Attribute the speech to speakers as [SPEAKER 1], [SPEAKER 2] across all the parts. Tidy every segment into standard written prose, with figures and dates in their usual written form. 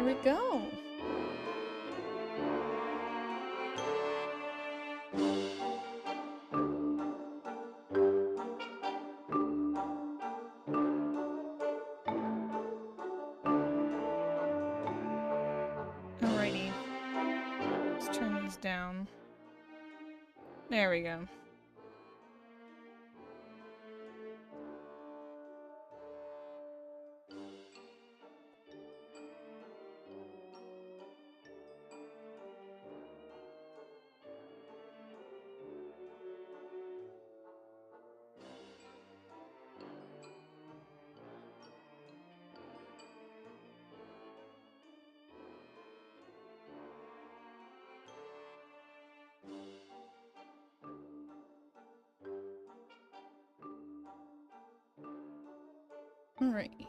[SPEAKER 1] Here we go. Alrighty. Let's turn these down. There we go. Alrighty.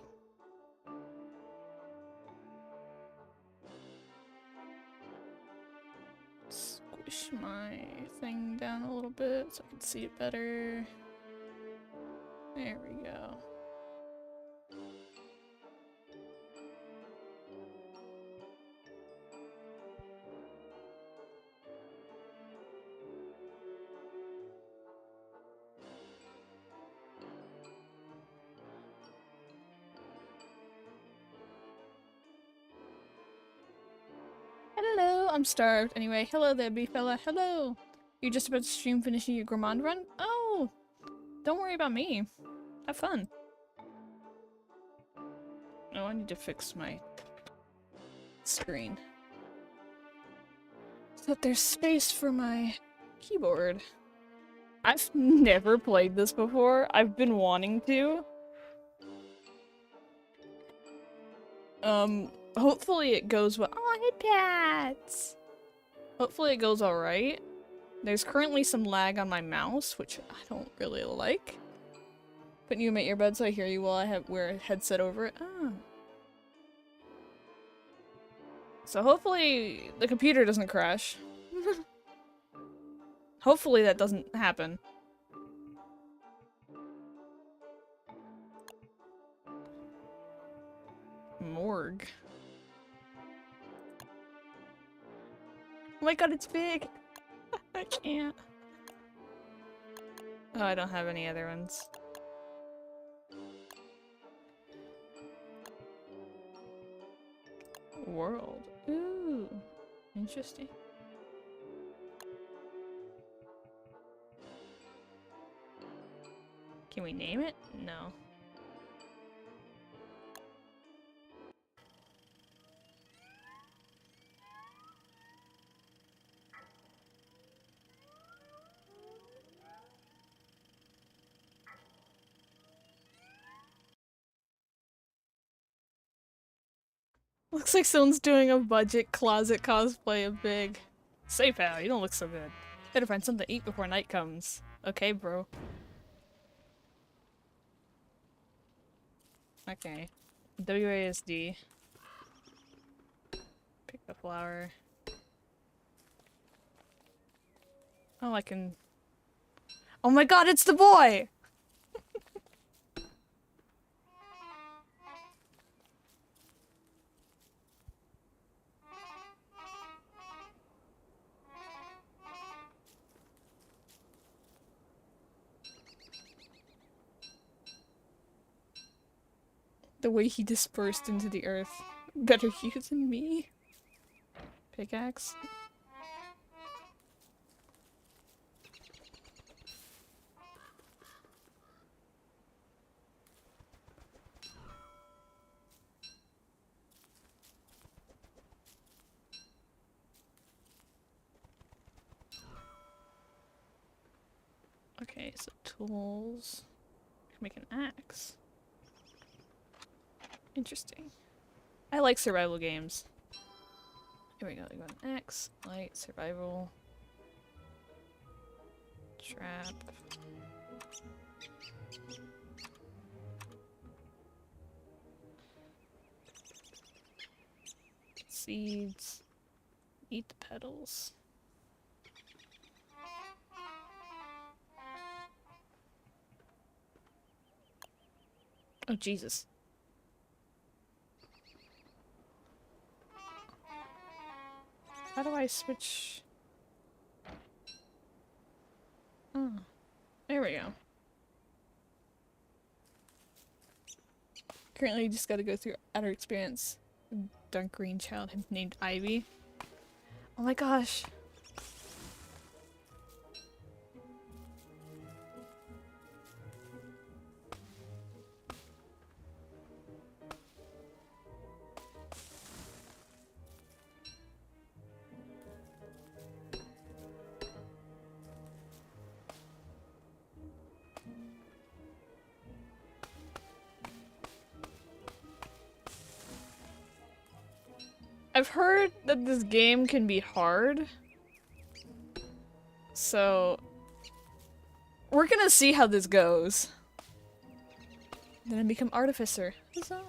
[SPEAKER 1] Squish my thing down a little bit so I can see it better. There we go. Hello, I'm starved. Anyway, hello there, bee fella. Hello. You're just about to stream finishing your gourmand run? Oh, don't worry about me. Have fun. Oh, I need to fix my screen so that there's space for my keyboard. I've never played this before. I've been wanting to. Hopefully it goes well. Oh, hey, Pats! Hopefully it goes alright. There's currently some lag on my mouse, which I don't really like. Putting you in my earbuds so I hear you while I wear a headset over it. Ah. So hopefully the computer doesn't crash. Hopefully that doesn't happen. Morgue. Oh my god, it's big! I can't. Oh, I don't have any other ones. World. Ooh. Interesting. Can we name it? No. Looks like someone's doing a budget closet cosplay of Big. Say, pal, you don't look so good. Better find something to eat before night comes. Okay, bro. Okay. WASD. Pick the flower. Oh, I can... Oh my god, it's the boy! The way he dispersed into the earth. Better you than me. Pickaxe. Okay, so tools. I can make an axe. Interesting. I like survival games. Here we go. We got an axe, light, survival, trap. Seeds. Eat the petals. Oh, Jesus. How do I switch? Oh, there we go. Currently, you just gotta go through outer experience. A dark green child named Ivy. Oh my gosh. I've heard that this game can be hard. So we're gonna see how this goes. Then I become artificer. Huzzah.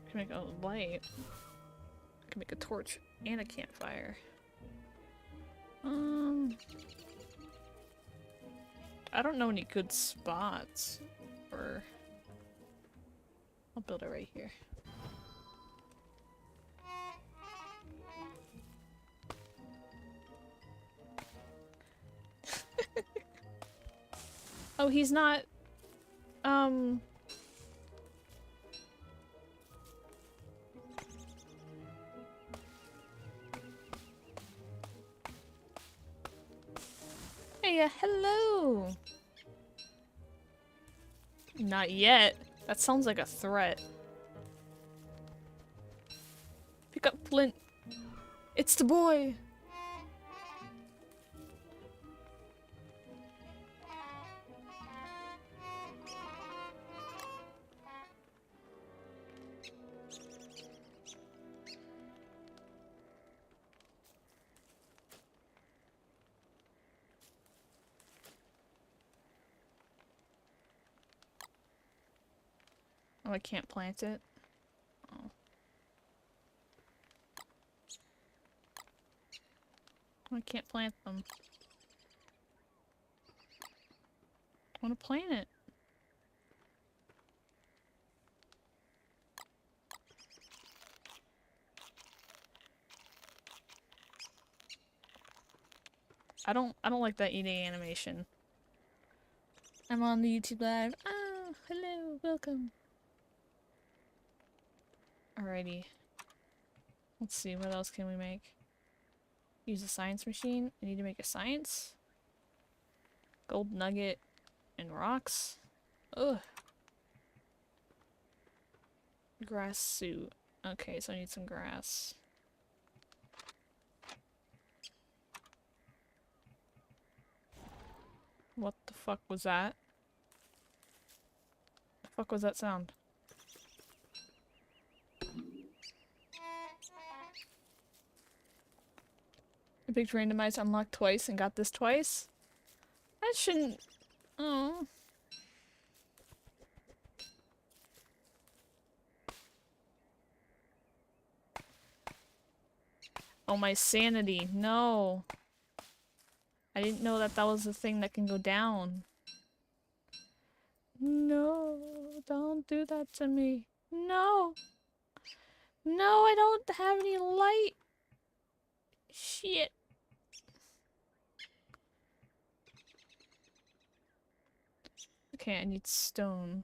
[SPEAKER 1] I can make a light. I can make a torch and a campfire. I don't know any good spots. Or I'll build it right here. Oh, he's not Hey, hello! Not yet. That sounds like a threat. Pick up Flint. It's the boy! Oh, I can't plant it. Oh. I can't plant them. I want to plant it. I don't like that eating animation. I'm on the YouTube live. Ah, hello, welcome. Alrighty. Let's see, what else can we make? Use a science machine. I need to make a science. Gold nugget and rocks. Ugh. Grass suit. Okay, so I need some grass. What the fuck was that? The fuck was that sound? I picked randomized unlocked twice and got this twice? That shouldn't... Oh. Oh, my sanity. No. I didn't know that that was a thing that can go down. No, don't do that to me. No. No, I don't have any light. Shit. Okay, I need stone.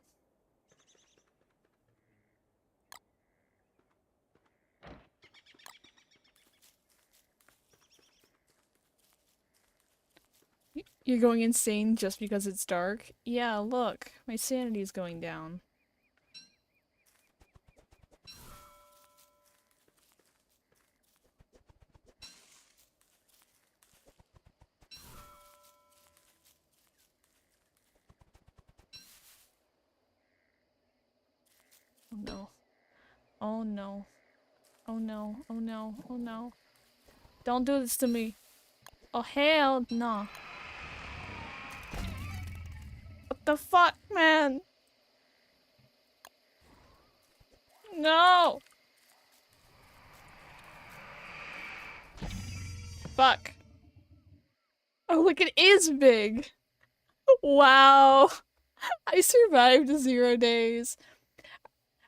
[SPEAKER 1] You're going insane just because it's dark? Yeah, look. My sanity's going down. Oh no. Oh no. Oh no. Oh no. Oh no. Don't do this to me. Oh hell no. What the fuck, man? No! Fuck. Oh, look, it is big! Wow! I survived 0 days.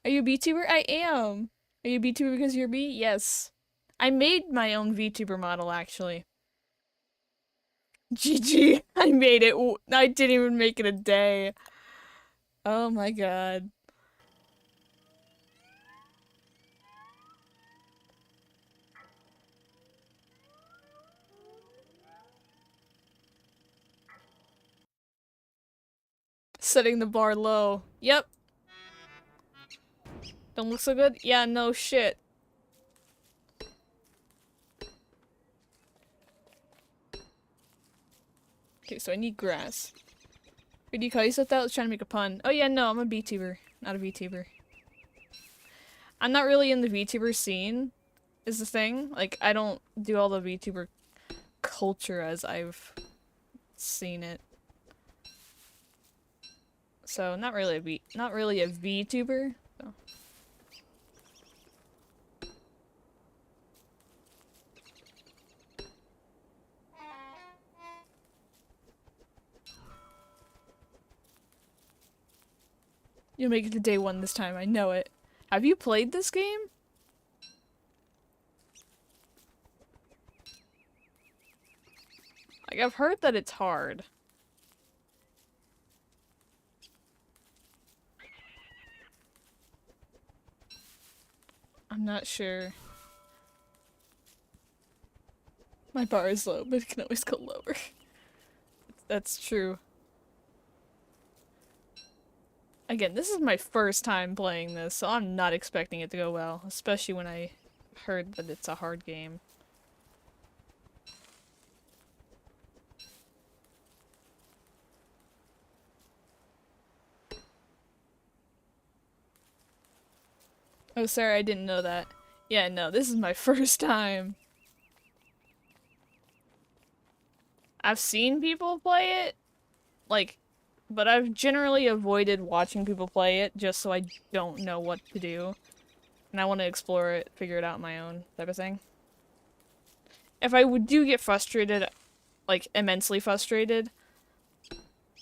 [SPEAKER 1] Are you a VTuber? I am. Are you a VTuber because you're me? Yes. I made my own VTuber model, actually. GG. I made it. I didn't even make it a day. Oh my god. Setting the bar low. Yep. Don't look so good? Yeah, no shit. Okay, so I need grass. Wait, do you call yourself that? I was trying to make a pun. Oh yeah, no, I'm a VTuber. Not a VTuber. I'm not really in the VTuber scene, is the thing. Like, I don't do all the VTuber culture as I've seen it. So, not really a VTuber. So. You'll make it to day 1 this time, I know it. Have you played this game? Like, I've heard that it's hard. I'm not sure. My bar is low, but it can always go lower. That's true. Again, this is my first time playing this, so I'm not expecting it to go well, especially when I heard that it's a hard game. Oh, sorry, I didn't know that. Yeah, no, this is my first time. I've seen people play it, like, but I've generally avoided watching people play it just so I don't know what to do. And I want to explore it, figure it out on my own, type of thing. If I do get frustrated, like, immensely frustrated,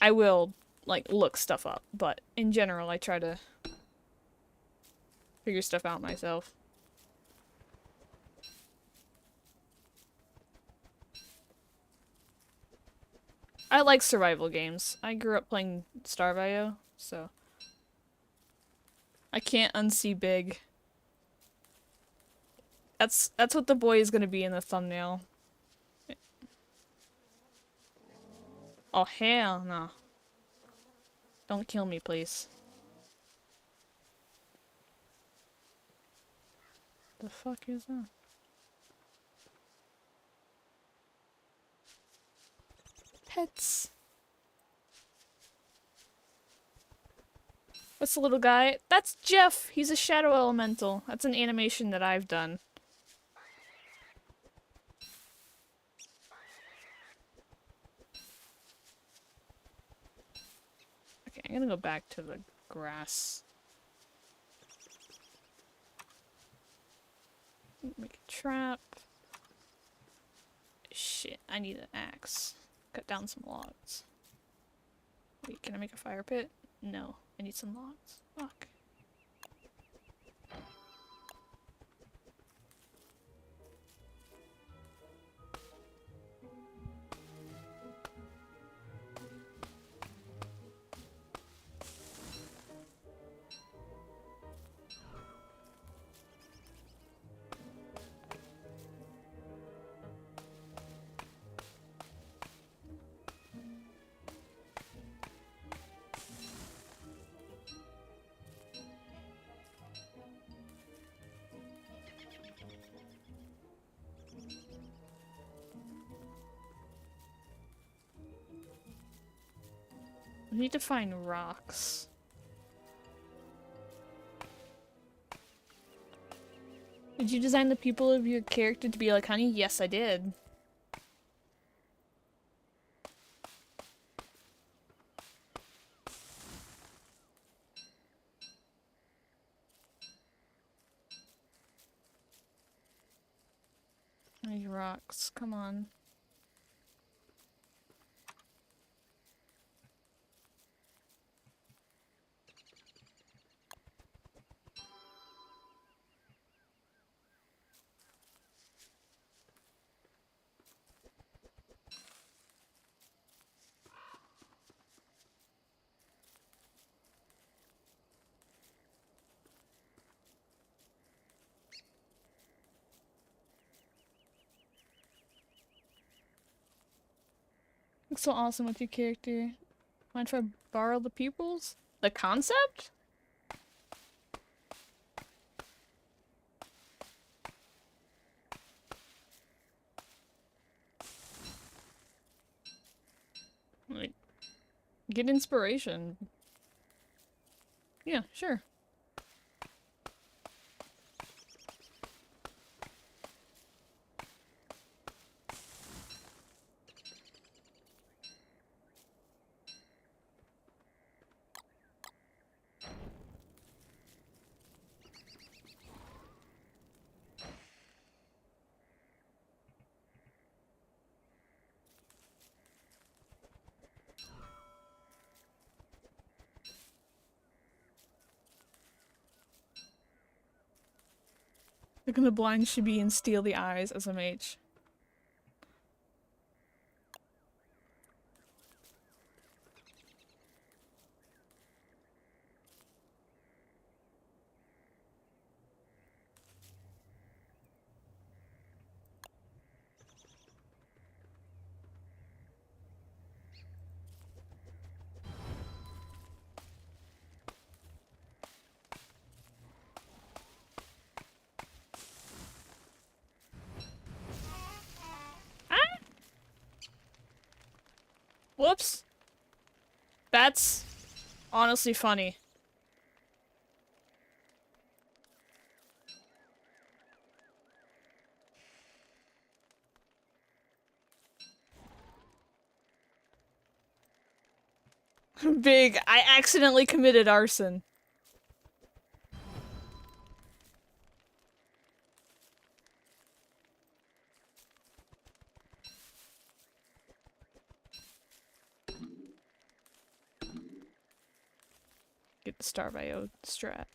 [SPEAKER 1] I will, like, look stuff up. But in general, I try to figure stuff out myself. I like survival games. I grew up playing Starve.io, so I can't unsee big. That's what the boy is gonna be in the thumbnail. Oh hell no. Don't kill me, please. The fuck is that? Pets. What's the little guy? That's Jeff! He's a shadow elemental. That's an animation that I've done. Okay, I'm gonna go back to the grass. Make a trap. Shit, I need an axe. Cut down some logs. Wait, can I make a fire pit? No, I need some logs. Fuck. I need to find rocks. Did you design the people of your character to be like honey? Yes, I did. these rocks. Come on. Looks so awesome with your character. Mind if I borrow the pupils? The concept? Like, get inspiration. Yeah, sure. Look in the blind Shibi and steal the eyes, SMH. Whoops. That's honestly funny. Big, I accidentally committed arson. Get the Star Bio strat.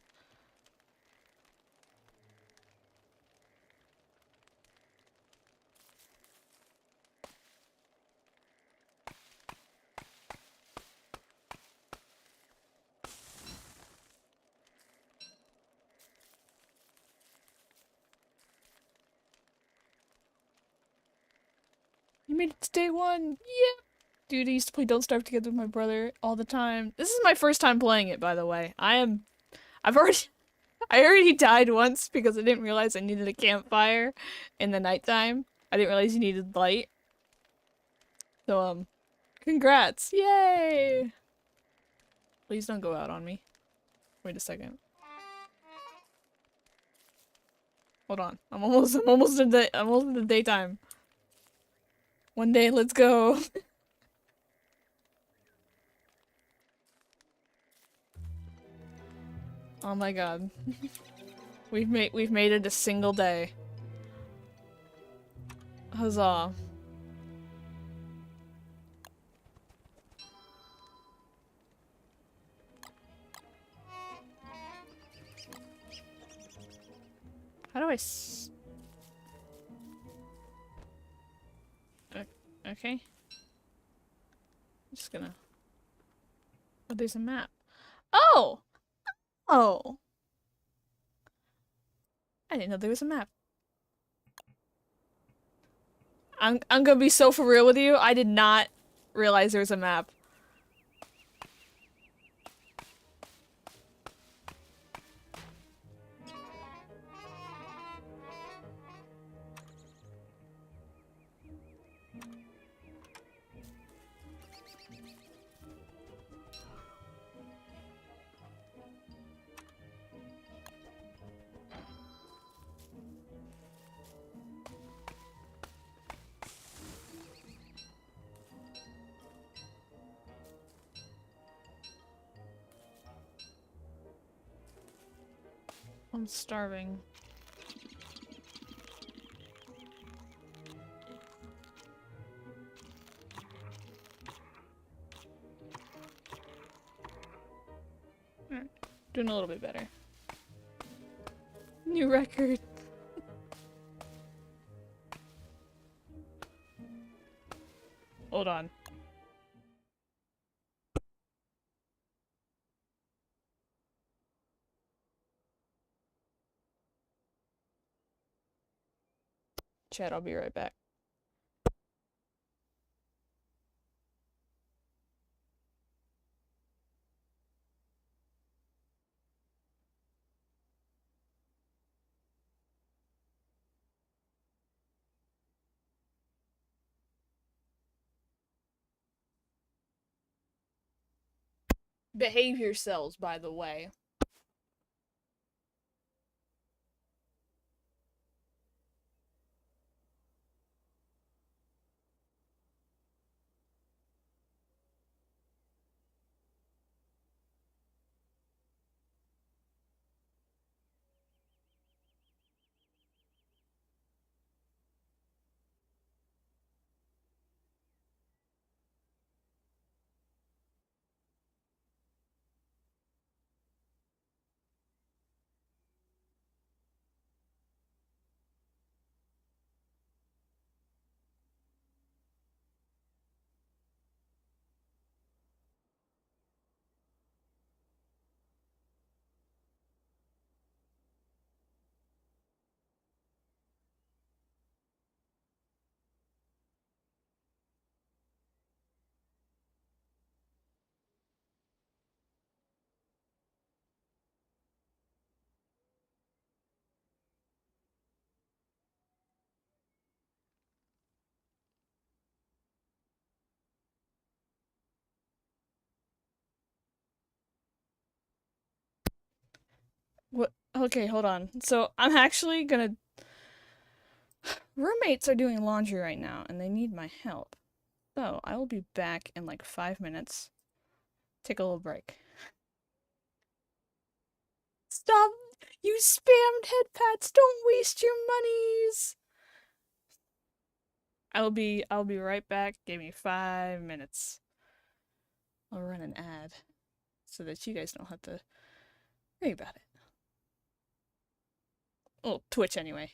[SPEAKER 1] You made it to day one! Yeah! Dude, I used to play Don't Starve together with my brother all the time. This is my first time playing it, by the way. I already died once because I didn't realize I needed a campfire in the nighttime. I didn't realize you needed light. So, congrats! Yay! Please don't go out on me. Wait a second. Hold on. I'm almost in the daytime. One day, let's go. Oh my god. We've made it a single day. Huzzah. How do I okay. I'm just gonna... Oh, there's a map. Oh! Oh! I didn't know there was a map. I'm gonna be so for real with you. I did not realize there was a map. I'm starving. Doing a little bit better. New record. Hold on. Chat, I'll be right back. Behave yourselves, by the way. What? Okay, hold on. So, I'm actually gonna... Roommates are doing laundry right now, and they need my help. So, I will be back in like 5 minutes. Take a little break. Stop! You spammed head pats! Don't waste your monies! I'll be right back. Give me 5 minutes. I'll run an ad so that you guys don't have to worry about it. Oh, Twitch anyway.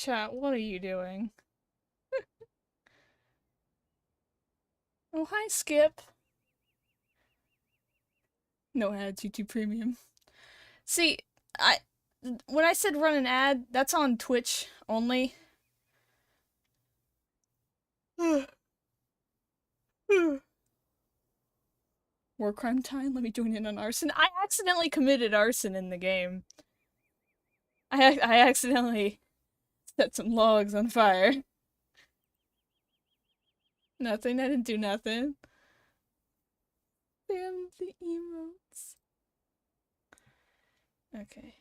[SPEAKER 1] Chat, what are you doing? Oh, hi, Skip. No ads, YouTube Premium. See, when I said run an ad, that's on Twitch only. War crime time? Let me join in on arson. I accidentally committed arson in the game. I accidentally set some logs on fire. Nothing, I didn't do nothing. Damn the emotes. Okay.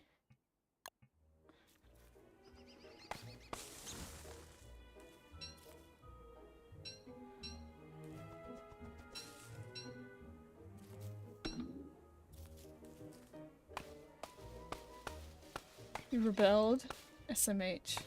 [SPEAKER 1] You rebelled? SMH.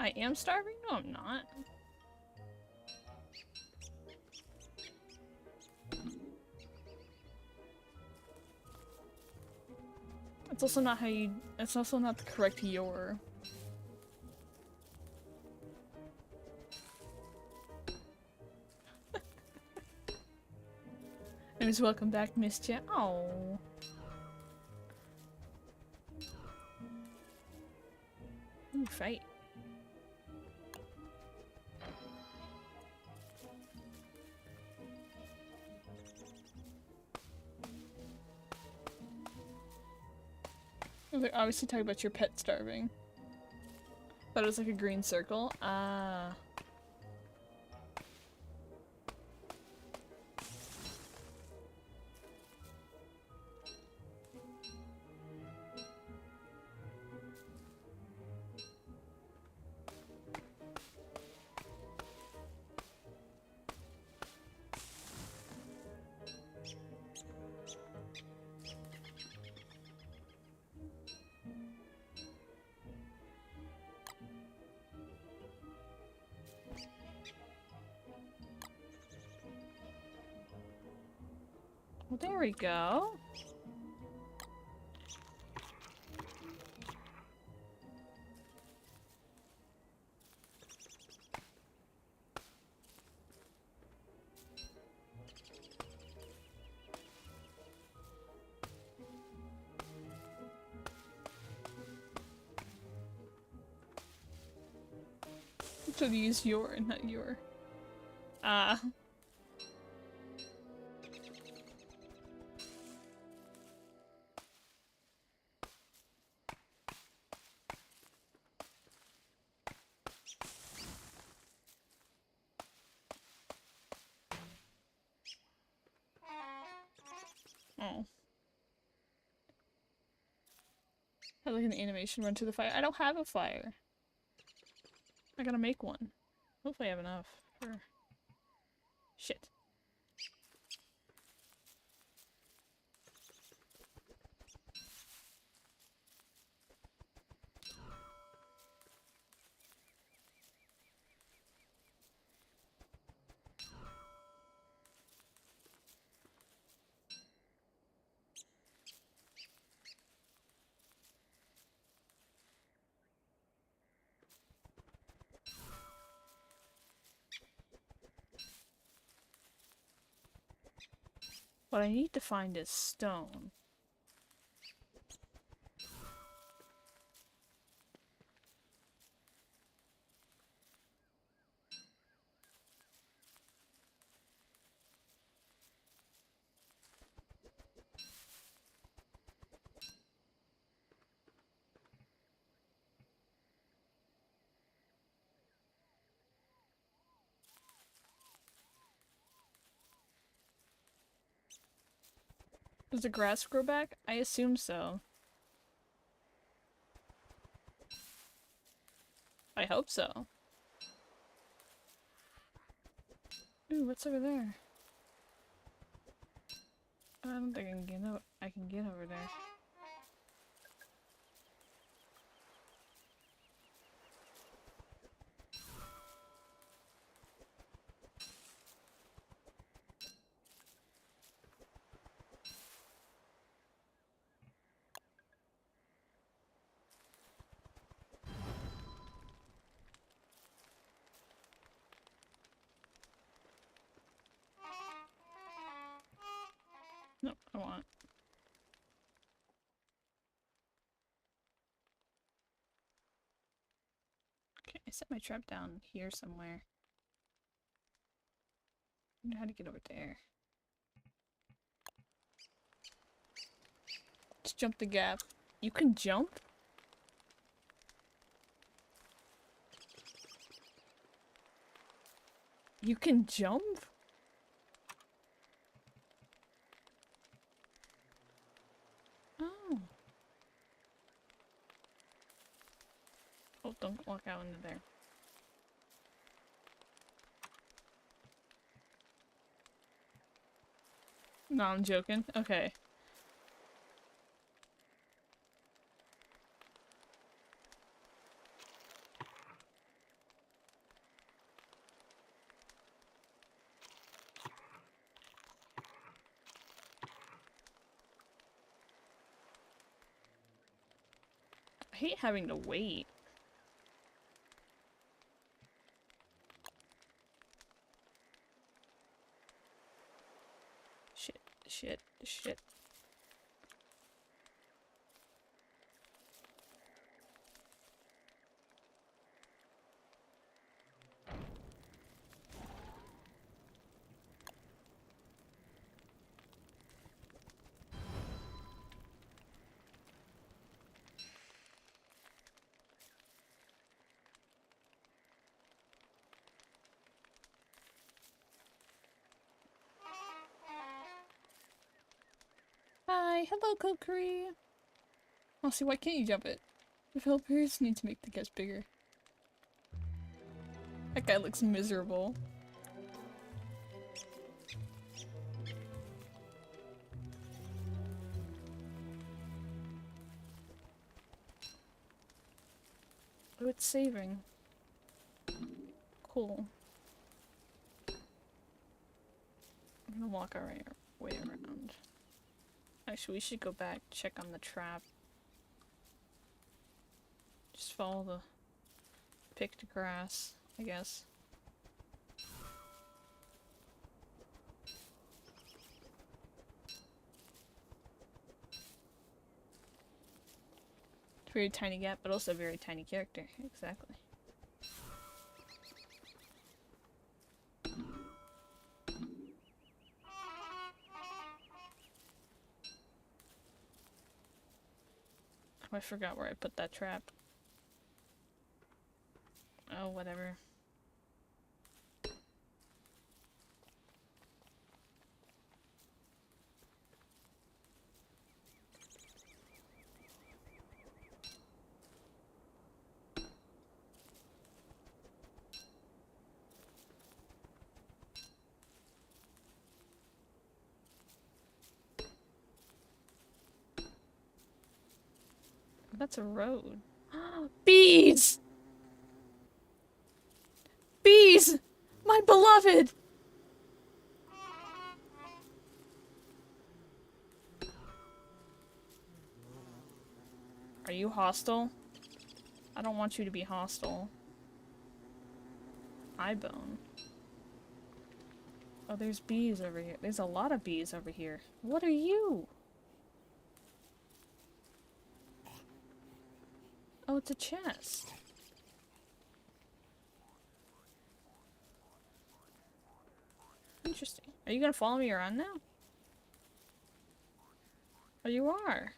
[SPEAKER 1] I am starving? No, I'm not. It's also not how you- it's also not the correct your. Anyways, welcome back, Mischief. Oh. Ooh, fight. They're obviously talking about your pet starving. Thought it was like a green circle. Ah. Well, there we go. Should use your, not your. Ah. Oh. Had like an animation run to the fire. I don't have a fire. I gotta make one. Hopefully I have enough for... Shit. What I need to find is stone. Does the grass grow back? I assume so. I hope so. Ooh, what's over there? I don't think I can get over there. No, I want. Okay, I set my trap down here somewhere. I know how to get over there. Let's jump the gap. You can jump? You can jump? Oh. Oh, don't walk out into there. No, I'm joking. Okay. I hate having to wait. Shit, shit, shit. Hi, hello, Kokiri. Oh, see, why can't you jump it? Developers need to make the guess bigger. That guy looks miserable. Oh, it's saving. Cool. I'm gonna walk our way around. Actually, we should go back, check on the trap. Just follow the picked grass, I guess. Very tiny gap, but also a very tiny character. Exactly. Oh, I forgot where I put that trap. Oh, whatever. That's a road. Bees! Bees! My beloved! Are you hostile? I don't want you to be hostile. Eyebone. Oh, there's bees over here. There's a lot of bees over here. What are you? Oh, it's a chest. Interesting. Are you gonna follow me around now? Oh, you are.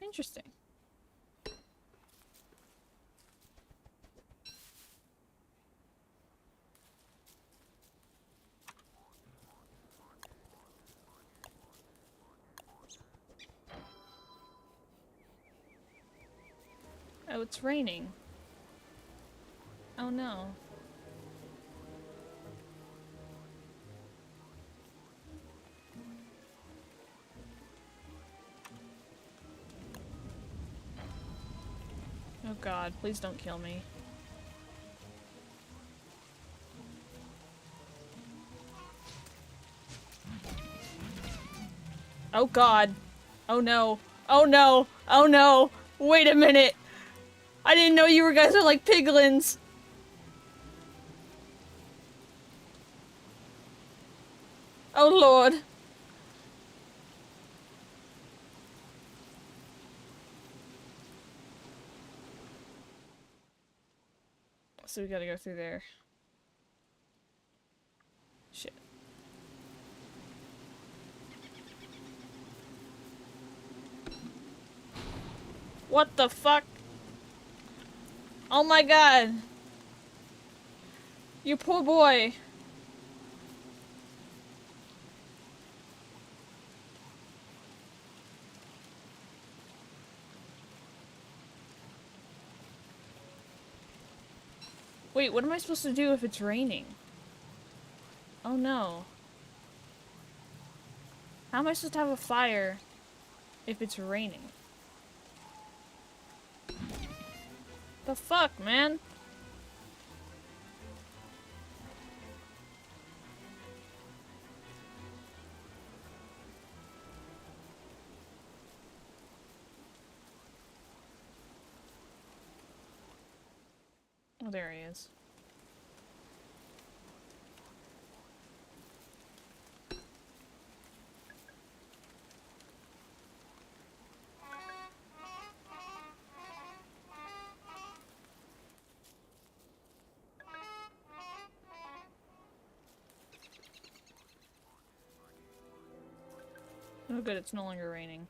[SPEAKER 1] Interesting. Oh, it's raining. Oh no. god, please don't kill me. Oh god. Oh no. Oh no. Oh no. Wait a minute. I didn't know you guys were like piglins. Oh lord. So we gotta go through there. Shit. What the fuck? Oh my god. You poor boy. Wait, what am I supposed to do if it's raining? Oh no. How am I supposed to have a fire if it's raining? The fuck, man? Oh, there he is. Oh good, it's no longer raining.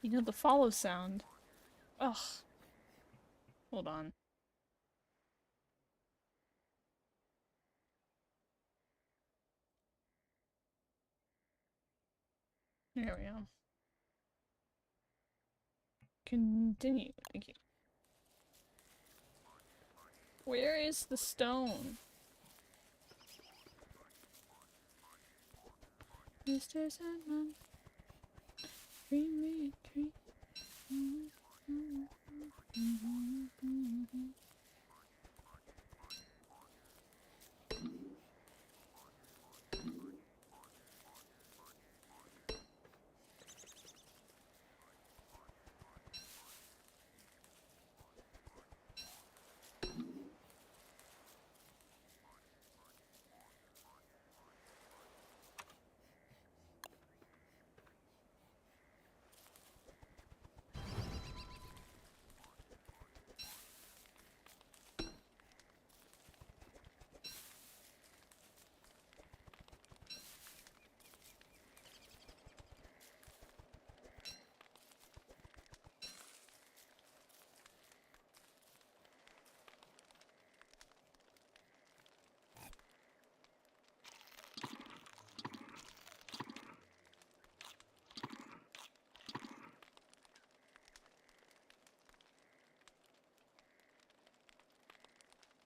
[SPEAKER 1] You know the follow sound. Ugh. Hold on. There we go. Continue. Thank you. Where is the stone? Mr. Sandman, treat me a treat.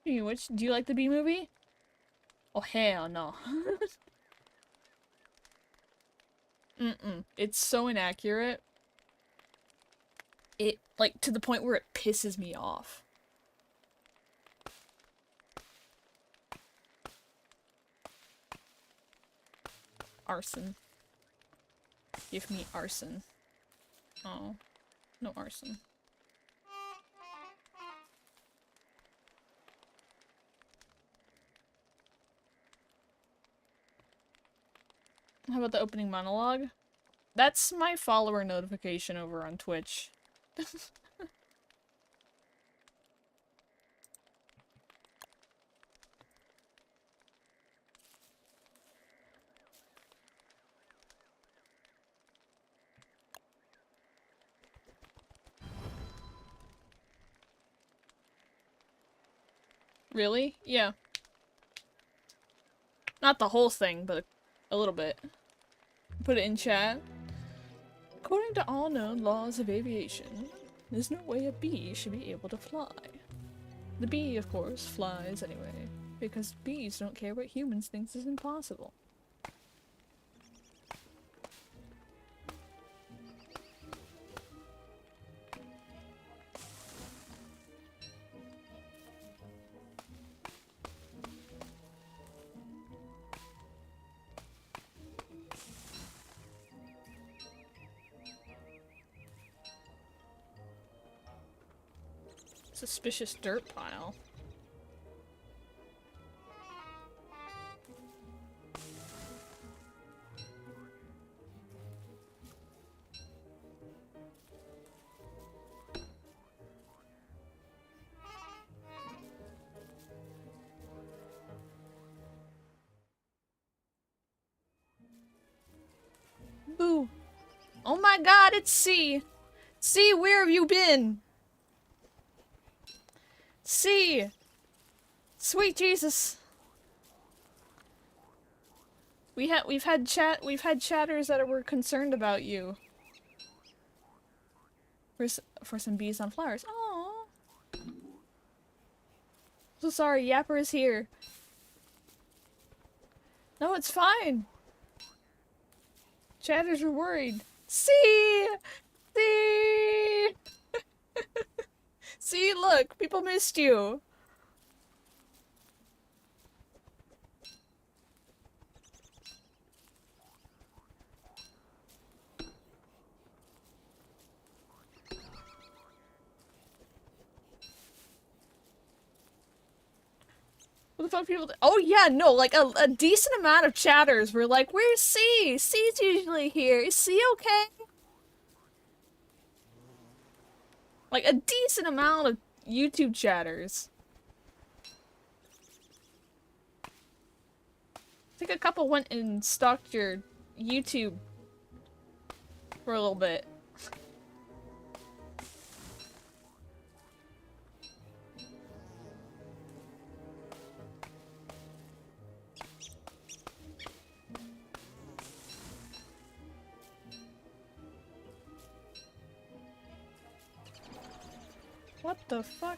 [SPEAKER 1] Hey, which do you like the B movie? Oh hell no. Mm-mm. It's so inaccurate. It like to the point where it pisses me off. Arson. Give me arson. Oh. No arson. How about the opening monologue? That's my follower notification over on Twitch. Really? Yeah. Not the whole thing, but a little bit. Put it in chat. According to all known laws of aviation, there's no way a bee should be able to fly. The bee, of course, flies anyway, because bees don't care what humans think is impossible. Suspicious dirt pile. Boo. Oh my god, it's C! C, where have you been? C! Sweet Jesus! We've had chatters that were concerned about you. For some bees on flowers. Aww. So sorry, Yapper is here. No, it's fine. Chatters are worried. See! See! See, look, people missed you. What the fuck people oh yeah, no, like a decent amount of chatters were like, where's C? C's usually here. Is C okay? Like a decent amount of YouTube chatters. I think a couple went and stalked your YouTube for a little bit. What the fuck?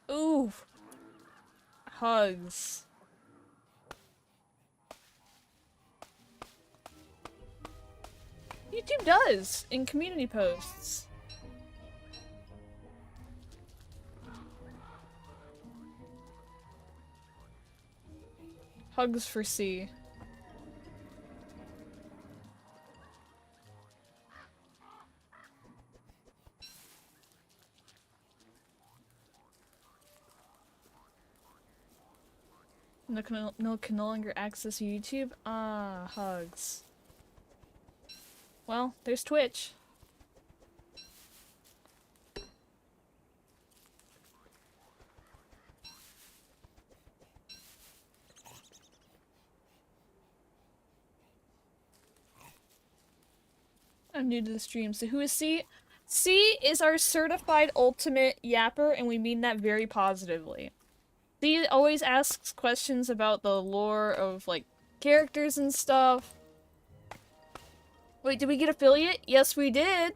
[SPEAKER 1] Ooh. Hugs. YouTube does in community posts. Hugs for C. No can no longer access YouTube? Ah, hugs. Well, there's Twitch. I'm new to the stream, so who is C? C is our certified ultimate yapper, and we mean that very positively. C always asks questions about the lore of, like, characters and stuff. Wait, did we get affiliate? Yes, we did!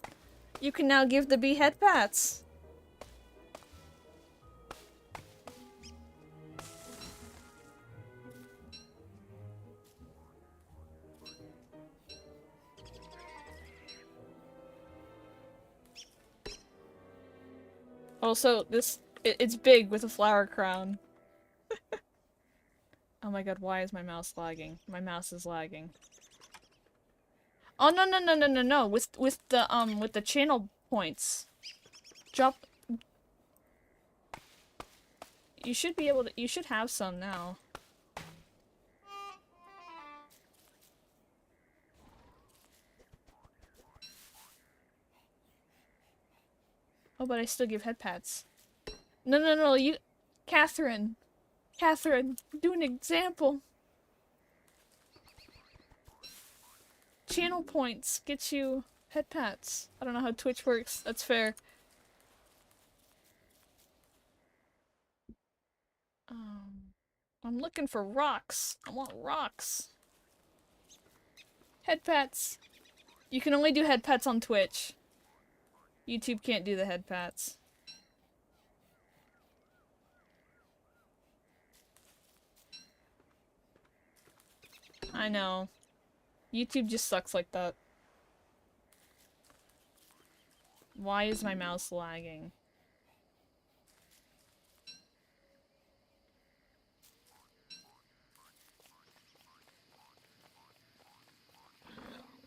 [SPEAKER 1] You can now give the bee head pats. Also, it's big with a flower crown. Oh my god, why is my mouse lagging? My mouse is lagging. Oh no no no no no no! With the channel points. Drop. You should be able to. You should have some now. Oh, but I still give head pats. No no no! You, Catherine, Catherine, do an example. Channel points get you head pats. I don't know how Twitch works. That's fair. I'm looking for rocks. I want rocks. Head pats. You can only do head pats on Twitch. YouTube can't do the head pats. I know. YouTube just sucks like that. Why is my mouse lagging?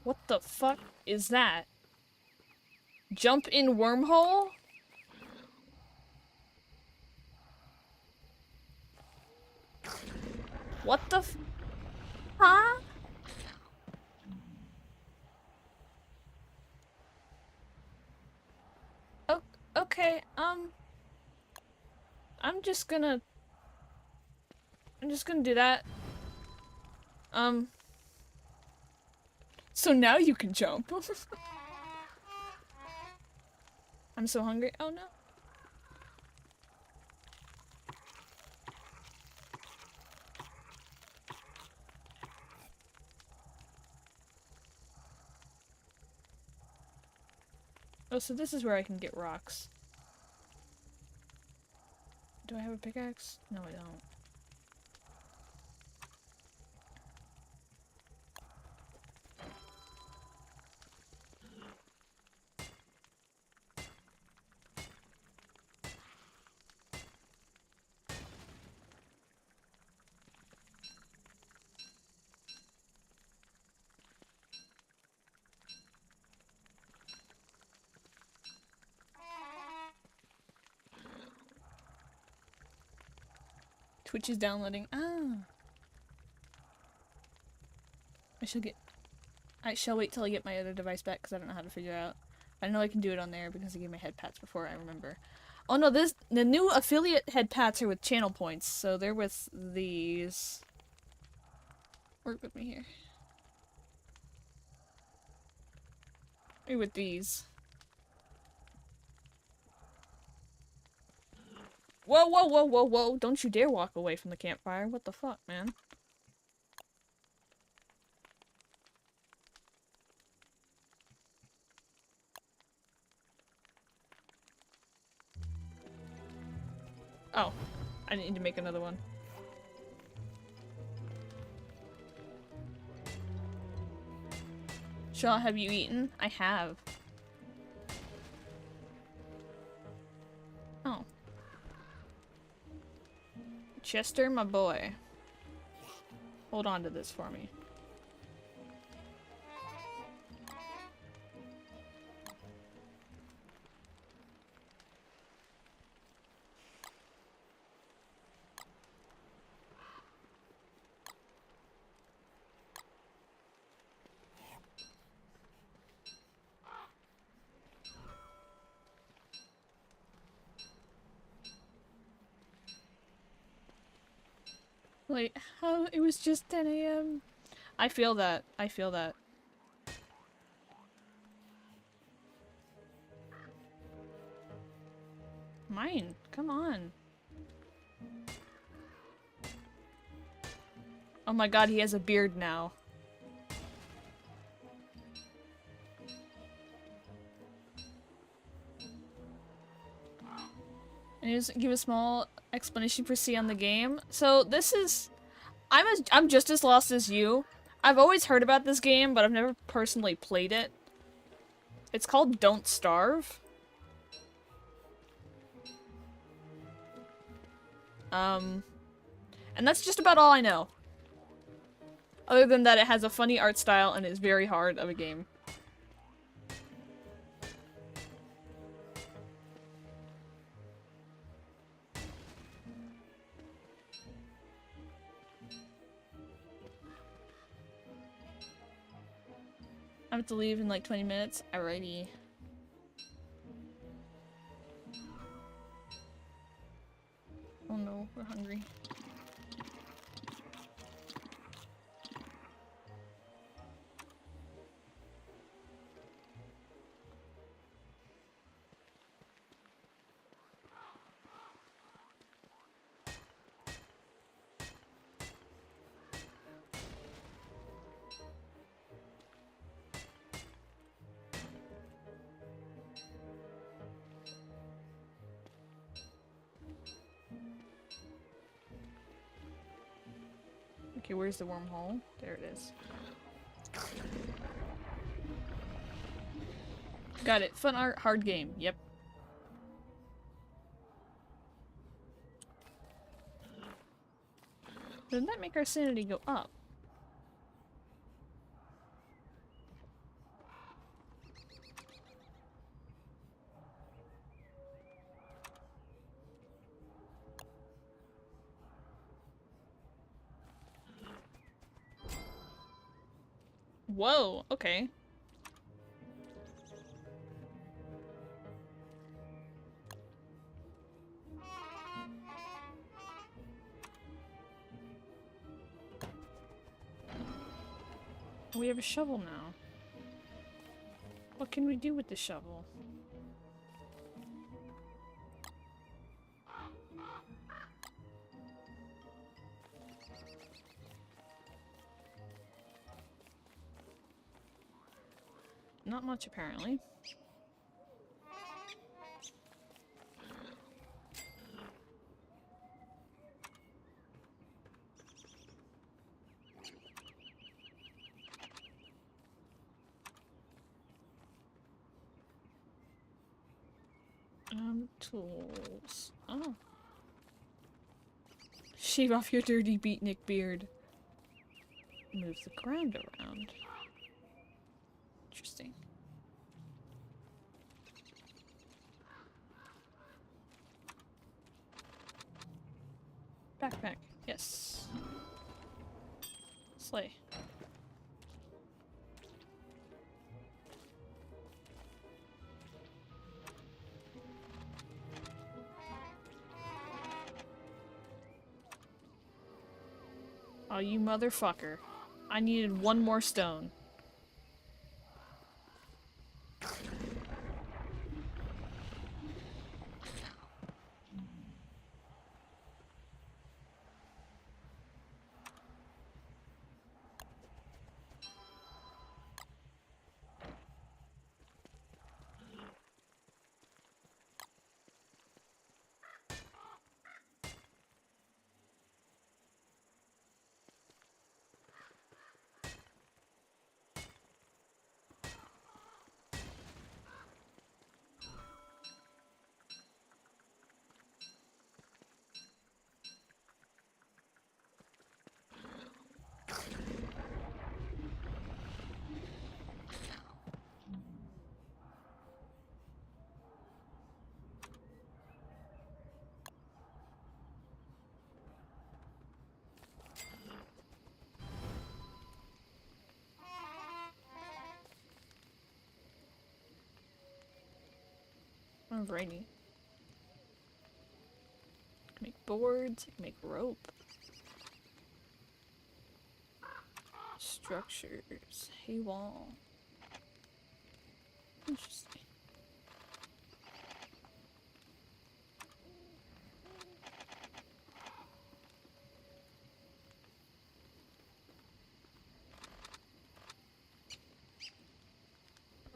[SPEAKER 1] What the fuck is that? Jump in wormhole? What the f- Huh? Oh, okay, I'm just gonna do that. So now you can jump. I'm so hungry. Oh no. Oh, so this is where I can get rocks. Do I have a pickaxe? No, I don't. Twitch is downloading. Ah. I shall wait till I get my other device back because I don't know how to figure out. I know I can do it on there because I gave my head pats before, I remember. Oh no, the new affiliate head pats are with channel points, so they're with these. Work with me here. They're with these. Whoa, whoa, whoa, whoa, whoa! Don't you dare walk away from the campfire. What the fuck, man? Oh, I need to make another one. Shaw, have you eaten? I have. Oh. Chester, my boy. Hold on to this for me. Wait, how? It was just 10 a.m. I feel that. I feel that. Mine. Come on. Oh my god, he has a beard now. And just give a small explanation for C on the game. So this is... I'm just as lost as you. I've always heard about this game, but I've never personally played it. It's called Don't Starve. And that's just about all I know. Other than that, it has a funny art style and is very hard of a game. I have to leave in like 20 minutes. Alrighty. Oh no, we're hungry. Okay, where's the wormhole? There it is. Got it. Fun art, hard game. Yep. Didn't that make our sanity go up? Whoa, okay. We have a shovel now. What can we do with the shovel? Not much, apparently. Tools. Oh. Shave off your dirty beatnik beard. Move the ground around. Interesting. Backpack. Yes. Slay. Oh, you motherfucker. I needed one more stone. Alrighty. Make boards, make rope. Structures. Hay wall. Interesting.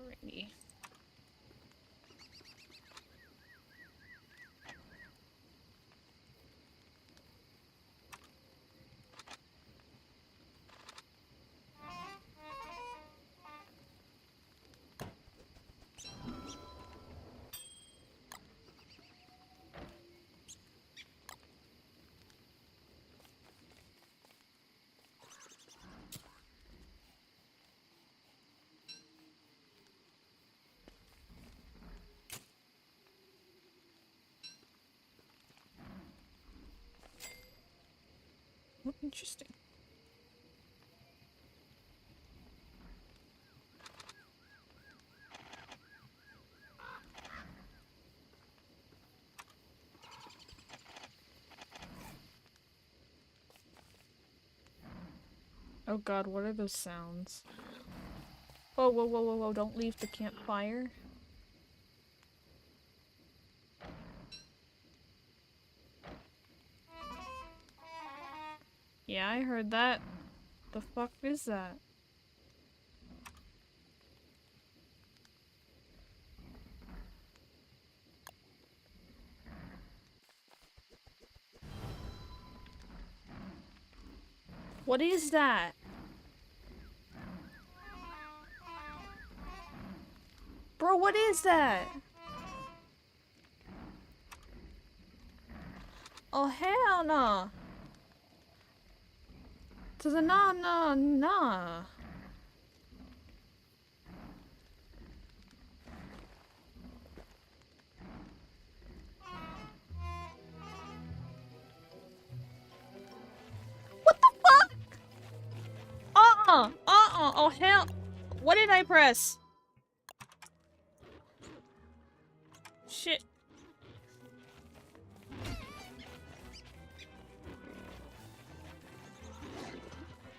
[SPEAKER 1] Alrighty. Interesting. Oh god, what are those sounds? Whoa, whoa, whoa, whoa, whoa, don't leave the campfire. Yeah, I heard that. The fuck is that? What is that? Bro, what is that? Oh, hell no. To the nah, nah, nah. What the fuck? Oh, hell. What did I press? Shit.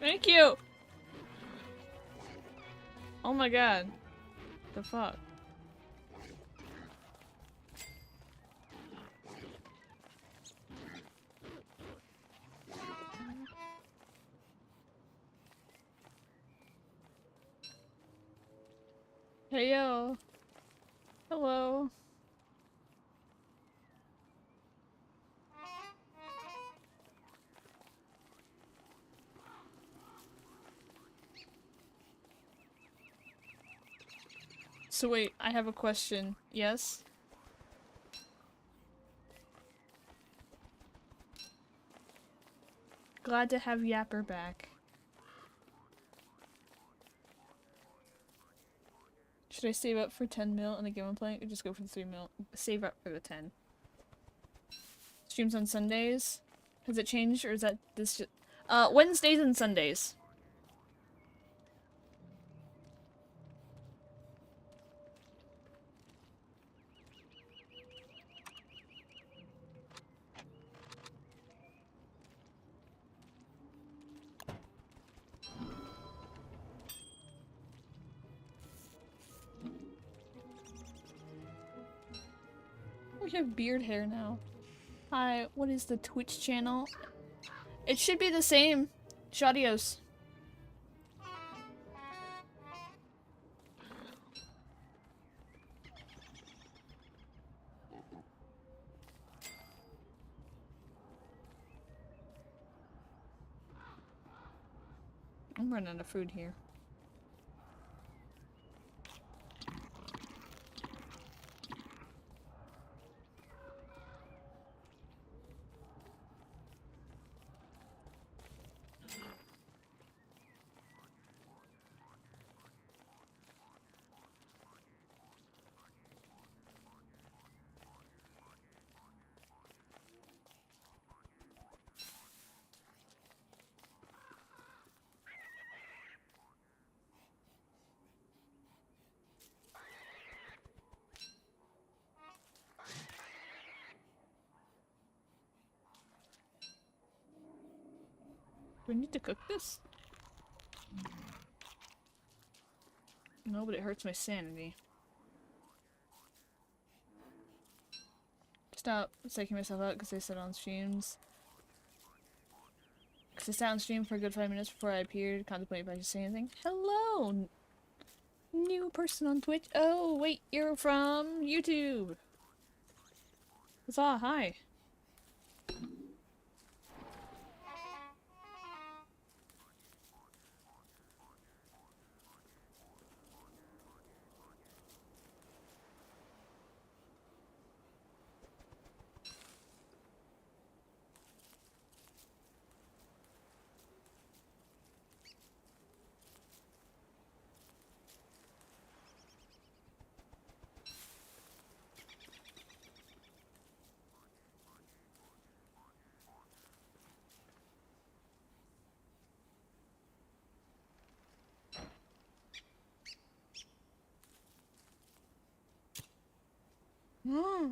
[SPEAKER 1] Thank you. Oh my god. The fuck? Hey yo. Hello. So wait, I have a question. Yes? Glad to have Yapper back. Should I save up for 10 mil in a game I'm playing, or just go for the 3 mil? Save up for the 10. Streams on Sundays? Has it changed, or is that this just— Wednesdays and Sundays. We have beard hair now. Hi, what is the Twitch channel? It should be the same. Shadios. I'm running out of food here. Do I need to cook this? No, but it hurts my sanity. Stop psyching myself out because I said on streams. Because I sat on stream for a good 5 minutes before I appeared, contemplating if I should say anything. Hello! New person on Twitch. Oh, wait, you're from YouTube. Huzzah, hi. I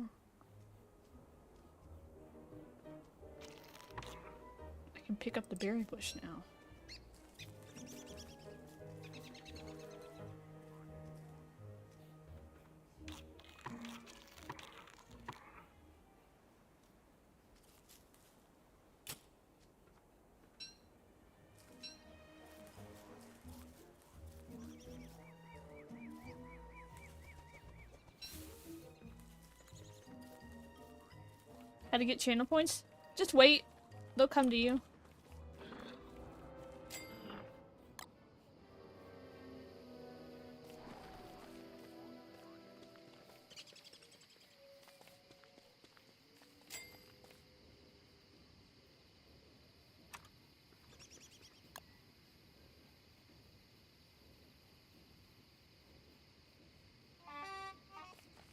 [SPEAKER 1] can pick up the berry bush now. How to get channel points? Just wait. They'll come to you.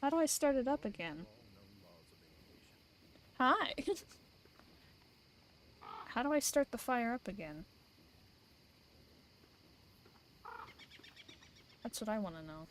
[SPEAKER 1] How do I start it up again? Hi. How do I start the fire up again? That's what I want to know.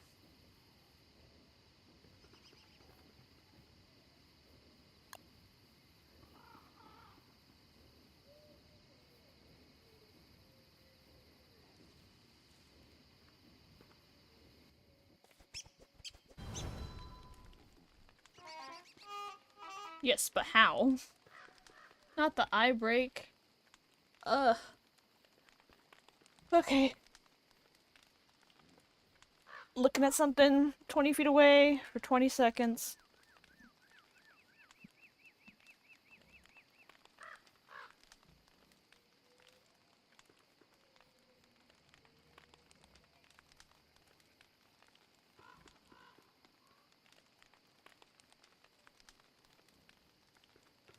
[SPEAKER 1] Yes, but how? Not the eye break. Ugh. Okay. Looking at something 20 feet away for 20 seconds.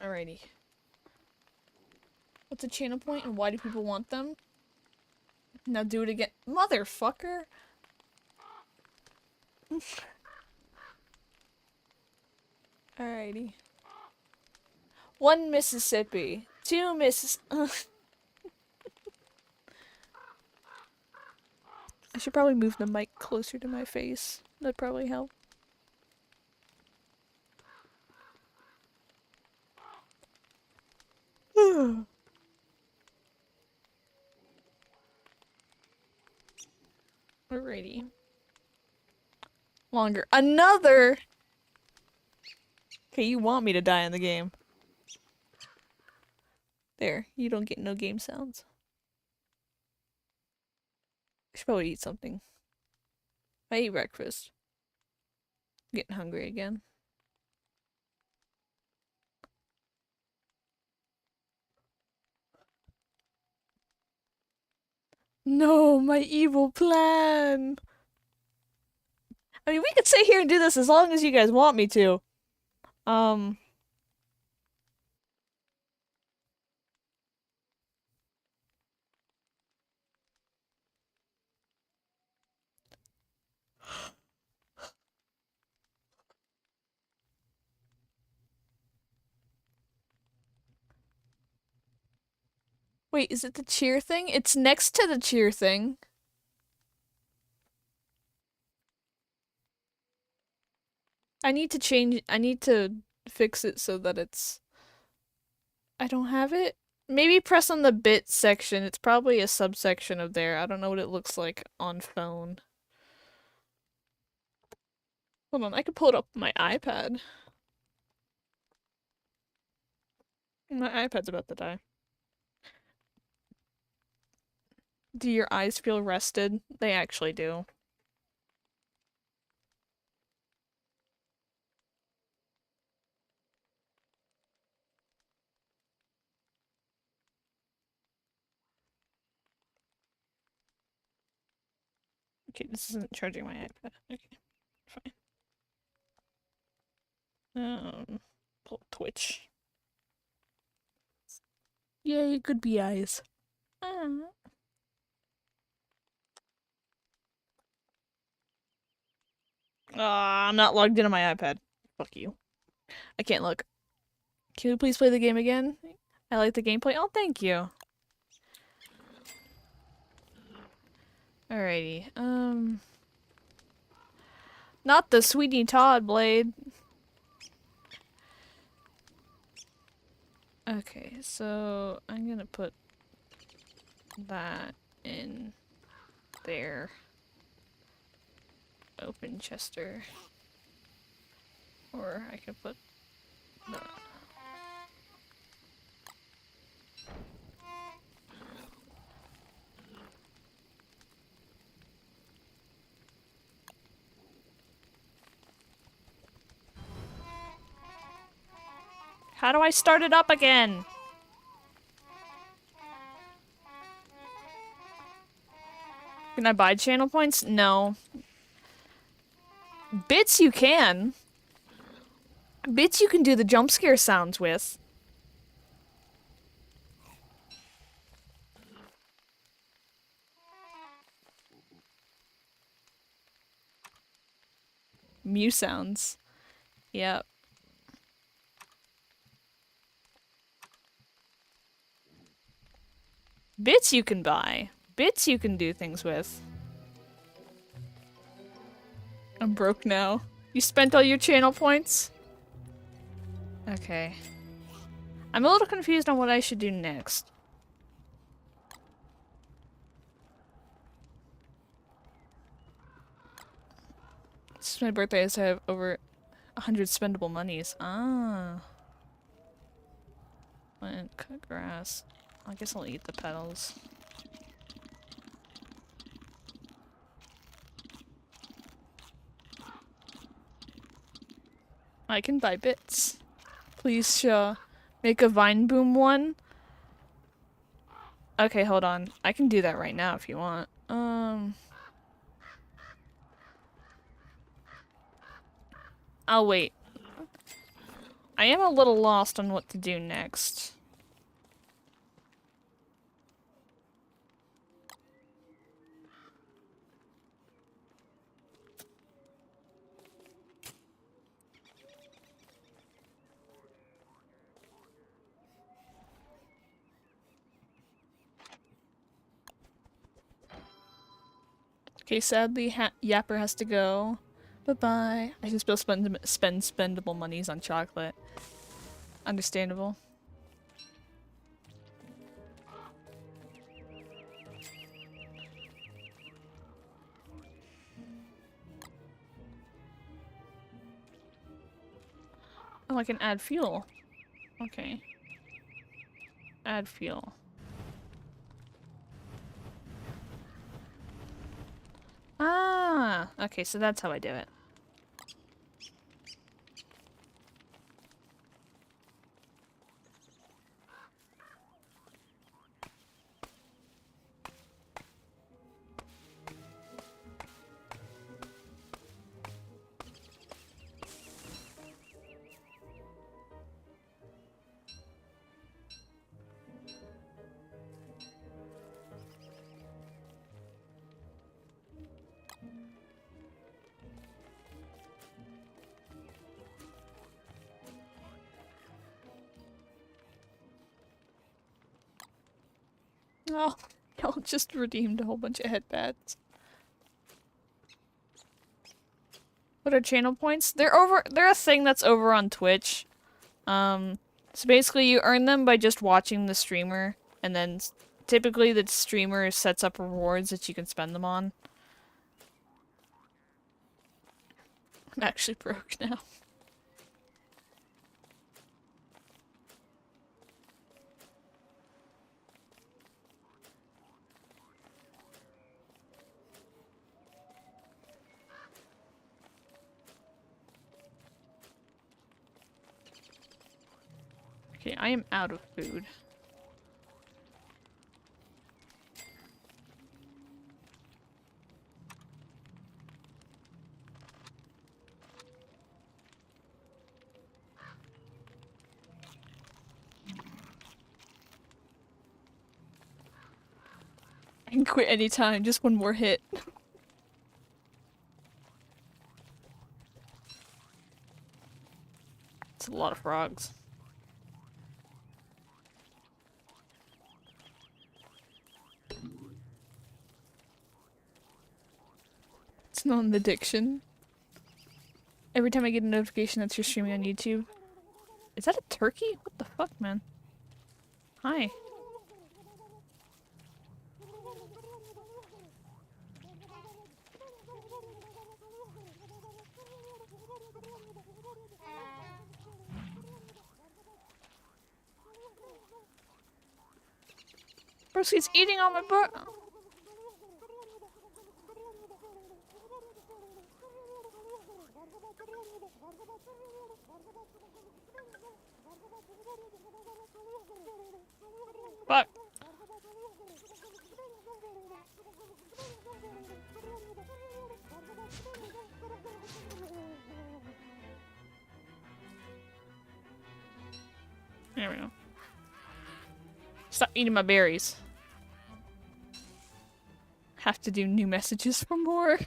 [SPEAKER 1] Alrighty. What's a channel point and why do people want them? Now do it again. Motherfucker! Alrighty. 1 Mississippi. 2 Missis- I should probably move the mic closer to my face. That'd probably help. Alrighty. Longer. Another! Okay, you want me to die in the game. There, you don't get no game sounds. I should probably eat something. I ate breakfast. I'm getting hungry again. No, my evil plan! I mean, we could sit here and do this as long as you guys want me to. Wait, is it the cheer thing? It's next to the cheer thing. I need to fix it so that it's... I don't have it? Maybe press on the bit section. It's probably a subsection of there. I don't know what it looks like on phone. Hold on, I could pull it up on my iPad. My iPad's about to die. Do your eyes feel rested? They actually do. Okay, this isn't charging my iPad. Okay, fine. Pull up Twitch. Yay, good bee eyes. I'm not logged in on my iPad. Fuck you. I can't look. Can we please play the game again? I like the gameplay. Oh, thank you. Alrighty. Not the Sweeney Todd blade. Okay, so I'm gonna put that in there. Open Chester. Or I could put that. How do I start it up again? Can I buy channel points? No. Bits you can. Bits you can do the jump scare sounds with. Mew sounds. Yep. Bits you can buy. Bits you can do things with. I'm broke now. You spent all your channel points? Okay. I'm a little confused on what I should do next. It's my birthday, so I have over 100 spendable monies. Ah. Plant, cut grass. I guess I'll eat the petals. I can buy bits. Please, make a vine boom one. Okay, hold on. I can do that right now if you want. I'll wait. I am a little lost on what to do next. Okay, sadly, Yapper has to go. Bye-bye. I can still spend spendable monies on chocolate. Understandable. Oh, I can add fuel. Okay. Add fuel. Ah! Okay, so that's how I do it. Oh, y'all just redeemed a whole bunch of headbands. What are channel points? They're a thing that's over on Twitch. So basically you earn them by just watching the streamer, and then typically the streamer sets up rewards that you can spend them on. I'm actually broke now. Okay, I am out of food. I can quit anytime, just one more hit. It's a lot of frogs. It's not an addiction. Every time I get a notification that you're streaming on YouTube. Is that a turkey? What the fuck, man? Hi. Broski's eating all my bar- Fuck. There we go. Stop eating my berries. Have to do new messages for more.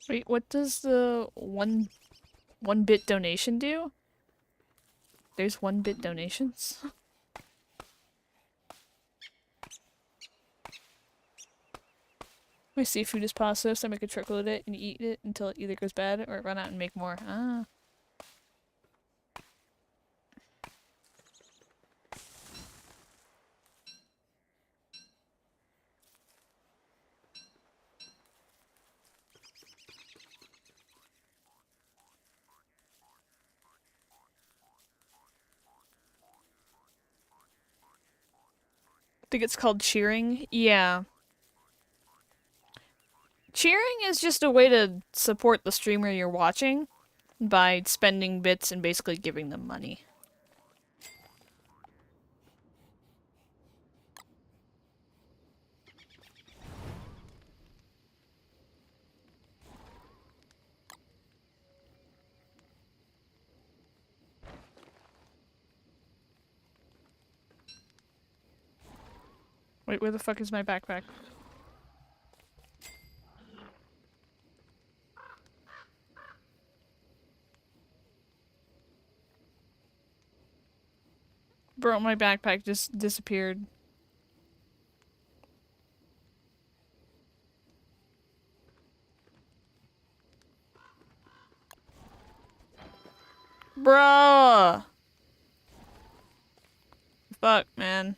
[SPEAKER 1] Wait, what does the one bit donation do? There's 1-bit donations? My seafood is processed, I make a truckload of it and eat it until it either goes bad or run out and make more. Ah. I think it's called cheering. Yeah. Cheering is just a way to support the streamer you're watching by spending bits and basically giving them money. Wait, where the fuck is my backpack? Bro, my backpack just disappeared. Bruh! Fuck, man.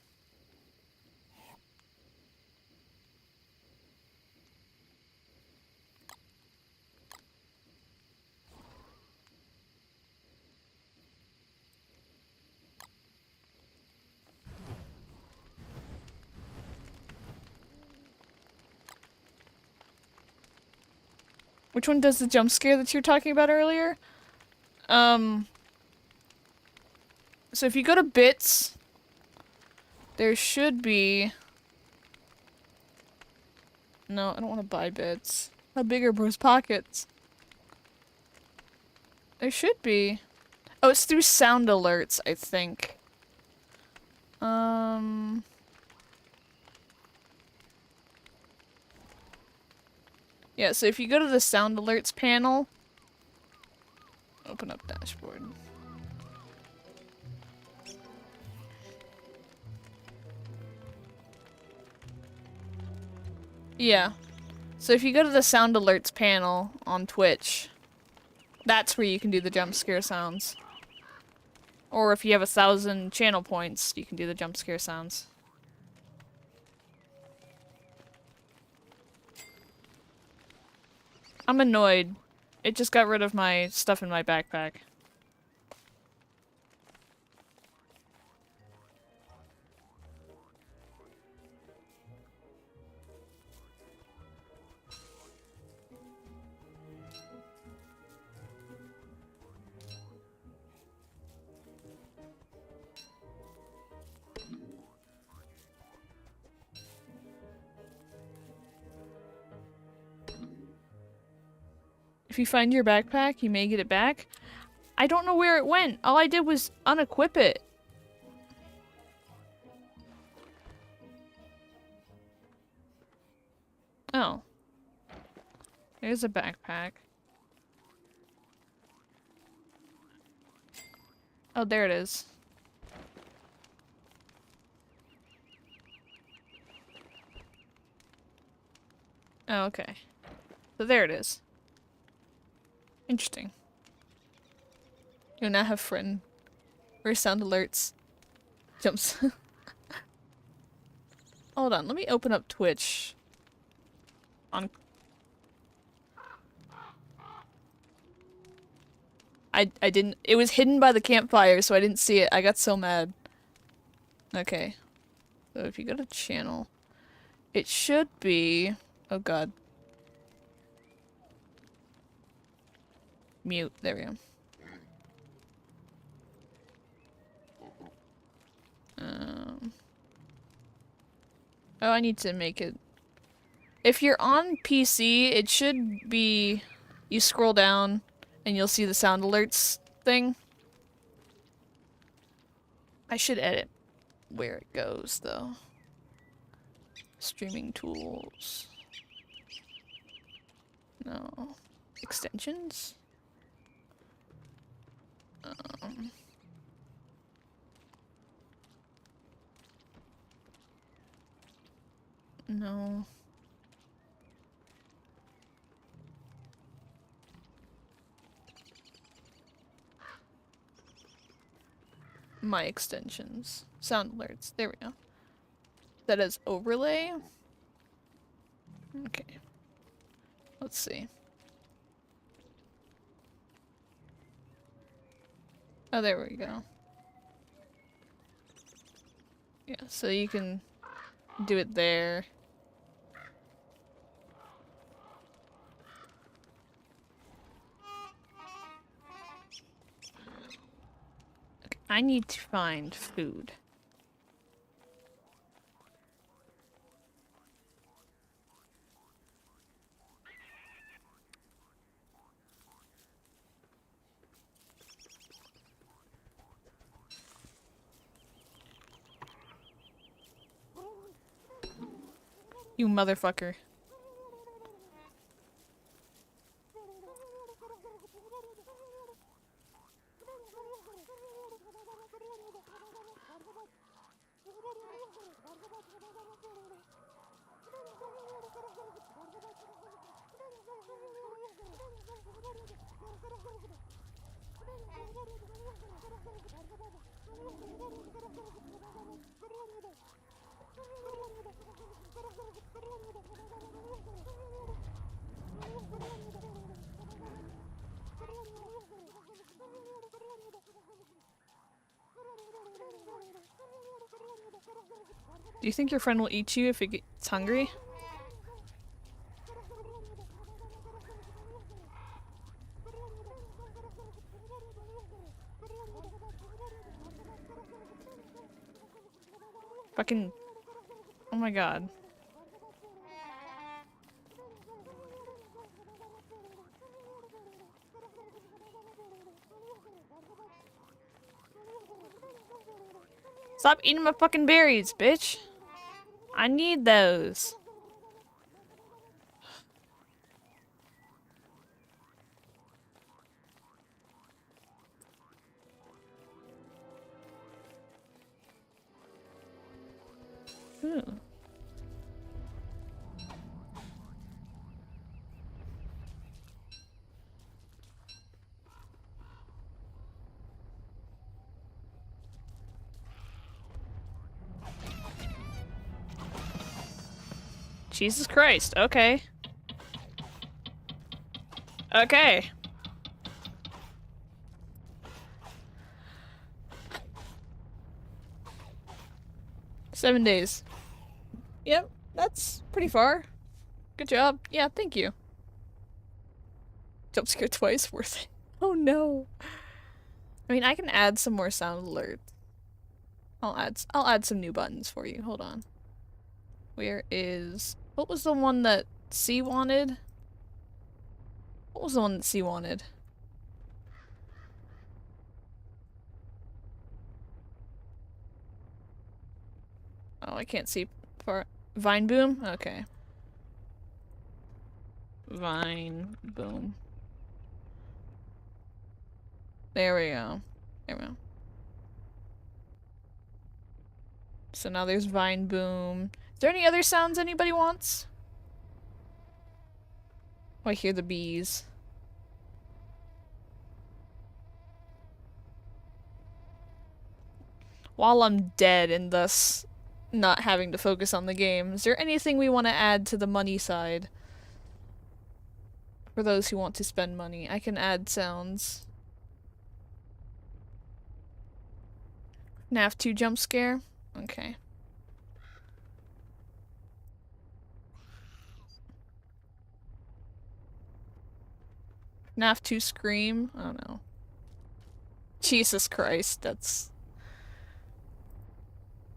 [SPEAKER 1] Which one does the jump scare that you were talking about earlier? So if you go to bits, there should be... No, I don't want to buy bits. How big are bro's pockets? There should be. Oh, it's through sound alerts, I think. Yeah, so if you go to the sound alerts panel, open up dashboard. Yeah. So if you go to the sound alerts panel on Twitch, that's where you can do the jump scare sounds. Or if you have 1,000 channel points, you can do the jump scare sounds. I'm annoyed. It just got rid of my stuff in my backpack. If you find your backpack, you may get it back. I don't know where it went. All I did was unequip it. Oh. There's a backpack. Oh, there it is. Oh, okay. So there it is. Interesting. You'll now have friend. Or sound alerts. Jumps. Hold on, let me open up Twitch. On I didn't, it was hidden by the campfire, so I didn't see it. I got so mad. Okay. So if you go to channel, it should be, oh god. Mute, there we go. Oh, I need to make it. If you're on PC, it should be, you scroll down and you'll see the sound alerts thing. I should edit where it goes though. Streaming tools. No. Extensions? No. My extensions. Sound alerts. There we go. That is overlay. Okay. Let's see. Oh, there we go. Yeah, so you can do it there. Okay, I need to find food. You motherfucker. Do you think your friend will eat you if it gets hungry? Fucking... Oh my god. Stop eating my fucking berries, bitch! I need those. Ooh. Jesus Christ, okay. Okay. Seven days. Yep, that's pretty far. Good job. Yeah, thank you. Jump scare twice, worth it. Oh no. I mean, I can add some more sound alerts. I'll add some new buttons for you. Hold on. Where is... What was the one that C wanted? What was the one that C wanted? Oh, I can't see part. Vine Boom? Okay. Vine Boom. There we go. There we go. So now there's Vine Boom. Is there any other sounds anybody wants? Oh, I hear the bees. While I'm dead and thus not having to focus on the game, is there anything we want to add to the money side? For those who want to spend money, I can add sounds. FNAF 2 jump scare? Okay. FNAF 2 scream? I don't know. Jesus Christ, that's...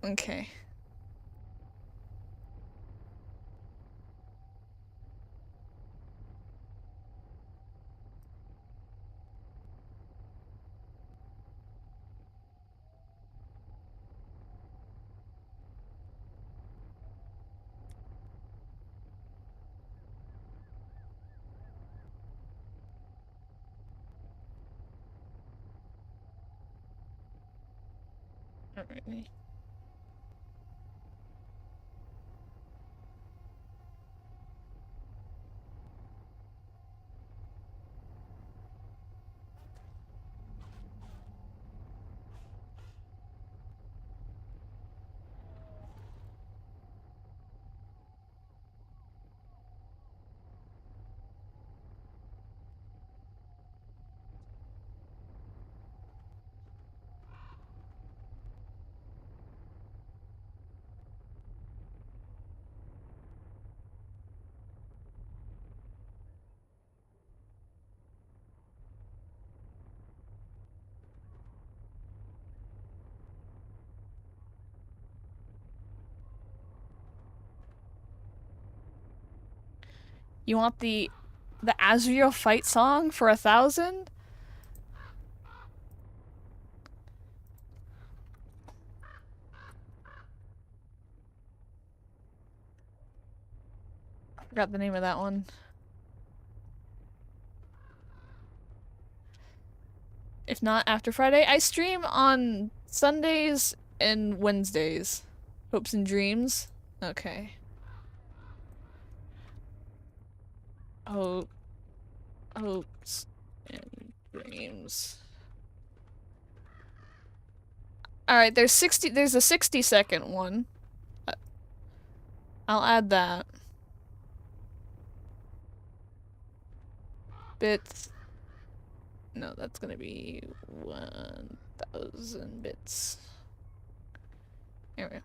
[SPEAKER 1] Okay. Alright. You want the Azrael fight song for 1,000? Forgot the name of that one. If not, after Friday. I stream on Sundays and Wednesdays. Hopes and dreams? Okay. Hopes and dreams. Alright, there's a 60-second one. I'll add that. Bits. No, that's gonna be 1,000 bits. There we go.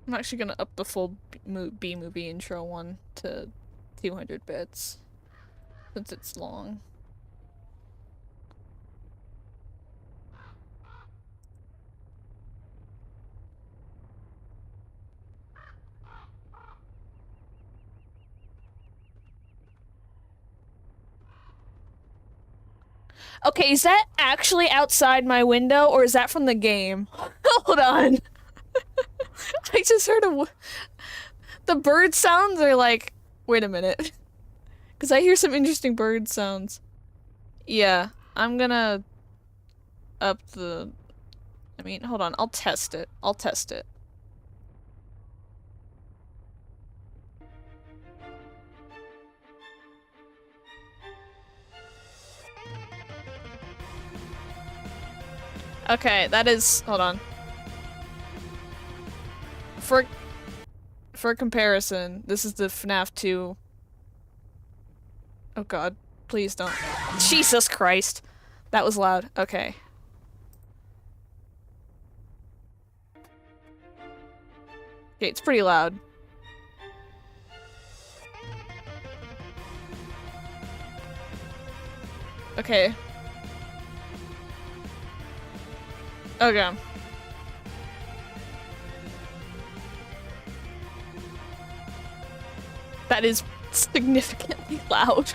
[SPEAKER 1] I'm actually gonna up the full B-movie intro one to 200 bits. Since it's long. Okay, is that actually outside my window, or is that from the game? Hold on. I just heard the bird sounds are like... Wait a minute. Because I hear some interesting bird sounds. Yeah, I'm gonna up the... I mean, hold on, I'll test it. I'll test it. Okay, that is... Hold on. For comparison, this is the FNAF 2. Oh god, please don't. Jesus Christ! That was loud. Okay. Okay, it's pretty loud. Okay. Okay. That is significantly loud.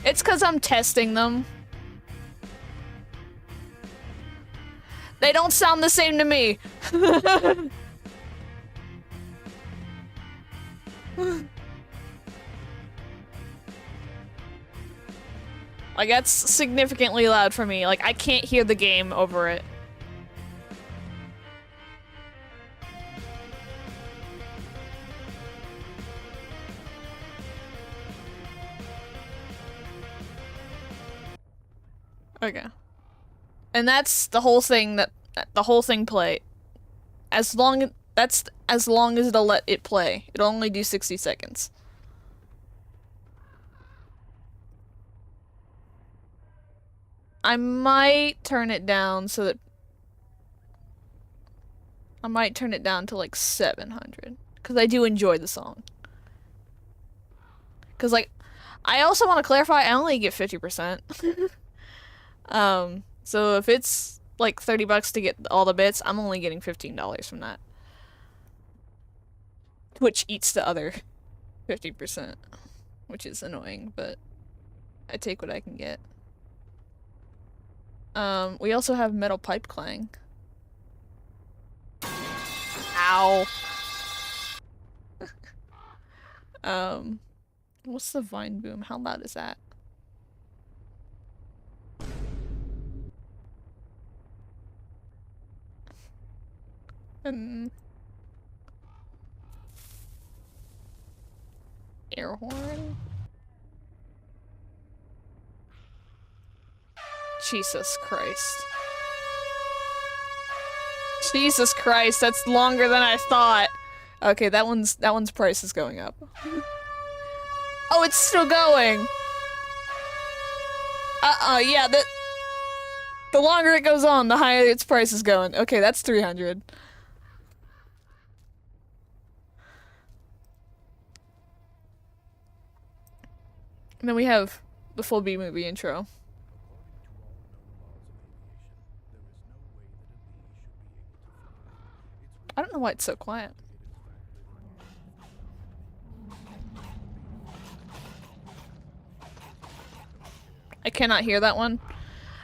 [SPEAKER 1] It's because I'm testing them. They don't sound the same to me. Like, that's significantly loud for me. Like, I can't hear the game over it. Okay. And that's the whole thing play. That's as long as it'll let it play. It'll only do 60 seconds. I might turn it down so that I might turn it down to like 700 because I do enjoy the song. Because like I also want to clarify I only get 50%. So if it's like $30 to get all the bits, I'm only getting $15 from that. Which eats the other 50%, which is annoying, but I take what I can get. We also have metal pipe clang. Ow. What's the vine boom? How loud is that? Air horn? Jesus Christ. Jesus Christ, that's longer than I thought. Okay, that one's price is going up. Oh, it's still going. Yeah, the longer it goes on, the higher its price is going. Okay, that's 300. And then we have the full B-movie intro. I don't know why it's so quiet. I cannot hear that one.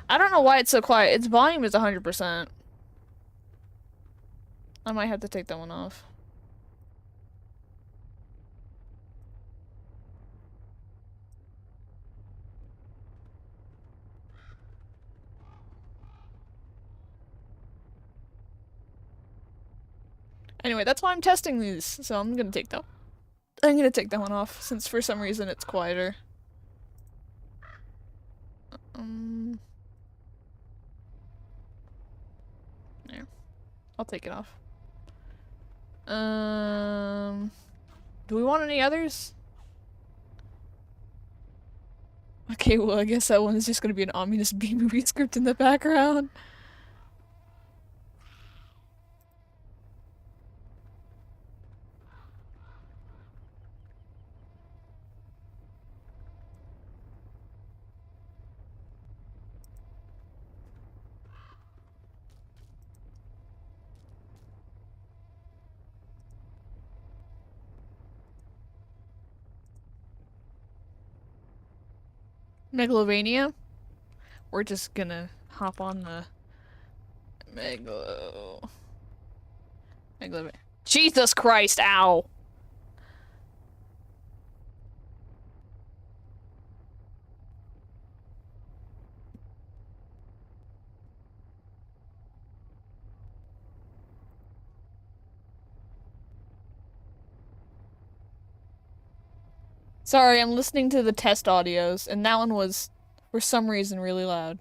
[SPEAKER 1] I don't know why it's so quiet. Its volume is 100%. I might have to take that one off. Anyway, that's why I'm testing these, so I'm gonna take that one off, since for some reason it's quieter. Yeah. I'll take it off. Do we want any others? Okay, well, I guess that one is just gonna be an ominous B-movie script in the background. Megalovania? We're just gonna hop on the Megalovania. Jesus Christ, ow! Sorry, I'm listening to the test audios, and that one was, for some reason, really loud.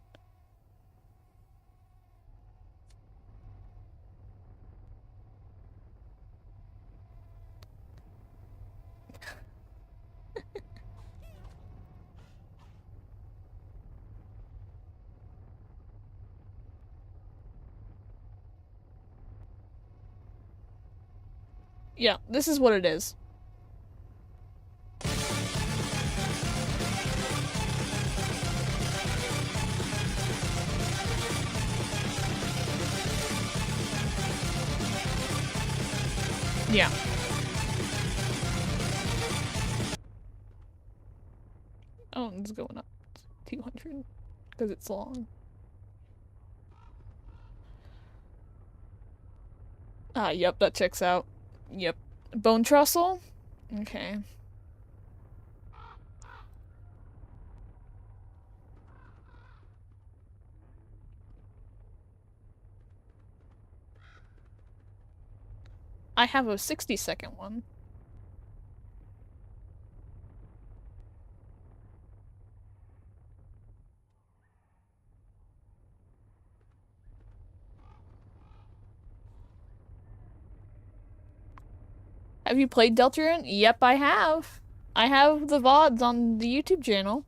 [SPEAKER 1] Yeah, this is what it is. Yeah. Oh, it's going up 200 because it's long. Ah, yep, that checks out. Yep. Bone trestle? Okay. I have a 60-second one. Have you played Deltarune? Yep, I have. I have the VODs on the YouTube channel.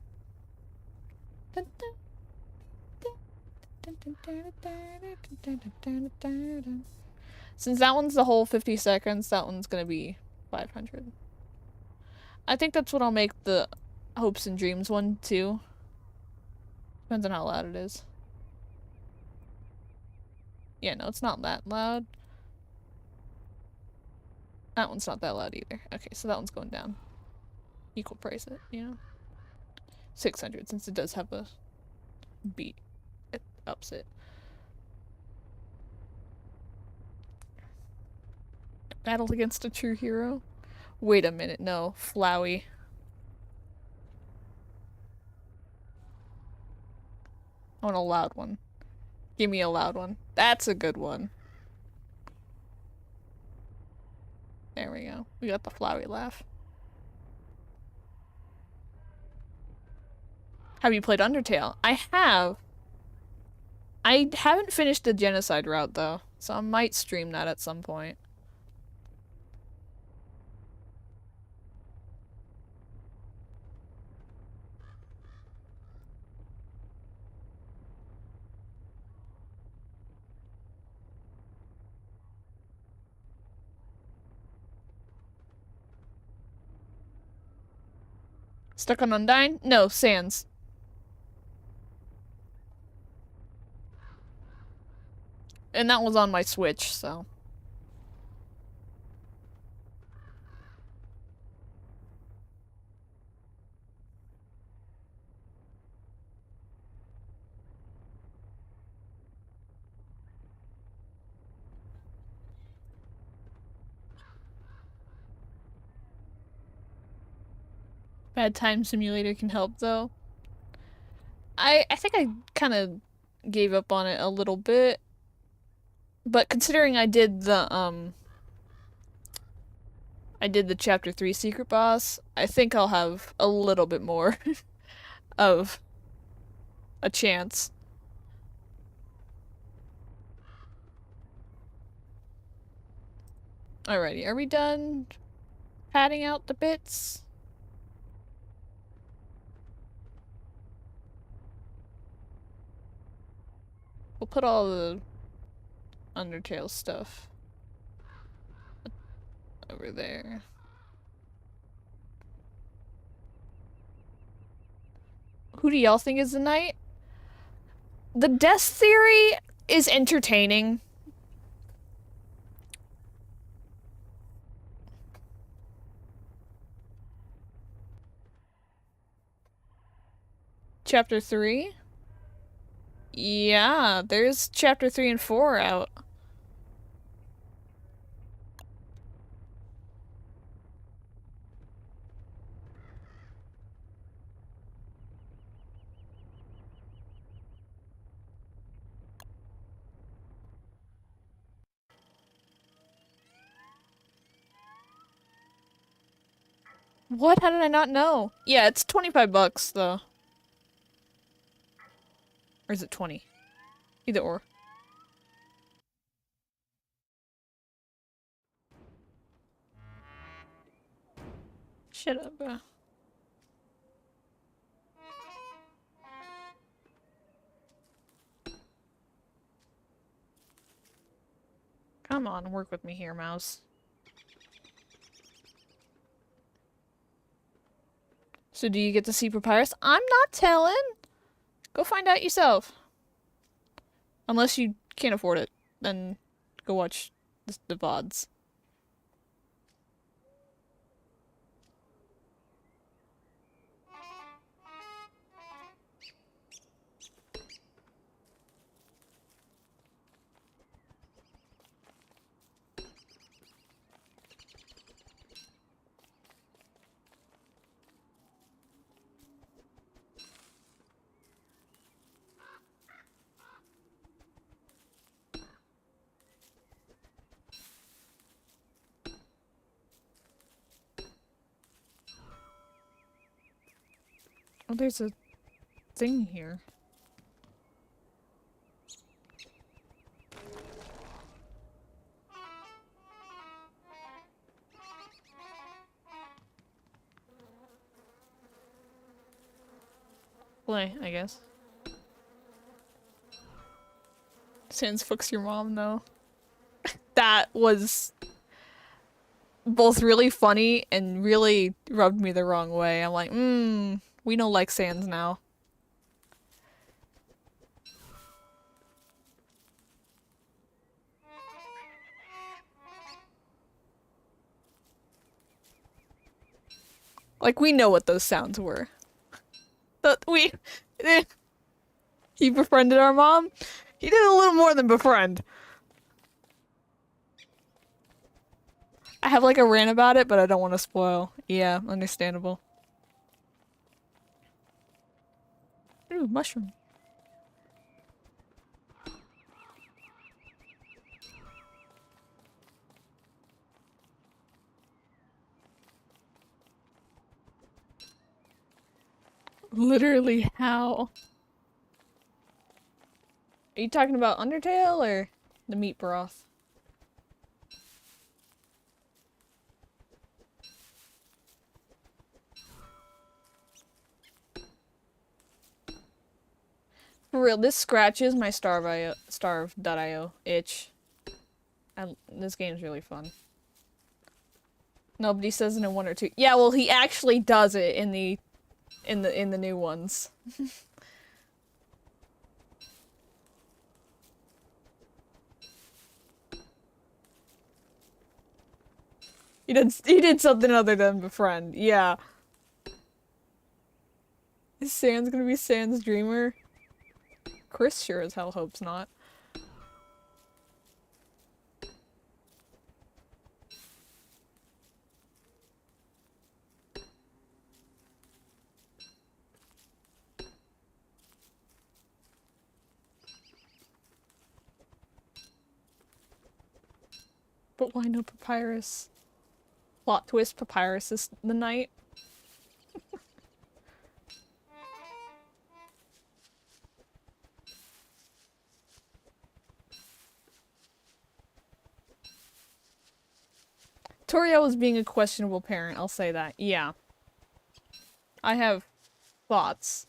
[SPEAKER 1] Since that one's the whole 50 seconds, that one's gonna be 500. I think that's what I'll make the Hopes and Dreams one, too. Depends on how loud it is. Yeah, no, it's not that loud. That one's not that loud either. Okay, so that one's going down. Equal price it, you know? 600, since it does have a beat. It ups it. Battle against a true hero? Wait a minute, no. Flowey. I want a loud one. Give me a loud one. That's a good one. There we go. We got the Flowey laugh. Have you played Undertale? I have. I haven't finished the genocide route though, so I might stream that at some point. Stuck on Undyne? No, Sans. And that was on my Switch, so. Bad Time Simulator can help though. I think I kind of gave up on it a little bit. But considering I did the chapter 3 secret boss, I think I'll have a little bit more of a chance. Alrighty, are we done padding out the bits? We'll put all the Undertale stuff over there. Who do y'all think is the knight? The death theory is entertaining. Chapter 3? Yeah, there's chapter 3 and 4 out. What? How did I not know? Yeah, it's 25 bucks though. Or is it 20? Either or. Shut up, bro. Come on, work with me here, mouse. So do you get to see Papyrus? I'm not telling! Go find out yourself. Unless you can't afford it, then go watch the VODs. Oh, there's a thing here. Play, I guess. Sans fucks your mom, though. That was both really funny and really rubbed me the wrong way. I'm like, we don't like Sans now. Like, we know what those sounds were. But he befriended our mom. He did a little more than befriend. I have like a rant about it, but I don't want to spoil. Yeah, understandable. Ooh, mushroom. Literally how? Are you talking about Undertale or the meat broth? For real, this scratches my starve.io itch. This game's really fun. Nobody says it in 1 or 2. Yeah, well, he actually does it in the new ones. He did something other than befriend. Yeah. Is Sans gonna be Sans Dreamer? Chris sure as hell hopes not. But why no Papyrus? Plot twist, Papyrus is the knight. Toriel is being a questionable parent, I'll say that. Yeah. I have thoughts.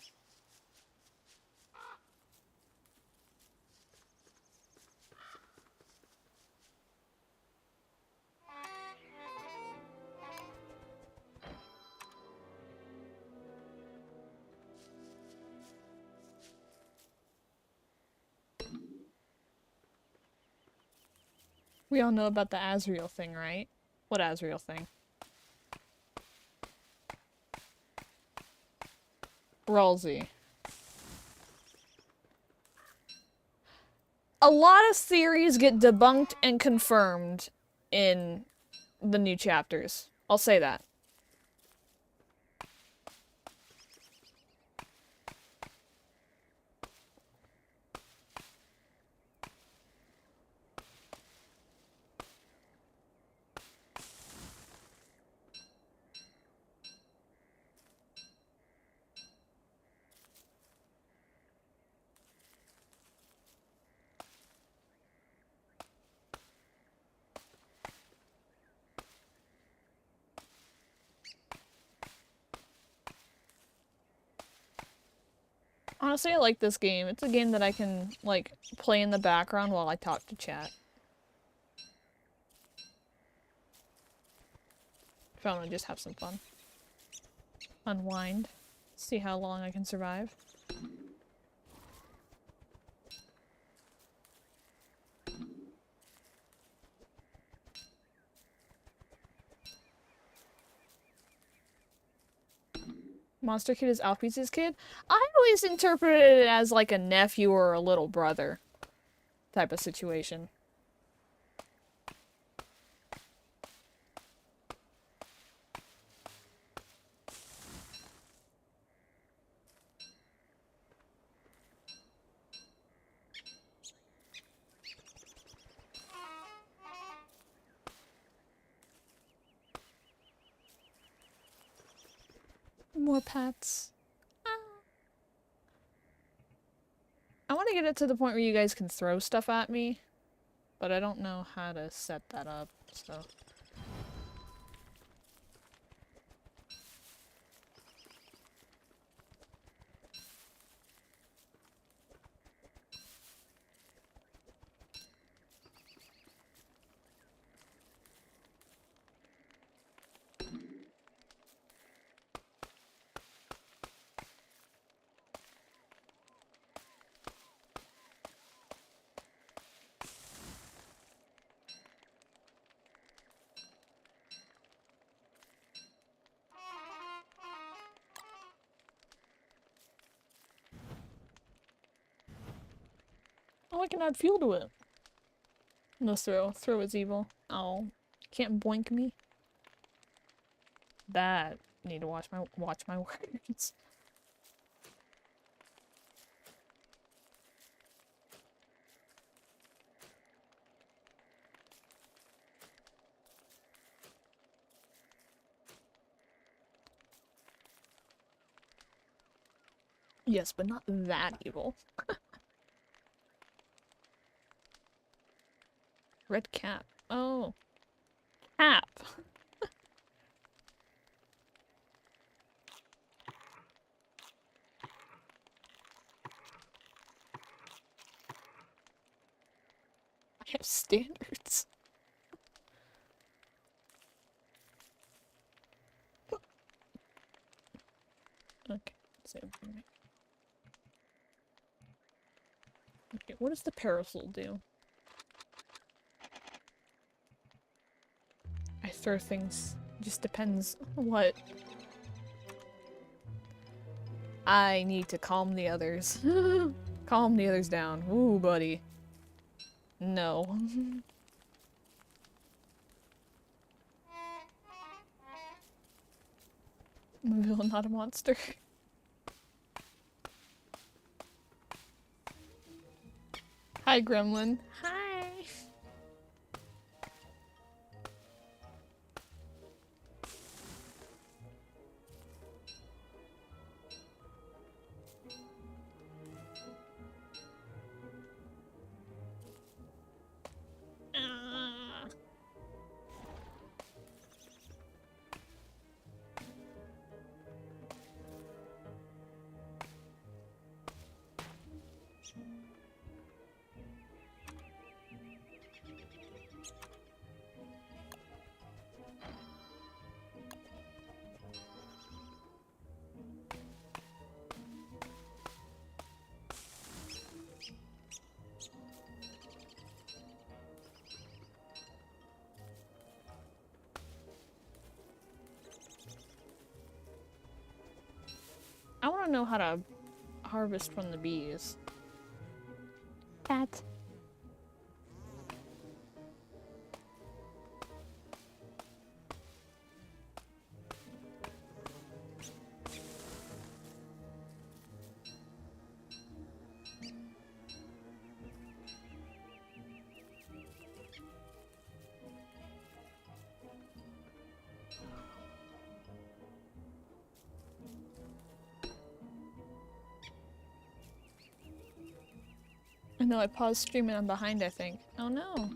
[SPEAKER 1] We all know about the Asriel thing, right? What Asriel thing? Ralsei. A lot of theories get debunked and confirmed in the new chapters. I'll say that. Honestly, I like this game. It's a game that I can, like, play in the background while I talk to chat. If I want to just have some fun. Unwind. See how long I can survive. Monster Kid is Alphys' kid? I always interpreted it as like a nephew or a little brother type of situation. More pets. I want to get it to the point where you guys can throw stuff at me, but I don't know how to set that up, so... Oh, I can add fuel to it. No throw. Throw is evil. Oh, can't boink me. That need to watch my words. Yes, but not that evil. Red cap. Oh. Cap. I have standards. Okay, save for me. Okay, what does the parasol do? I throw things. Just depends on what. I need to calm the others. Calm the others down. Ooh, buddy. No. I'm a villain, not a monster. Hi, Gremlin. Hi. I want to know how to harvest from the bees. Cat. I know I paused streaming, I'm behind, I think. Oh no.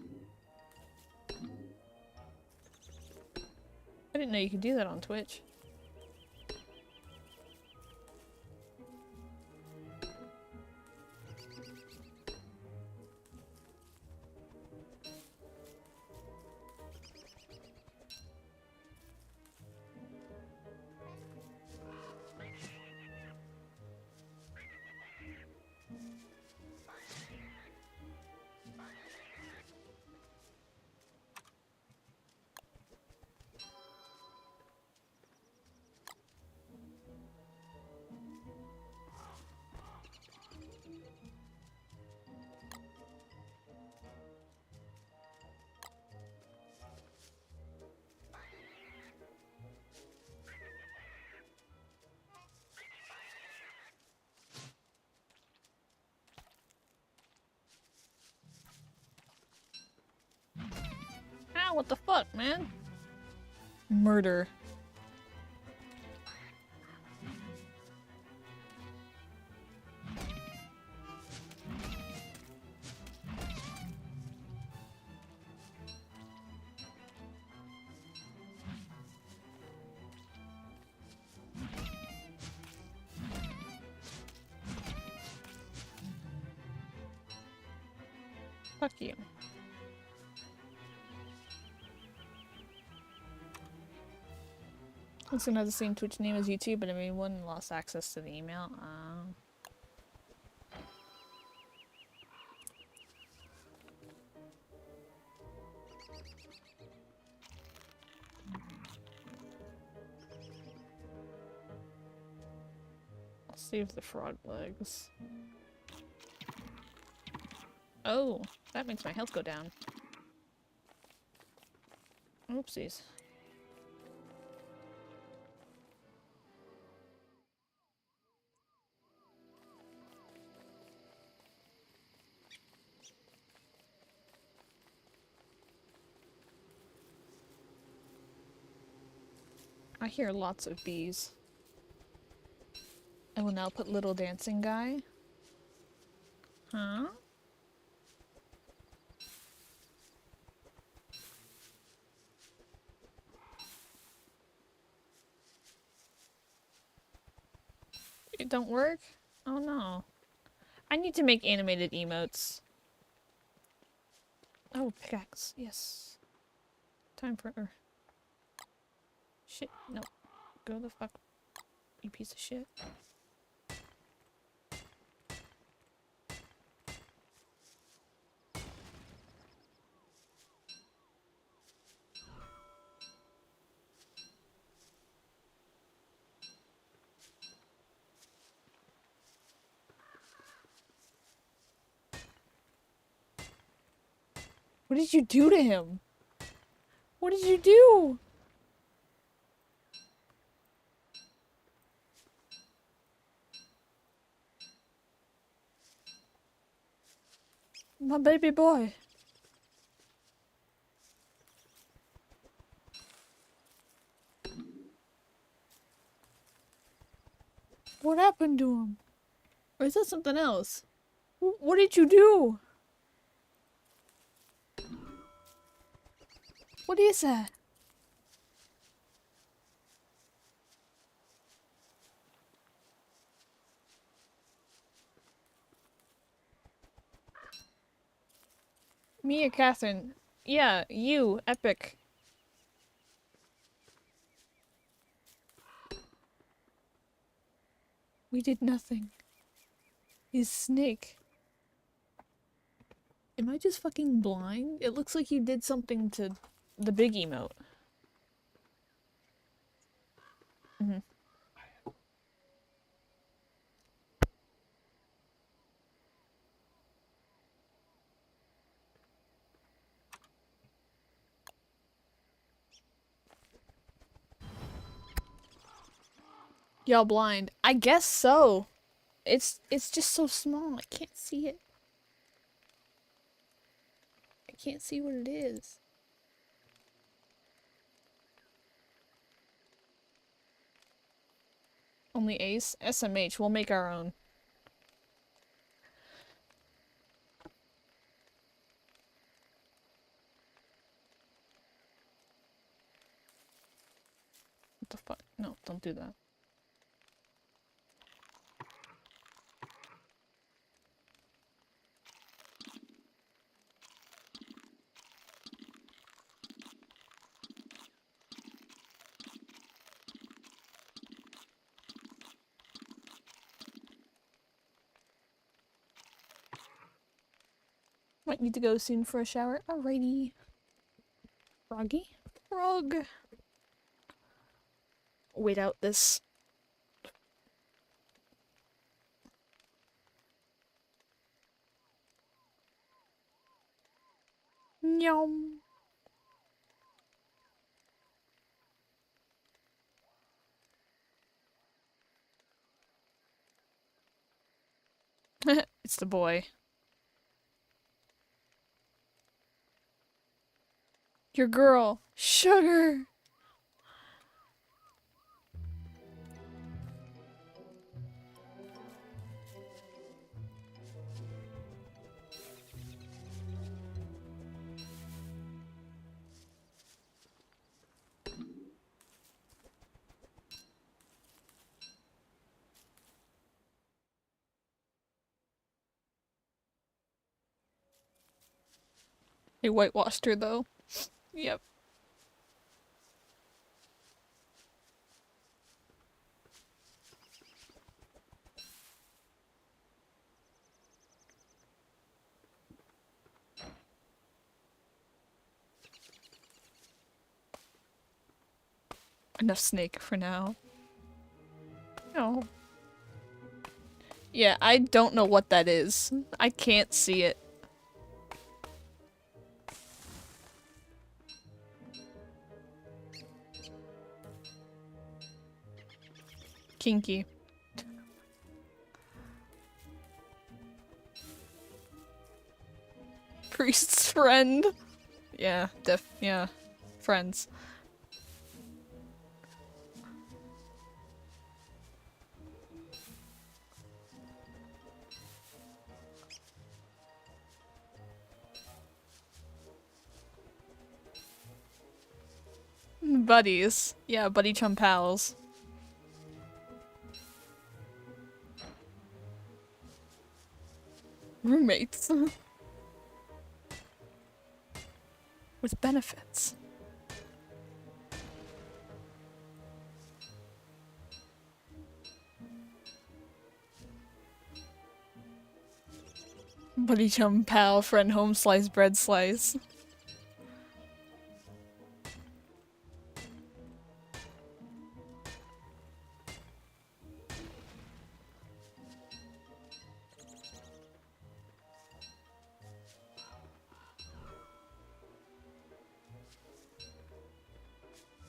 [SPEAKER 1] I didn't know you could do that on Twitch. Ah, what the fuck, man? Murder. Fuck you. It's gonna have the same Twitch name as YouTube, but everyone lost access to the email. I'll save the frog legs. Oh, that makes my health go down. Oopsies. I hear lots of bees. I will now put little dancing guy. Huh? It don't work? Oh no. I need to make animated emotes. Oh, pickaxe. Yes. Time for... Shit. No. Go the fuck. You piece of shit. What did you do to him? What did you do? My baby boy. What happened to him? Or is that something else? What did you do? What is that? Me or Catherine? Yeah, you, Epic. We did nothing. His snake. Am I just fucking blind? It looks like you did something to the big emote. Y'all blind. I guess so. It's just so small. I can't see it. I can't see what it is. Only Ace? SMH. We'll make our own. What the fuck? No, don't do that. Might need to go soon for a shower. Alrighty. Froggy? Frog. Wait out this. Nyom. It's the boy. Your girl. Sugar. They whitewashed her though. Yep. Enough snake for now. No. Yeah, I don't know what that is. I can't see it. Kinky. Priest's friend. Yeah, yeah. Friends. Buddies. Yeah, buddy chum pals. Roommates. With benefits. Buddy chum pal, friend home slice, bread slice.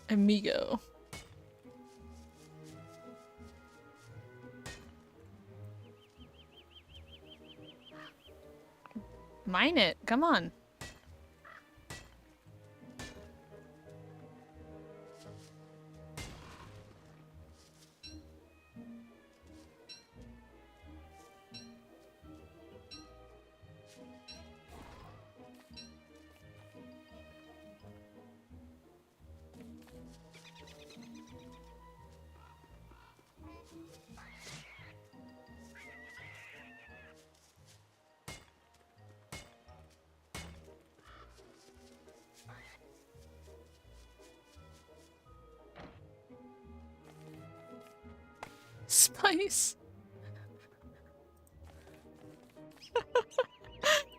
[SPEAKER 1] Amigo. Mine it, come on. Spice.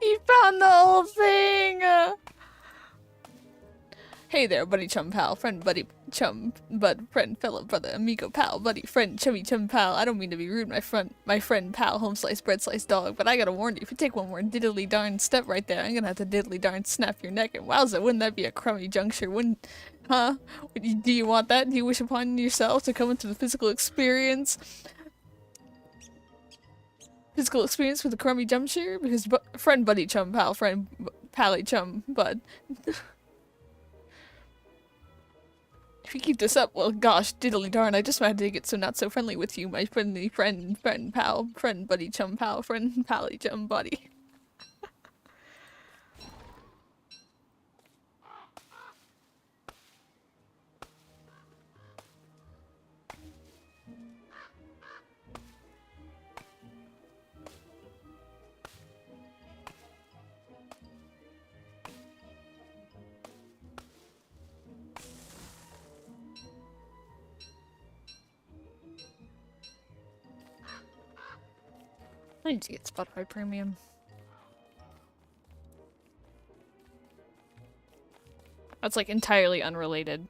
[SPEAKER 1] He found the whole thing! Hey there, buddy chum pal, friend buddy chum, bud, friend, fellow brother, amigo pal, buddy, friend, chummy chum pal. I don't mean to be rude, my friend pal, home slice, bread slice dog, but I gotta warn you, if you take one more diddly darn step right there, I'm gonna have to diddly darn snap your neck, and wowza, wouldn't that be a crummy juncture, wouldn't, huh? Do you want that? Do you wish upon yourself to come into the physical experience? Physical experience with a crummy juncture? Because friend buddy chum pal, friend pally chum bud. If you keep this up, well gosh, diddly darn, I just might have to get so not so friendly with you, my friendly friend, pal, friend buddy chum pal, friend pally chum buddy. I need to get Spotify Premium. That's like entirely unrelated.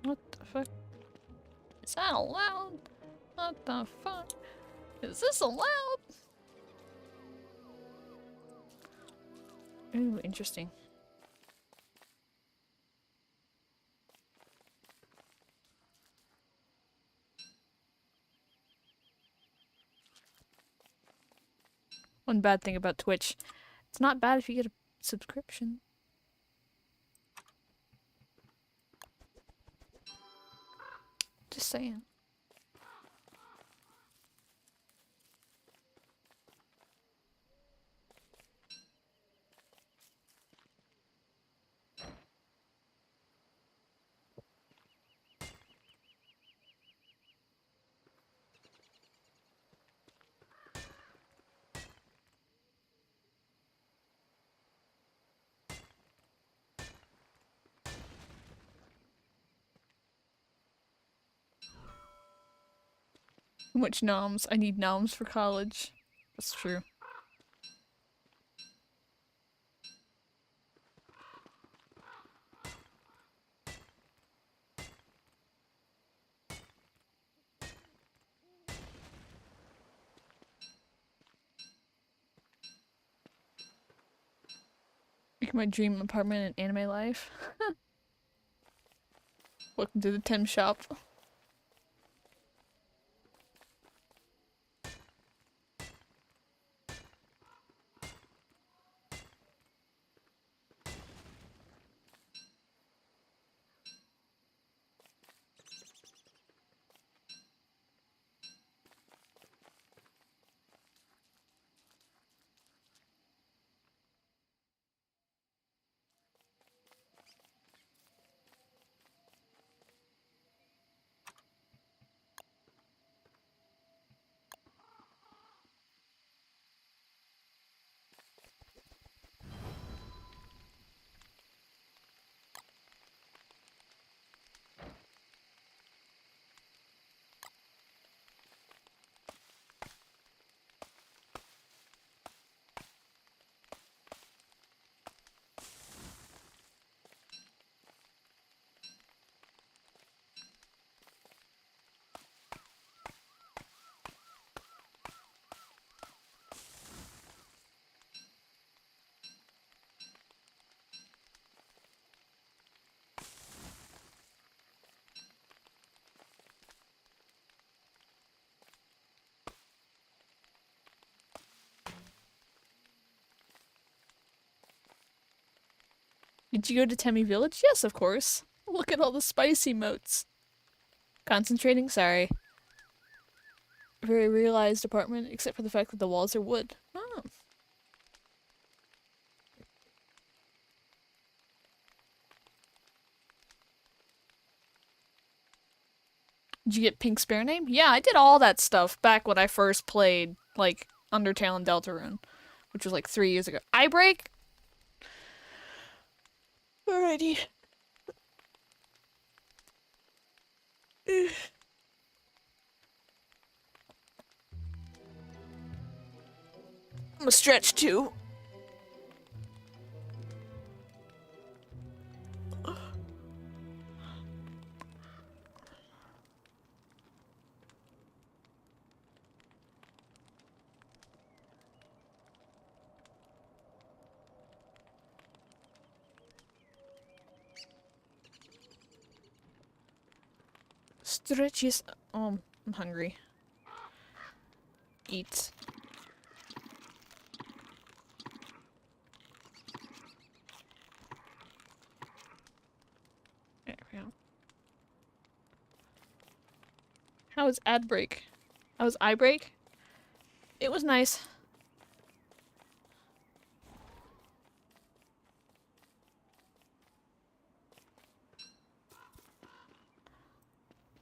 [SPEAKER 1] What the fuck? Is that allowed? What the fuck? Is this allowed? Ooh, interesting. One bad thing about Twitch, it's not bad if you get a subscription. Just saying. Too much noms. I need noms for college. That's true. Make my dream apartment in anime life. Welcome to the Tim shop. Did you go to Temmie Village? Yes, of course. Look at all the spicy moats. Concentrating? Sorry. Very realized apartment, except for the fact that the walls are wood. Oh. Did you get Pink's bear name? Yeah, I did all that stuff back when I first played, like, Undertale and Deltarune, which was like 3 years ago. Eye break? Alrighty. I'm gonna stretch too. Stretches. I'm hungry. Eat. There we go. How was ad break? How was eye break? It was nice.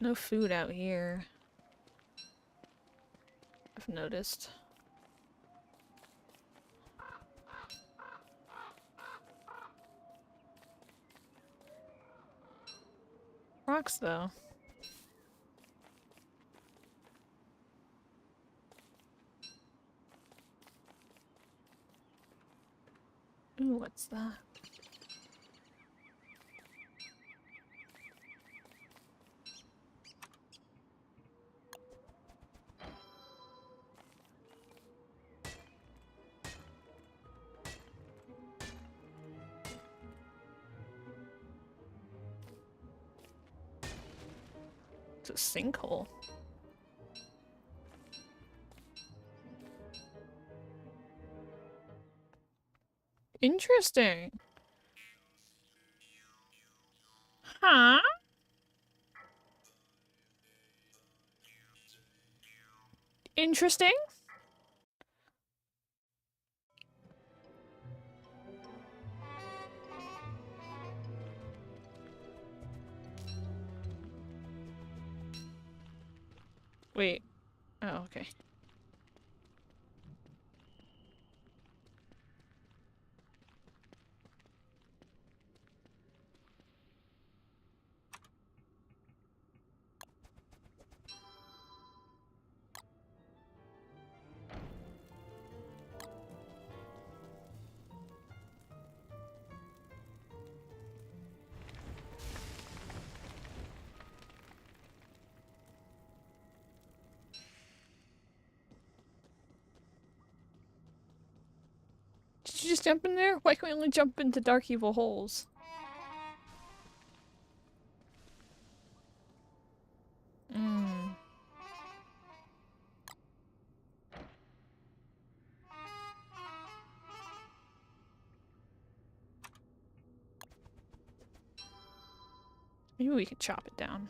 [SPEAKER 1] No food out here. I've noticed. Rocks though. Ooh, what's that? It's a sinkhole. Interesting. Huh? Interesting? Wait. Oh, okay. just jump in there? Why can't we only jump into dark evil holes? Hmm. Maybe we could chop it down.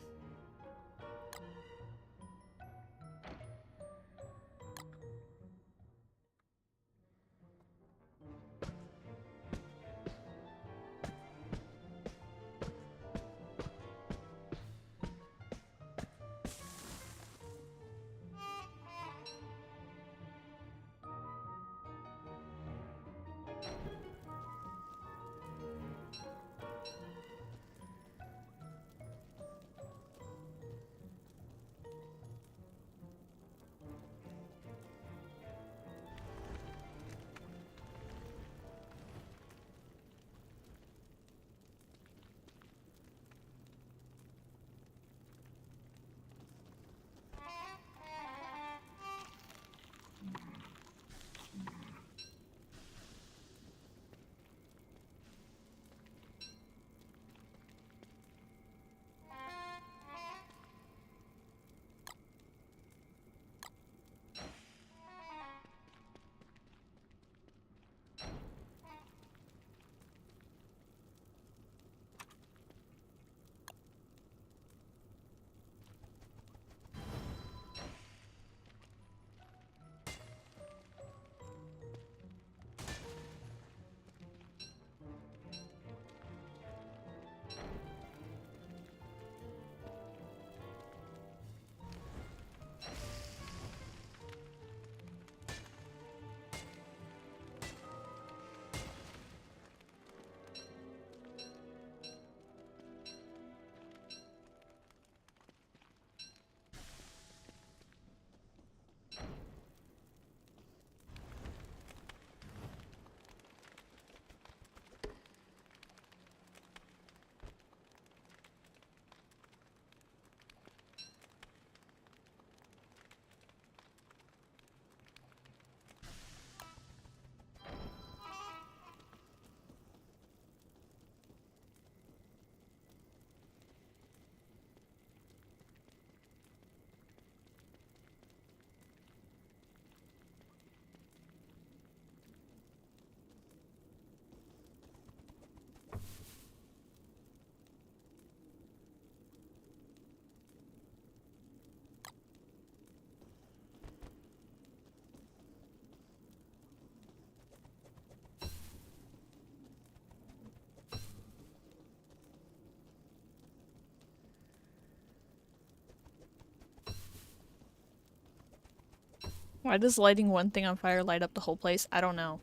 [SPEAKER 1] Why does lighting one thing on fire light up the whole place? I don't know.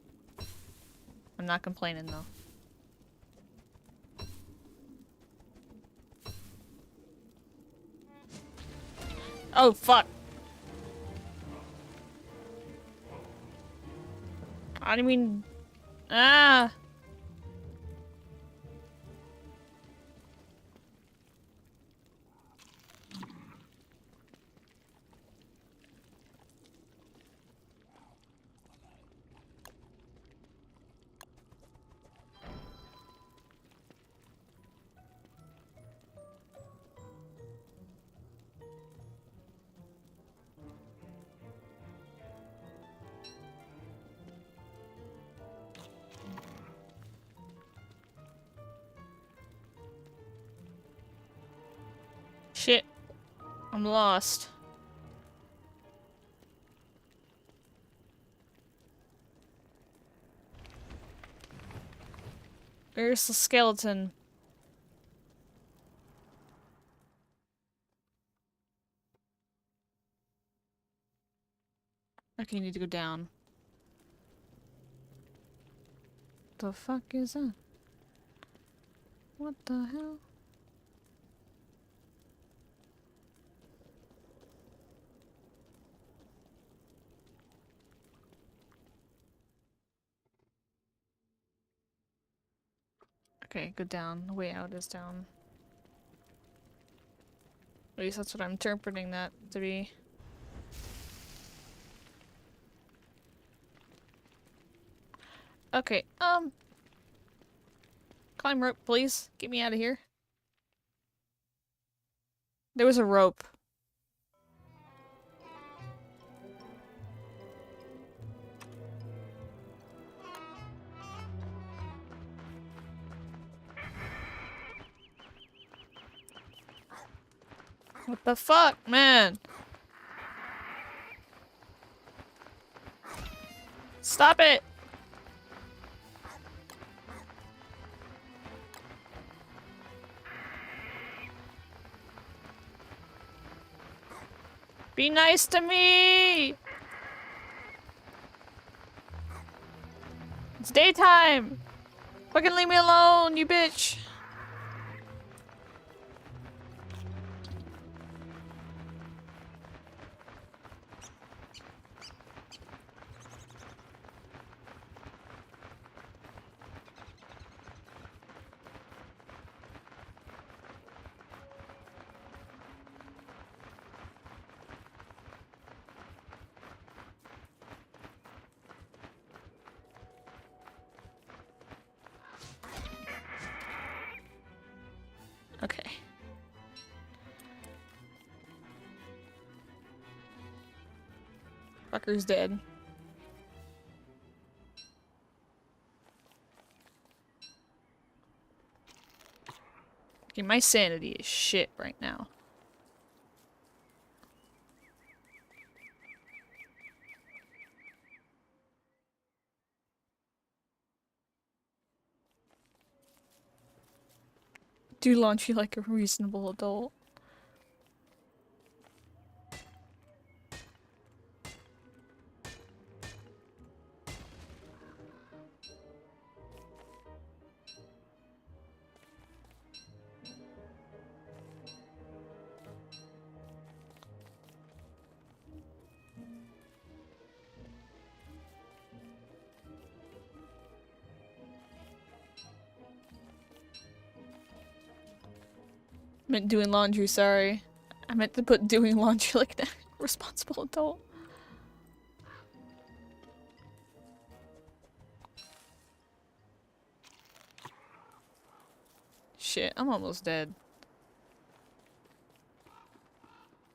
[SPEAKER 1] I'm not complaining though. Oh, fuck. I didn't mean... Ah! Shit. I'm lost. Where's the skeleton? Okay, you need to go down. The fuck is that? What the hell? Okay, go down. The way out is down. At least that's what I'm interpreting that to be. Okay, climb rope, please. Get me out of here. There was a rope. What the fuck, man? Stop it! Be nice to me! It's daytime! Fucking leave me alone, you bitch! Okay. Fucker's dead. Okay, my sanity is shit right now. Do laundry like a reasonable adult. Meant doing laundry, sorry. I meant to put doing laundry like a responsible adult. Shit, I'm almost dead.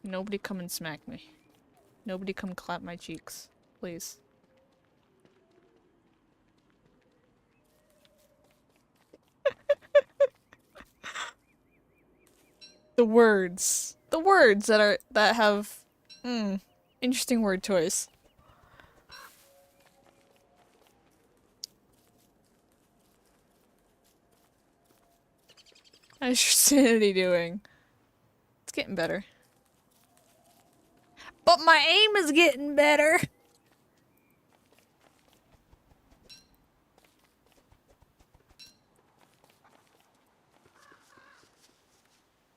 [SPEAKER 1] Nobody come and smack me. Nobody come clap my cheeks. Please. The words. The words that have interesting word choice. How's your sanity doing? It's getting better. But my aim is getting better!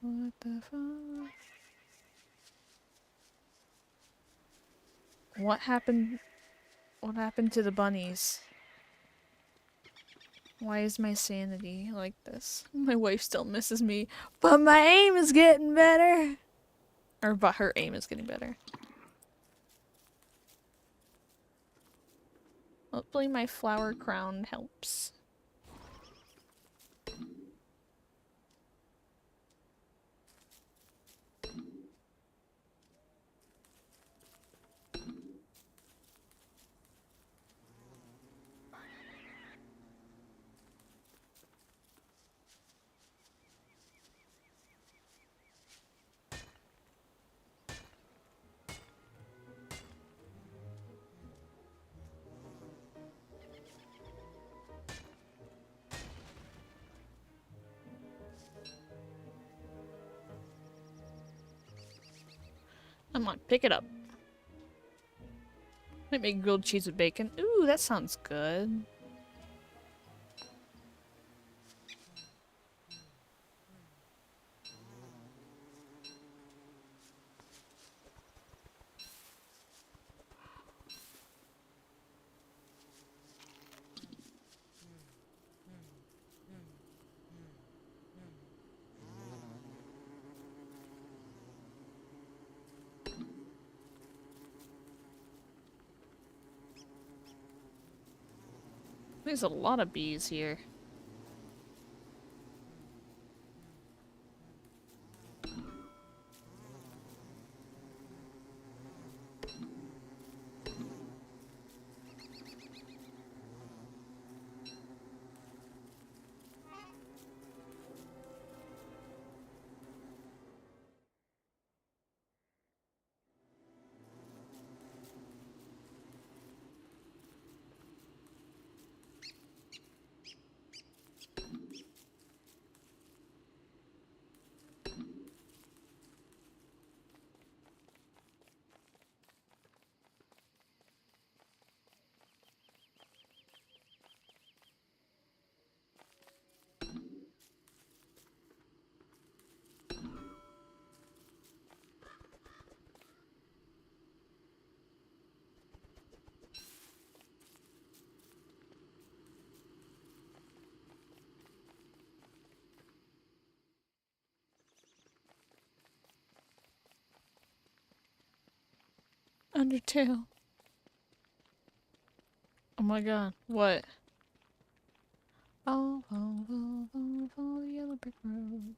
[SPEAKER 1] What the fuck? What happened? What happened to the bunnies? Why is my sanity like this? My wife still misses me, but my aim is getting better! Or but her aim is getting better. Hopefully my flower crown helps. Come on, pick it up. Might make grilled cheese with bacon. Ooh, that sounds good. There's a lot of bees here. Undertale. Oh my god. What? Oh, the yellow brick road.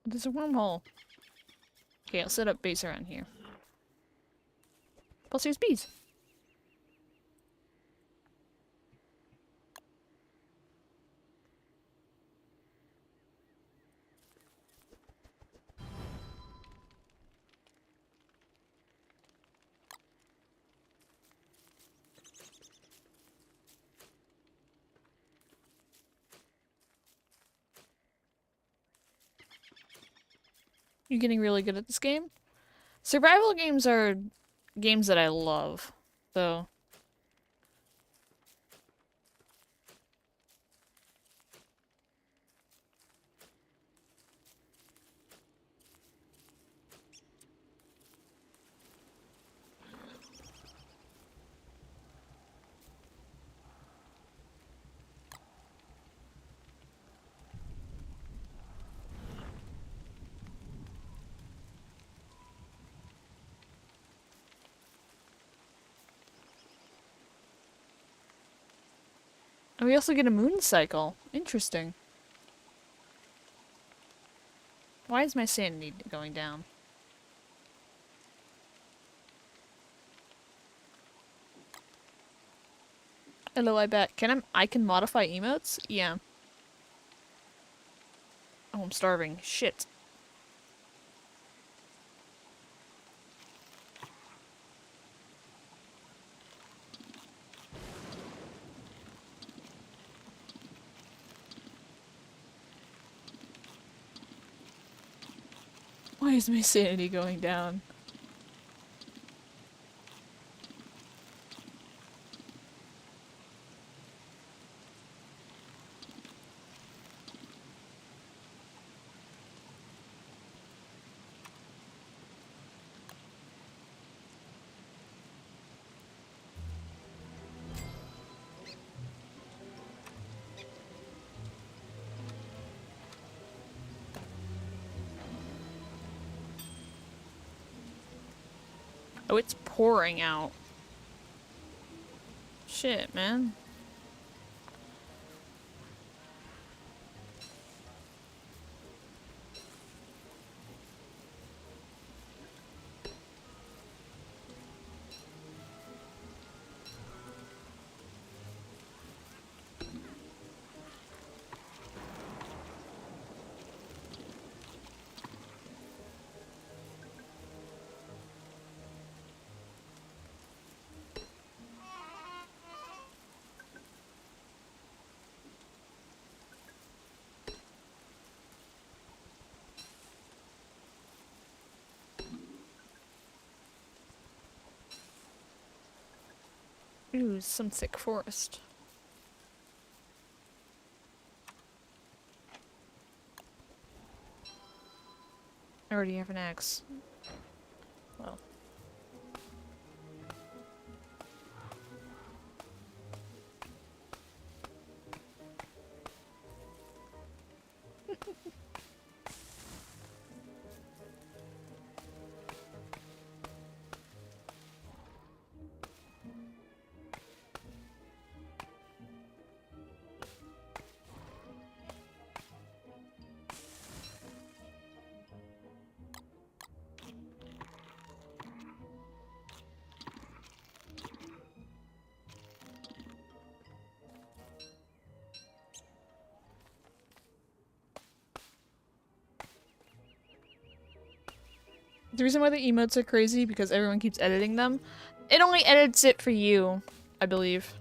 [SPEAKER 1] There's a wormhole. Okay, I'll set up base around here. Plus there's bees. You're getting really good at this game? Survival games are games that I love, so... And we also get a moon cycle. Interesting. Why is my sanity going down? Hello, I bet. I can modify emotes? Yeah. Oh, I'm starving. Shit. Why is my sanity going down? Oh, it's pouring out. Shit, man. Ooh, some thick forest. I already have an axe. Well. The reason why the emotes are crazy because everyone keeps editing them. It only edits it for you, I believe.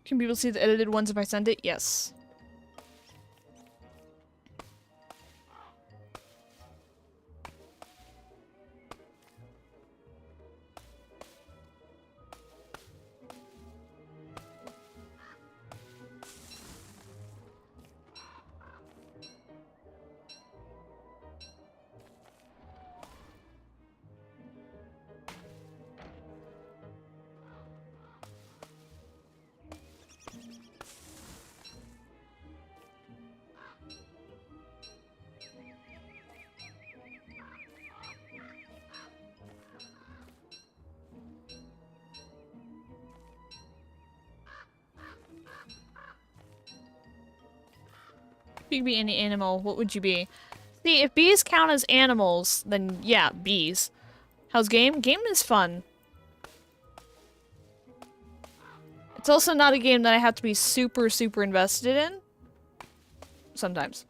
[SPEAKER 1] Can people see the edited ones if I send it? Yes. If you could be any animal, what would you be? See, if bees count as animals, then yeah, bees. How's game? Game is fun. It's also not a game that I have to be super, super invested in. Sometimes.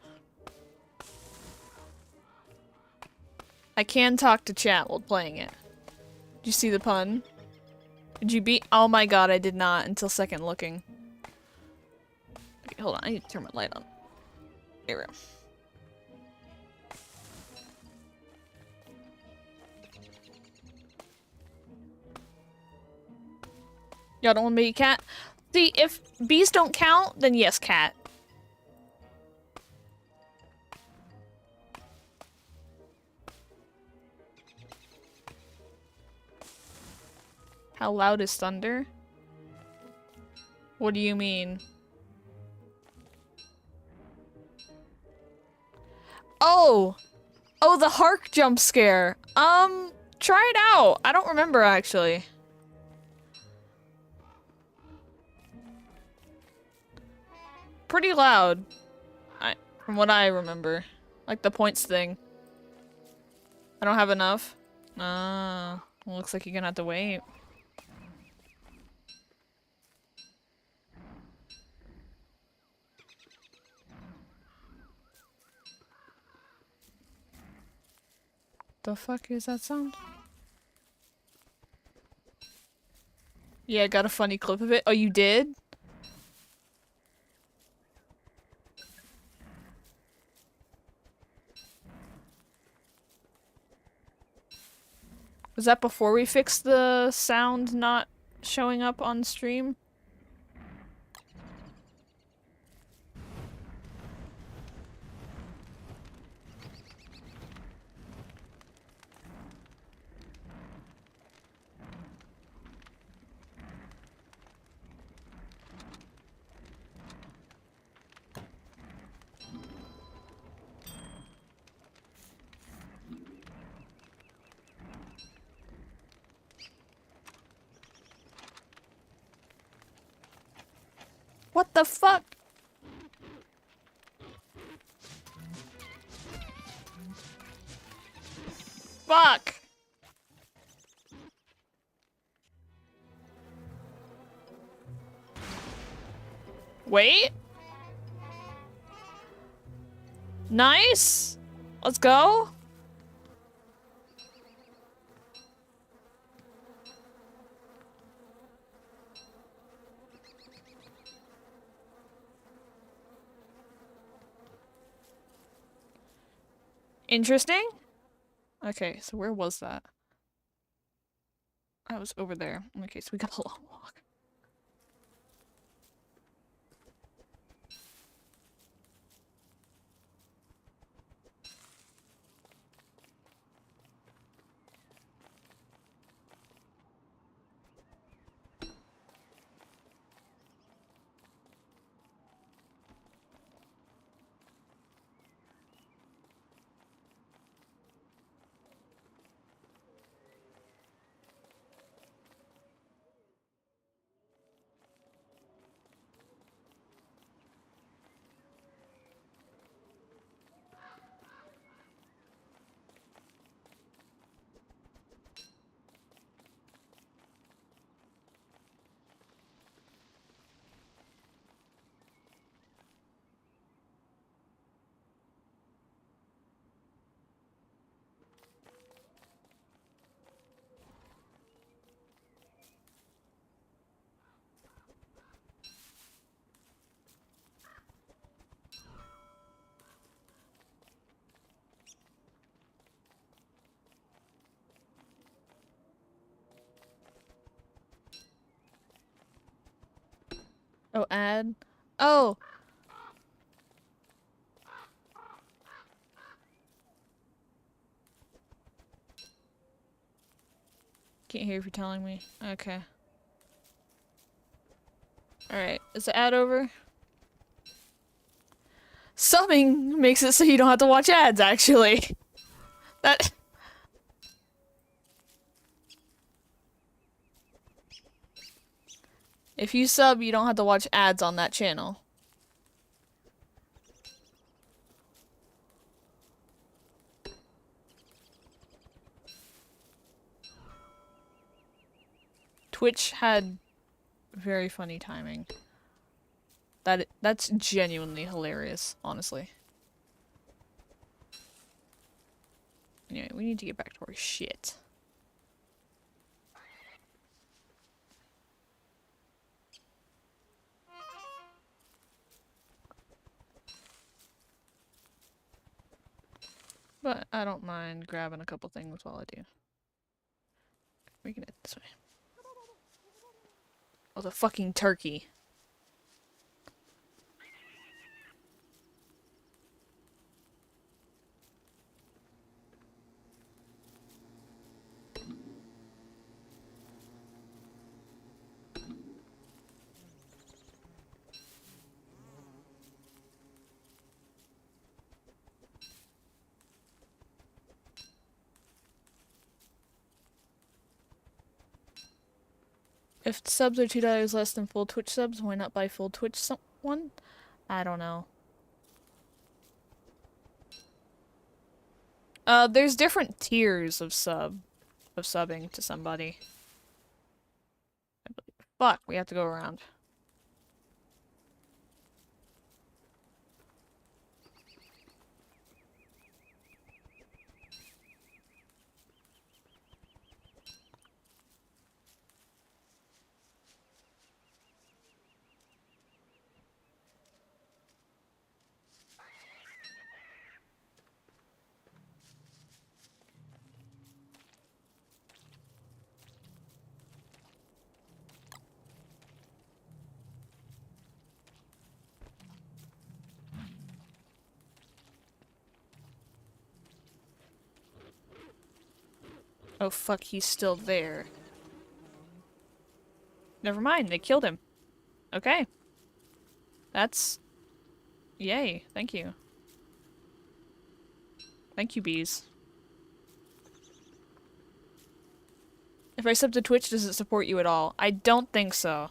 [SPEAKER 1] I can talk to chat while playing it. Did you see the pun? Did you beat? Oh my god, I did not until second looking. Okay, hold on, I need to turn my light on. There we go. Y'all don't want me to be cat? See, if bees don't count, then yes, cat. How loud is thunder? What do you mean? Oh! Oh, the Hark jump scare. Try it out. I don't remember, actually. Pretty loud. From what I remember. Like the points thing. I don't have enough. Ah, well, looks like you're gonna have to wait. The fuck is that sound? Yeah, got a funny clip of it. Oh, you did? Was that before we fixed the sound not showing up on stream? What the fuck? Fuck! Wait? Nice! Let's go! Interesting. Okay, so where was that? I was over there. Okay, so we got a long walk. Oh, add. Oh! Can't hear if you're telling me. Okay. Alright, is the ad over? Subbing makes it so you don't have to watch ads, actually. That- If you sub, you don't have to watch ads on that channel. Twitch had very funny timing. That's genuinely hilarious, honestly. Anyway, we need to get back to our shit. But I don't mind grabbing a couple things while I do. We can head this way. Oh, the fucking turkey. If subs are $2 less than full Twitch subs, why not buy full Twitch one? I don't know. There's different tiers of subbing to somebody. Fuck, we have to go around. Oh fuck, he's still there. Never mind, they killed him. Okay. That's... Yay, thank you. Thank you, bees. If I sub to Twitch, does it support you at all? I don't think so.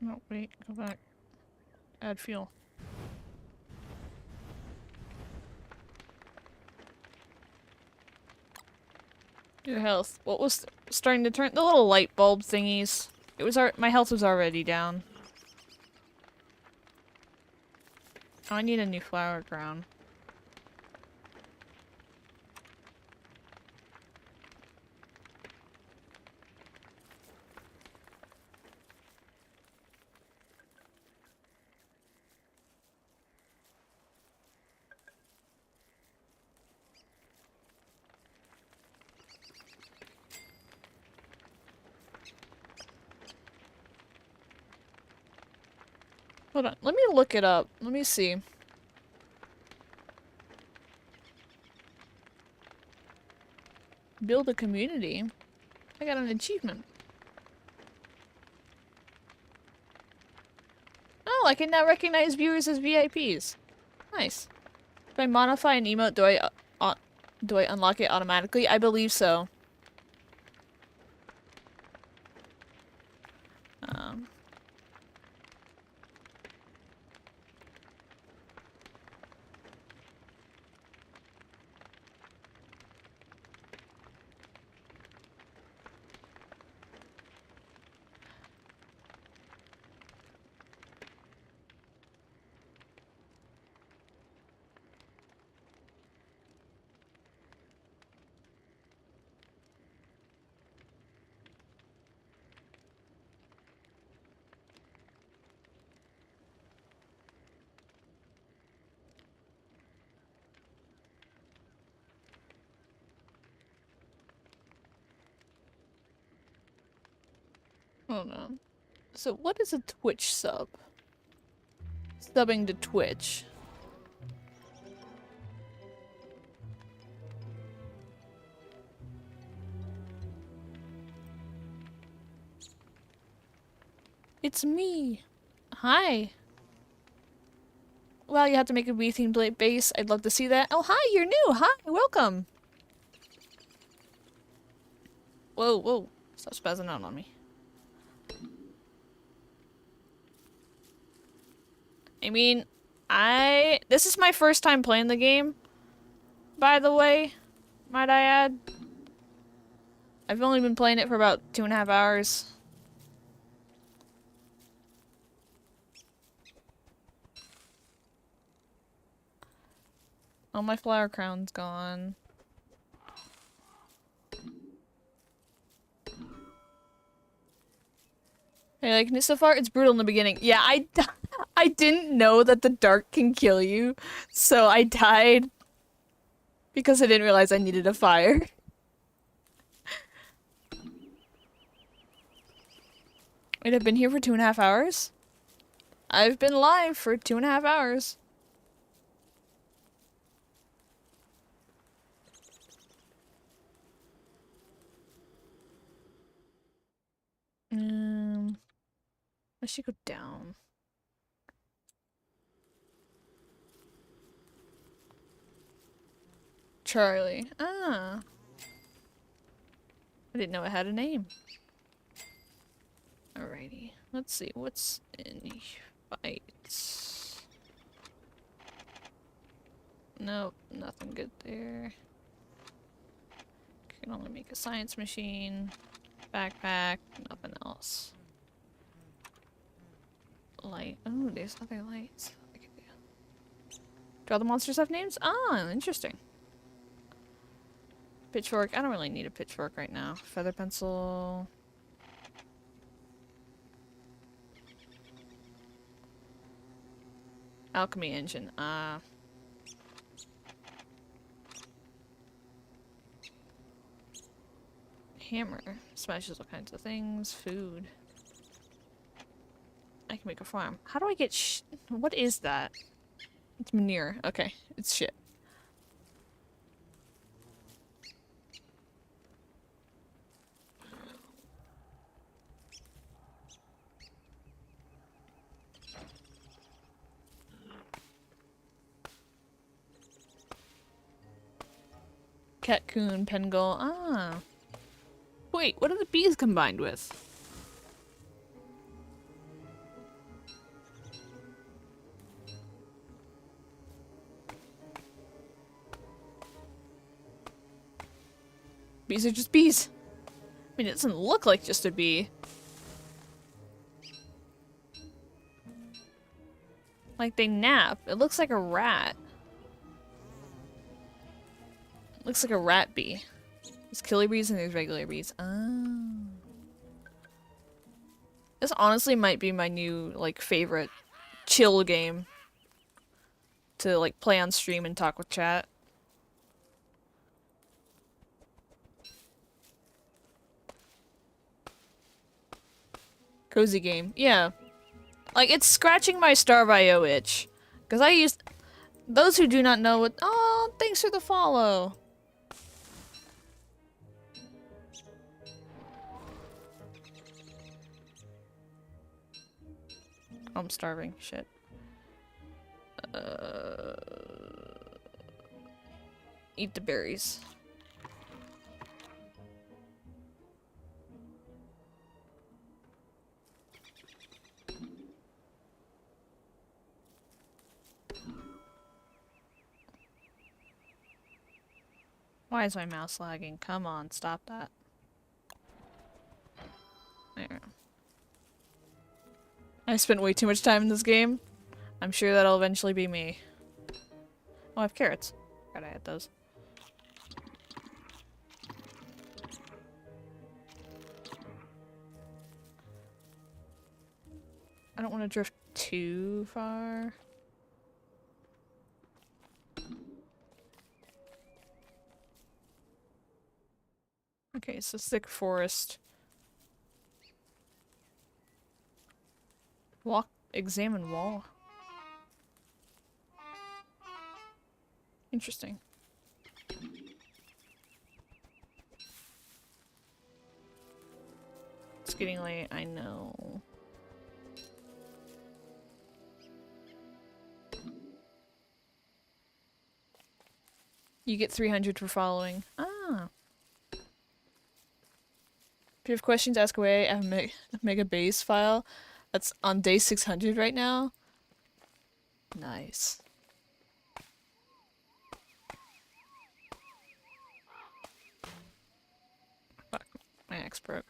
[SPEAKER 1] No, wait, go back. Add fuel. Your health. What was starting to turn? The little light bulb thingies. It was my health was already down. Oh, I need a new flower crown. Hold on, let me look it up. Let me see. Build a community. I got an achievement. Oh, I can now recognize viewers as VIPs. Nice. If I modify an emote, do I unlock it automatically? I believe so. Um. Hold on. So what is a Twitch sub? Subbing to Twitch. It's me. Hi. Well, you have to make a Wii-themed base. I'd love to see that. Oh, hi, you're new. Hi, welcome. Whoa, whoa. Stop spazzing out on me. I mean, this is my first time playing the game, by the way, might I add. I've only been playing it for about 2.5 hours. Oh, my flower crown's gone. Hey, like, so far it's brutal in the beginning. Yeah, I didn't know that the dark can kill you, so I died because I didn't realize I needed a fire. Wait, I've been here for 2.5 hours? I've been live for 2.5 hours. I should go down. Charlie. Ah. I didn't know it had a name. Alrighty. Let's see. What's in fights? Nope. Nothing good there. Can only make a science machine. Backpack. Nothing else. Light. Oh, there's other lights. Do all the monsters have names? Ah, interesting. Pitchfork. I don't really need a pitchfork right now. Feather pencil. Alchemy engine. Hammer. Smashes all kinds of things. Food. I can make a farm. How do I get what is that? It's manure. Okay. It's shit. Catcoon, Pengull. Ah. Wait, what are the bees combined with? Bees are just bees. I mean, it doesn't look like just a bee. Like they nap. It looks like a rat. It looks like a rat bee. There's killer bees and there's regular bees. Oh. This honestly might be my new, like, favorite chill game. To, like, play on stream and talk with chat. Cozy game. Yeah. Like, it's scratching my Starve.io itch. Because I used... Those who do not know what... Oh, thanks for the follow. I'm starving. Shit. Eat the berries. Why is my mouse lagging? Come on, stop that. There. I spent way too much time in this game. I'm sure that'll eventually be me. Oh, I have carrots. Gotta add those. I don't want to drift too far. Okay, so thick forest. Walk, examine wall. Interesting. It's getting late, I know. You get 300 for following. Ah. If you have questions, ask away. I have a mega base file that's on day 600 right now. Nice. Fuck, my axe broke.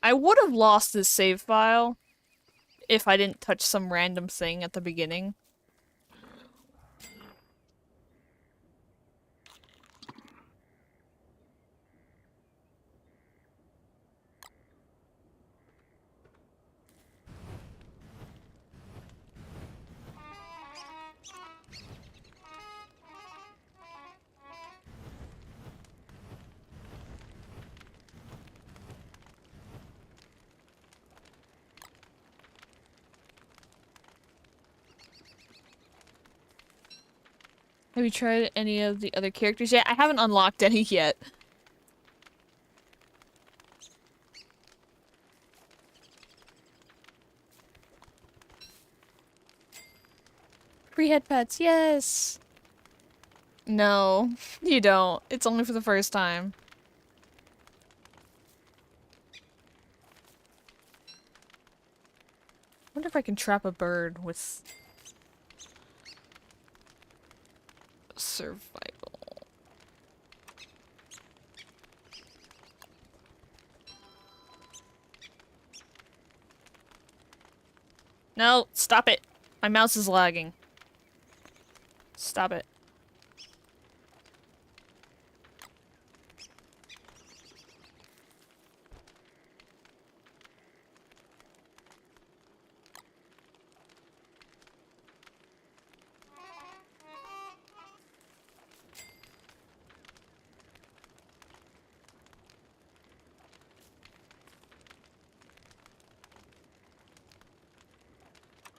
[SPEAKER 1] I would have lost this save file if I didn't touch some random thing at the beginning. Have you tried any of the other characters yet? I haven't unlocked any yet. Free head pets, yes! No, you don't. It's only for the first time. I wonder if I can trap a bird with... survival. No, stop it. My mouse is lagging. Stop it.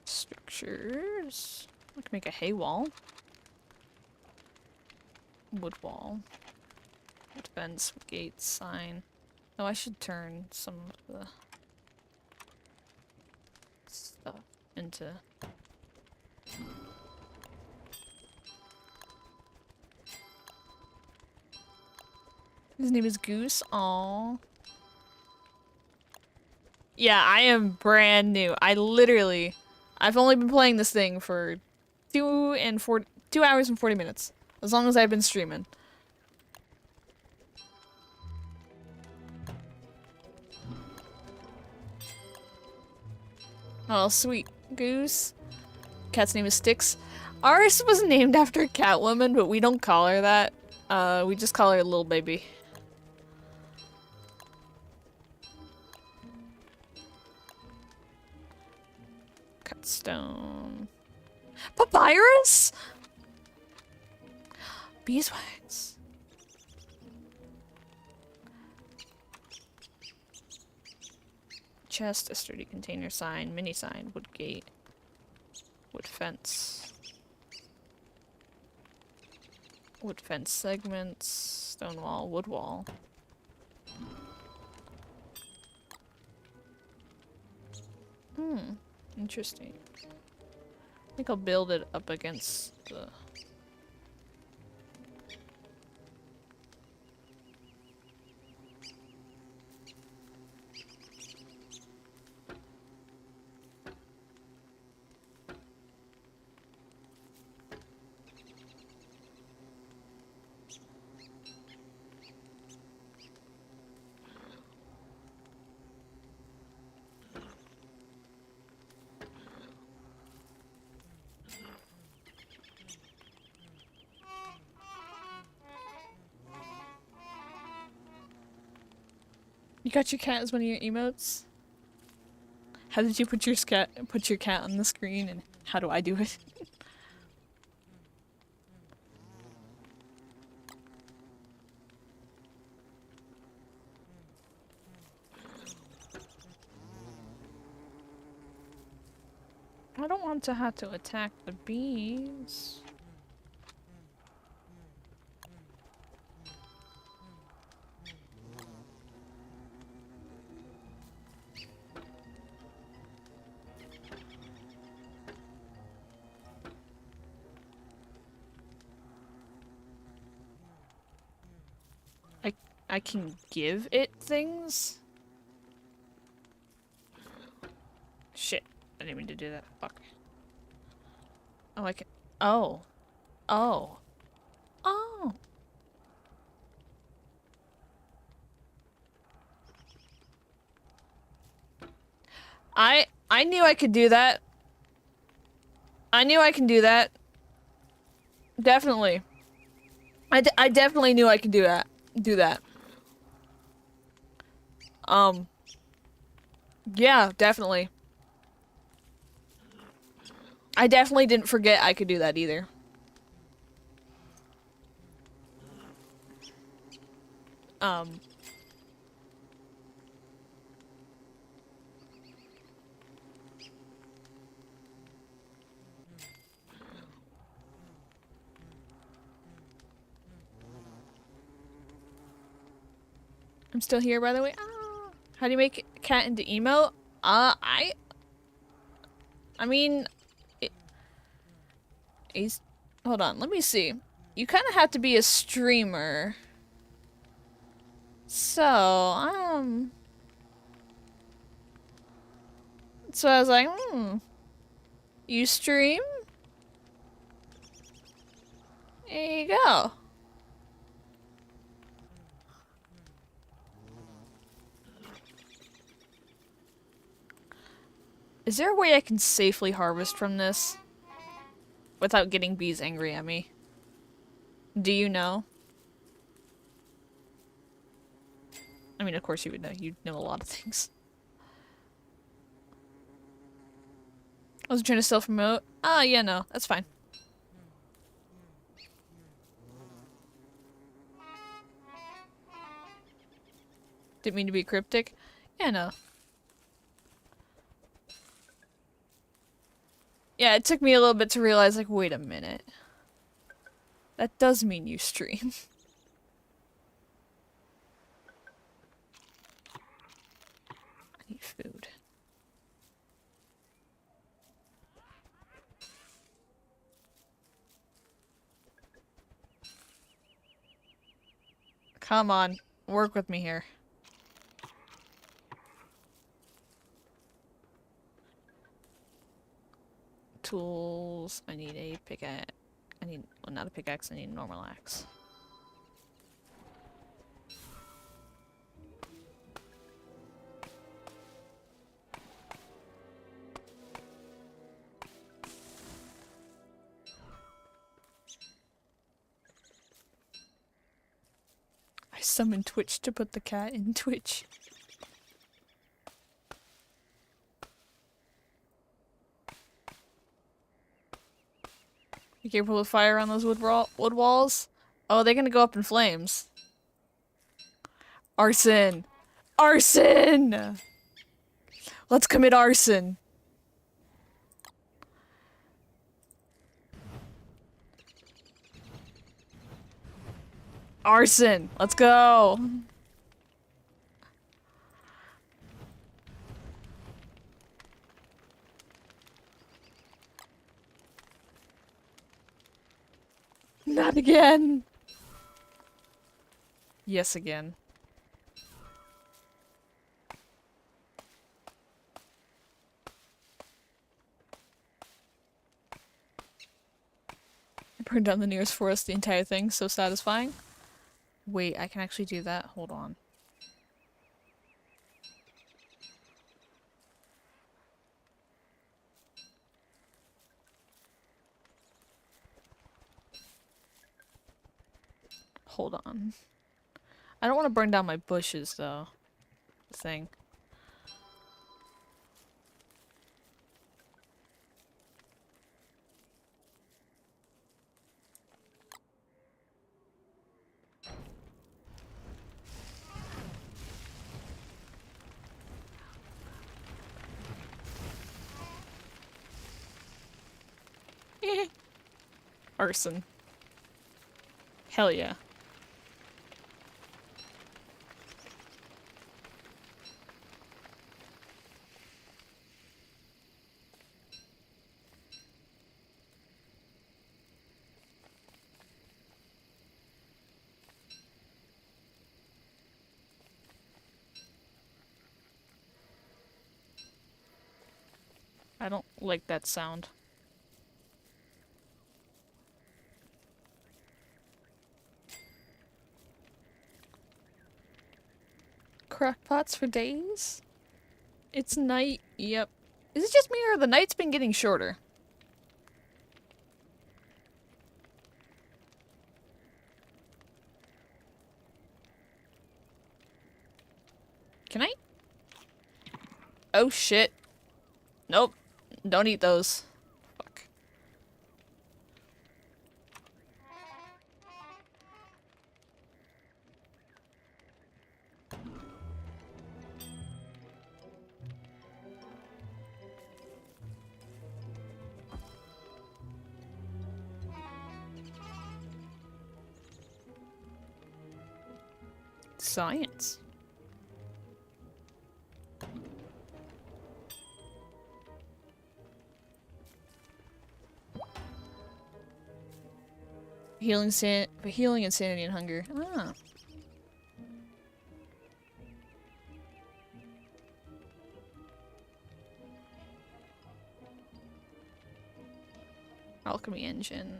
[SPEAKER 1] Structures. I can make a hay wall. Wood wall. Fence, gate, sign. Oh, I should turn some of the stuff into... His name is Goose. Aww. Yeah, I am brand new. I've only been playing this thing for 2 hours and 40 minutes. As long as I've been streaming. Oh, sweet goose. Cat's name is Styx. Ours was named after Catwoman, but we don't call her that. We just call her Little Baby. Cut stone. Papyrus? Beeswax. Chest, a sturdy container sign, mini sign, wood gate, wood fence. Wood fence segments, stone wall, wood wall. Interesting. I think I'll build it up against the... You got your cat as one of your emotes? How did you put your cat on the screen, and how do I do it? I don't want to have to attack the bees. I can give it things? Shit. I didn't mean to do that. Fuck. Oh, I can- Oh. Oh. Oh. I knew I could do that. I knew I can do that. Definitely. I definitely knew I could do that. Do that. Yeah, definitely. I definitely didn't forget I could do that either. I'm still here, by the way. Ah. How do you make cat into emo? I mean, he's... Hold on, let me see. You kind of have to be a streamer. So, So I was like, you stream? There you go. Is there a way I can safely harvest from this? Without getting bees angry at me? Do you know? I mean, of course you would know. You know a lot of things. I was trying to self-promote. Ah, yeah, no. That's fine. Didn't mean to be cryptic. Yeah, no. Yeah, it took me a little bit to realize, like, wait a minute. That does mean you stream. I need food. Come on. Work with me here. Tools. I need a pickaxe. I need, well, not a pickaxe, I need a normal axe. I summoned Twitch to put the cat in Twitch. Be careful with fire on those wood walls. Oh, they're gonna go up in flames. Arson! Arson! Let's commit arson. Arson! Let's go! Not again! Yes, again. Burn down the nearest forest, the entire thing, so satisfying. Wait, I can actually do that? Hold on. Hold on. I don't want to burn down my bushes, though. The thing. Arson. Hell yeah. I don't like that sound. Crackpots for days? It's night. Yep. Is it just me or the night's been getting shorter? Can I? Oh shit. Nope. Don't eat those. Fuck. Science. For healing insanity and hunger. Ah. Alchemy engine.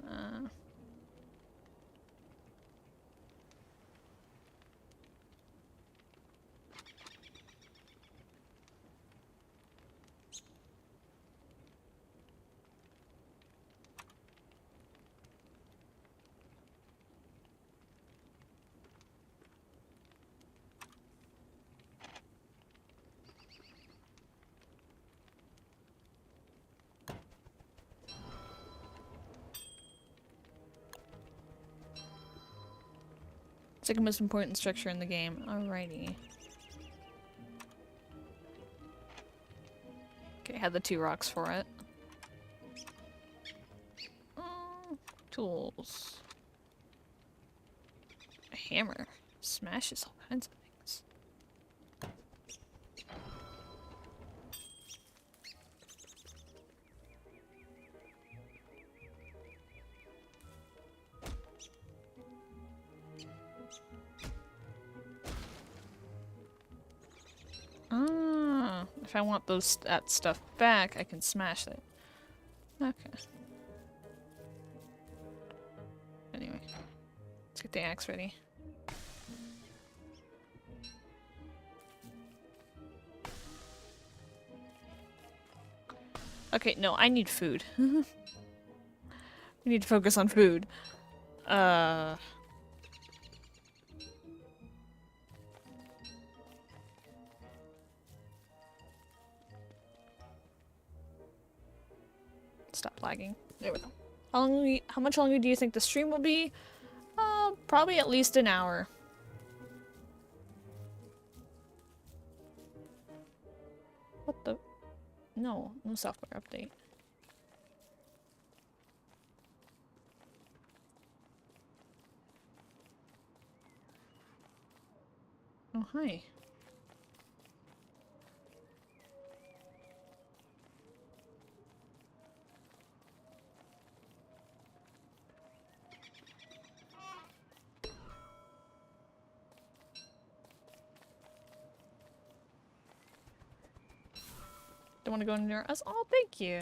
[SPEAKER 1] It's like the most important structure in the game. Alrighty. Okay, had the 2 rocks for it. Tools. A hammer. Smashes all kinds of things. Ah, if I want that stuff back, I can smash it. Okay. Anyway, let's get the axe ready. Okay, no, I need food. We need to focus on food. stop lagging. There we go. How much longer do you think the stream will be? Probably at least an hour. What the? No software update. Oh, hi. Don't want to go near us. Oh, thank you.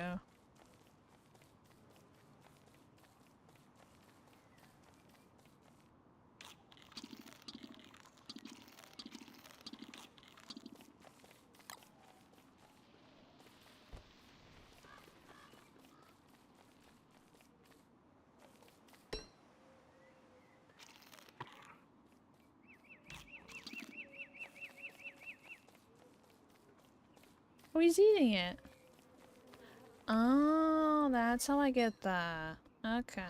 [SPEAKER 1] Oh, he's eating it. Oh, that's how I get that. Okay.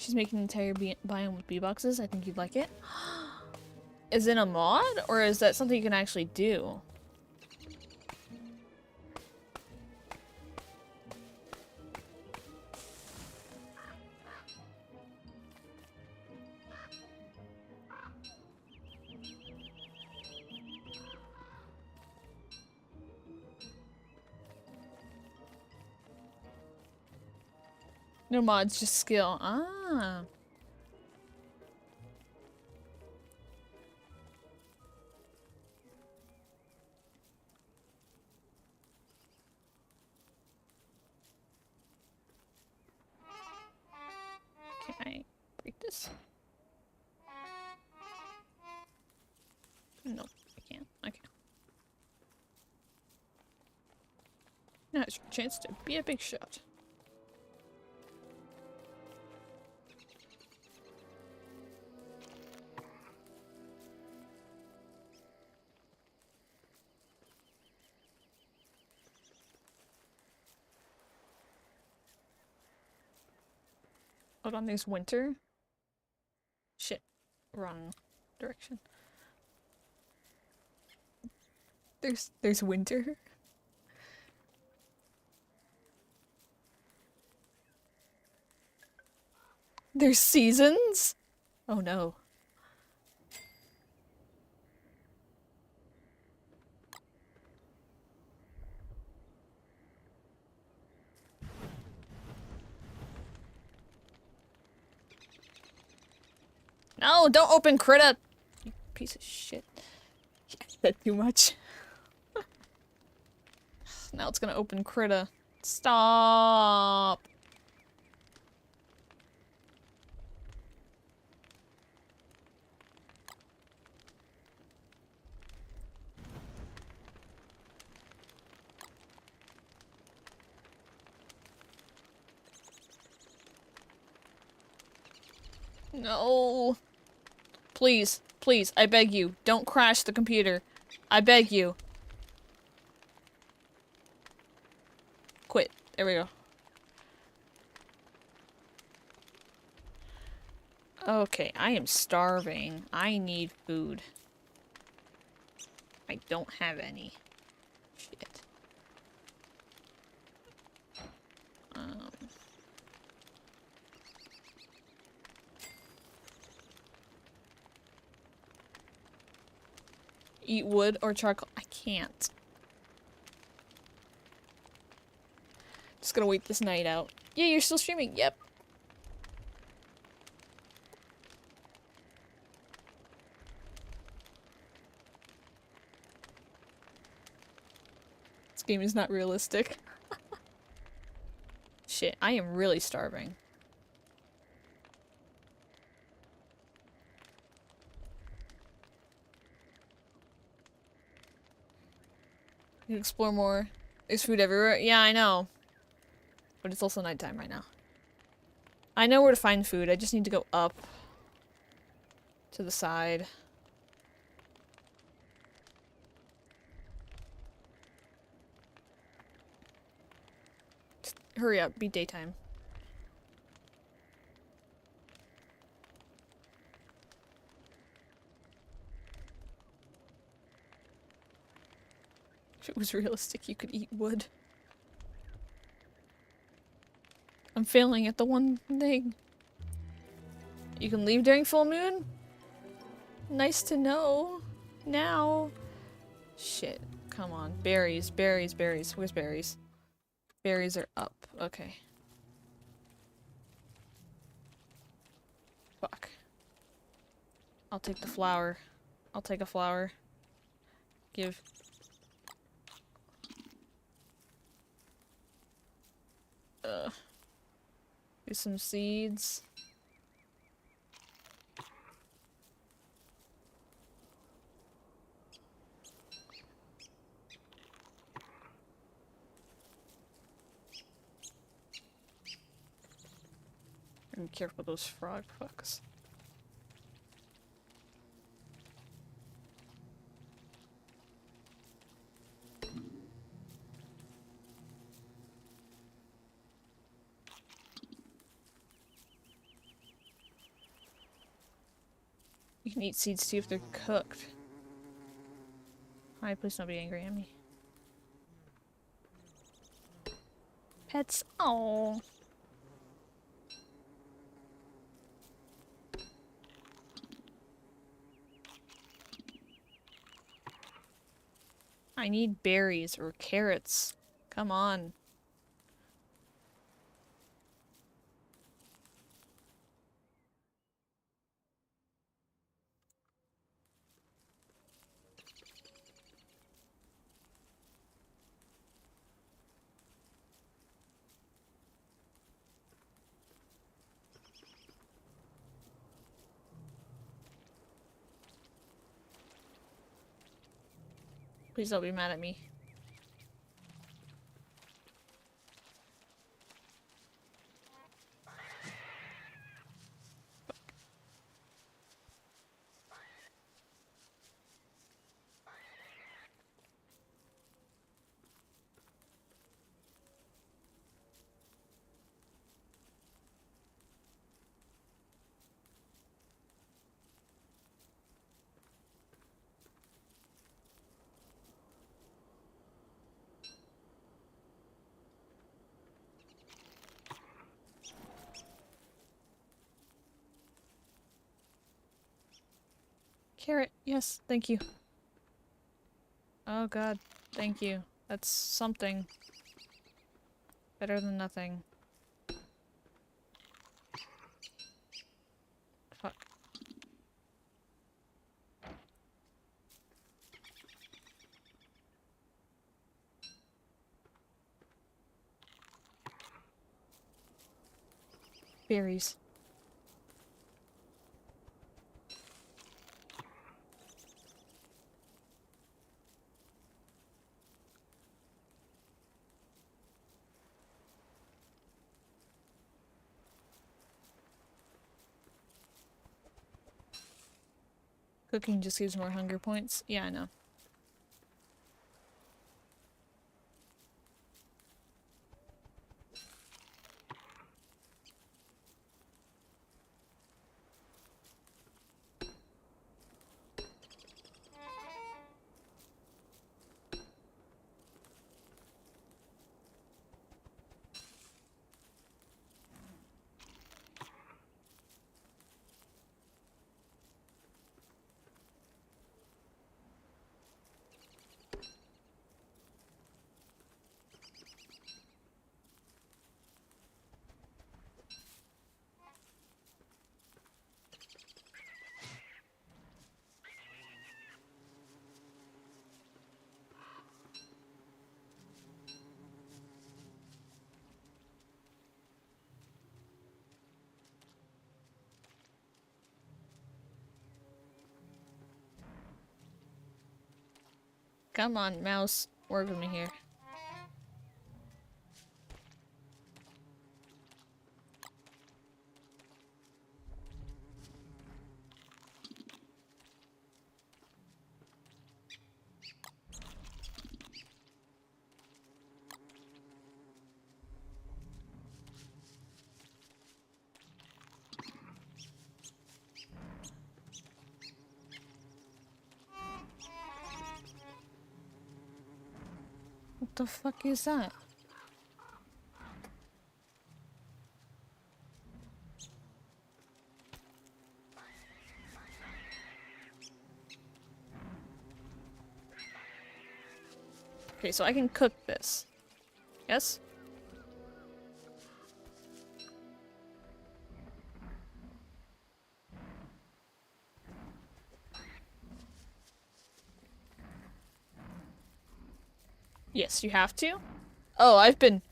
[SPEAKER 1] She's making an entire biome with bee boxes. I think you'd like it. Is it a mod, or is that something you can actually do? No mods, just skill. Ah. Can I break this? No, I can't. Okay. Now it's your chance to be a big shot. Hold on, there's winter. Shit. Wrong direction. There's winter. There's seasons? Oh no. No, don't open Critta! You piece of shit. I said too much. Now it's gonna open Critta. Stop! No. Please, please, I beg you, don't crash the computer. I beg you. Quit. There we go. Okay, I am starving. I need food. I don't have any. Shit. Eat wood or charcoal? I can't. Just gonna wait this night out. Yeah, you're still streaming? Yep. This game is not realistic. Shit, I am really starving. You can explore more. There's food everywhere. Yeah, I know. But it's also nighttime right now. I know where to find food. I just need to go up to the side. Just hurry up. Be daytime. If it was realistic, you could eat wood. I'm failing at the one thing. You can leave during full moon? Nice to know. Now. Shit. Come on. Berries, berries, berries. Where's berries? Berries are up. Okay. Fuck. I'll take the flower. I'll take a flower. Give. Here's some seeds. Be careful with those frog fucks. You can eat seeds too if they're cooked. Hi, please don't be angry at me. Pets. Oh. I need berries or carrots. Come on. Please don't be mad at me. Carrot, yes, thank you. Oh god, thank you. That's something. Better than nothing. Fuck. Berries. Cooking just gives more hunger points. Yeah, I know. Come on, mouse. Work with me here. What the fuck is that? Okay, so I can cook this. Yes? Yes, you have to? Oh, I've been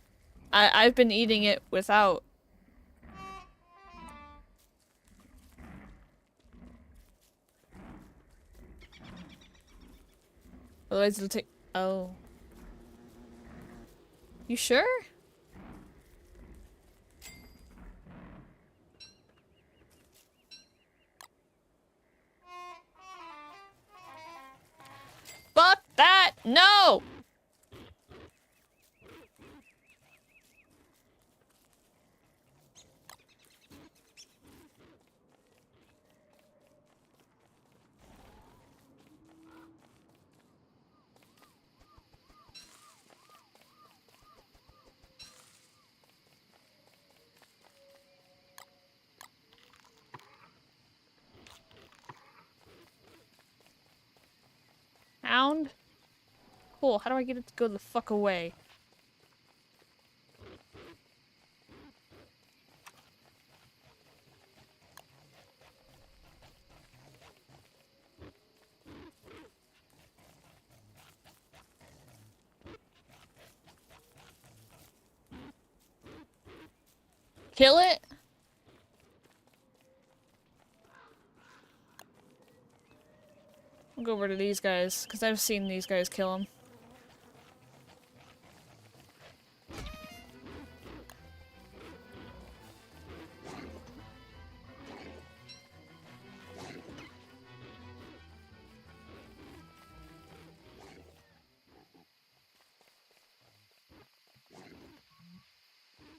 [SPEAKER 1] eating it without. Otherwise it'll take. Oh. You sure? Fuck that! No! Hound? Cool, how do I get it to go the fuck away? Kill it? I'll go over to these guys, because I've seen these guys kill him.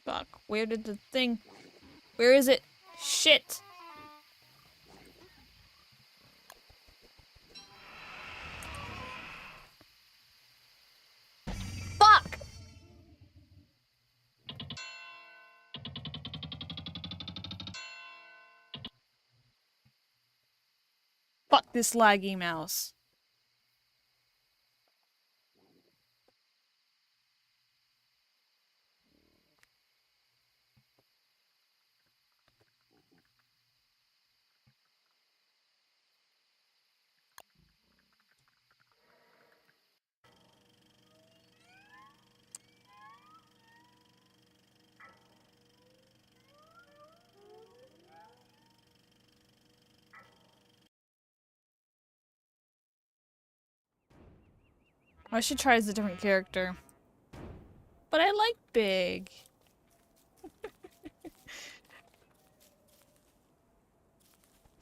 [SPEAKER 1] Fuck, where did the thing... Where is it? Shit! Fuck! Fuck this laggy mouse. I should try as a different character. But I like Big.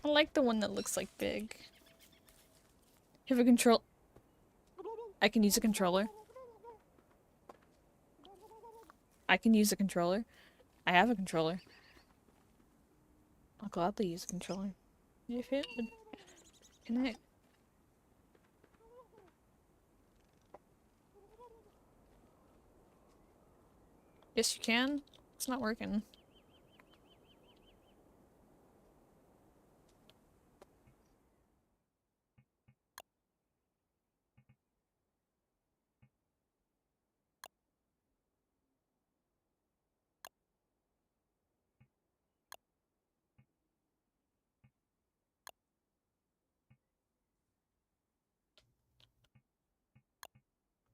[SPEAKER 1] I like the one that looks like Big. You have a control- I can use a controller. I can use a controller. I have a controller. I'll gladly use a controller. If it would connect. Yes, you can. It's not working.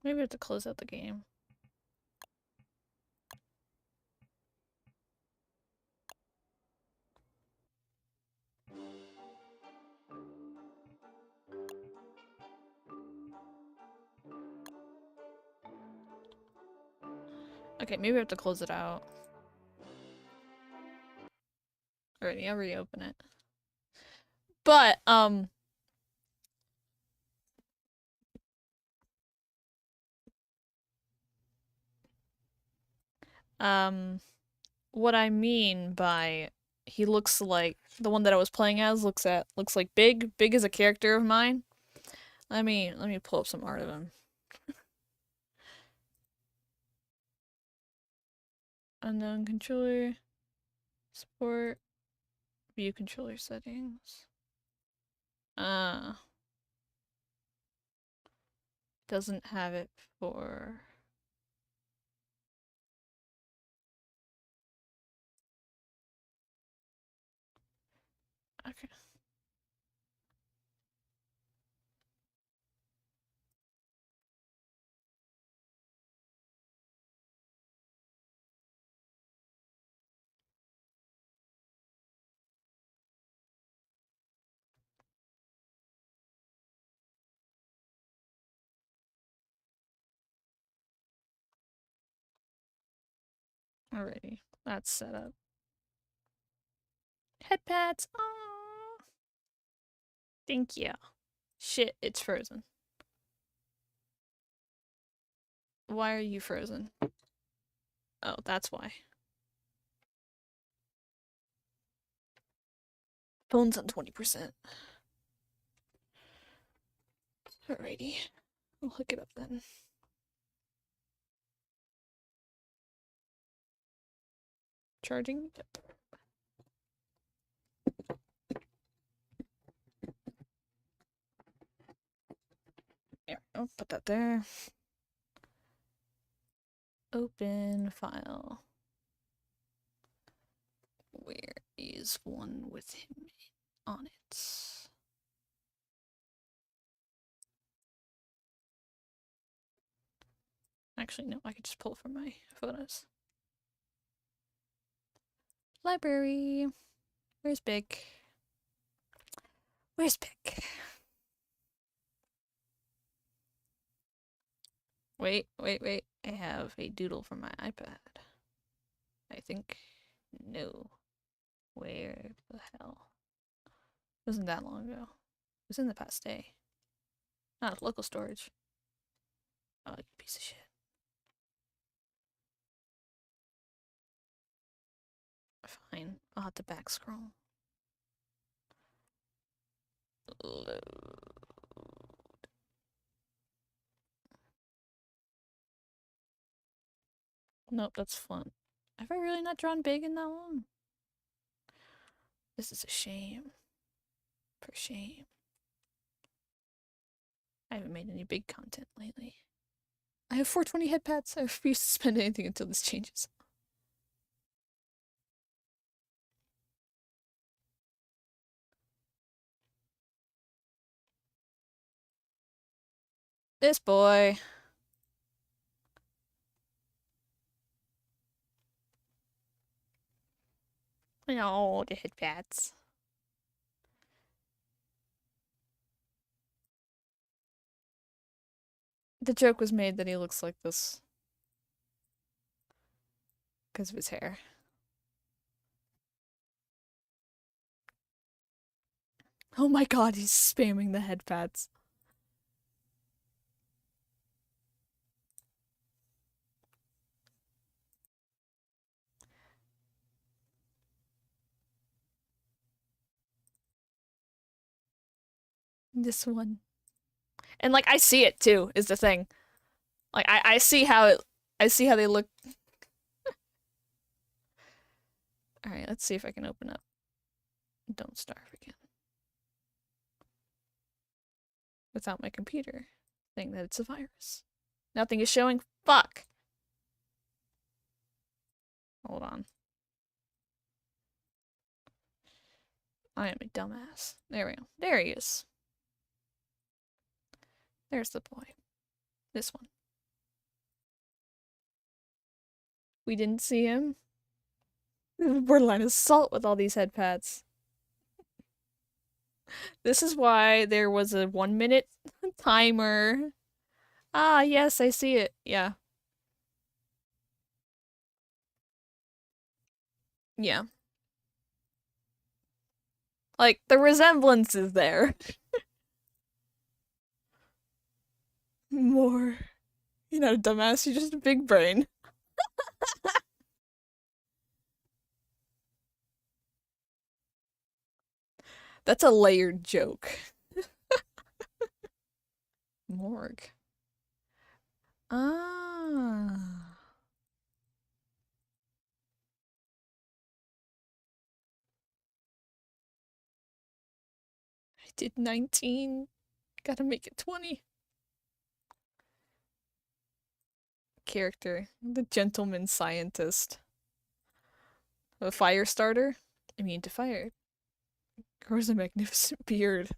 [SPEAKER 1] Maybe I have to close out the game. Okay, maybe I have to close it out. Alrighty, I'll reopen it. But, what I mean by he looks like the one that I was playing as looks like Big. Big is a character of mine. Let me pull up some art of him. Unknown controller, support, view controller settings. Doesn't have it for. Okay. Alrighty, that's set up. Head pads. Aww. Thank you. Shit, it's frozen. Why are you frozen? Oh, that's why. Phone's on 20%. Alrighty. I'll hook it up then. Charging? Yep. There, I'll put that there. Open file. Where is one with him on it? Actually, no, I could just pull from my photos. Library. Where's Big? Where's Big? Wait. I have a doodle from my iPad. I think. No. Where the hell? It wasn't that long ago. It was in the past day. Not local storage. Oh, you piece of shit. Fine. I'll have to back scroll. Load. Nope, that's fun. Have I really not drawn Big in that long? This is a shame. For shame. I haven't made any Big content lately. I have 420 head pads. I refuse to spend anything until this changes. This boy. No, the head pads. The joke was made that he looks like this. Because of his hair. Oh my god, he's spamming the head pads. This one. And like I see it too, is the thing. Like I see how it I see how they look. Alright, let's see if I can open up. Don't Starve again. Without my computer. Saying that it's a virus. Nothing is showing. Fuck! Hold on. I am a dumbass. There we go. There he is. There's the boy. This one. We didn't see him. Borderline assault with all these head pads. This is why there was a 1-minute timer. Ah, yes, I see it. Yeah. Yeah. Like, the resemblance is there. More. You're not a dumbass, you're just a big brain. That's a layered joke. Morgue. Ah. I did 19. Gotta make it 20. Character. The gentleman scientist. A fire starter. Immune to fire. Grows a magnificent beard.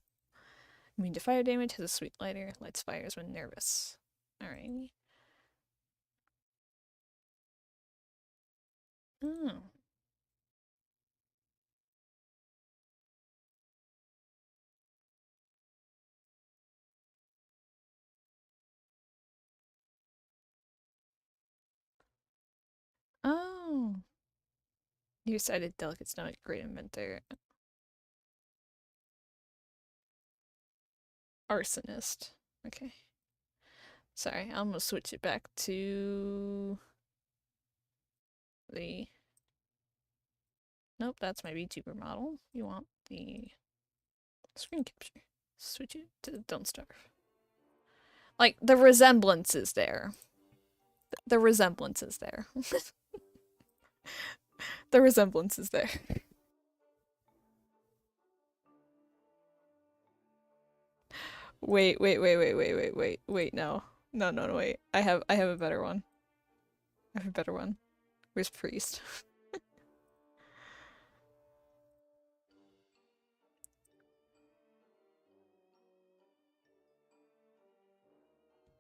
[SPEAKER 1] Immune to fire damage. Has a sweet lighter. Lights fires when nervous. Alright. Oh. Oh. Nearsighted, delicate stomach, great inventor. Arsonist. Okay. Sorry, I'm gonna switch it back to the. Nope, that's my VTuber model. You want the screen capture. Switch it to Don't Starve. Like, the resemblance is there. The resemblance is there. The resemblance is there. Wait, no. No, wait. I have a better one. I have a better one. Where's Priest?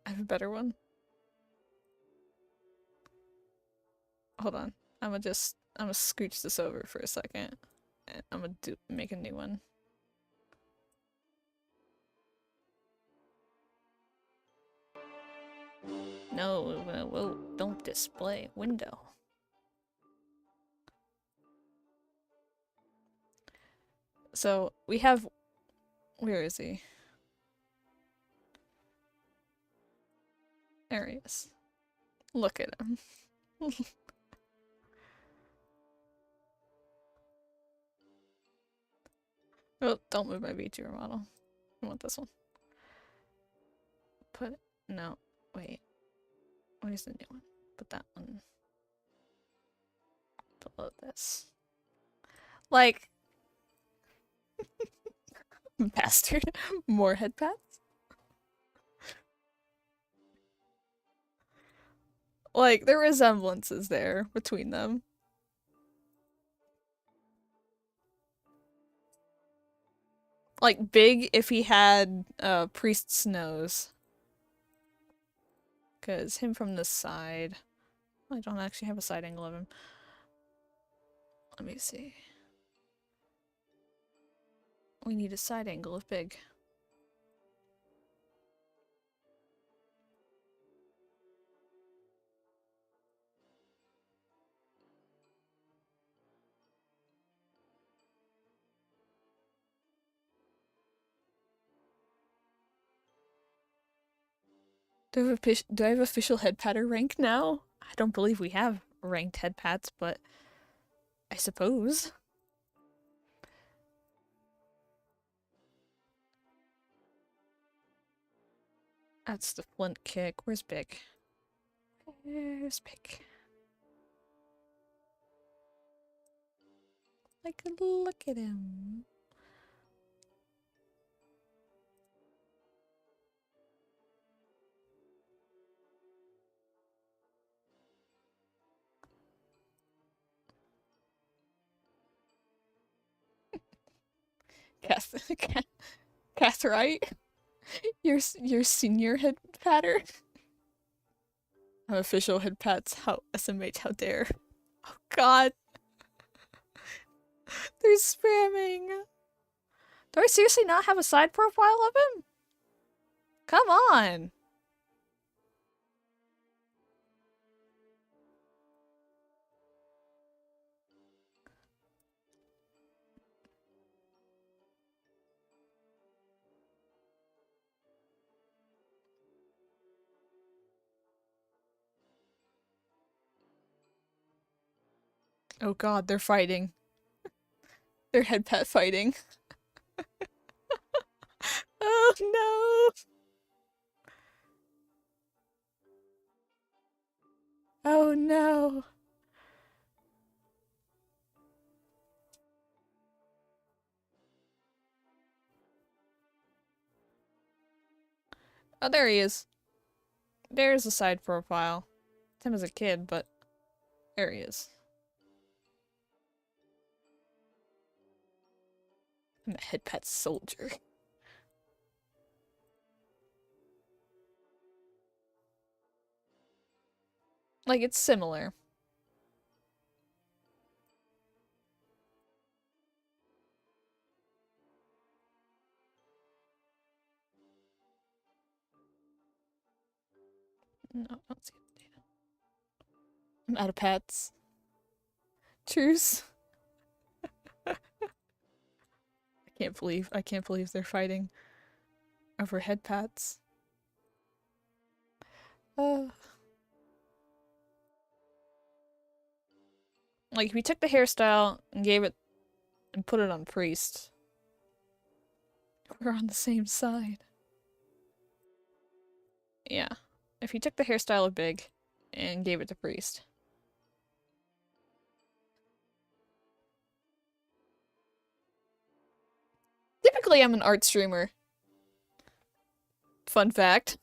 [SPEAKER 1] I have a better one. Hold on. I'm gonna scooch this over for a second. And I'm gonna make a new one. No, whoa, don't display window. So we have, where is he? There he is. Look at him. Oh, don't move my VTuber model. I want this one. Put, no, wait. Where's the new one? Put that one below this. Like, bastard. More head pats? Like, the resemblance is there between them. Like, big if he had Priest's nose. Because him from the side. I don't actually have a side angle of him. Let me see. We need a side angle of big. Do I have official head patter rank now? I don't believe we have ranked head pats, but I suppose. That's the flint kick. Where's Big? Where's Big? Like, look at him. Cass, right? Your senior head patter. Official head pats. How SMH? How dare? Oh God, they're spamming. Do I seriously not have a side profile of him? Come on. Oh god, they're fighting. They're head pet fighting. Oh no! Oh no! Oh, there he is. There's a side profile. It's him as a kid, but there he is. I'm a head pet soldier. Like, it's similar. No, I don't see the data. I'm out of pets. Truce. I can't believe they're fighting over head pats. Like, if we took the hairstyle and gave it and put it on Priest, we're on the same side. Yeah. If you took the hairstyle of Big and gave it to Priest. Typically, I'm an art streamer. Fun fact.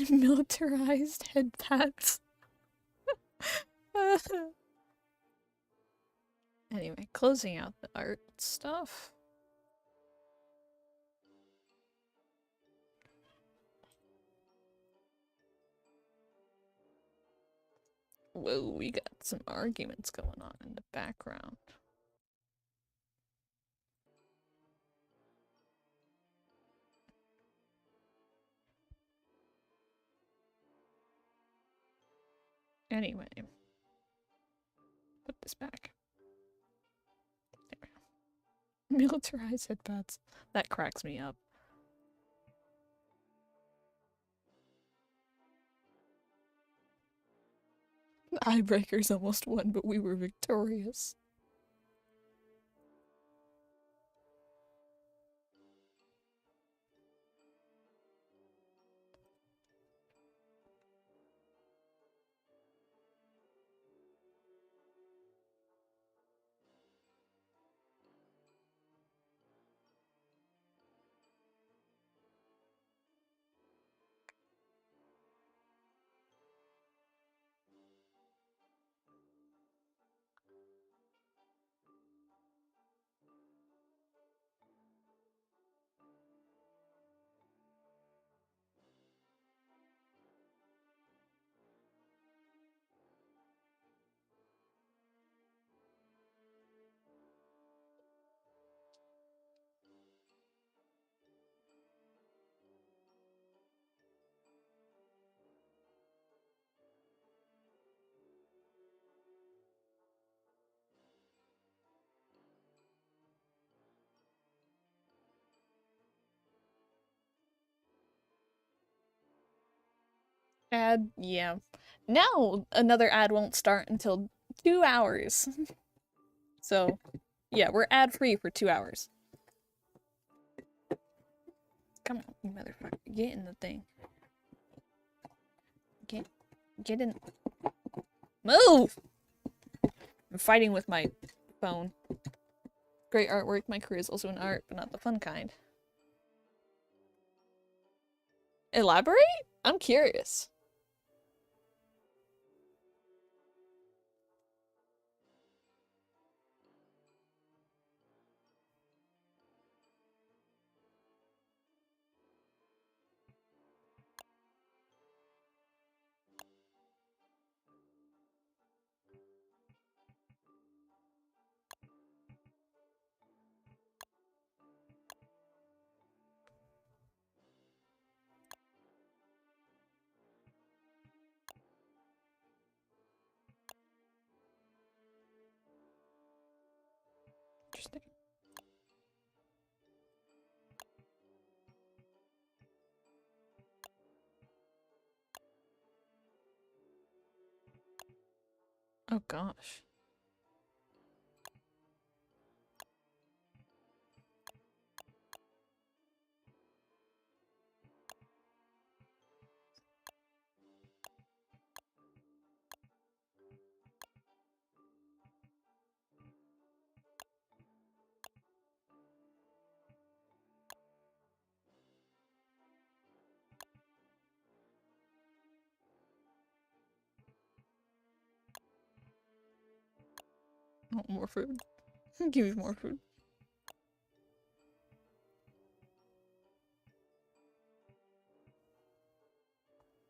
[SPEAKER 1] Militarized head pats. Anyway, closing out the art stuff. Whoa, we got some arguments going on in the background. Anyway, put this back. There we go. Militarized head pats. That cracks me up. The Eyebreakers almost won, but we were victorious. Ad, yeah. Now another ad won't start until 2 hours. So, yeah, we're ad free for 2 hours. Come on, you motherfucker. Get in the thing. Get in. Move! I'm fighting with my phone. Great artwork. My career is also in art, but not the fun kind. Elaborate? I'm curious. Oh gosh. Oh, more food. Give me more food.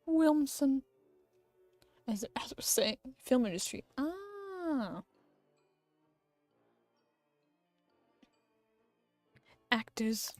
[SPEAKER 1] Wilmson. As I was saying, film industry. Ah. Actors.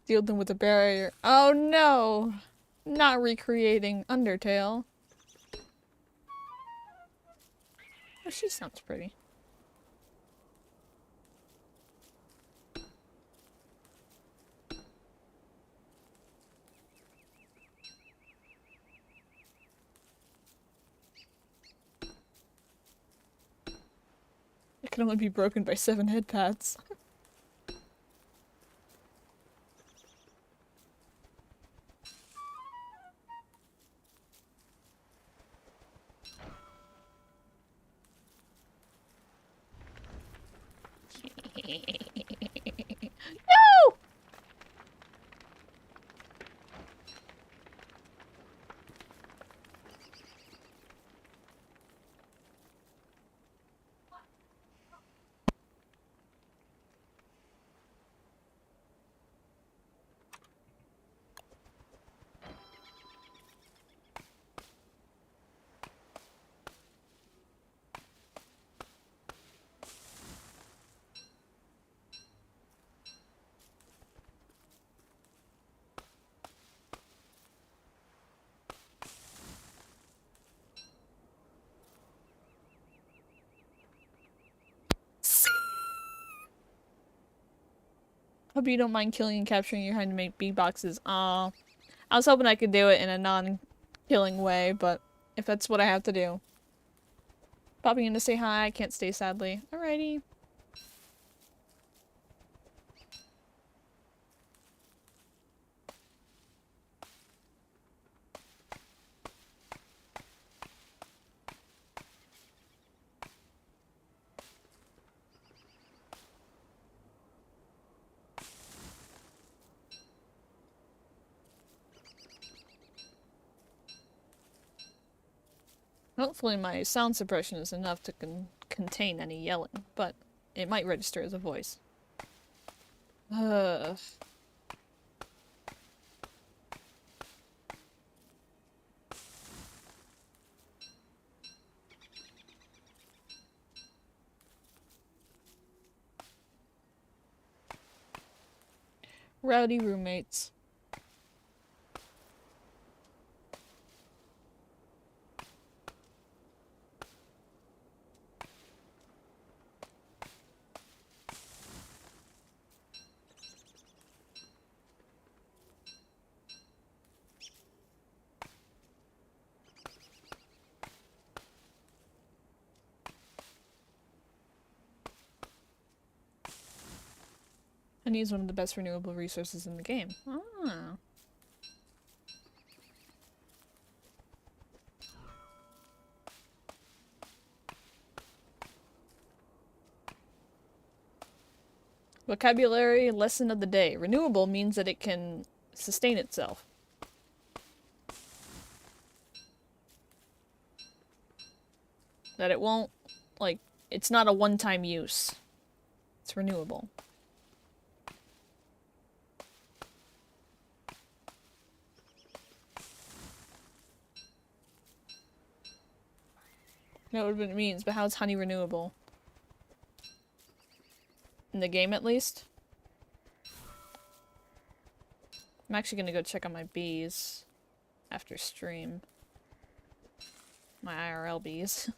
[SPEAKER 1] Deal them with a barrier. Oh no! Not recreating Undertale. Oh, she sounds pretty. It can only be broken by 7 head pads. No! Hope you don't mind killing and capturing your hand to make big boxes. Aw. I was hoping I could do it in a non-killing way, but if that's what I have to do. Popping in to say hi, I can't stay sadly. Alrighty. Hopefully my sound suppression is enough to contain any yelling, but it might register as a voice. Ugh. Rowdy roommates. Honey is one of the best renewable resources in the game. Ah. Vocabulary lesson of the day. Renewable means that it can sustain itself. That it won't, like, it's not a one-time use. It's renewable. know what it means, but how is honey renewable? In the game, at least? I'm actually gonna go check on my bees after stream. My IRL bees.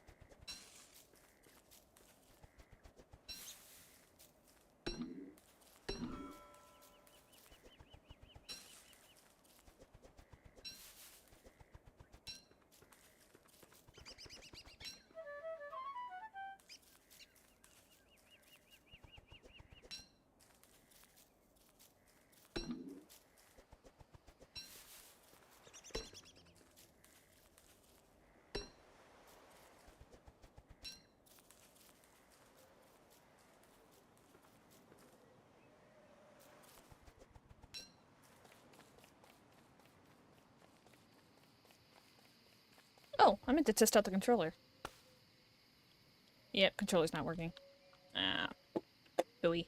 [SPEAKER 1] Oh, I meant to test out the controller. Yep, controller's not working. Ah, booey.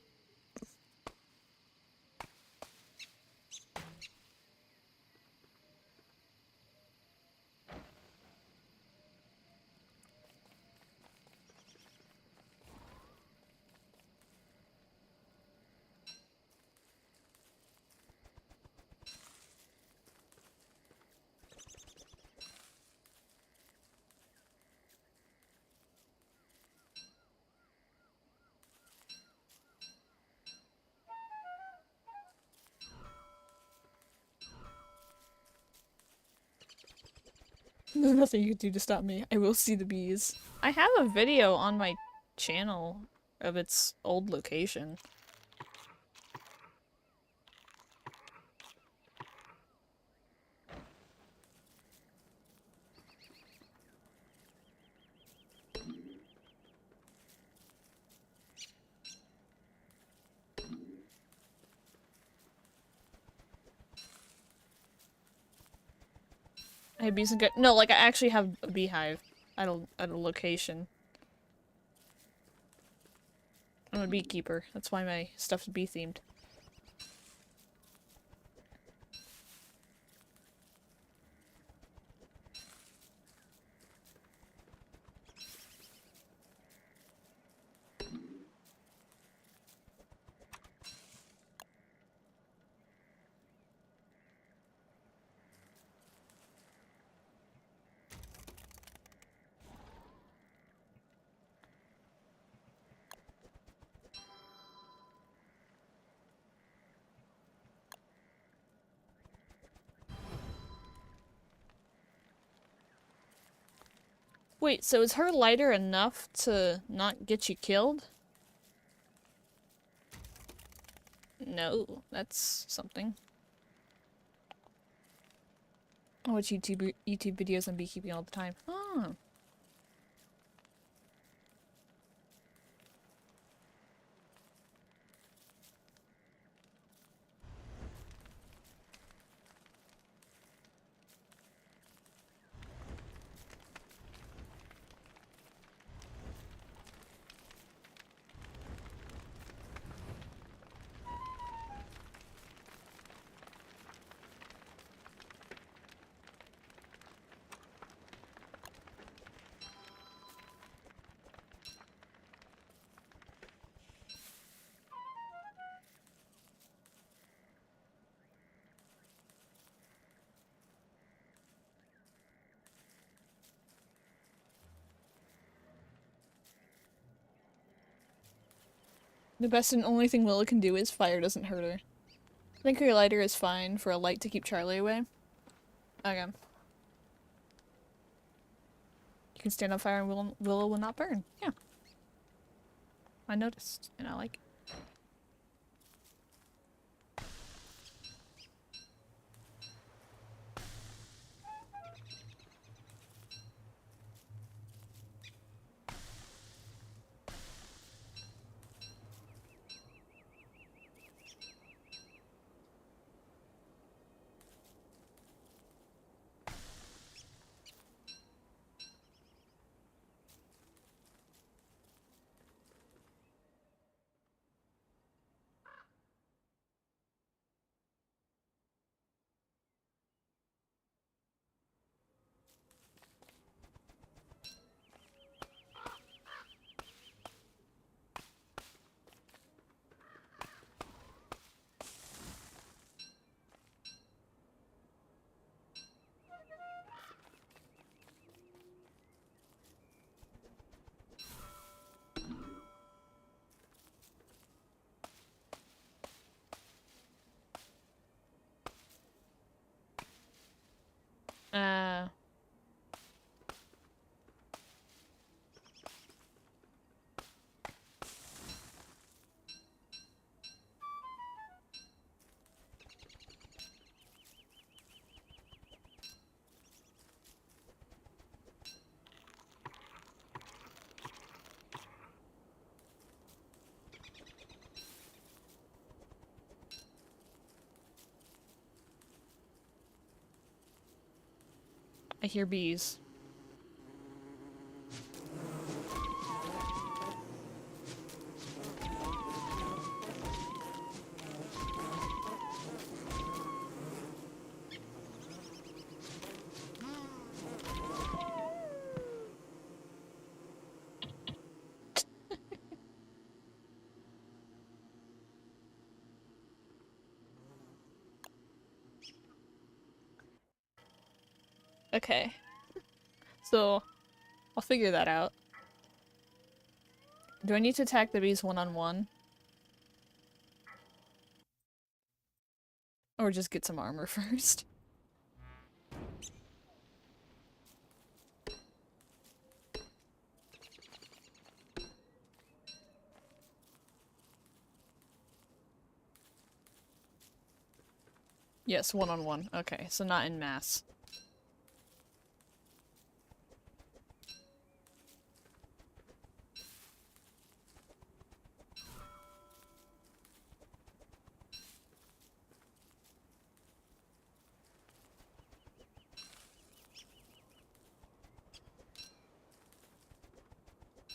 [SPEAKER 1] There's nothing you can do to stop me. I will see the bees. I have a video on my channel of its old location. I have bees and no, like I actually have a beehive at a location. I'm a beekeeper. That's why my stuff's bee themed. Wait, so is her lighter enough to not get you killed? No, that's something. I watch YouTube videos on beekeeping all the time. Oh. The best and only thing Lila can do is fire doesn't hurt her. I think your lighter is fine for a light to keep Charlie away. Okay. You can stand on fire and Willow will not burn. Yeah. I noticed, and I like it. I hear bees. Okay. So, I'll figure that out. Do I need to attack the bees one-on-one? Or just get some armor first? Yes, one-on-one. Okay, so not in mass.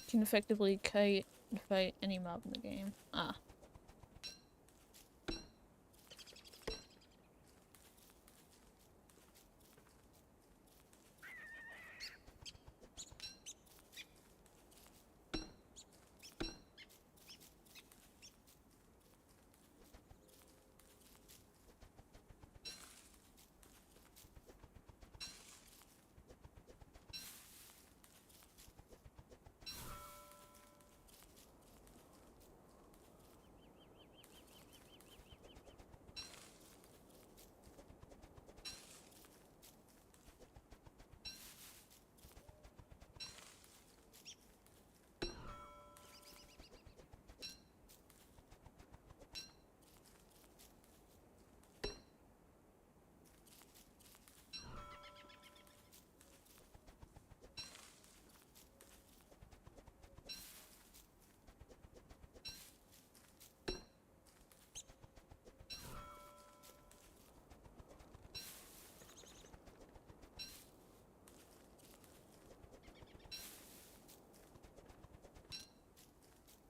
[SPEAKER 1] Can effectively kite and fight any mob in the game. Ah.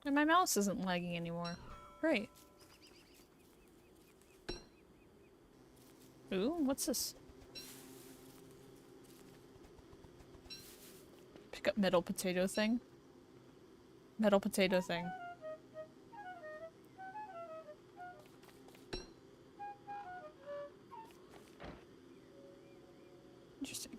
[SPEAKER 1] And my mouse isn't lagging anymore. Great. Ooh, what's this? Pick up metal potato thing. Metal potato thing. Interesting.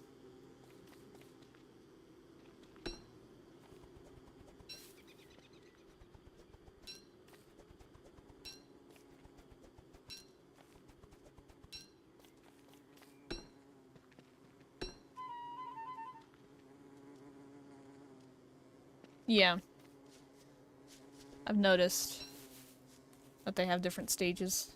[SPEAKER 1] Yeah. I've noticed that they have different stages.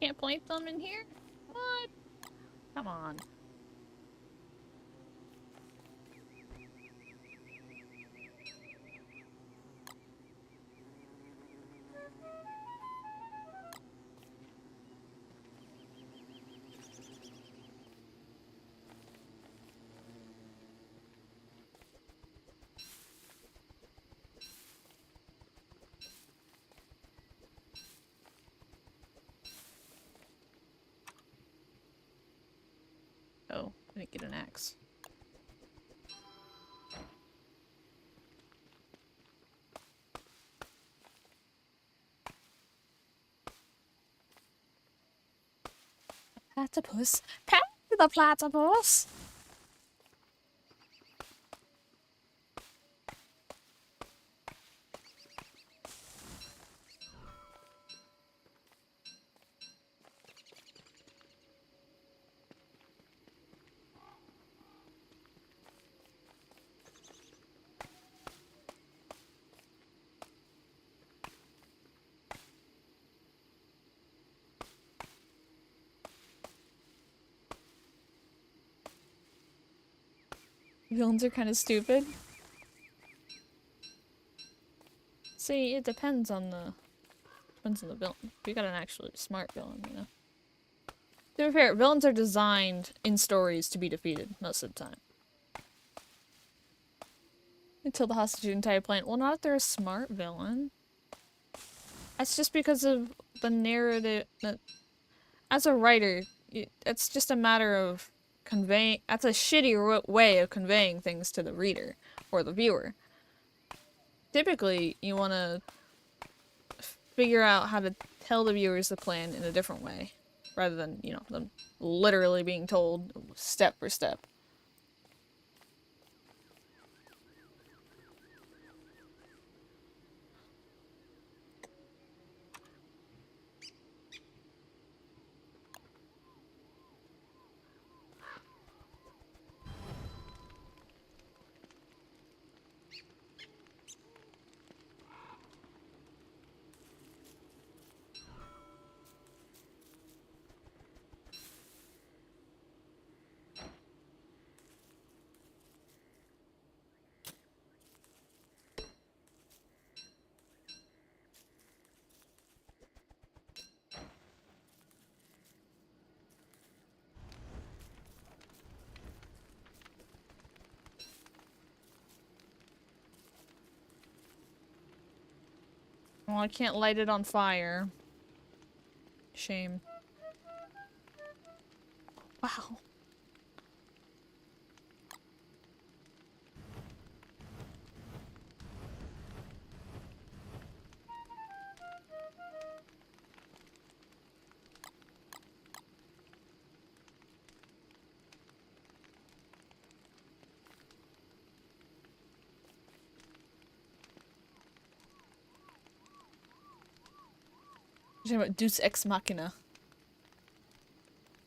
[SPEAKER 1] You can't plant them in here? What? Come on. Oh, I didn't get an axe. Platypus. Pet the platypus! Villains are kind of stupid. See, it depends on the villain. If you got an actually smart villain, you know. To be fair, villains are designed in stories to be defeated most of the time. Until the hostage the entire planet. Well, not if they're a smart villain. That's just because of the narrative. As a writer, it's just a matter of conveying. That's a shitty way of conveying things to the reader or the viewer. Typically, you want to figure out how to tell the viewers the plan in a different way, rather than, you know, them literally being told step for step. Well, I can't light it on fire. Shame. Wow. You're talking about Deus Ex Machina.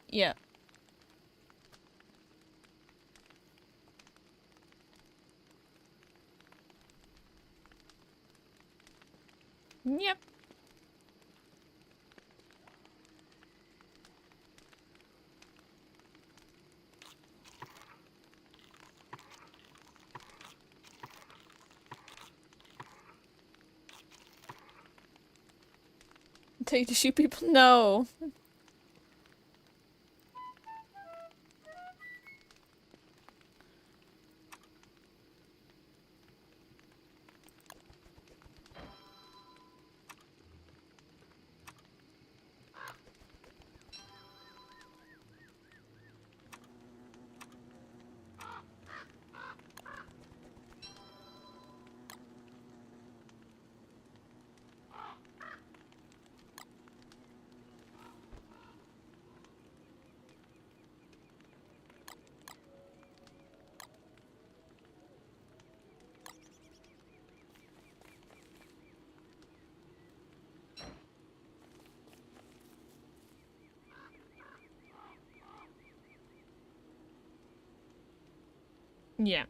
[SPEAKER 1] Yeah. Yep. Tell you to shoot people? No. Yeah.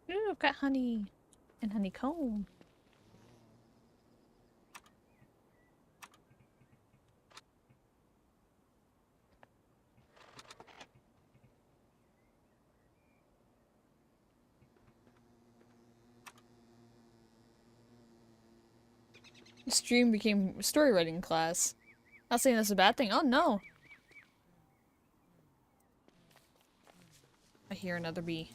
[SPEAKER 1] Ooh, I've got honey and honeycomb. This stream became a story writing class. Not saying that's a bad thing. Oh no! I hear another bee.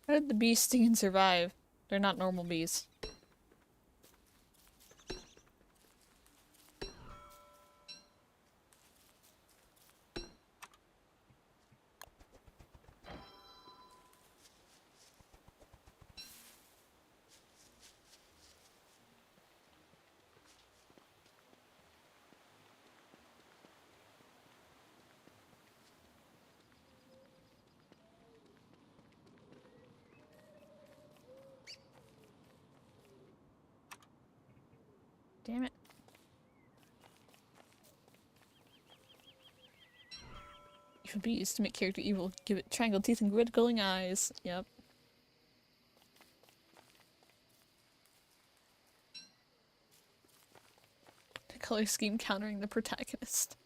[SPEAKER 1] How did the bees sting and survive? They're not normal bees. Damn it. Evil bees to make character evil. Give it triangle teeth and red glowing eyes. Yep. The color scheme countering the protagonist.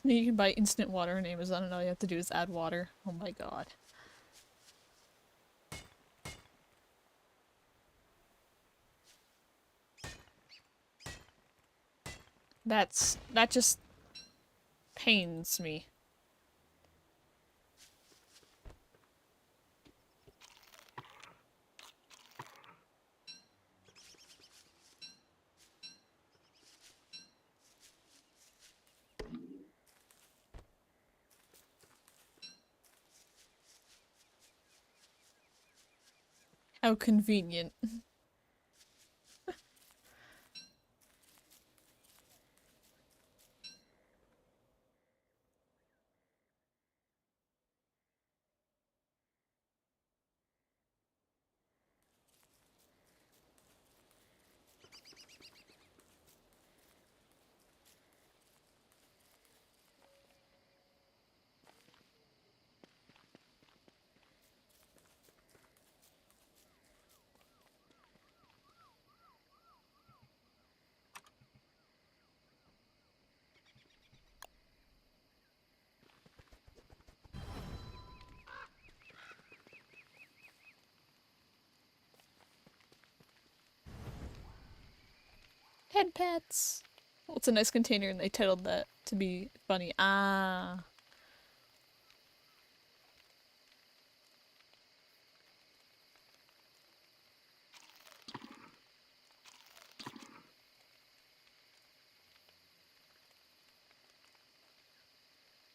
[SPEAKER 1] You can buy instant water on Amazon and all you have to do is add water. Oh my god. That just pains me. How convenient. Head pets! Well, it's a nice container and they titled that to be funny. Ah.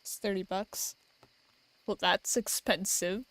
[SPEAKER 1] It's 30 bucks. Well, that's expensive.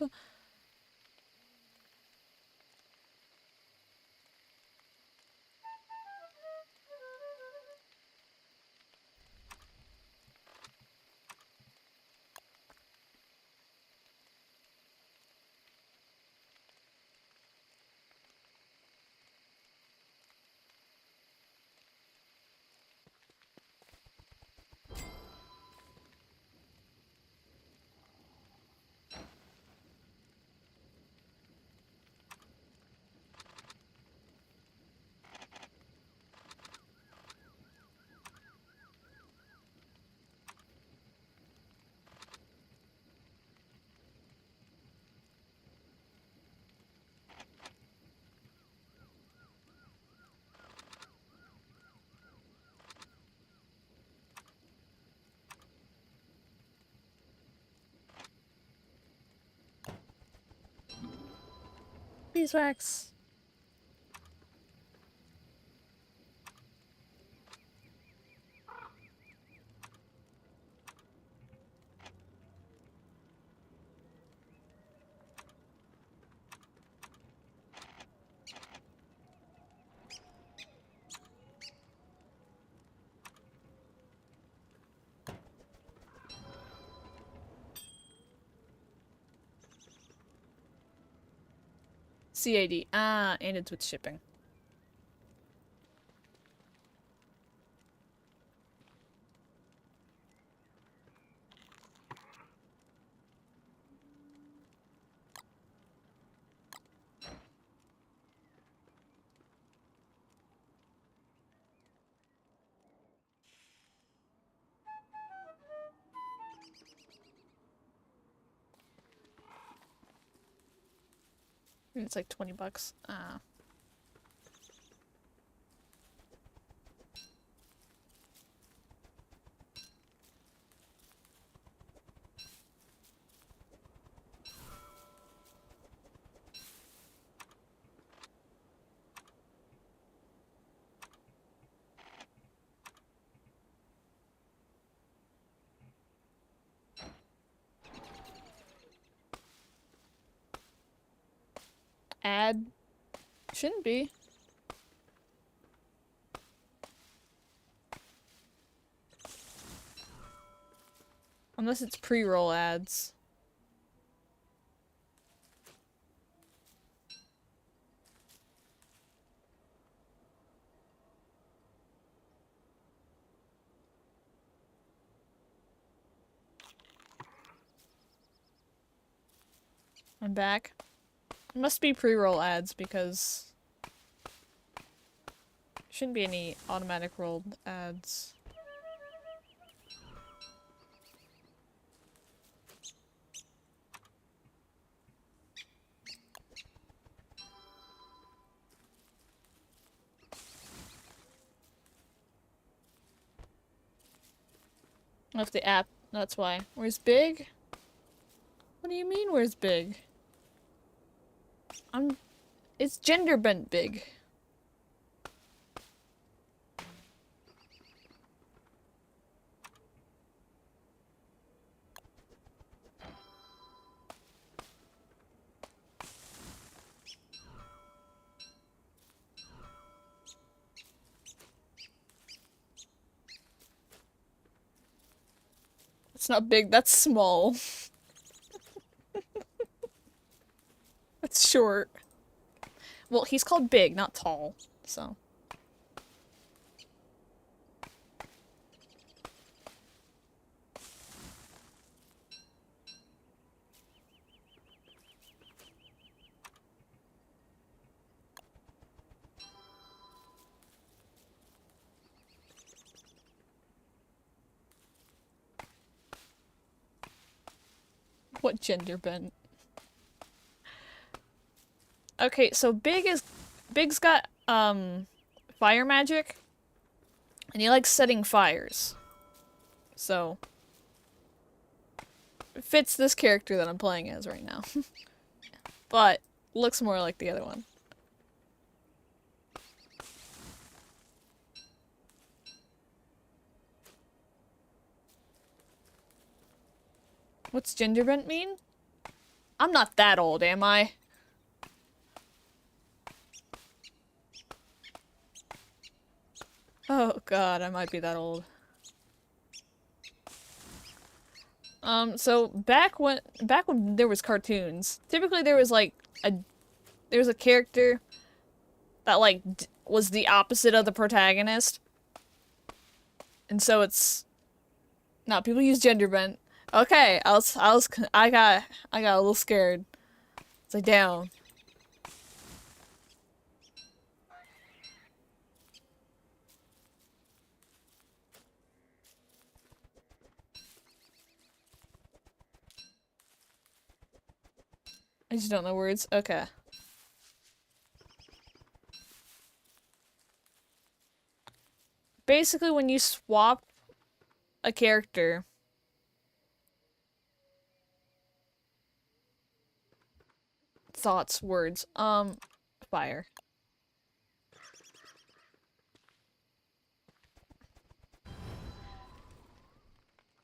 [SPEAKER 1] Beeswax. CAD. Ah, and it's with shipping. It's like 20 bucks. Ah. Ad. Shouldn't be. Unless it's pre-roll ads. I'm back. It must be pre-roll ads because shouldn't be any automatic rolled ads. Of the app, that's why. Where's Big? What do you mean, where's Big? It's gender bent Big. It's not big, that's small. That's short. Well, he's called Big, not tall, so. What gender bent? Okay, so Big's got fire magic and he likes setting fires. So it fits this character that I'm playing as right now. But looks more like the other one. What's gender bent mean? I'm not that old, am I? Oh god, I might be that old. So back when there was cartoons, typically there was like a character that like was the opposite of the protagonist. And so it's no, people use gender bent. Okay, I got a little scared. It's like, down. I just don't know words. Okay. Basically, when you swap a character, thoughts, words. Fire.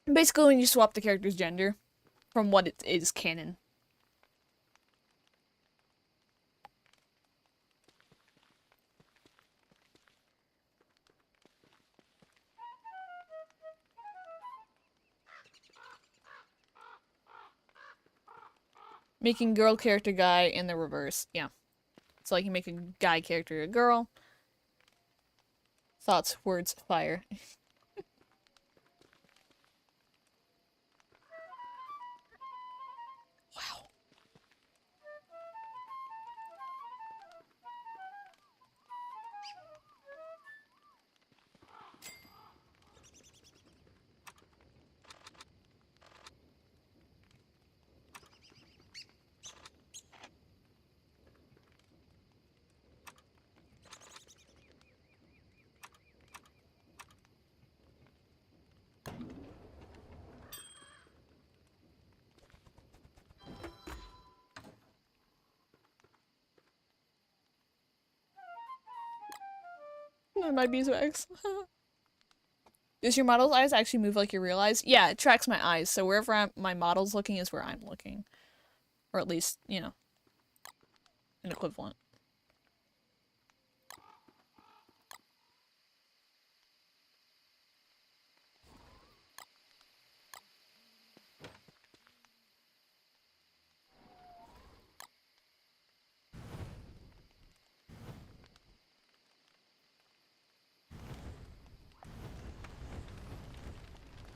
[SPEAKER 1] Basically, when you swap the character's gender from what it is canon. Making girl character guy in the reverse. Yeah. So like you make a guy character a girl. Thoughts, words, fire. Wow. My beeswax. Does your model's eyes actually move like your real eyes? Yeah, it tracks my eyes, so wherever my model's looking is where I'm looking. Or at least, you know, an equivalent.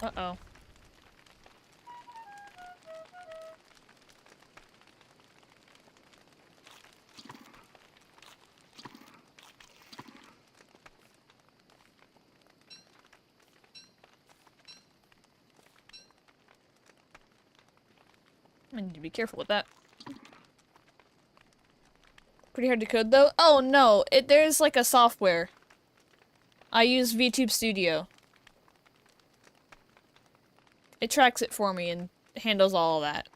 [SPEAKER 1] Uh-oh. I need to be careful with that. Pretty hard to code though? Oh no, there's like a software. I use VTube Studio. It tracks it for me and handles all of that.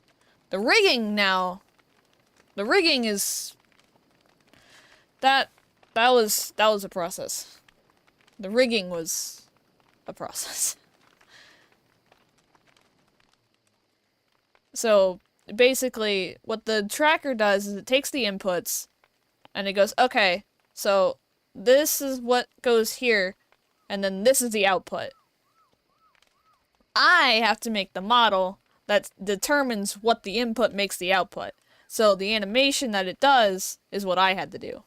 [SPEAKER 1] The rigging now, the rigging is that was a process. The rigging was a process. So basically what the tracker does is it takes the inputs and it goes, okay, so this is what goes here, and then this is the output. I have to make the model that determines what the input makes the output. So the animation that it does is what I had to do.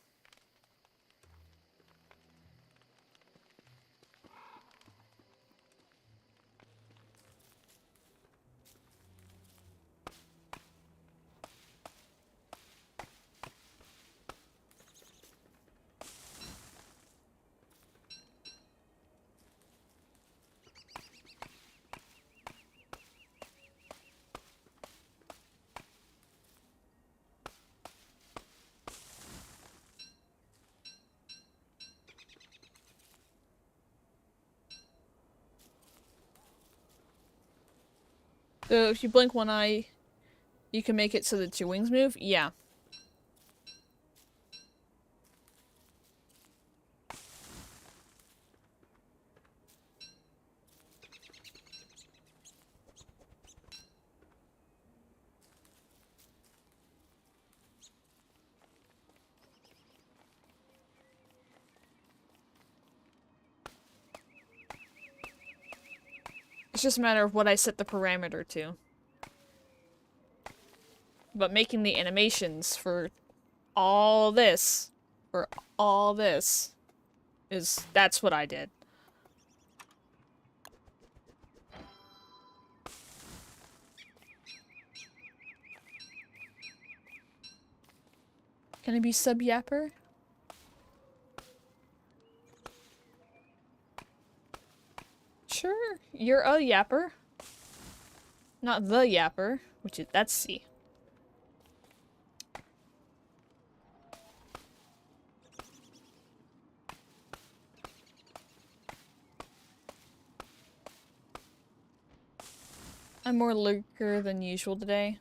[SPEAKER 1] So if you blink one eye, you can make it so that your wings move? Yeah. It's just a matter of what I set the parameter to. But making the animations for all this, that's what I did. Can I be sub-yapper? Sure, you're a yapper. Not the yapper, that's C. I'm more lurker than usual today.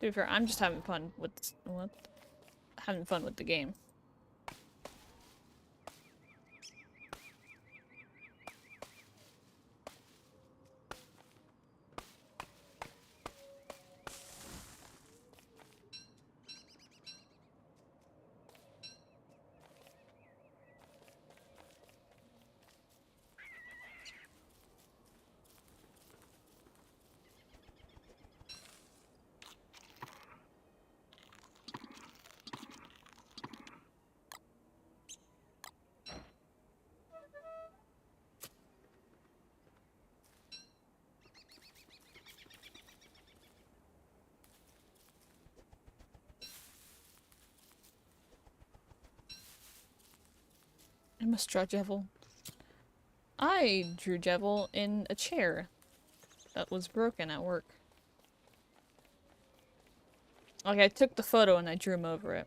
[SPEAKER 1] To be fair, I'm just having fun with having fun with the game. I must draw Jevil. I drew Jevil in a chair that was broken at work. Like, I took the photo and I drew him over it.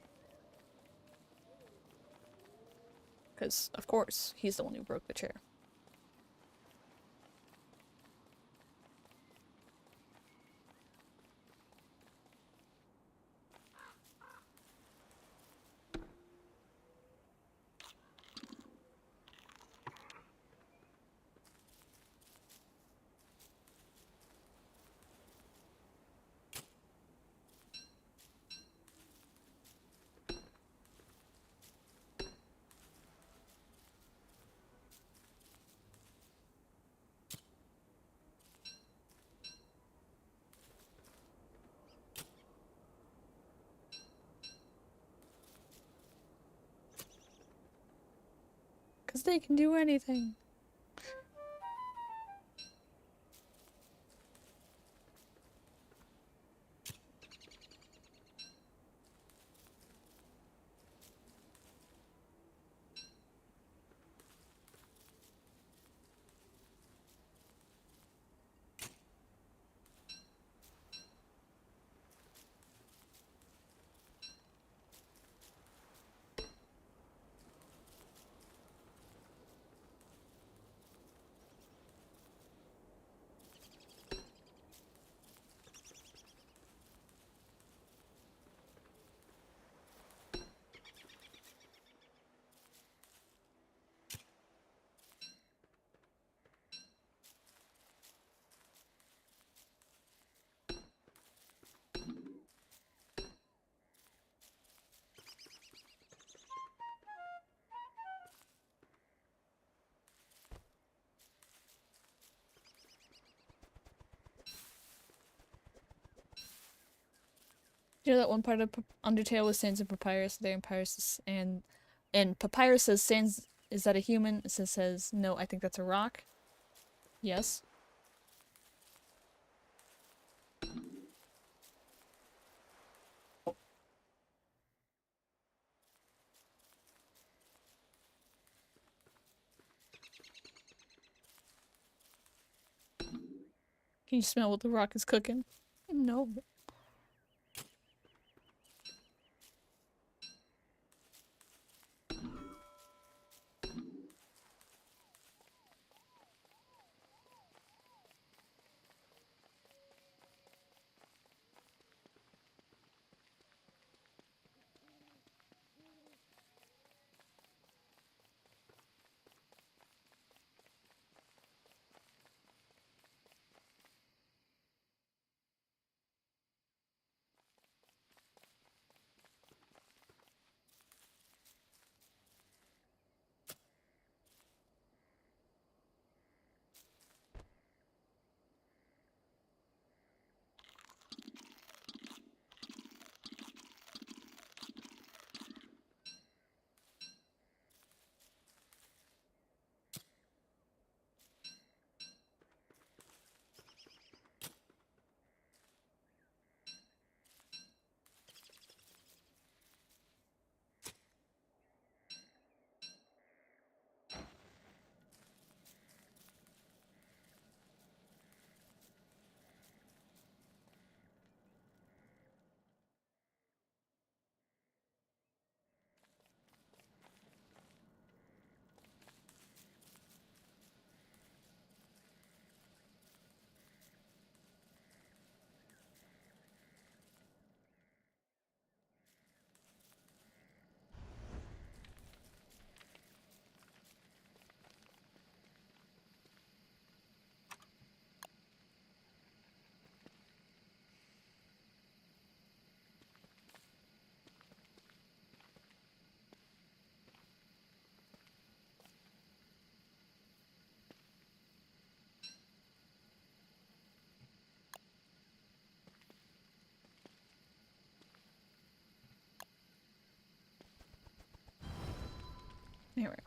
[SPEAKER 1] Because, of course, he's the one who broke the chair. Because they can do anything. You know that one part of Undertale with Sans and Papyrus there, and Papyrus and Papyrus says, Sans, is that a human? It says, no, I think that's a rock. Yes. Can you smell what the rock is cooking? No. There we go.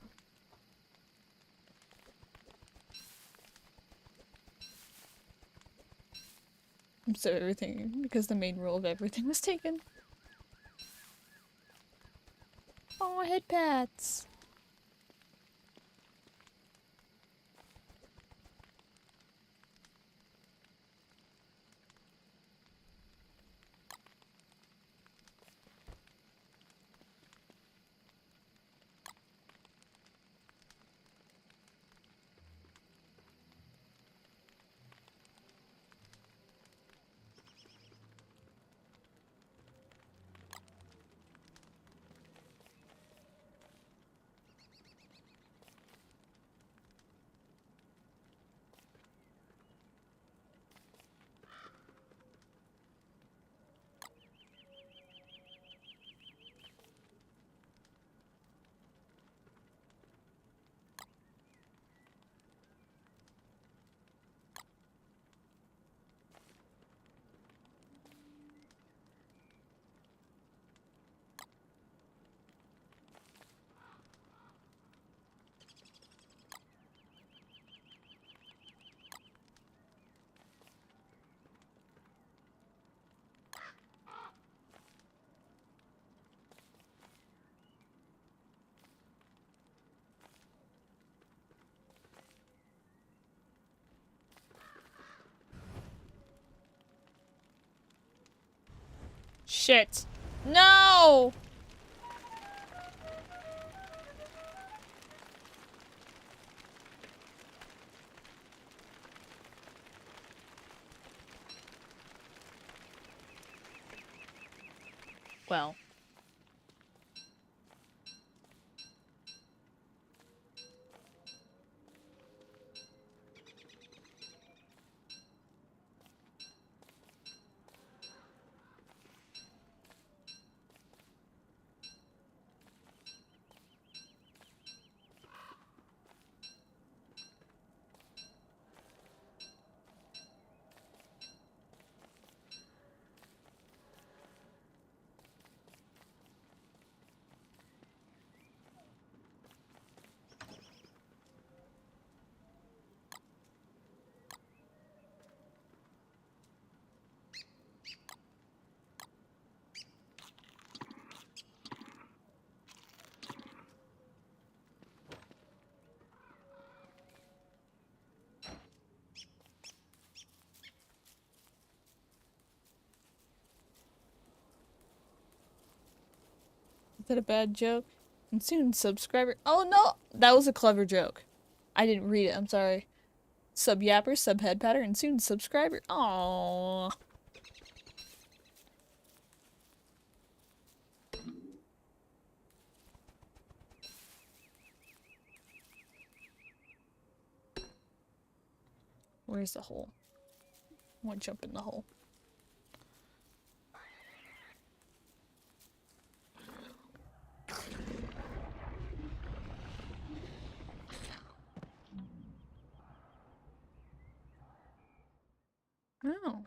[SPEAKER 1] So everything, because the main role of everything was taken. Oh, head pats. Shit. No! Well. Is that a bad joke? And soon subscriber. Oh no! That was a clever joke. I didn't read it, I'm sorry. Sub yapper, sub head patter, and soon subscriber. Aww. Where's the hole? I want to jump in the hole. Oh.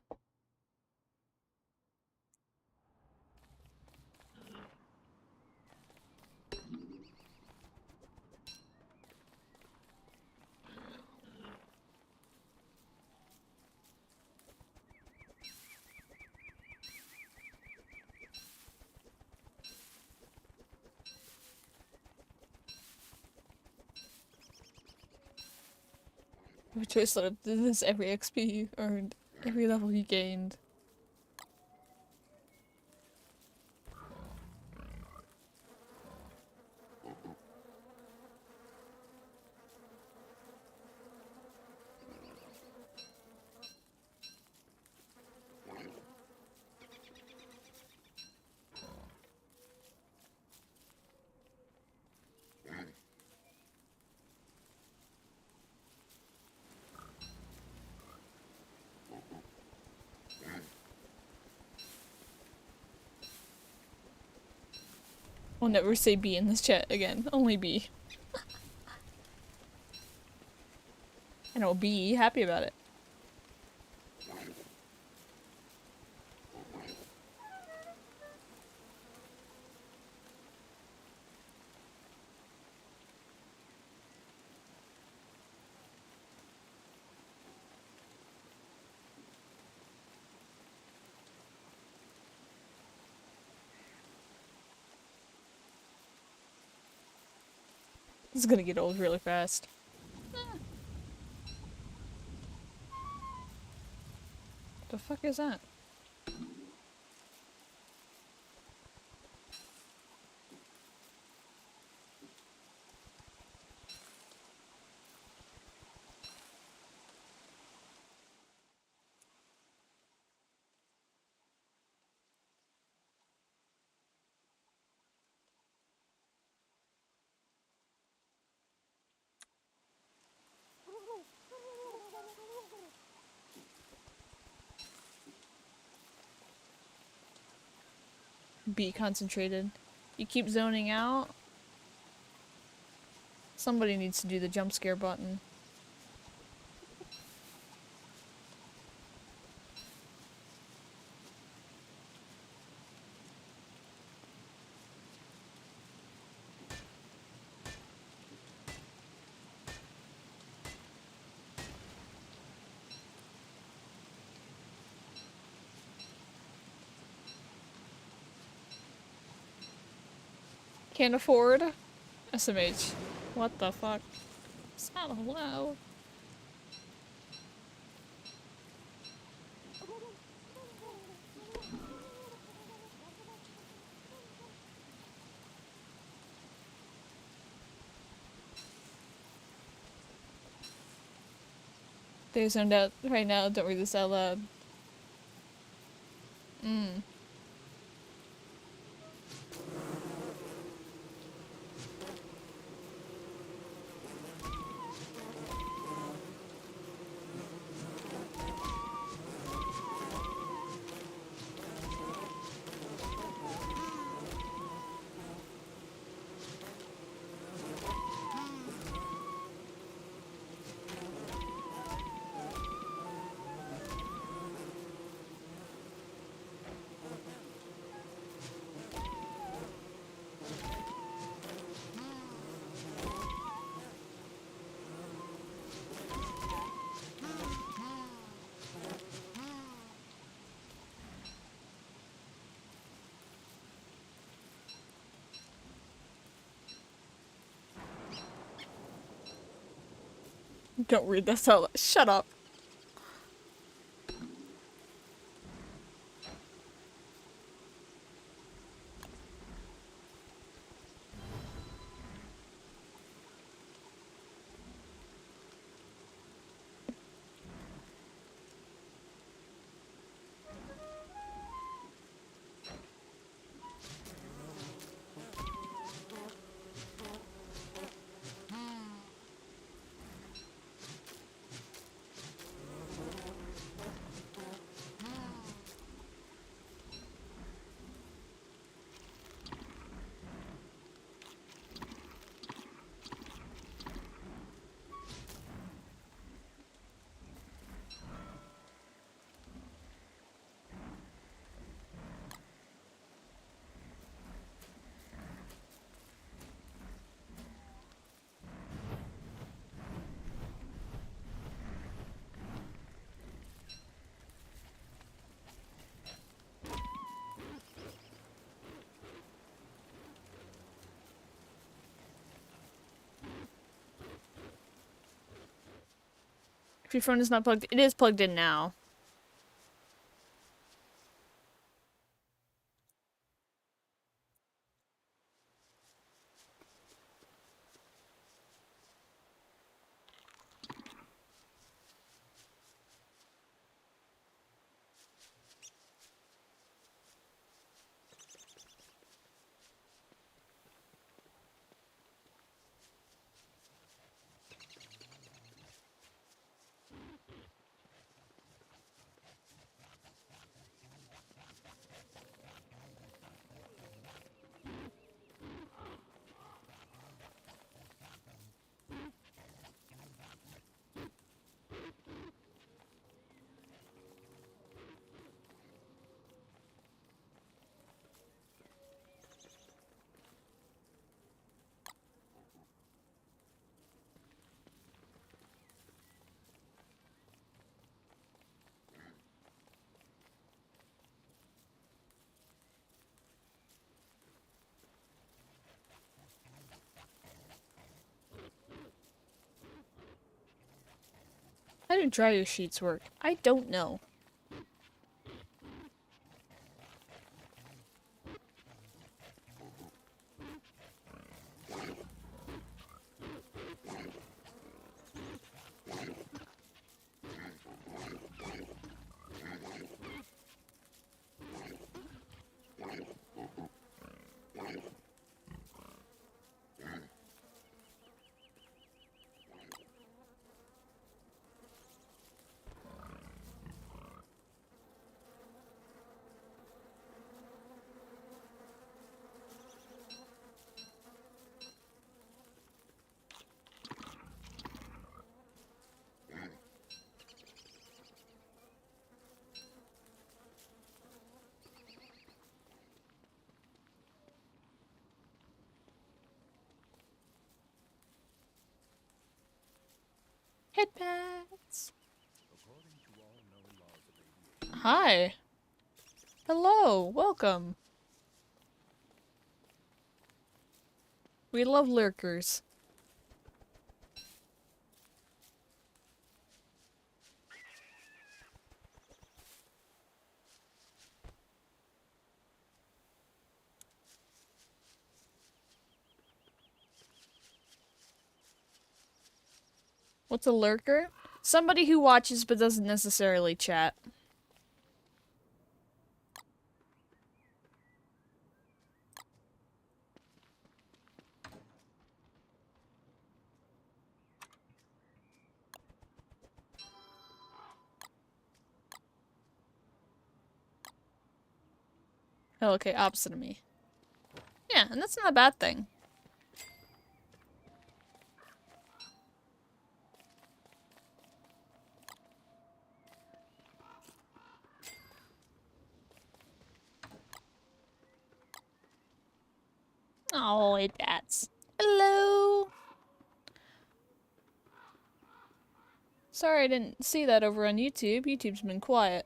[SPEAKER 1] You have a choice of this every XP you earned, every level you gained. I'll never say B in this chat again. Only B. And I'll be happy about it. This is gonna get old really fast. The fuck is that? Be concentrated. You keep zoning out. Somebody needs to do the jump scare button. Can't afford SMH. What the fuck? It's not allowed. They zoned out right now, don't read this out loud. Don't read this out loud. Shut up. If your phone is not plugged, it is plugged in now. How do dryer sheets work? I don't know. Headpads. Hi. Hello. Welcome. We love lurkers. What's a lurker? Somebody who watches but doesn't necessarily chat. Oh, okay, opposite of me. Yeah, and that's not a bad thing. Oh, it bats. Hello. Sorry I didn't see that over on YouTube. YouTube's been quiet.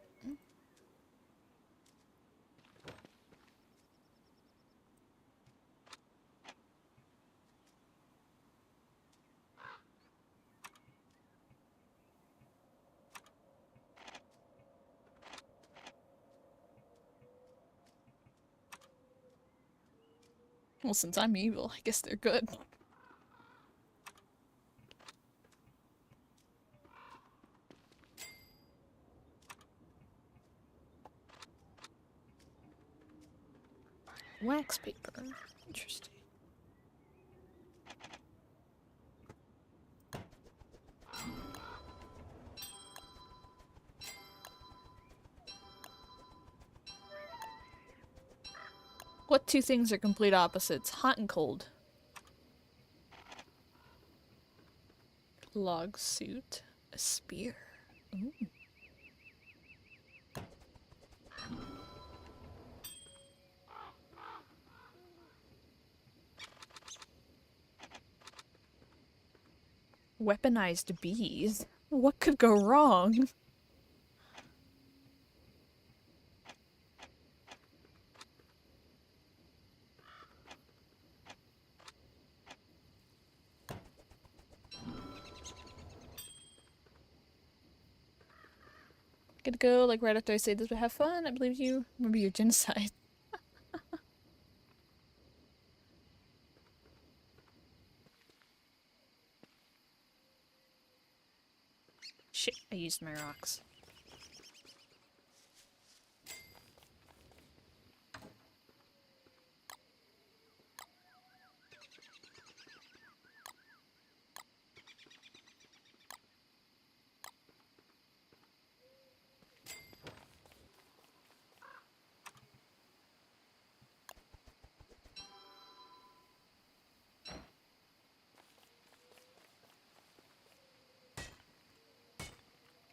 [SPEAKER 1] Well, since I'm evil, I guess they're good. Wax paper. Interesting. What two things are complete opposites? Hot and cold. Log suit. A spear. Ooh. Weaponized bees? What could go wrong? Good to go, like right after I say this, but have fun. I believe you. Remember your genocide. Shit, I used my rocks.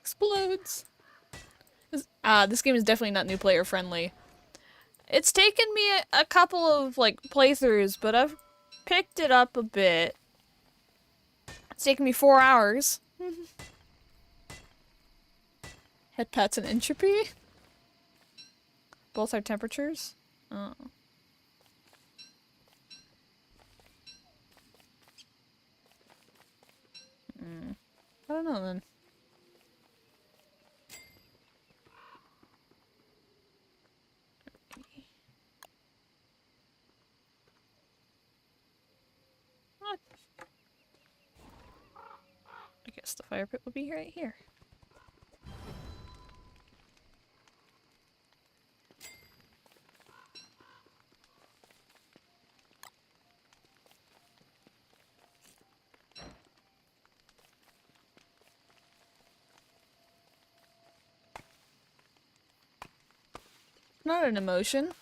[SPEAKER 1] Explodes! This game is definitely not new player friendly. It's taken me a couple of, like, playthroughs, but I've picked it up a bit. It's taken me 4 hours. Head pats and entropy? Both are temperatures? Oh. I don't know then. the fire pit would be right here. Not an emotion.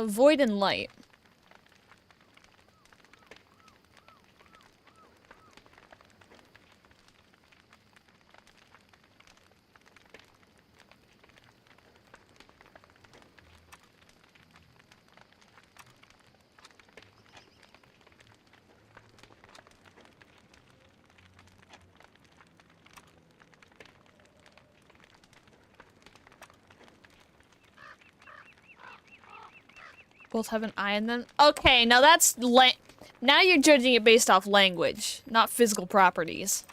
[SPEAKER 1] Void and light. Both have an eye in them. Okay, now that's now you're judging it based off language, not physical properties.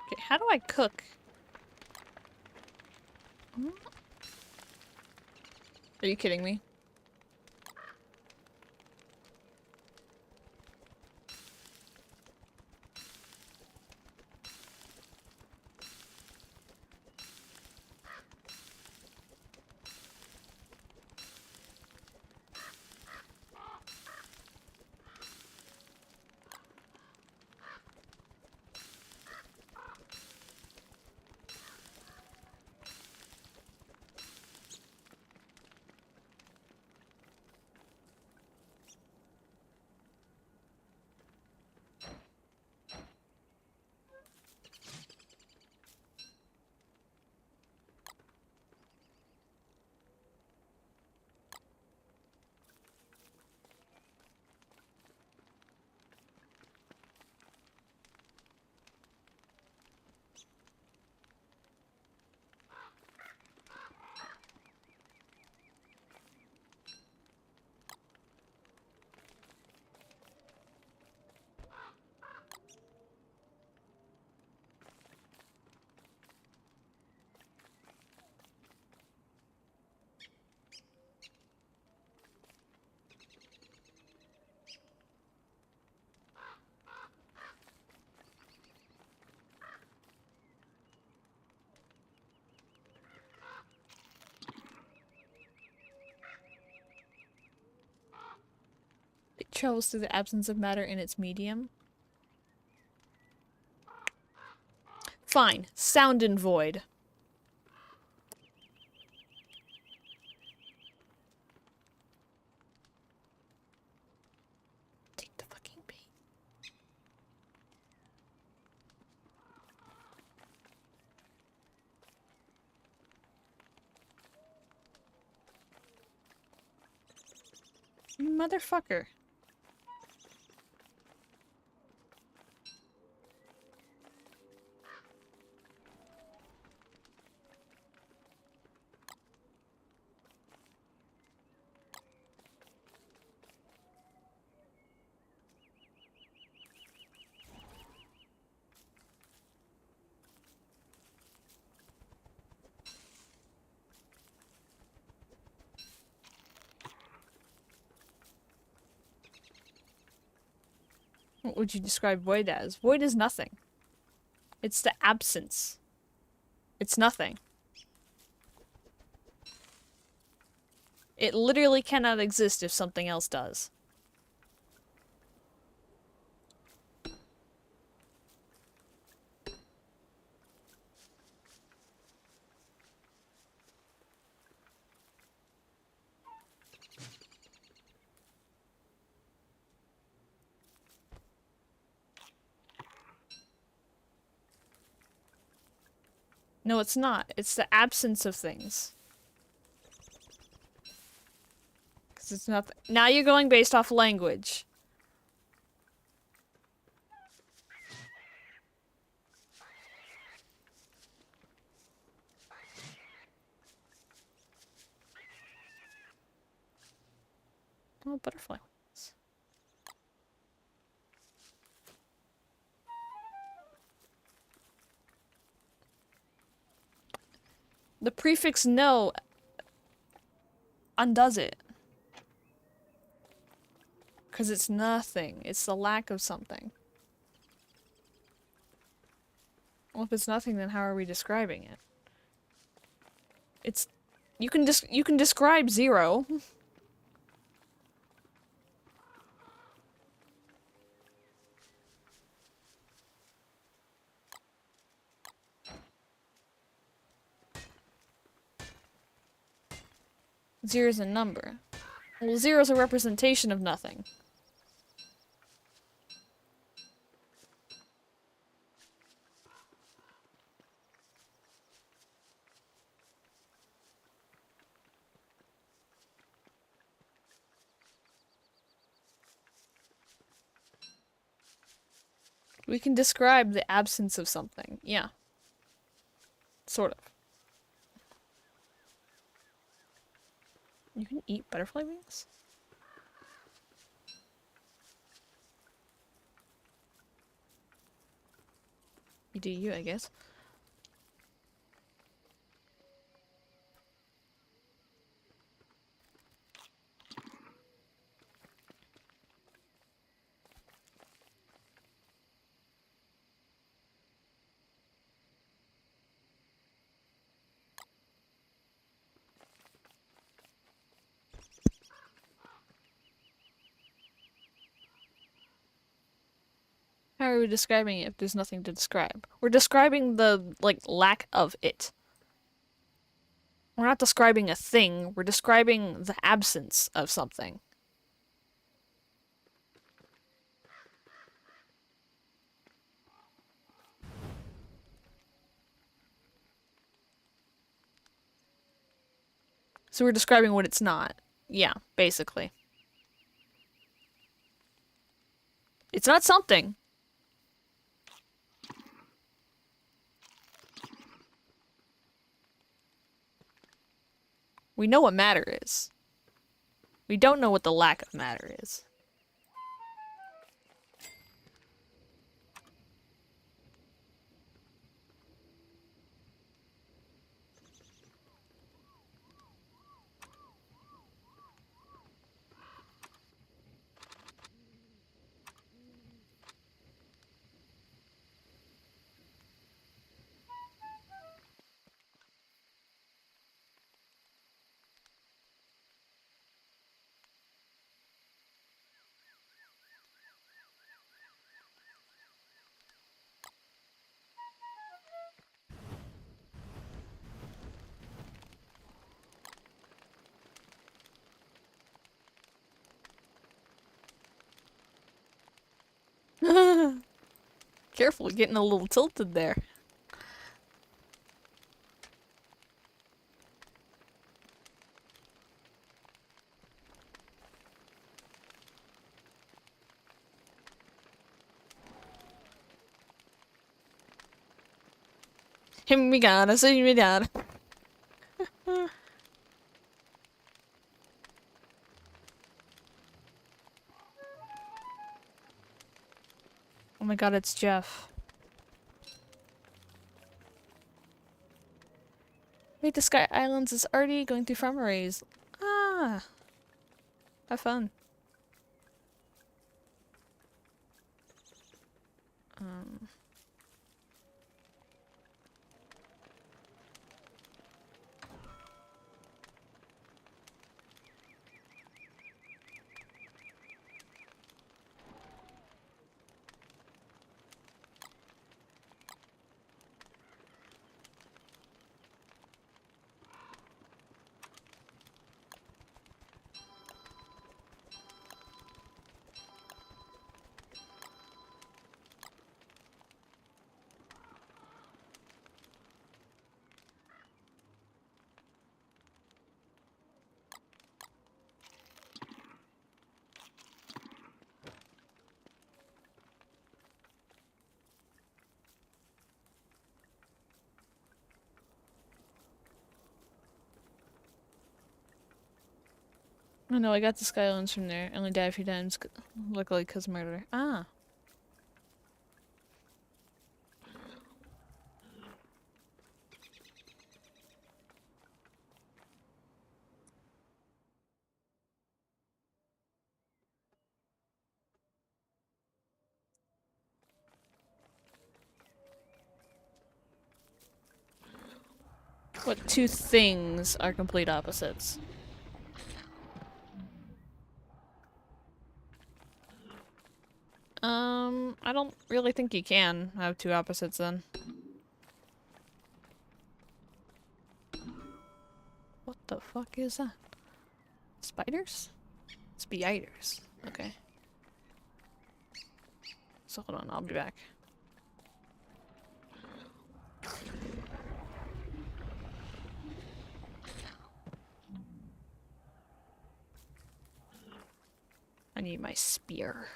[SPEAKER 1] Okay, how do I cook? Are you kidding me? It travels through the absence of matter in its medium. Fine. Sound and void. Take the fucking bait. Motherfucker. What would you describe void as? Void is nothing. It's the absence. It's nothing. It literally cannot exist if something else does. No, it's not. It's the absence of things. Because it's nothing. Now you're going based off language. Oh, butterfly wings. The prefix no undoes it. Because it's nothing. It's the lack of something. Well, if it's nothing, then how are we describing it? It's... You can describe zero. Zero's a number. Well, zero's a representation of nothing. We can describe the absence of something. Yeah. Sort of. You can eat butterfly wings? You do you, I guess. How are we describing it if there's nothing to describe? We're describing the, like, lack of it. We're not describing a thing, we're describing the absence of something. So we're describing what it's not. Yeah, basically. It's not something. We know what matter is. We don't know what the lack of matter is. Careful, getting a little tilted there. Him me gonna see me down. Oh my god, it's Jeff. Wait, the Sky Islands is already going through farm arrays. Ah. Have fun. I know, I got the Skylands from there. I only died a few times, luckily because murder. Ah. What two things are complete opposites? I don't really think you can have two opposites then. What the fuck is that? Spiders? Spiders. Okay. So hold on, I'll be back. I need my spear.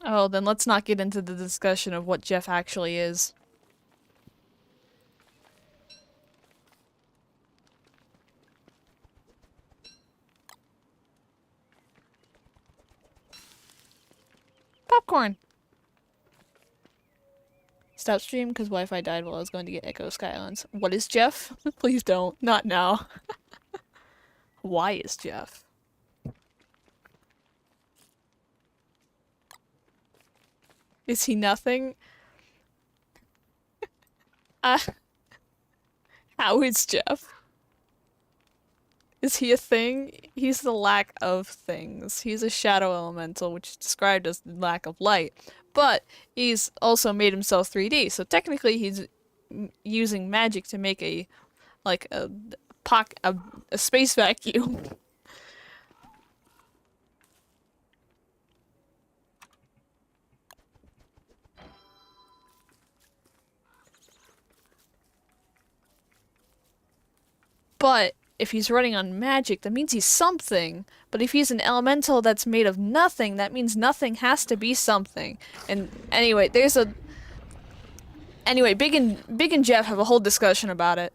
[SPEAKER 1] Oh, then let's not get into the discussion of what Jeff actually is. Popcorn! Stop stream because Wi-Fi died while I was going to get Echo Skylands. What is Jeff? Please don't. Not now. Why is Jeff? Is he nothing? Uh, how is Jeff? Is he a thing? He's the lack of things. He's a shadow elemental, which is described as the lack of light. But he's also made himself 3D, so technically he's using magic to make a a space vacuum. But if he's running on magic, that means he's something. But if he's an elemental that's made of nothing, that means nothing has to be something. And anyway, Big and Jeff have a whole discussion about it.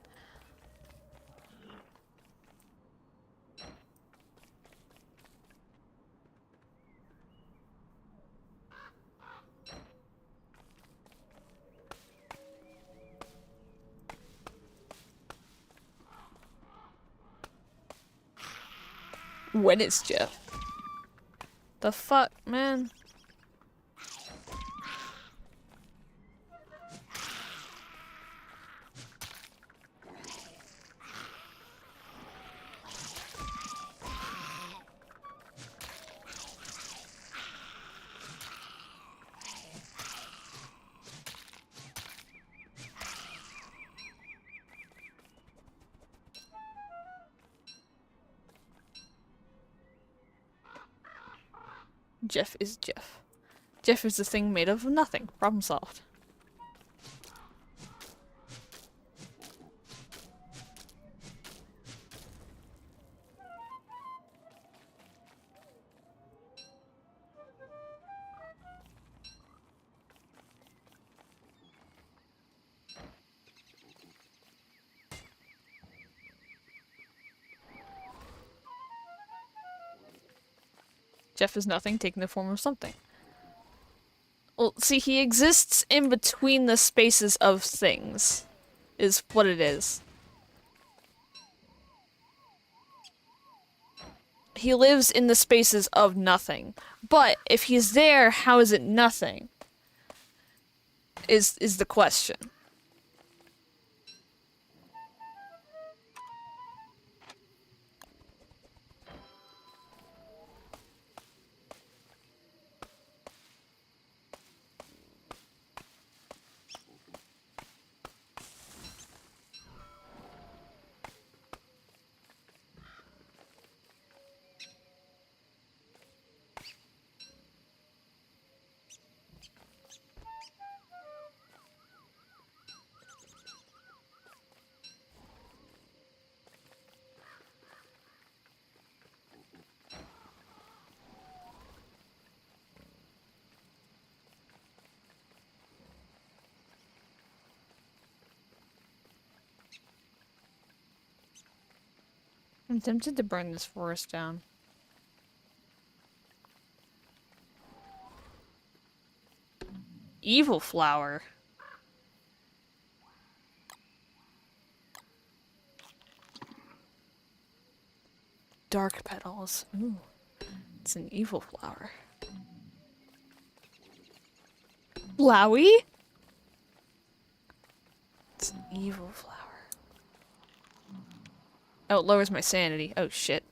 [SPEAKER 1] When is Jeff? The fuck, man? Jeff is Jeff. Jeff is a thing made of nothing. Problem solved. Jeff is nothing taking the form of something. Well, see, he exists in between the spaces of things, is what it is. He lives in the spaces of nothing. But if he's there, how is it nothing? Is the question. I'm tempted to burn this forest down. Evil flower. Dark petals. Ooh. It's an evil flower. Flowey? It's an evil flower. Oh, it lowers my sanity. Oh, shit.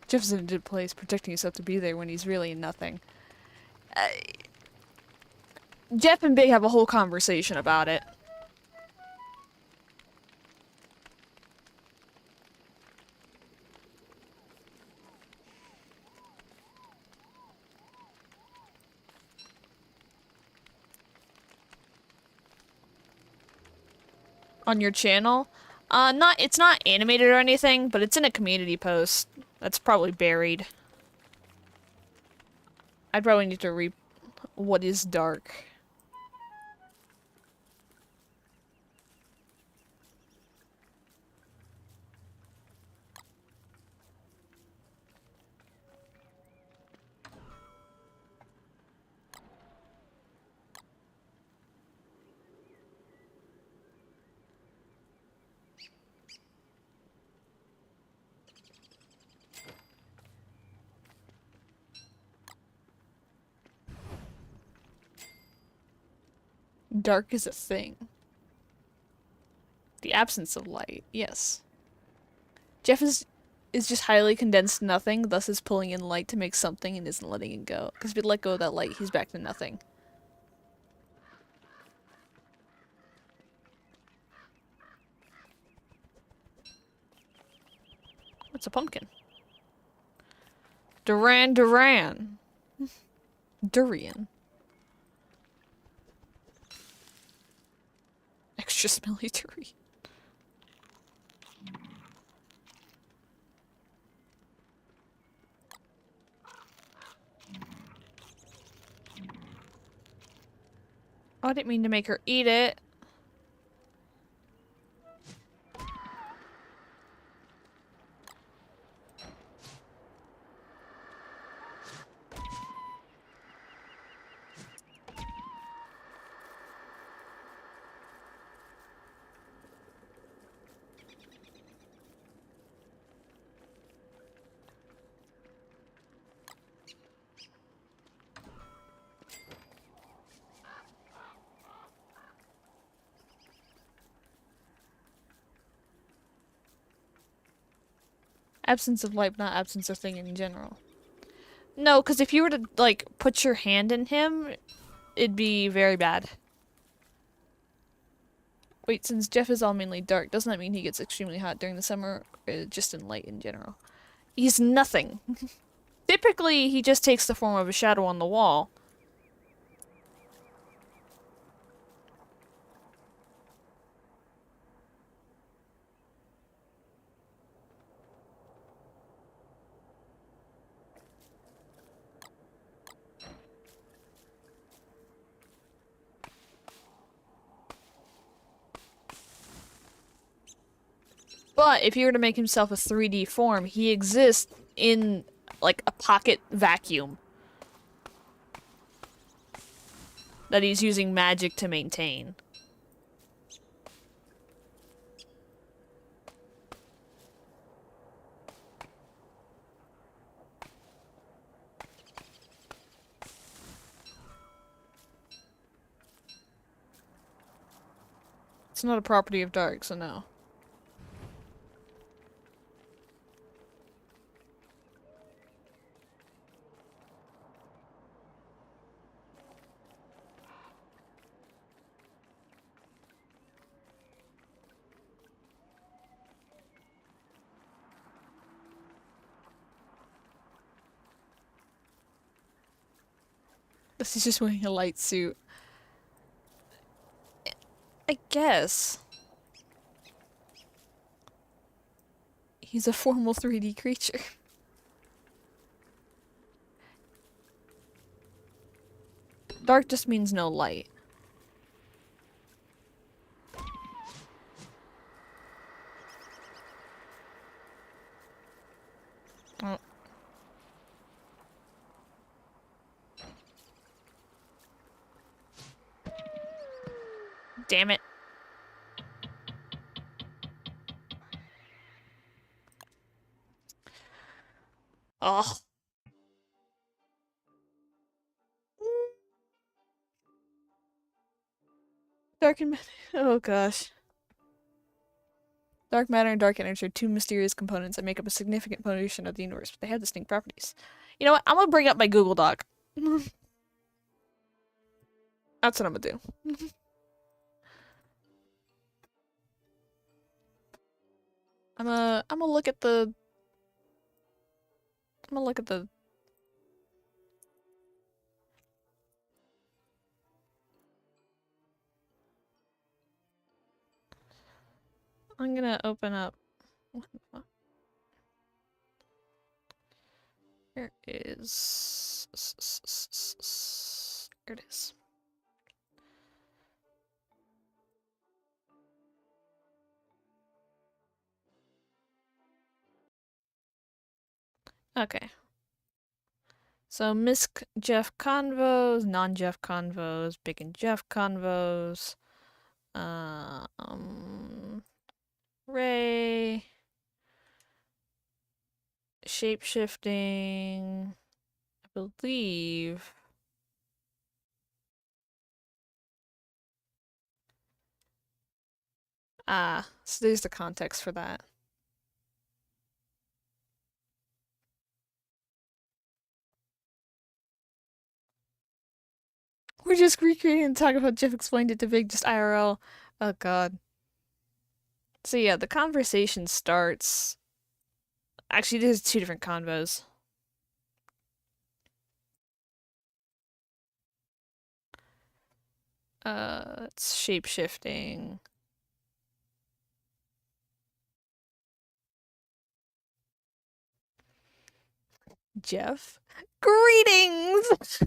[SPEAKER 1] Jeff's in a good place, protecting himself to be there when he's really nothing. Jeff and Big have a whole conversation about it. On your channel? It's not animated or anything, but it's in a community post. That's probably buried. I'd probably need to read what is dark. Dark is a thing. The absence of light, yes. Jeff is just highly condensed nothing, thus is pulling in light to make something and isn't letting it go. Because if we let go of that light, he's back to nothing. What's a pumpkin? Duran Duran. Durian. Extra smelly durian. Oh, I didn't mean to make her eat it. Absence of light, not absence of thing in general. No, because if you were to, like, put your hand in him, it'd be very bad. Wait, since Jeff is all mainly dark, doesn't that mean he gets extremely hot during the summer, or just in light in general? He's nothing. Typically, he just takes the form of a shadow on the wall. But if you were to make himself a 3D form, he exists in, like, a pocket vacuum that he's using magic to maintain. It's not a property of dark, so no. This is just wearing a light suit. I guess. He's a formal 3D creature. Dark just means no light. Oh. Damn it. Oh. Dark and matter. Oh gosh. Dark matter and dark energy are two mysterious components that make up a significant portion of the universe, but they have distinct properties. You know what? I'm gonna bring up my Google Doc. That's what I'm gonna do. I'm gonna look at the. I'm gonna look at the. I'm gonna open up. Here is. Here it is. Okay. So Misk Jeff convos, non-Jeff convos, Big and Jeff convos, Ray, shapeshifting, I believe. So there's the context for that. We're just recreating and talking about Jeff explained it to Big, just IRL. Oh god. So yeah, the conversation starts. Actually, there's two different convos. It's shape-shifting. Jeff? Greetings!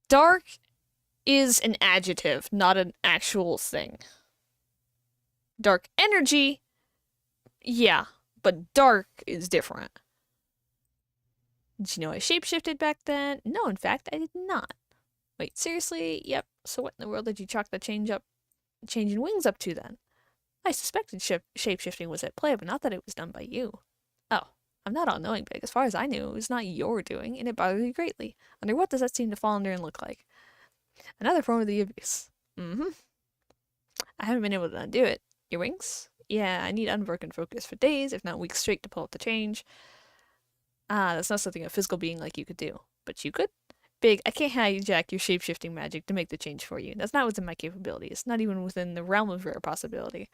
[SPEAKER 1] Dark is an adjective, not an actual thing. Dark energy, yeah, but dark is different. Did you know I shapeshifted back then? No, in fact, I did not. Wait, seriously? Yep. So what in the world did you chalk the change in wings up to then? I suspected shapeshifting was at play, but not that it was done by you. Oh, I'm not all knowing, Big. As far as I knew, it was not your doing, and it bothered me greatly. Under what does that seem to fall under and look like? Another form of the abuse. Mm-hmm. I haven't been able to undo it. Your wings? Yeah, I need unbroken focus for days, if not weeks straight, to pull up the change. Ah, that's not something a physical being like you could do. But you could? Big, I can't hijack your shapeshifting magic to make the change for you. That's not within my capabilities, not even within the realm of rare possibility.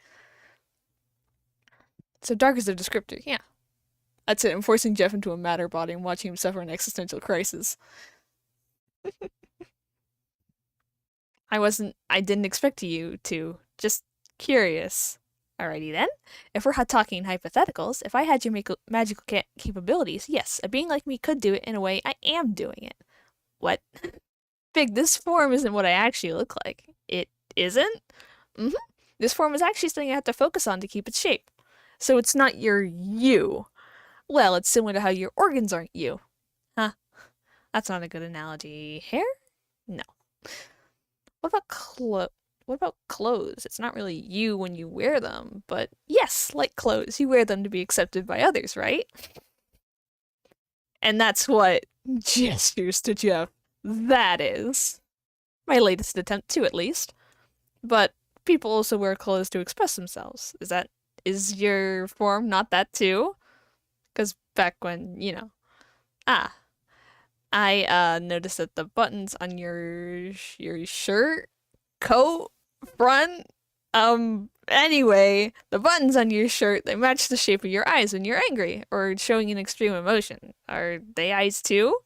[SPEAKER 1] So dark is a descriptor, yeah. That's it, I'm forcing Jeff into a matter body and watching him suffer an existential crisis. I didn't expect you to. Just curious. Alrighty then. If we're talking hypotheticals, if I had your magical capabilities, yes, a being like me could do it in a way I am doing it. What? Big, this form isn't what I actually look like. It isn't? Mm-hmm. This form is actually something I have to focus on to keep its shape. So it's not your you. Well, it's similar to how your organs aren't you. Huh. That's not a good analogy. Hair? No. What about what about clothes? It's not really you when you wear them, but yes, like clothes, you wear them to be accepted by others, right? And that's what gestures to Jeff. That is. My latest attempt to, at least. But people also wear clothes to express themselves. Is your form not that too? Because back when, ah, I noticed that the buttons on your shirt coat, front. Anyway, the buttons on your shirt, they match the shape of your eyes when you're angry or showing an extreme emotion. Are they eyes too?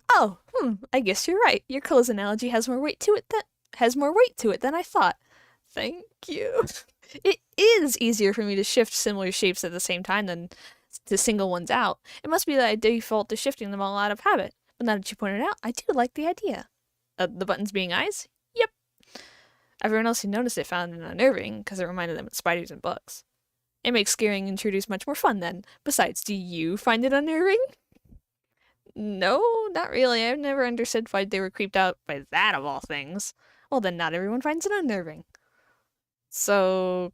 [SPEAKER 1] Oh, I guess you're right. Your clothes analogy has more weight to it than I thought. Thank you. It is easier for me to shift similar shapes at the same time than to single ones out. It must be that I default to shifting them all out of habit. But now that you pointed it out, I do like the idea. The buttons being eyes? Yep. Everyone else who noticed it found it unnerving because it reminded them of spiders and bugs. It makes scaring intruders much more fun then. Besides, do you find it unnerving? No, not really. I've never understood why they were creeped out by that of all things. Well, then not everyone finds it unnerving. So,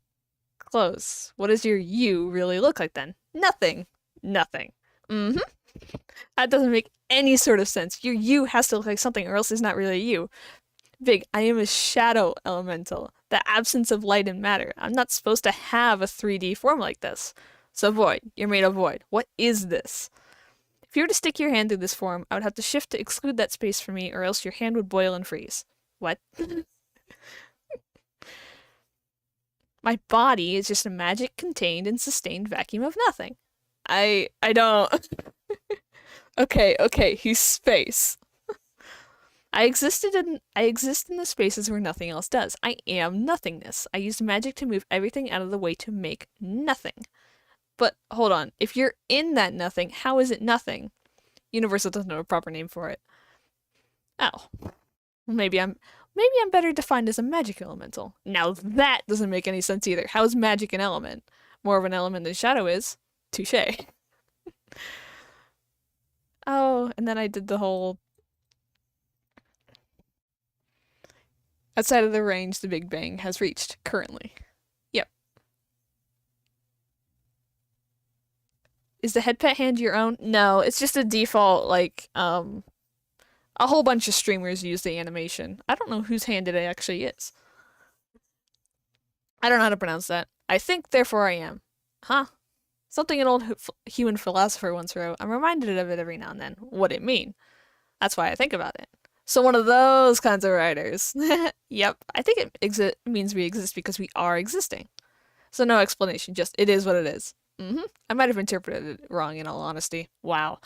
[SPEAKER 1] close. What does your you really look like then? Nothing. Nothing. Mm-hmm. That doesn't make any sort of sense. Your you has to look like something or else it's not really you. Big, I am a shadow elemental. The absence of light and matter. I'm not supposed to have a 3D form like this. So void. You're made of void. What is this? If you were to stick your hand through this form, I would have to shift to exclude that space from me, or else your hand would boil and freeze. What? My body is just a magic contained and sustained vacuum of nothing. I don't. Okay, he's space. I exist in the spaces where nothing else does. I am nothingness. I use magic to move everything out of the way to make nothing. But hold on, if you're in that nothing, how is it nothing? Universal doesn't know a proper name for it. Oh. Maybe I'm better defined as a magic elemental. Now that doesn't make any sense either. How is magic an element? More of an element than shadow is. Touche. Oh, and then I did the whole outside of the range the Big Bang has reached currently. Yep. Is the head pet hand your own? No, it's just a default, like, a whole bunch of streamers use the animation. I don't know whose hand it actually is. I don't know how to pronounce that. I think, therefore I am. Huh? Something an old human philosopher once wrote. I'm reminded of it every now and then. What it mean? That's why I think about it. So one of those kinds of writers. Yep. I think it means we exist because we are existing. So no explanation, just it is what it is. I might have interpreted it wrong in all honesty. Wow.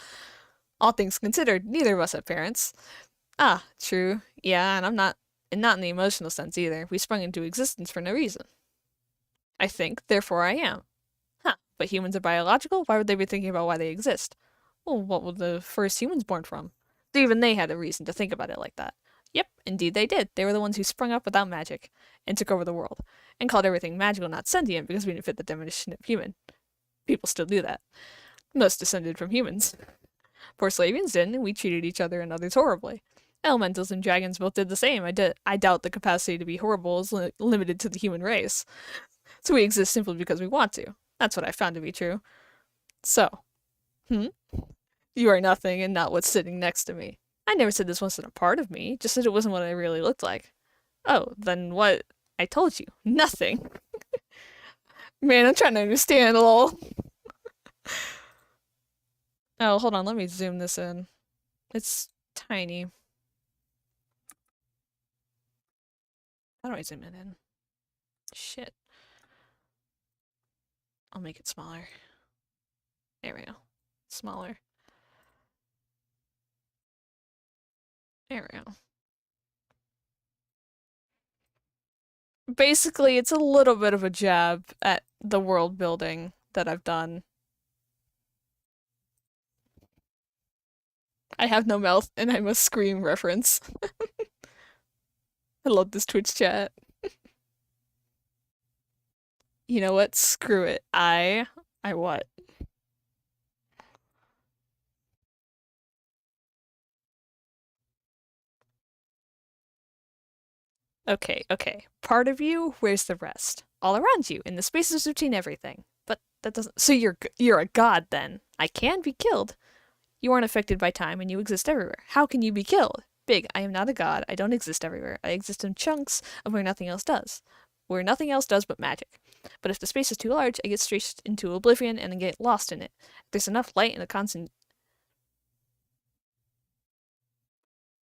[SPEAKER 1] All things considered, neither of us have parents. Ah, true. Yeah, and not in the emotional sense either. We sprung into existence for no reason. I think, therefore I am. Huh, but humans are biological? Why would they be thinking about why they exist? Well, what were the first humans born from? Even they had a reason to think about it like that. Yep, indeed they did. They were the ones who sprung up without magic, and took over the world, and called everything magical, not sentient, because we didn't fit the definition of human. People still do that. Most descended from humans. Poor Slavians didn't, and we treated each other and others horribly. Elementals and dragons both did the same. I doubt the capacity to be horrible is limited to the human race. So we exist simply because we want to. That's what I found to be true. So, you are nothing and not what's sitting next to me. I never said this wasn't a part of me, just said it wasn't what I really looked like. Oh, then what? I told you. Nothing. Man, I'm trying to understand, lol. Oh, hold on, let me zoom this in. It's tiny. How do I zoom it in? Shit. I'll make it smaller. There we go. Smaller. There we go. Basically, it's a little bit of a jab at the world building that I've done. I have no mouth and I must scream reference. I love this Twitch chat. You know what? Screw it. I what? Okay. Part of you, where's the rest? All around you, in the spaces between everything. But that doesn't. So you're a god then. I can be killed. You aren't affected by time and you exist everywhere. How can you be killed? Big, I am not a god. I don't exist everywhere. I exist in chunks of where nothing else does. Where nothing else does but magic. But if the space is too large, I get stretched into oblivion and then get lost in it. If there's enough light and a constant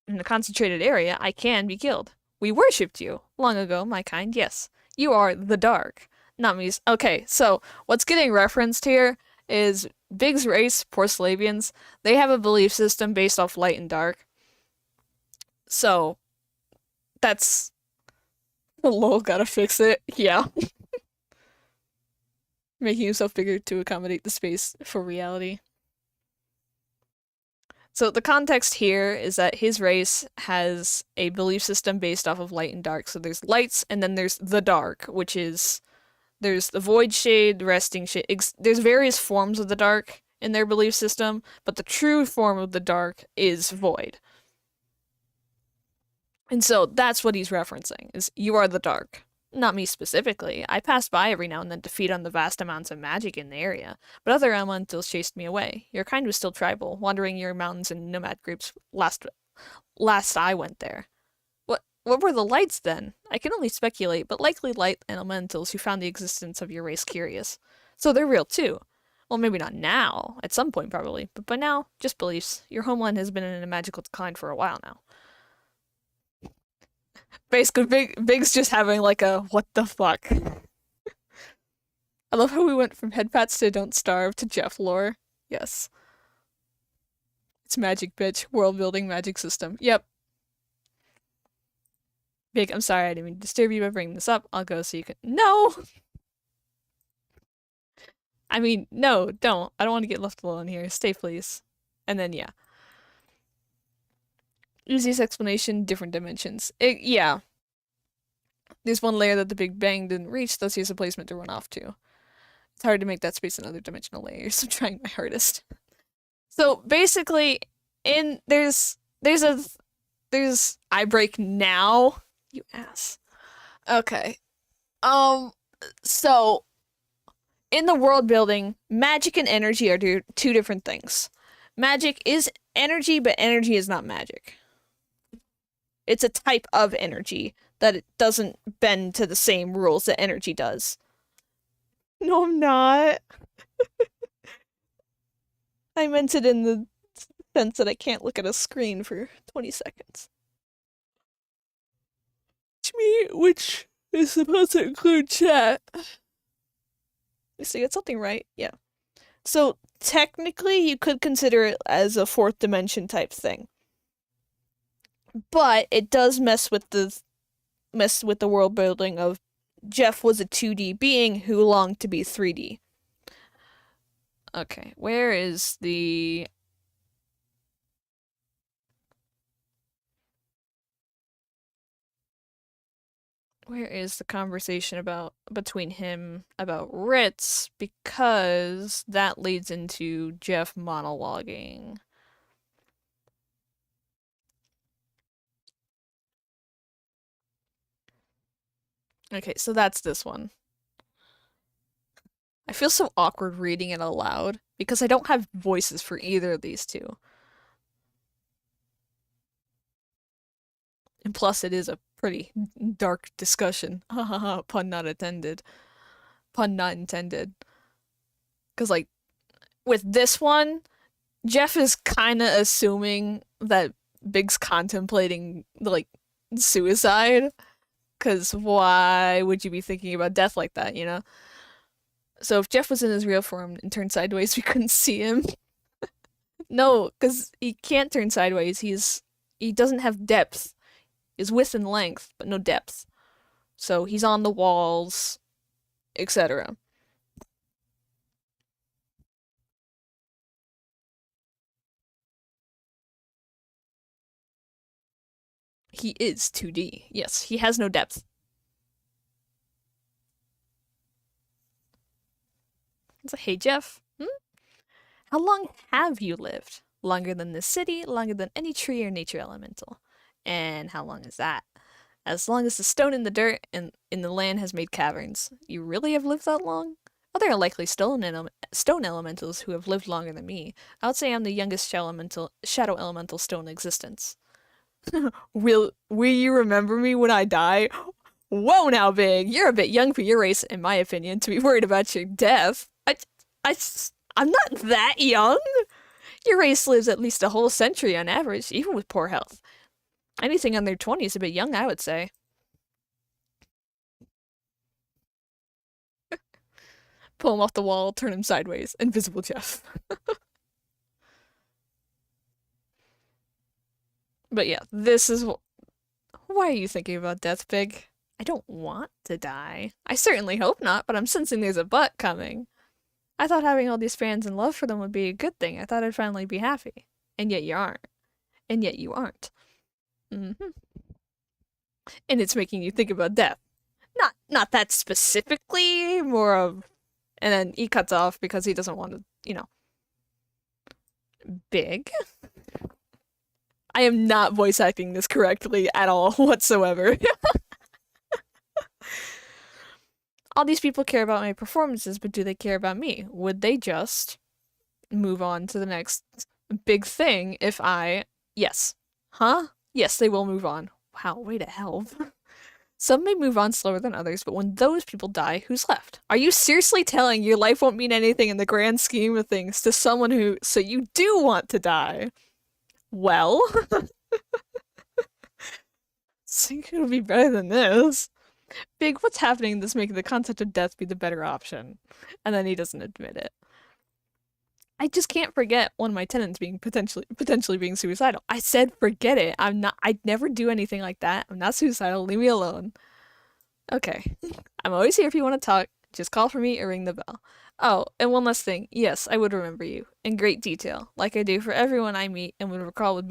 [SPEAKER 1] In a concentrated area, I can be killed. We worshipped you. Long ago, my kind, yes. You are the dark. Not me. Okay, so what's getting referenced here is Big's race, Porcelavians. They have a belief system based off light and dark. So, that's... Lol, gotta fix it. Yeah. Making himself bigger to accommodate the space for reality. So the context here is that his race has a belief system based off of light and dark. So there's lights, and then there's the dark, which is there's the void shade, the resting shade. There's various forms of the dark in their belief system, but the true form of the dark is void. And so that's what he's referencing, is you are the dark. Not me specifically. I pass by every now and then to feed on the vast amounts of magic in the area, but other elementals chased me away. Your kind was still tribal, wandering your mountains in nomad groups last I went there. What were the lights then? I can only speculate, but likely light elementals who found the existence of your race curious. So they're real too. Well, maybe not now, at some point probably, but by now, just beliefs. Your homeland has been in a magical decline for a while now. Basically, Big's just having like a what the fuck. I love how we went from headpats to don't starve to Jeff lore. Yes. It's magic, bitch. World building magic system. Yep. Big, I'm sorry I didn't mean to disturb you by bringing this up. I'll go so you can. No! I mean, no, don't. I don't want to get left alone here. Stay, please. And then, yeah. Easiest explanation, different dimensions. Yeah. There's one layer that the Big Bang didn't reach, thus he has a placement to run off to. It's hard to make that space in other dimensional layers. I'm trying my hardest. So basically, there's I break now. You ass. Okay. So in the world building, magic and energy are two different things. Magic is energy, but energy is not magic. It's a type of energy that it doesn't bend to the same rules that energy does. No, I'm not. I meant it in the sense that I can't look at a screen for 20 seconds. Which is supposed to include chat. So you got something right? Yeah. So technically you could consider it as a fourth dimension type thing. But it does mess with the world building of Jeff was a 2D being who longed to be 3D. Okay, where is the conversation between him about Ritz, because that leads into Jeff monologuing. Okay, so that's this one. I feel so awkward reading it aloud because I don't have voices for either of these two. And plus, it is a pretty dark discussion. Pun not intended. Pun not intended. Because, like, with this one, Jeff is kind of assuming that Big's contemplating, like, suicide. Because why would you be thinking about death like that, you know? So if Jeff was in his real form and turned sideways, we couldn't see him. No, because he can't turn sideways. He doesn't have depth. Is width and length, but no depth. So he's on the walls, etc. He is 2D. Yes, he has no depth. It's like, hey Jeff, how long have you lived? Longer than this city, longer than any tree or nature elemental. And how long is that? As long as the stone in the dirt and in the land has made caverns. You really have lived that long? Well, there are likely stone elementals who have lived longer than me. I would say I'm the youngest shadow elemental still in existence. Will you remember me when I die? Whoa now, Big! You're a bit young for your race, in my opinion, to be worried about your death. I'm not that young! Your race lives at least a whole century on average, even with poor health. Anything under 20 is a bit young, I would say. Pull him off the wall, turn him sideways. Invisible Jeff. But yeah, this is why are you thinking about death, Big? I don't want to die. I certainly hope not, but I'm sensing there's a but coming. I thought having all these fans and love for them would be a good thing. I thought I'd finally be happy. And yet you aren't. And yet you aren't. Mm-hmm. And it's making you think about death. Not that specifically, more of... And then he cuts off because he doesn't want to, you know. Big? I am not voice acting this correctly at all whatsoever. All these people care about my performances, but do they care about me? Would they just move on to the next big thing if I... Yes. Huh? Yes, they will move on. Wow, way to help. Some may move on slower than others, but when those people die, who's left? Are you seriously telling your life won't mean anything in the grand scheme of things to someone who... So you do want to die? Well... So it'll be better than this. Big, what's happening that's making the concept of death be the better option? And then he doesn't admit it. I just can't forget one of my tenants being potentially being suicidal. I said forget it. I'd never do anything like that. I'm not suicidal. Leave me alone. Okay. I'm always here if you want to talk. Just call for me or ring the bell. Oh, and one last thing. Yes, I would remember you in great detail, like I do for everyone I meet, and would recall with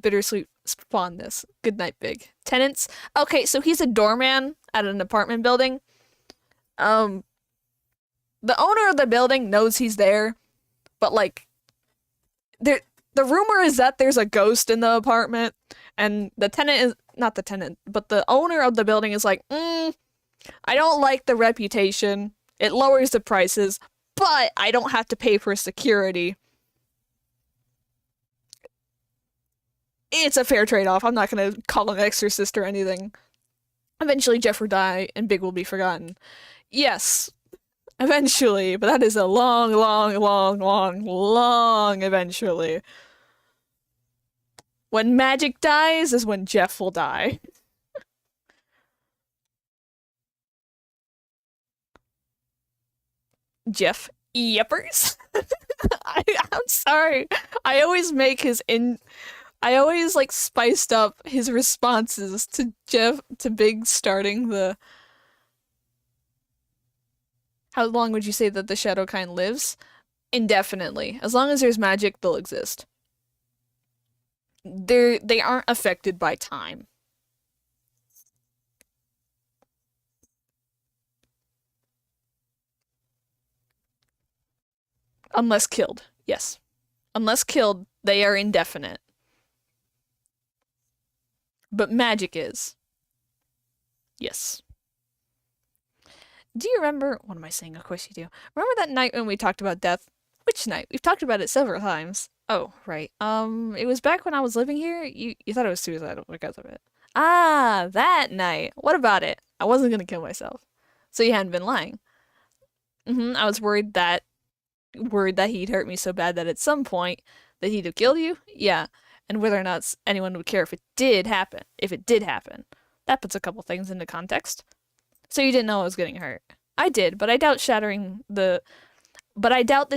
[SPEAKER 1] bittersweet fondness. Good night, Big. Tenants? Okay, so he's a doorman at an apartment building. The owner of the building knows he's there, but like, the rumor is that there's a ghost in the apartment, and the tenant is, not the tenant, but the owner of the building is like, I don't like the reputation. It lowers the prices, but I don't have to pay for security. It's a fair trade-off. I'm not gonna call an exorcist or anything. Eventually Jeff will die and Big will be forgotten. Yes, eventually, but that is a long eventually. When magic dies is when Jeff will die. Jeff Yepers? I'm sorry. I always make I always like spiced up his responses to Big starting the... How long would you say that the shadow kind lives? Indefinitely. As long as there's magic, they'll exist. They aren't affected by time. Unless killed. Yes. Unless killed, they are indefinite. But magic is. Yes. Do you remember... What am I saying? Of course you do. Remember that night when we talked about death? Which night? We've talked about it several times. Oh, right. It was back when I was living here. You thought I was suicidal because of it. Ah, that night. What about it? I wasn't gonna kill myself. So you hadn't been lying. I was worried that he'd hurt me so bad that at some point that he'd have killed you. Yeah. And whether or not anyone would care if it did happen. If it did happen. That puts a couple things into context. So you didn't know I was getting hurt. I did, but I doubt the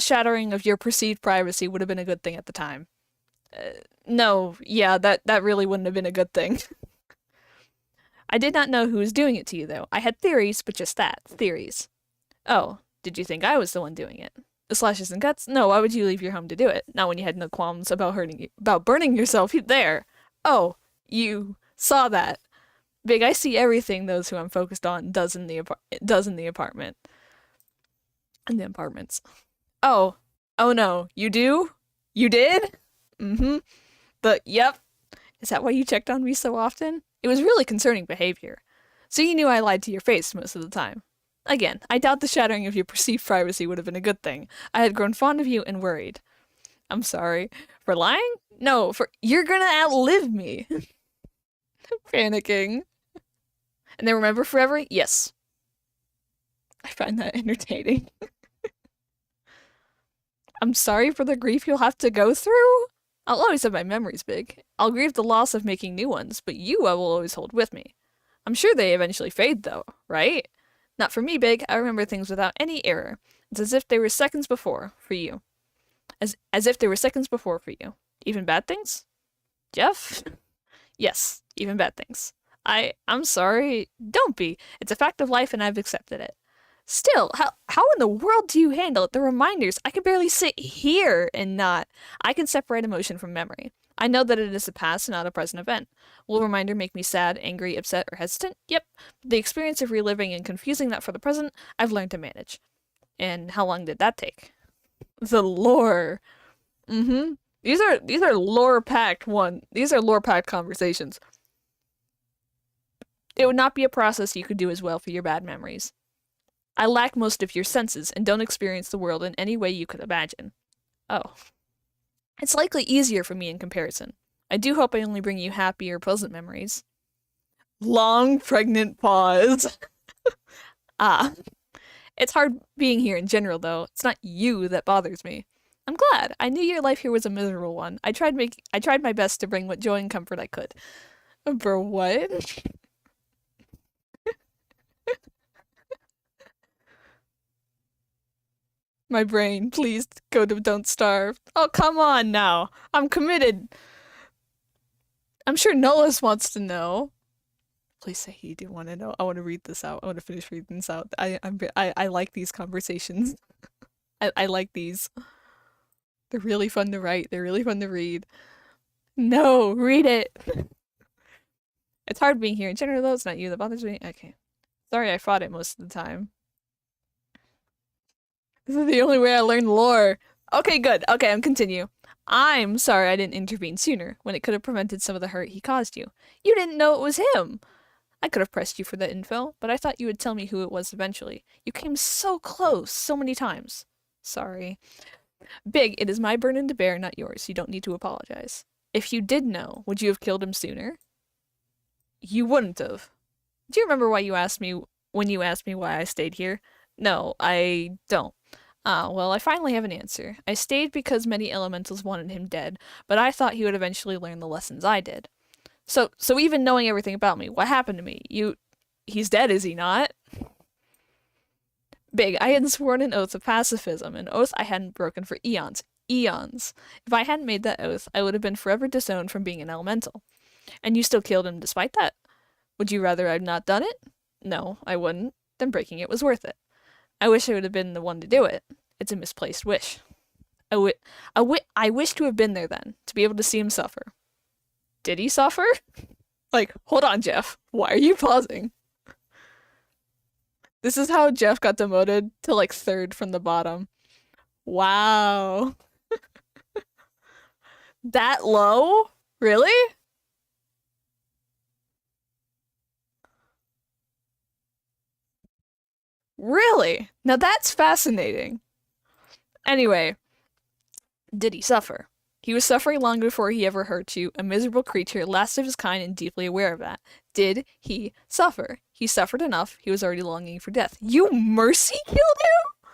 [SPEAKER 1] shattering of your perceived privacy would have been a good thing at the time. No, yeah, that really wouldn't have been a good thing. I did not know who was doing it to you, though. I had theories, but just that, theories. Oh, did you think I was the one doing it? The slashes and cuts? No, why would you leave your home to do it? Not when you had no qualms about burning yourself there. Oh, you saw that. Big, I see everything those who I'm focused on does in the apartment. In the apartments. Oh no, you do? You did? But yep. Is that why you checked on me so often? It was really concerning behavior. So you knew I lied to your face most of the time. Again, I doubt the shattering of your perceived privacy would have been a good thing. I had grown fond of you and worried. I'm sorry. For lying? No, you're gonna outlive me. Panicking. And they remember forever? Yes. I find that entertaining. I'm sorry for the grief you'll have to go through? I'll always have my memories, Big. I'll grieve the loss of making new ones, but you I will always hold with me. I'm sure they eventually fade, though, right? Not for me, Big. I remember things without any error. It's as if they were seconds before, for you. As if they were seconds before for you. Even bad things? Jeff? Yes, even bad things. I'm sorry. Don't be. It's a fact of life and I've accepted it. Still, how in the world do you handle it? The reminders. I can barely sit here and not. I can separate emotion from memory. I know that it is a past and not a present event. Will a reminder make me sad, angry, upset, or hesitant? Yep. The experience of reliving and confusing that for the present, I've learned to manage. And how long did that take? The lore. Mm-hmm. These are lore packed one. These are lore packed conversations. It would not be a process you could do as well for your bad memories. I lack most of your senses and don't experience the world in any way you could imagine. Oh. It's likely easier for me in comparison. I do hope I only bring you happy or pleasant memories. Long pregnant pause. Ah. It's hard being here in general, though. It's not you that bothers me. I'm glad. I knew your life here was a miserable one. I tried my best to bring what joy and comfort I could. Bro, what? My brain, please go to Don't Starve. Oh, come on now. I'm committed. I'm sure Nolus wants to know. Please say you do want to know. I want to read this out. I want to finish reading this out. I like these conversations. I like these. They're really fun to write. They're really fun to read. No, read it. It's hard being here in general, though. It's not you that bothers me. Okay. Sorry I fought it most of the time. This is the only way I learned lore. Okay, good. Okay, I'm continue. I'm sorry I didn't intervene sooner, when it could have prevented some of the hurt he caused you. You didn't know it was him! I could have pressed you for that info, but I thought you would tell me who it was eventually. You came so close, so many times. Sorry. Big, it is my burden to bear, not yours. You don't need to apologize. If you did know, would you have killed him sooner? You wouldn't have. Do you remember why you asked me when you asked me why I stayed here? No, I don't. Ah, well, I finally have an answer. I stayed because many elementals wanted him dead, but I thought he would eventually learn the lessons I did. So even knowing everything about me, what happened to me? He's dead, is he not? Big, I had sworn an oath of pacifism, an oath I hadn't broken for eons. Eons. If I hadn't made that oath, I would have been forever disowned from being an elemental. And you still killed him despite that? Would you rather I'd not done it? No, I wouldn't. Then breaking it was worth it. I wish I would have been the one to do it. It's a misplaced wish. I wish to have been there then, to be able to see him suffer. Did he suffer? Like, hold on, Jeff. Why are you pausing? This is how Jeff got demoted to, like, 3rd from the bottom. Wow. That low? Really? Really? Now that's fascinating. Anyway, did he suffer? He was suffering long before he ever hurt you, a miserable creature, last of his kind and deeply aware of that. Did he suffer? He suffered enough. He was already longing for death. You mercy killed him?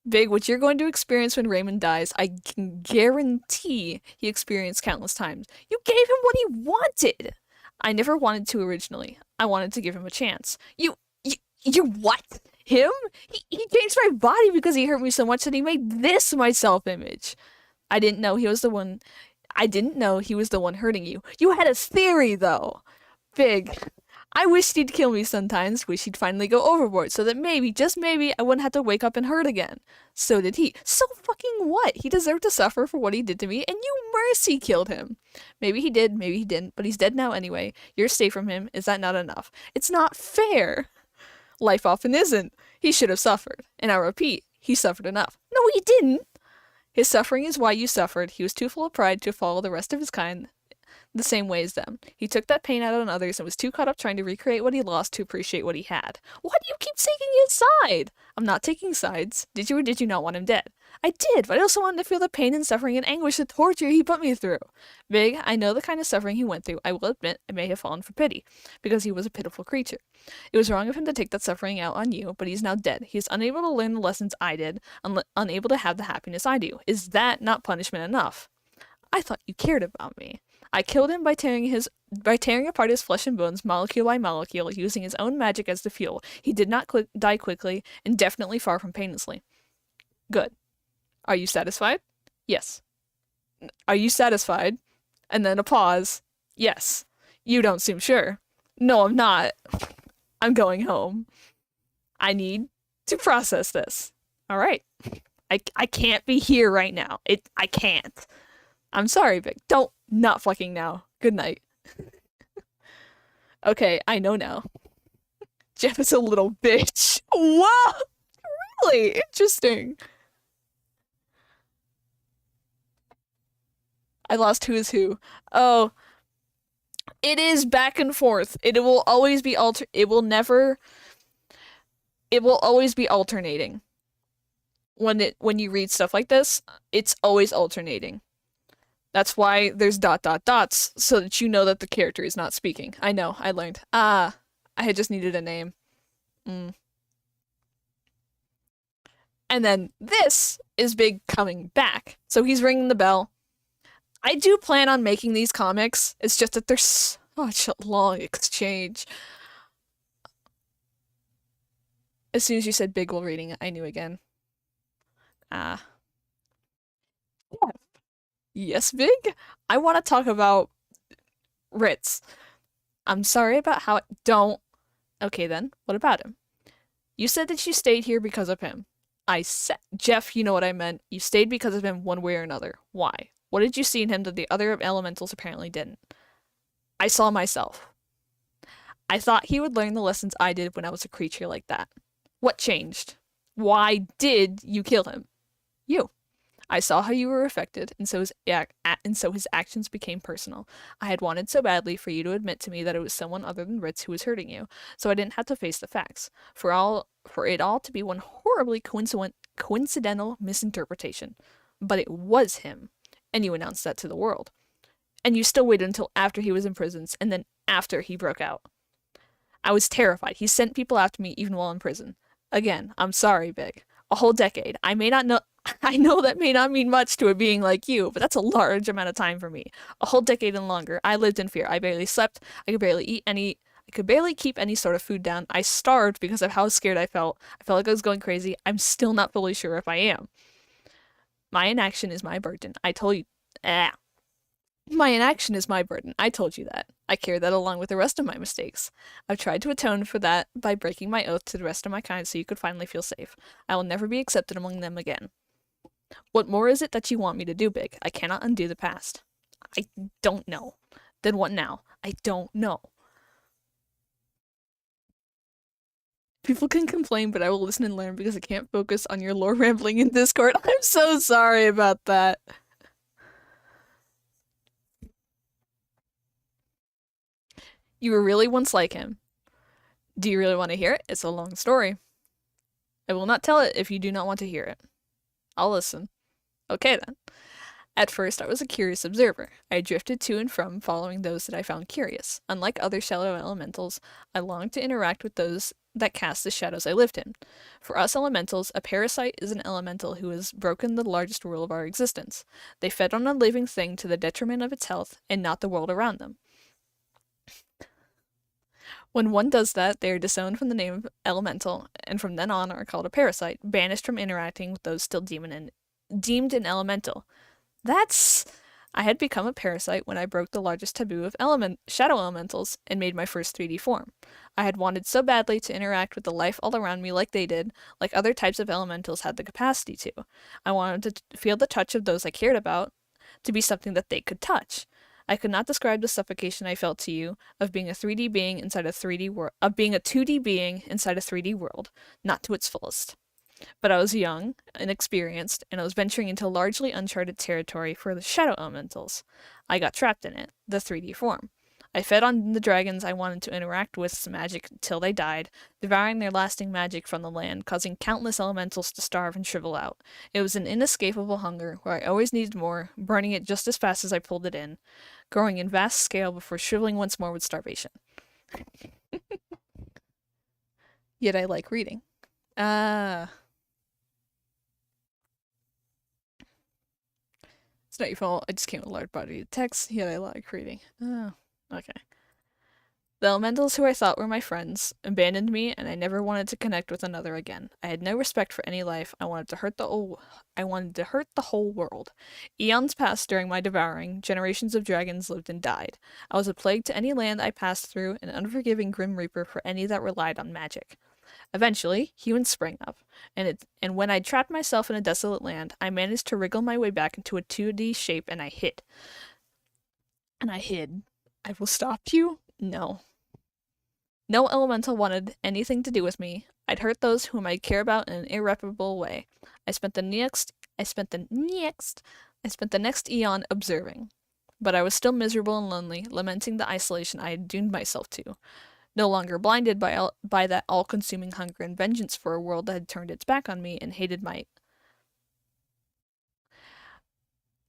[SPEAKER 1] Big, what you're going to experience when Raymond dies, I can guarantee he experienced countless times. You gave him what he wanted! I never wanted to originally. I wanted to give him a chance. You what? Him? He changed my body because he hurt me so much that he made this my self-image. I didn't know he was the one. I didn't know he was the one hurting you. You had a theory, though. Big. I wished he'd kill me sometimes. Wish he'd finally go overboard so that maybe, just maybe, I wouldn't have to wake up and hurt again. So did he. So fucking what? He deserved to suffer for what he did to me, and you mercy killed him. Maybe he did, maybe he didn't, but he's dead now anyway. You're safe from him. Is that not enough? It's not fair. Life often isn't. He should have suffered. And I repeat, he suffered enough. No, he didn't. His suffering is why you suffered. He was too full of pride to follow the rest of his kind the same way as them. He took that pain out on others and was too caught up trying to recreate what he lost to appreciate what he had. Why do you keep taking his side? I'm not taking sides. Did you or did you not want him dead? I did, but I also wanted to feel the pain and suffering and anguish and torture he put me through. Big, I know the kind of suffering he went through. I will admit I may have fallen for pity, because he was a pitiful creature. It was wrong of him to take that suffering out on you, but he's now dead. He is unable to learn the lessons I did, unable to have the happiness I do. Is that not punishment enough? I thought you cared about me. I killed him by tearing apart his flesh and bones molecule by molecule, using his own magic as the fuel. He did not die quickly, and definitely far from painlessly. Good. Are you satisfied? Yes. Are you satisfied? And then a pause. Yes. You don't seem sure. No, I'm not. I'm going home. I need to process this. All right. I can't be here right now. I can't. I'm sorry, Vic. Don't not fucking now. Good night. Okay, I know now. Jeff is a little bitch. Wow. Really interesting. I lost who is who. Oh, it is back and forth. It will always be it will never it will always be alternating. When you read stuff like this, it's always alternating. That's why there's dot dot dots, so that you know that the character is not speaking. I know, I learned. I had just needed a name. Mm. And then this is Big coming back. So he's ringing the bell. I do plan on making these comics. It's just that there's such a long exchange. As soon as you said Big while reading it, I knew again. Yeah. Yes, Big? I want to talk about Ritz. I'm sorry about how don't. Okay then, what about him? You said that you stayed here because of him. I said, Jeff, you know what I meant. You stayed because of him one way or another. Why? What did you see in him that the other elementals apparently didn't? I saw myself. I thought he would learn the lessons I did when I was a creature like that. What changed? Why did you kill him? You. I saw how you were affected, and so his actions became personal. I had wanted so badly for you to admit to me that it was someone other than Ritz who was hurting you, so I didn't have to face the facts. For it all to be one horribly coincidental misinterpretation. But it was him, and you announced that to the world. And you still waited until after he was in prison, and then after he broke out. I was terrified. He sent people after me even while in prison. Again, I'm sorry, Big. A whole decade. I know that may not mean much to a being like you, but that's a large amount of time for me. A whole decade and longer. I lived in fear. I barely slept. I could barely keep any sort of food down. I starved because of how scared I felt. I felt like I was going crazy. I'm still not fully sure if I am. My inaction is my burden. I told you. My inaction is my burden. I told you that. I carry that along with the rest of my mistakes. I've tried to atone for that by breaking my oath to the rest of my kind so you could finally feel safe. I will never be accepted among them again. What more is it that you want me to do, Big? I cannot undo the past. I don't know. Then what now? I don't know. People can complain, but I will listen and learn because I can't focus on your lore rambling in Discord. I'm so sorry about that. You were really once like him. Do you really want to hear it? It's a long story. I will not tell it if you do not want to hear it. I'll listen. Okay then. At first, I was a curious observer. I drifted to and from, following those that I found curious. Unlike other shadow elementals, I longed to interact with those that cast the shadows I lived in. For us elementals, a parasite is an elemental who has broken the largest rule of our existence. They fed on a living thing to the detriment of its health, and not the world around them. When one does that, they are disowned from the name of elemental, and from then on are called a parasite, banished from interacting with those still deemed an elemental. I had become a parasite when I broke the largest taboo of shadow elementals and made my first 3D form. I had wanted so badly to interact with the life all around me like they did, like other types of elementals had the capacity to. I wanted to feel the touch of those I cared about, to be something that they could touch. I could not describe the suffocation I felt to you of being a 3D being inside a 3D world, of being a 2D being inside a 3D world, not to its fullest. But I was young, inexperienced, and I was venturing into largely uncharted territory for the shadow elementals. I got trapped in it, the 3D form. I fed on the dragons I wanted to interact with's magic till they died, devouring their lasting magic from the land, causing countless elementals to starve and shrivel out. It was an inescapable hunger, where I always needed more, burning it just as fast as I pulled it in, growing in vast scale before shriveling once more with starvation. Yet I like reading. It's not your fault. I just came with a large body of text. Yeah, I like reading. Oh, okay. The elementals who I thought were my friends abandoned me, and I never wanted to connect with another again. I had no respect for any life. I wanted to hurt the whole world. Eons passed during my devouring. Generations of dragons lived and died. I was a plague to any land I passed through, an unforgiving grim reaper for any that relied on magic. Eventually, humans sprang up, and when I trapped myself in a desolate land, I managed to wriggle my way back into a 2D shape, and I hid. And I hid. I will stop you? No. No elemental wanted anything to do with me. I'd hurt those whom I care about in an irreparable way. I spent the next I spent the next eon observing. But I was still miserable and lonely, lamenting the isolation I had doomed myself to. No longer blinded by that all-consuming hunger and vengeance for a world that had turned its back on me and hated my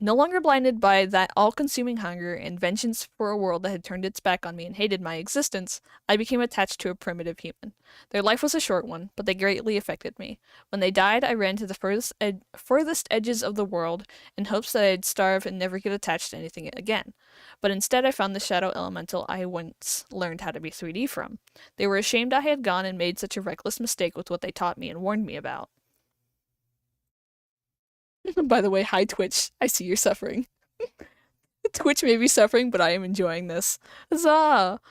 [SPEAKER 1] No longer blinded by that all-consuming hunger and vengeance for a world that had turned its back on me and hated my existence, I became attached to a primitive human. Their life was a short one, but they greatly affected me. When they died, I ran to the furthest edges of the world in hopes that I'd starve and never get attached to anything again. But instead I found the shadow elemental I once learned how to be 3D from. They were ashamed I had gone and made such a reckless mistake with what they taught me and warned me about. By the way, hi Twitch. I see you're suffering. Twitch may be suffering, but I am enjoying this. Huzzah!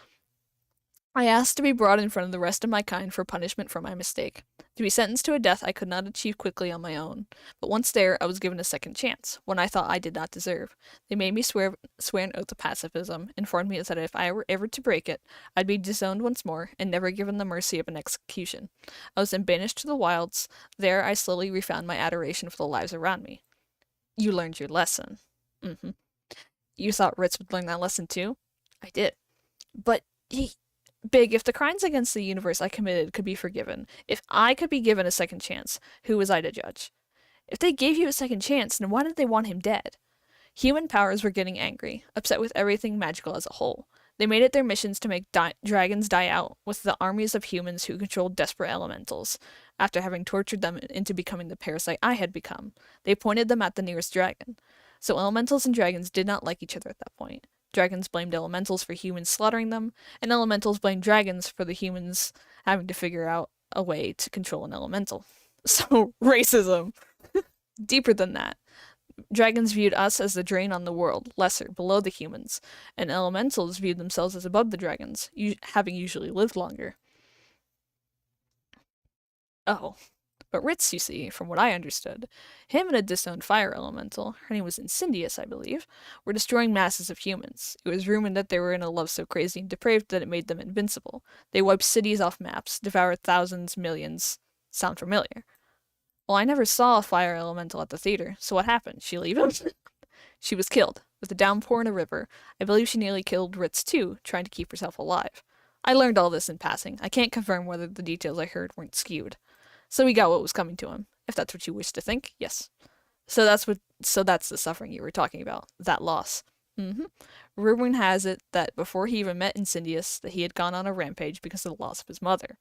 [SPEAKER 1] I asked to be brought in front of the rest of my kind for punishment for my mistake. To be sentenced to a death I could not achieve quickly on my own. But once there, I was given a second chance, one I thought I did not deserve. They made me swear an oath of pacifism, informed me that if I were ever to break it, I'd be disowned once more, and never given the mercy of an execution. I was then banished to the wilds. There I slowly refound my adoration for the lives around me. You learned your lesson. Mm-hmm. You thought Ritz would learn that lesson too? I did. But Big, if the crimes against the universe I committed could be forgiven, if I could be given a second chance, who was I to judge? If they gave you a second chance, then why did they want him dead? Human powers were getting angry, upset with everything magical as a whole. They made it their missions to make dragons die out with the armies of humans who controlled desperate elementals, after having tortured them into becoming the parasite I had become. They pointed them at the nearest dragon. So elementals and dragons did not like each other at that point. Dragons blamed elementals for humans slaughtering them, and elementals blamed dragons for the humans having to figure out a way to control an elemental. So, racism. Deeper than that. Dragons viewed us as the drain on the world, lesser, below the humans, and elementals viewed themselves as above the dragons, having usually lived longer. Oh. But Ritz, you see, from what I understood, him and a disowned fire elemental, her name was Incendious, I believe, were destroying masses of humans. It was rumored that they were in a love so crazy and depraved that it made them invincible. They wiped cities off maps, devoured thousands, millions. Sound familiar? Well, I never saw a fire elemental at the theater, so what happened? She leave him? She was killed, with a downpour in a river. I believe she nearly killed Ritz too, trying to keep herself alive. I learned all this in passing. I can't confirm whether the details I heard weren't skewed. So he got what was coming to him, if that's what you wish to think. Yes. So that's the suffering you were talking about, that loss. Mm-hmm. Rumor has it that before he even met Incendious, that he had gone on a rampage because of the loss of his mother.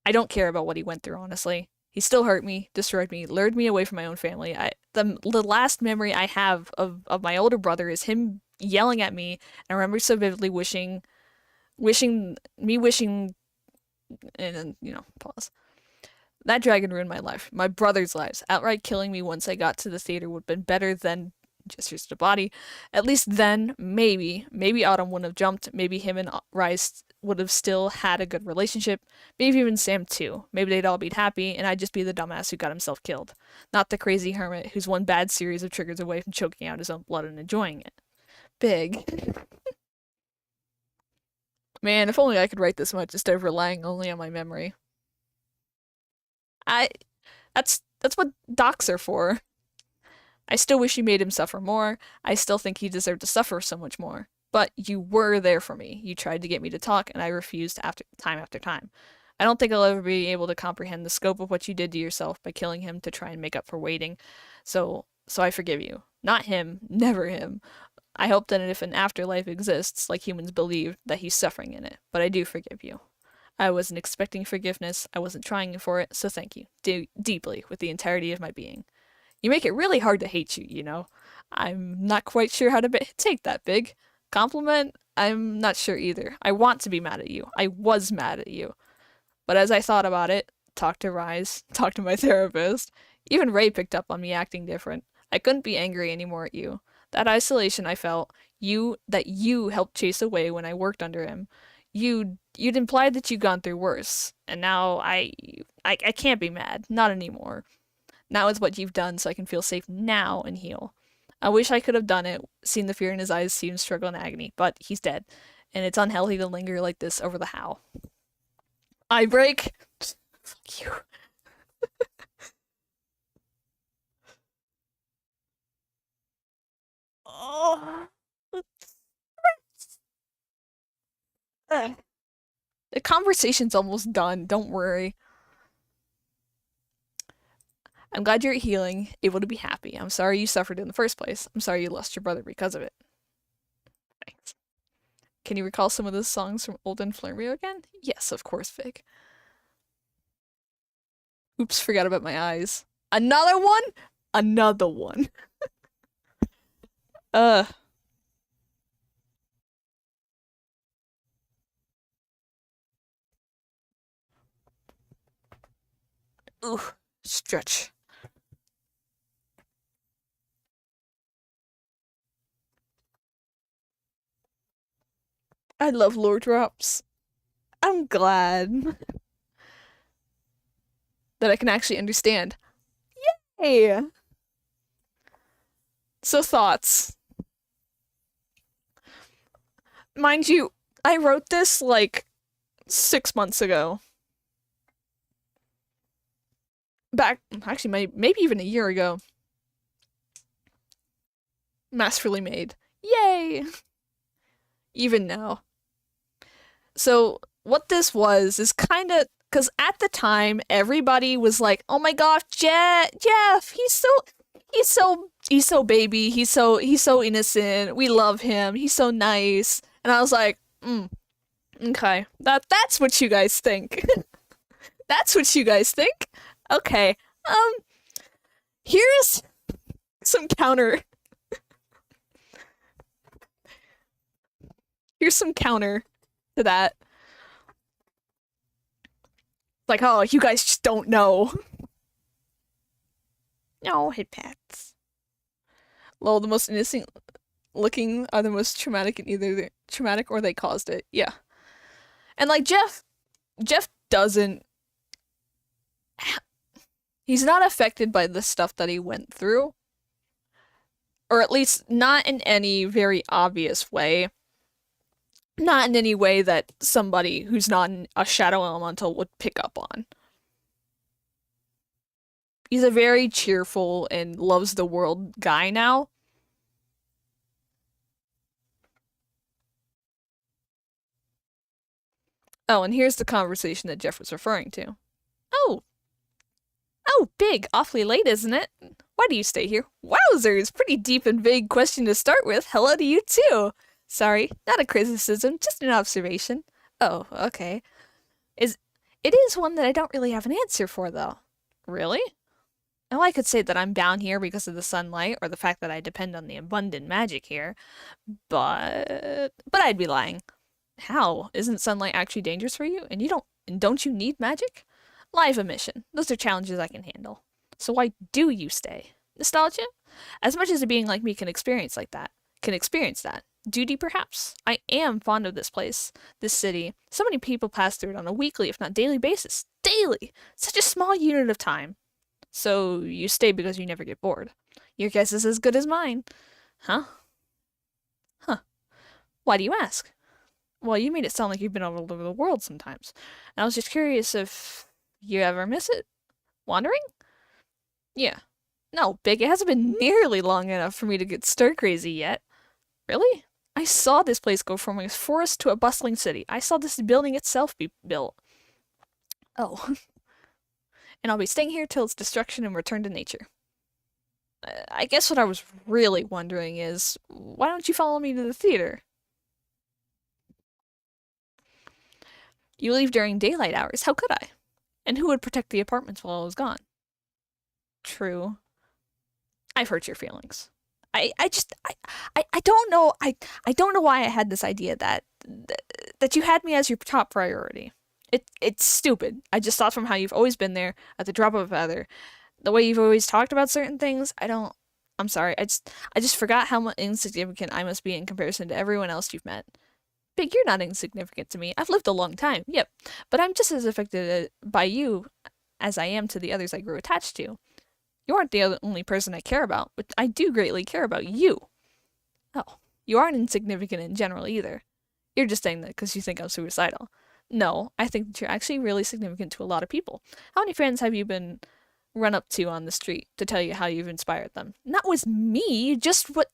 [SPEAKER 1] I don't care about what he went through, honestly. He still hurt me, destroyed me, lured me away from my own family. The last memory I have of my older brother is him yelling at me, and I remember so vividly wishing, and pause. That dragon ruined my life, my brother's lives. Outright killing me once I got to the theater would have been better than just a body. At least then, maybe Autumn wouldn't have jumped. Maybe him and Rice would have still had a good relationship. Maybe even Sam too. Maybe they'd all be happy, and I'd just be the dumbass who got himself killed. Not the crazy hermit who's one bad series of triggers away from choking out his own blood and enjoying it. Big. Man, if only I could write this much instead of relying only on my memory. That's what docs are for. I still wish you made him suffer more. I still think he deserved to suffer so much more. But you were there for me. You tried to get me to talk, and I refused time after time. I don't think I'll ever be able to comprehend the scope of what you did to yourself by killing him to try and make up for waiting. So I forgive you. Not him, never him. I hope that if an afterlife exists, like humans believe, that he's suffering in it. But I do forgive you. I wasn't expecting forgiveness. I wasn't trying for it, so thank you. Deeply, with the entirety of my being. You make it really hard to hate you, you know? I'm not quite sure how to take that, Big. Compliment? I'm not sure either. I want to be mad at you. I was mad at you. But as I thought about it, talked to Rise, talked to my therapist, even Ray picked up on me acting different. I couldn't be angry anymore at you. That isolation I felt, you helped chase away when I worked under him. You'd implied that you'd gone through worse, and now I can't be mad, not anymore. Now is what you've done, so I can feel safe now and heal. I wish I could have done it, seen the fear in his eyes, seen him struggle in agony, but he's dead, and it's unhealthy to linger like this over the how. I break. Fuck you. Oh. The conversation's almost done. Don't worry. I'm glad you're healing, able to be happy. I'm sorry you suffered in the first place. I'm sorry you lost your brother because of it. Thanks. Can you recall some of the songs from Old Infirmary again? Yes, of course, Vic. Oops, forgot about my eyes. Another one? Another one. uh. Ooh, stretch. I love lore drops. I'm glad that I can actually understand. Yay! So thoughts. Mind you, I wrote this like 6 months ago. Back, actually, maybe even a year ago. Masterfully made. Yay! Even now. So, what this was is kind of because at the time everybody was like, "Oh my gosh, Jeff, he's so baby, he's so innocent. We love him. He's so nice." And I was like, okay, that's what you guys think. That's what you guys think. Okay, here's some counter. Here's some counter to that. Like, oh, you guys just don't know. No, hit pats. Lol, the most innocent looking are the most traumatic, and either they're traumatic or they caused it. Yeah. And like Jeff doesn't. He's not affected by the stuff that he went through. Or at least not in any very obvious way. Not in any way that somebody who's not a shadow elemental would pick up on. He's a very cheerful and loves the world guy now. Oh, and here's the conversation that Jeff was referring to. Oh. Oh, Big. Awfully late, isn't it? Why do you stay here? Wowzers! Pretty deep and vague question to start with. Hello to you, too. Sorry, not a criticism, just an observation. Oh, okay. It is one that I don't really have an answer for, though. Really? Oh, I could say that I'm down here because of the sunlight, or the fact that I depend on the abundant magic here, but I'd be lying. How? Isn't sunlight actually dangerous for you? And don't you need magic? Live emission. Those are challenges I can handle. So why do you stay? Nostalgia? As much as a being like me can experience that. Duty, perhaps? I am fond of this place, this city. So many people pass through it on a weekly, if not daily basis. Daily! Such a small unit of time. So you stay because you never get bored. Your guess is as good as mine. Huh? Huh. Why do you ask? Well, you made it sound like you've been all over the world sometimes. And I was just curious if you ever miss it? Wandering? Yeah. No, Big, it hasn't been nearly long enough for me to get stir crazy yet. Really? I saw this place go from a forest to a bustling city. I saw this building itself be built. Oh. And I'll be staying here till its destruction and return to nature. I guess what I was really wondering is, why don't you follow me to the theater? You leave during daylight hours. How could I? And who would protect the apartments while I was gone? True. I've hurt your feelings. I don't know. I don't know why I had this idea that you had me as your top priority. It's stupid. I just thought from how you've always been there at the drop of a feather, the way you've always talked about certain things. I'm sorry. I just forgot how much insignificant I must be in comparison to everyone else you've met. Big, you're not insignificant to me. I've lived a long time. Yep, but I'm just as affected by you as I am to the others I grew attached to. You aren't the only person I care about, but I do greatly care about you. Oh, you aren't insignificant in general either. You're just saying that because you think I'm suicidal. No, I think that you're actually really significant to a lot of people. How many friends have you been run up to on the street to tell you how you've inspired them? Not with me, just what.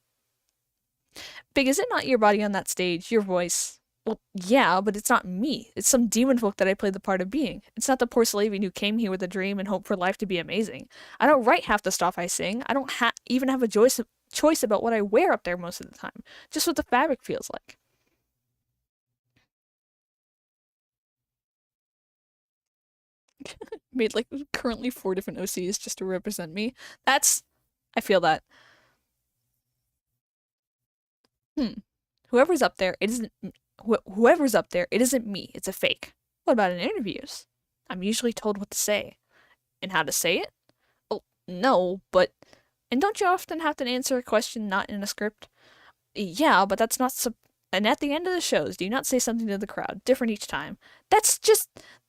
[SPEAKER 1] Big, is it not your body on that stage, your voice? Well, yeah, but it's not me. It's some demon folk that I played the part of being. It's not the poor Slavian who came here with a dream and hope for life to be amazing. I don't write half the stuff I sing. I don't even have a choice about what I wear up there most of the time. Just what the fabric feels like. Made like currently 4 different OCs just to represent me. I feel that. Hmm. Whoever's up there, it isn't. Whoever's up there, it isn't me. It's a fake. What about in interviews? I'm usually told what to say and how to say it. Oh no, but and don't you often have to answer a question not in a script? Yeah, but that's not. And at the end of the shows, do you not say something to the crowd different each time? That's just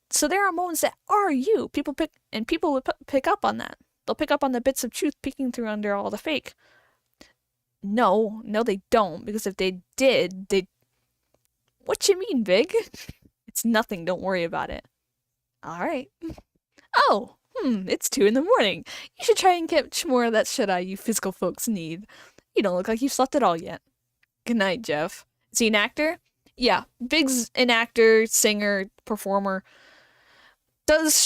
[SPEAKER 1] so there are moments that are you. People would pick up on that. They'll pick up on the bits of truth peeking through under all the fake. No, no, they don't. Because if they did, they. What you mean, Big? It's nothing. Don't worry about it. All right. Oh, it's 2 in the morning. You should try and catch more of that shut-eye you physical folks need. You don't look like you've slept at all yet. Good night, Jeff. Is he an actor? Yeah, Big's an actor, singer, performer. Does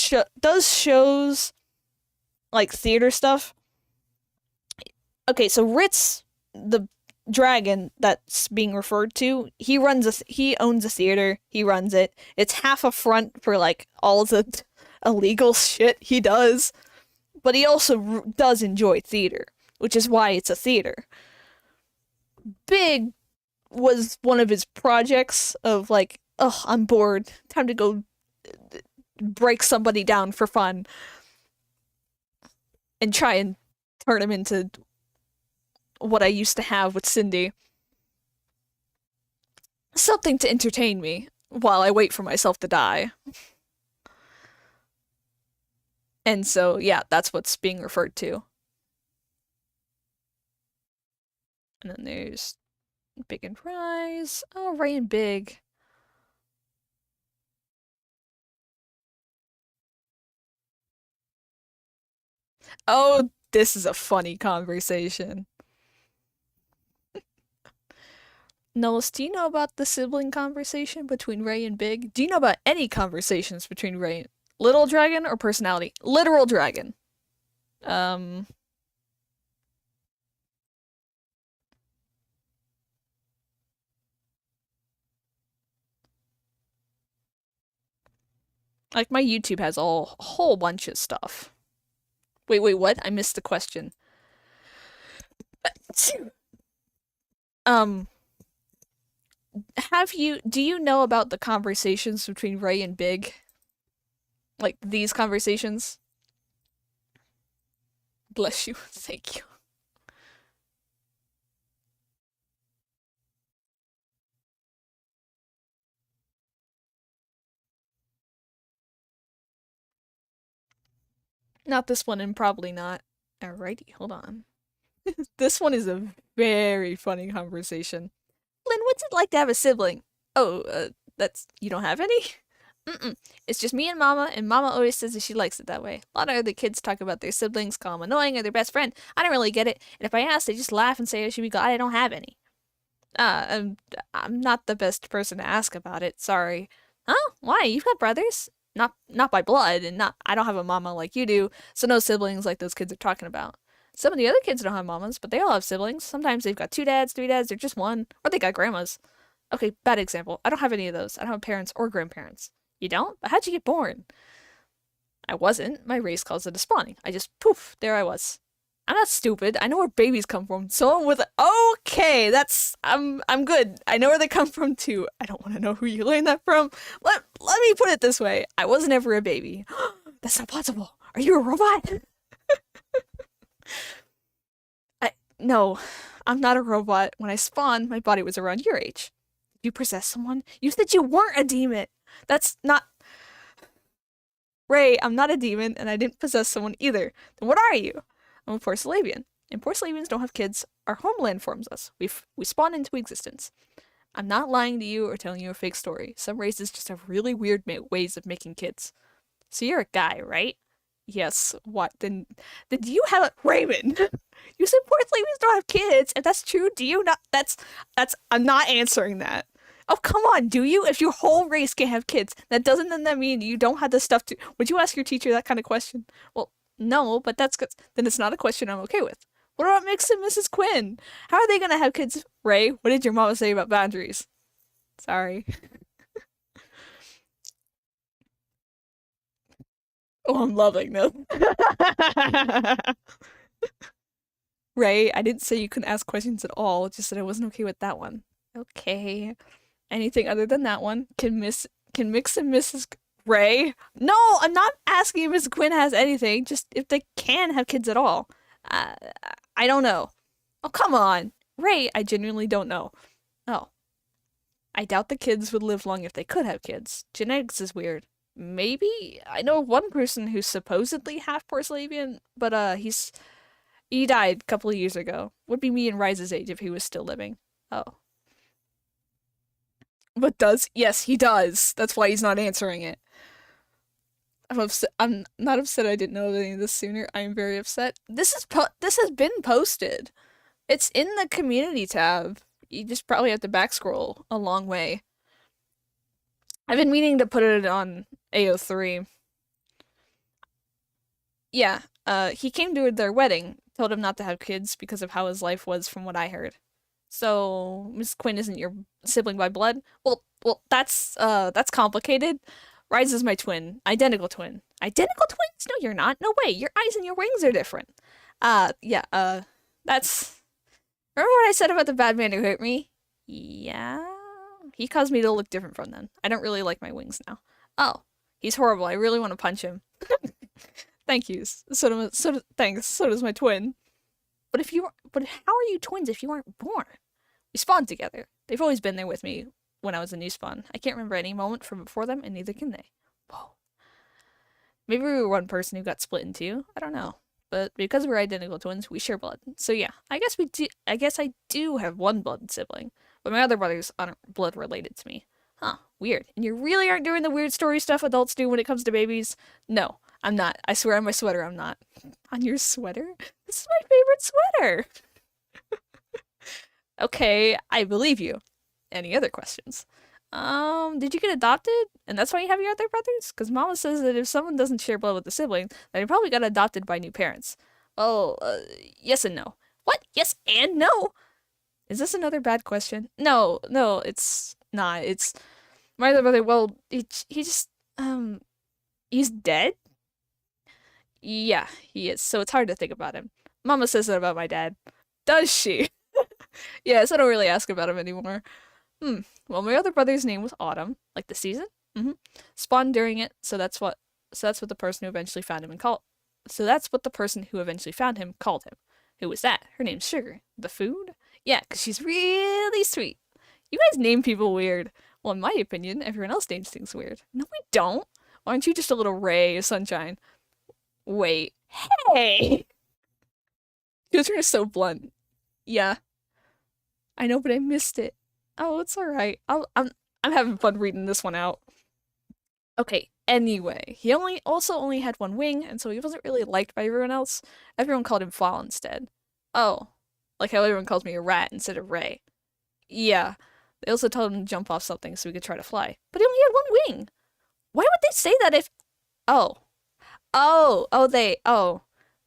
[SPEAKER 1] shows like theater stuff. Okay, so Ritz, the dragon that's being referred to, he owns a theater. He runs it. It's half a front for like all the illegal shit he does, but he also does enjoy theater, which is why it's a theater. Big was one of his projects of like, oh, I'm bored. Time to go break somebody down for fun and try and turn him into what I used to have with Cindy. Something to entertain me while I wait for myself to die. And so, yeah, that's what's being referred to. And then there's Big and Rise. Oh, Ray and Big. Oh, this is a funny conversation. Nullis, do you know about the sibling conversation between Ray and Big? Do you know about any conversations between Ray and Little Dragon or personality? Literal Dragon. Um. Like, my YouTube has a whole bunch of stuff. Wait, what? I missed the question. Um, do you know about the conversations between Ray and Big? Like, these conversations? Bless you. Thank you. Not this one, and probably not. Alrighty, hold on. This one is a very funny conversation. Lynn, what's it like to have a sibling? Oh, that's. You don't have any? Mm-mm. It's just me and Mama always says that she likes it that way. A lot of other kids talk about their siblings, call them annoying, or their best friend. I don't really get it, and if I ask, they just laugh and say I should be glad I don't have any. I'm not the best person to ask about it, sorry. Huh? Why? You've got brothers? Not by blood, and not I don't have a mama like you do, so no siblings like those kids are talking about. Some of the other kids don't have mamas, but they all have siblings. Sometimes they've got 2 dads, 3 dads, or just one, or they got grandmas. Okay, bad example. I don't have any of those. I don't have parents or grandparents. You don't? But how'd you get born? I wasn't. My race calls it a spawning. I just poof, there I was. I'm not stupid. I know where babies come from. Someone with okay, I'm good. I know where they come from too. I don't want to know who you learned that from. Let me put it this way. I wasn't ever a baby. That's not possible. Are you a robot? No, I'm not a robot. When I spawned, my body was around your age. Did you possess someone? You said you weren't a demon. That's not Ray, I'm not a demon, and I didn't possess someone either. Then what are you? I'm a Porcelavian. And Porcelavians don't have kids. Our homeland forms us. We spawn into existence. I'm not lying to you or telling you a fake story. Some races just have really weird ways of making kids. So you're a guy, right? Yes. What? Then do you have a Raymond? You said Porcelavians don't have kids. If that's true, do you not? I'm not answering that. Oh, come on, do you? If your whole race can't have kids, that mean you don't have the stuff to... Would you ask your teacher that kind of question? Well, no, but then it's not a question I'm okay with. What about Mix and Mrs. Quinn? How are they gonna have kids? Ray, what did your mama say about boundaries? Sorry. Oh, I'm loving this. Ray, I didn't say you couldn't ask questions at all, just that I wasn't okay with that one. Okay. Anything other than that one? Can Mix and Mrs. Ray? No, I'm not asking if Miss Quinn has anything, just if they can have kids at all. I don't know. Oh, come on. Ray, I genuinely don't know. Oh. I doubt the kids would live long if they could have kids. Genetics is weird. Maybe? I know one person who's supposedly half Porcelavian, but he died a couple of years ago. Would be me and Rise's age if he was still living. Oh. But does? Yes, he does. That's why he's not answering it. I'm upset. I'm not upset I didn't know any of this sooner. I am very upset. This has been posted. It's in the community tab. You just probably have to back scroll a long way. I've been meaning to put it on AO3. Yeah, he came to their wedding, told him not to have kids because of how his life was from what I heard. So, Miss Quinn isn't your sibling by blood? Well, that's complicated. Rise is my twin. Identical twin. Identical twins? No, you're not. No way. Your eyes and your wings are different. Yeah, that's... Remember what I said about the bad man who hurt me? Yeah? He caused me to look different from them. I don't really like my wings now. Oh, he's horrible. I really want to punch him. Thank you. Thanks. So does my twin. But how are you twins if you weren't born? We spawned together. They've always been there with me when I was a new spawn. I can't remember any moment from before them, and neither can they. Whoa. Maybe we were one person who got split in two. I don't know. But because we're identical twins, we share blood. So yeah, I guess I do have one blood sibling, but my other brothers aren't blood related to me. Huh, weird. And you really aren't doing the weird story stuff adults do when it comes to babies? No, I'm not. I swear on my sweater I'm not. On your sweater? This is my favorite sweater! Okay, I believe you. Any other questions? Did you get adopted? And that's why you have your other brothers? Because Mama says that if someone doesn't share blood with a sibling, then they probably got adopted by new parents. Well, yes and no. What? Yes and no? Is this another bad question? No, it's not. It's my other brother. Well, he just he's dead. Yeah, he is. So it's hard to think about him. Mama says that about my dad. Does she? Yes, I don't really ask about him anymore. Well, my other brother's name was Autumn, like the season. Spawned during it, so that's what the person who eventually found him called him. Who was that? Her name's Sugar. The food? Yeah, because she's really sweet. You guys name people weird. Well, in my opinion, everyone else names things weird. No, we don't. Why aren't you just a little ray of sunshine? Wait. Hey! Your turn is so blunt. Yeah. I know, but I missed it. Oh, it's alright. I'm having fun reading this one out. Okay, anyway. He only had one wing, and so he wasn't really liked by everyone else. Everyone called him Fall instead. Oh. Like how everyone calls me a rat instead of Ray. Yeah. They also told him to jump off something so he could try to fly. But he only had one wing! Why would they say that if... Oh.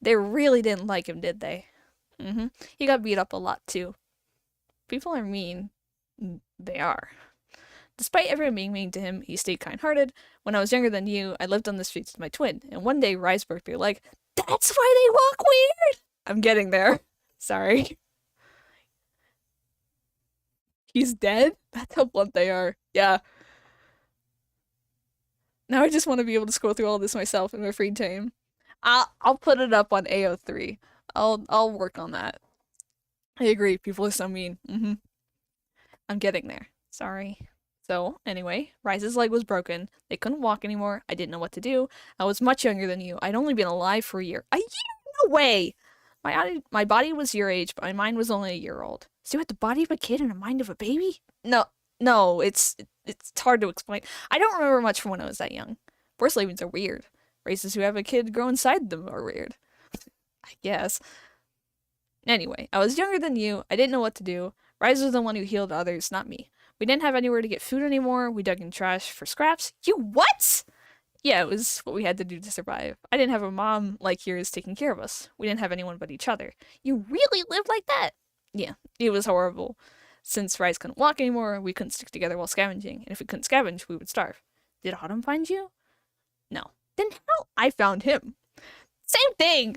[SPEAKER 1] They really didn't like him, did they? He got beat up a lot, too. People are mean. They are. Despite everyone being mean to him, he stayed kind-hearted. When I was younger than you, I lived on the streets with my twin, and one day Rise broke through like, "That's why they walk weird!" I'm getting there. Sorry. He's dead? That's how blunt they are. Yeah. Now I just want to be able to scroll through all this myself in my free time. I'll put it up on AO3. I'll work on that. I agree. People are so mean. I'm getting there. Sorry. So, anyway, Rise's leg was broken. They couldn't walk anymore. I didn't know what to do. I was much younger than you. I'd only been alive for a year. A year? No way! My body was your age, but my mind was only a year old. So you had the body of a kid and the mind of a baby? No, it's hard to explain. I don't remember much from when I was that young. Forced leavings are weird. Races who have a kid grow inside them are weird. I guess. Anyway, I was younger than you. I didn't know what to do. Rise was the one who healed others, not me. We didn't have anywhere to get food anymore. We dug in trash for scraps. You what? Yeah, it was what we had to do to survive. I didn't have a mom like yours taking care of us. We didn't have anyone but each other. You really lived like that? Yeah, it was horrible. Since Rise couldn't walk anymore, we couldn't stick together while scavenging, and if we couldn't scavenge, we would starve. Did Autumn find you? No. Then how? I found him. Same thing!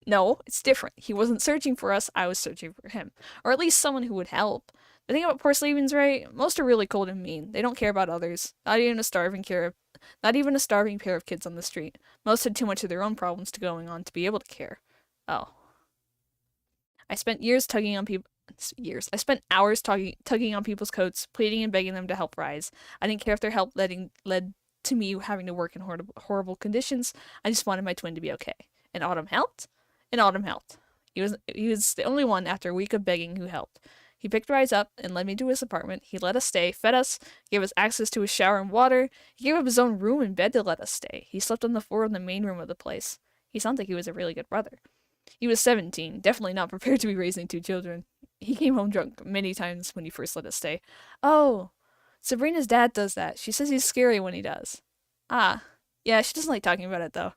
[SPEAKER 1] No, it's different. He wasn't searching for us, I was searching for him. Or at least someone who would help. The thing about poor Sleevings, right? Most are really cold and mean. They don't care about others. Not even a starving pair of kids on the street. Most had too much of their own problems to going on to be able to care. Oh. I spent I spent hours tugging on people's coats, pleading and begging them to help Rise. I didn't care if their help led to me having to work in horrible conditions. I just wanted my twin to be okay. And Autumn helped? And Autumn helped. He was the only one after a week of begging who helped. He picked Rise up and led me to his apartment. He let us stay, fed us, gave us access to his shower and water. He gave up his own room and bed to let us stay. He slept on the floor in the main room of the place. He sounds like he was a really good brother. He was 17, definitely not prepared to be raising 2 children. He came home drunk many times when he first let us stay. Oh, Sabrina's dad does that. She says he's scary when he does. Ah, yeah, she doesn't like talking about it though.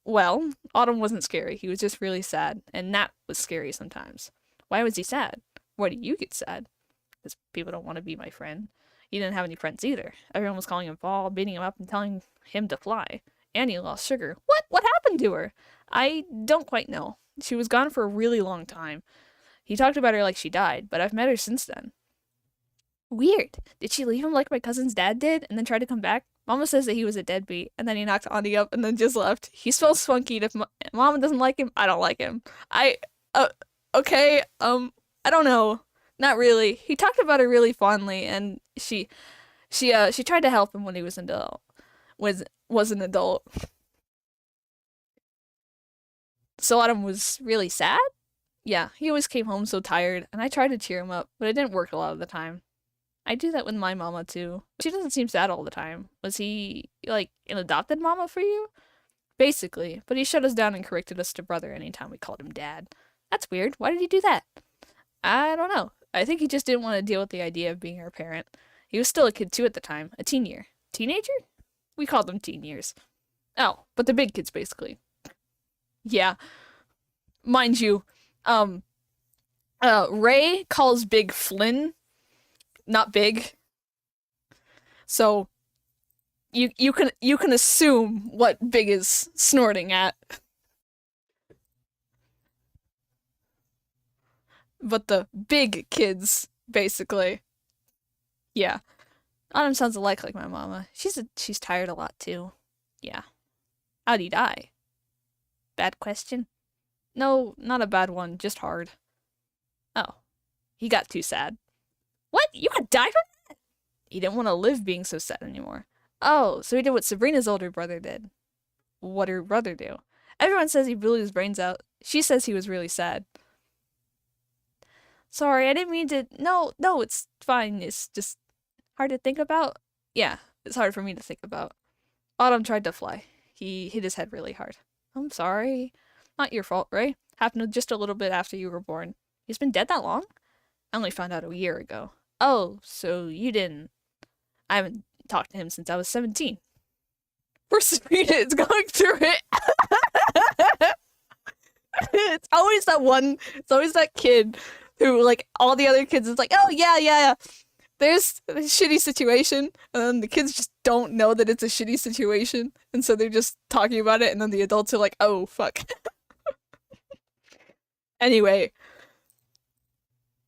[SPEAKER 1] Well, Autumn wasn't scary. He was just really sad, and Nat was scary sometimes. Why was he sad? Why do you get sad? Because people don't want to be my friend. He didn't have any friends either. Everyone was calling him Fall, beating him up, and telling him to fly. Annie lost Sugar. What? What happened to her? I don't quite know. She was gone for a really long time. He talked about her like she died, but I've met her since then. Weird. Did she leave him like my cousin's dad did, and then try to come back? Mama says that he was a deadbeat, and then he knocked Auntie up and then just left. He smells funky, and if Mama doesn't like him, I don't like him. Okay, I don't know. Not really. He talked about her really fondly, and she tried to help him when he was an adult. Was an adult. So Autumn was really sad? Yeah, he always came home so tired, and I tried to cheer him up, but it didn't work a lot of the time. I do that with my mama too. She doesn't seem sad all the time. Was he, like, an adopted mama for you? Basically, but he shut us down and corrected us to brother anytime we called him dad. That's weird. Why did he do that? I don't know. I think he just didn't want to deal with the idea of being our parent. He was still a kid too at the time. A teen year. Teenager? We called them teen years. Oh, but the big kids basically. Yeah. Mind you, Ray calls Big Flynn, not Big. So you can assume what Big is snorting at. But the big kids, basically. Yeah. Autumn sounds alike like my mama. She's tired a lot too. Yeah. How'd he die? Bad question? No, not a bad one, just hard. Oh. He got too sad. What? You could die from that? He didn't want to live being so sad anymore. Oh, so he did what Sabrina's older brother did. What did her brother do? Everyone says he blew his brains out. She says he was really sad. Sorry, I didn't mean to. No, it's fine. It's just hard to think about. Yeah, it's hard for me to think about. Autumn tried to fly. He hit his head really hard. I'm sorry. Not your fault, right? Happened just a little bit after you were born. He's been dead that long? I only found out a year ago. Oh, so you didn't. I haven't talked to him since I was 17. Poor Sabrina is going through it. It's always that kid who, like, all the other kids is like, oh, yeah. There's a shitty situation, and then the kids just don't know that it's a shitty situation, and so they're just talking about it, and then the adults are like, oh, fuck. Anyway,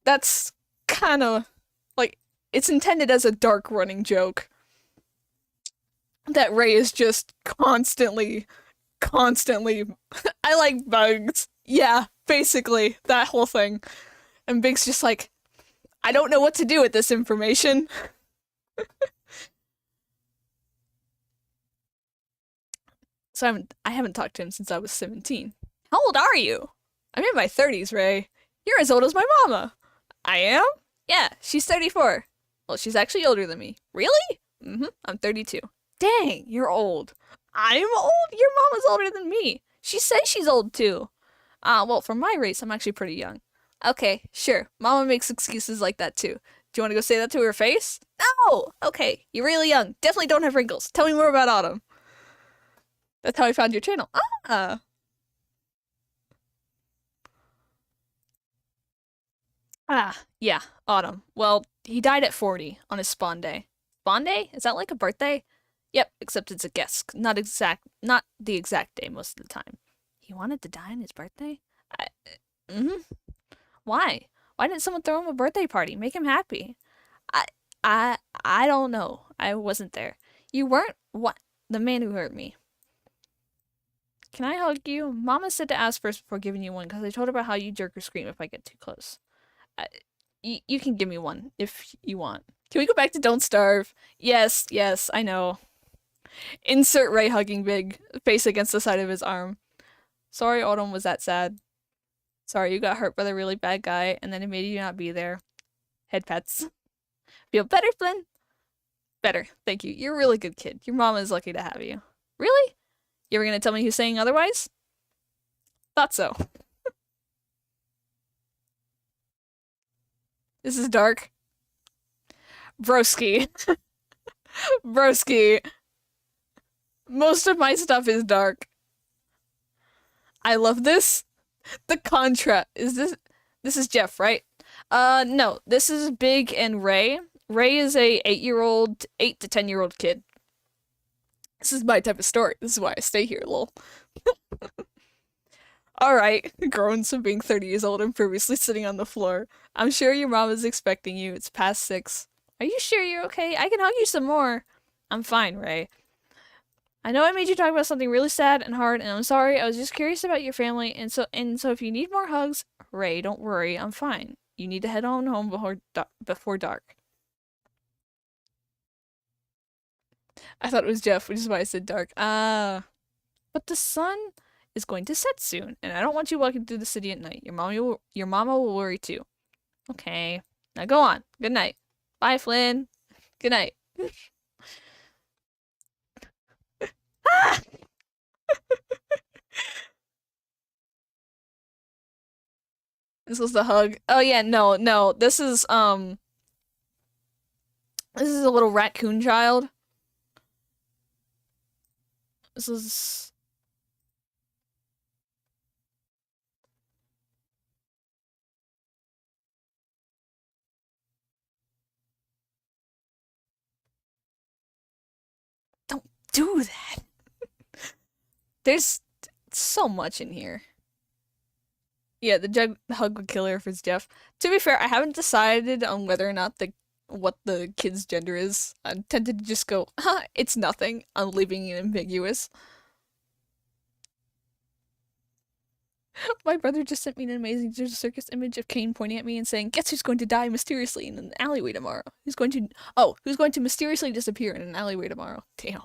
[SPEAKER 1] that's kind of like it's intended as a dark running joke that Ray is just constantly, I like bugs. Yeah, basically, that whole thing. And Big's just like, I don't know what to do with this information. So I haven't talked to him since I was 17. How old are you? I'm in my 30s, Ray. You're as old as my mama. I am? Yeah, she's 34. Well, she's actually older than me. Really? I'm 32. Dang, you're old. I'm old? Your mama's older than me. She says she's old too. Well, for my race, I'm actually pretty young. Okay, sure. Mama makes excuses like that too. Do you want to go say that to her face? No! Okay, you're really young. Definitely don't have wrinkles. Tell me more about Autumn. That's how I found your channel. Ah! Yeah, Autumn. Well, he died at 40 on his spawn day. Spawn day? Is that like a birthday? Yep, except it's a guess. Not the exact day most of the time. He wanted to die on his birthday? I, mm-hmm. Why? Why didn't someone throw him a birthday party? Make him happy. I, I don't know. I wasn't there. You weren't? What? The man who hurt me. Can I hug you? Mama said to ask first before giving you one because I told her about how you jerk or scream if I get too close. You can give me one if you want. Can we go back to Don't Starve? Yes, yes, I know. Insert Ray hugging Big, face against the side of his arm. Sorry Autumn was that sad. Sorry you got hurt by the really bad guy and then it made you not be there. Head pets. Feel better, Flynn? Better, thank you. You're a really good kid. Your mama is lucky to have you. Really? You ever gonna tell me who's saying otherwise? Thought so. This is dark. Broski. Broski. Most of my stuff is dark. I love this. The contrast. This is Jeff, right? No. This is Big and Ray. Ray is a 8-year-old, 8 to 10-year-old kid. This is my type of story. This is why I stay here, lol. Alright, grown from being 30 years old and previously sitting on the floor. I'm sure your mom is expecting you. It's past 6. Are you sure you're okay? I can hug you some more. I'm fine, Ray. I know I made you talk about something really sad and hard, and I'm sorry. I was just curious about your family, and so if you need more hugs, Ray, don't worry. I'm fine. You need to head on home before dark. I thought it was Jeff, which is why I said dark. But the sun is going to set soon, and I don't want you walking through the city at night. Your mama will worry too. Okay. Now go on. Good night. Bye, Flynn. Good night. Ah! This was the hug. Oh yeah, no. This is a little raccoon child. This is Don't do that. There's so much in here. Yeah, the hug would kill her if it's Jeff. To be fair, I haven't decided on whether or not what the kid's gender is. I tended to just go, it's nothing. I'm leaving it ambiguous. My brother just sent me an amazing circus image of Kane pointing at me and saying, "Guess who's going to die mysteriously in an alleyway tomorrow? Who's going to mysteriously disappear in an alleyway tomorrow?" Damn.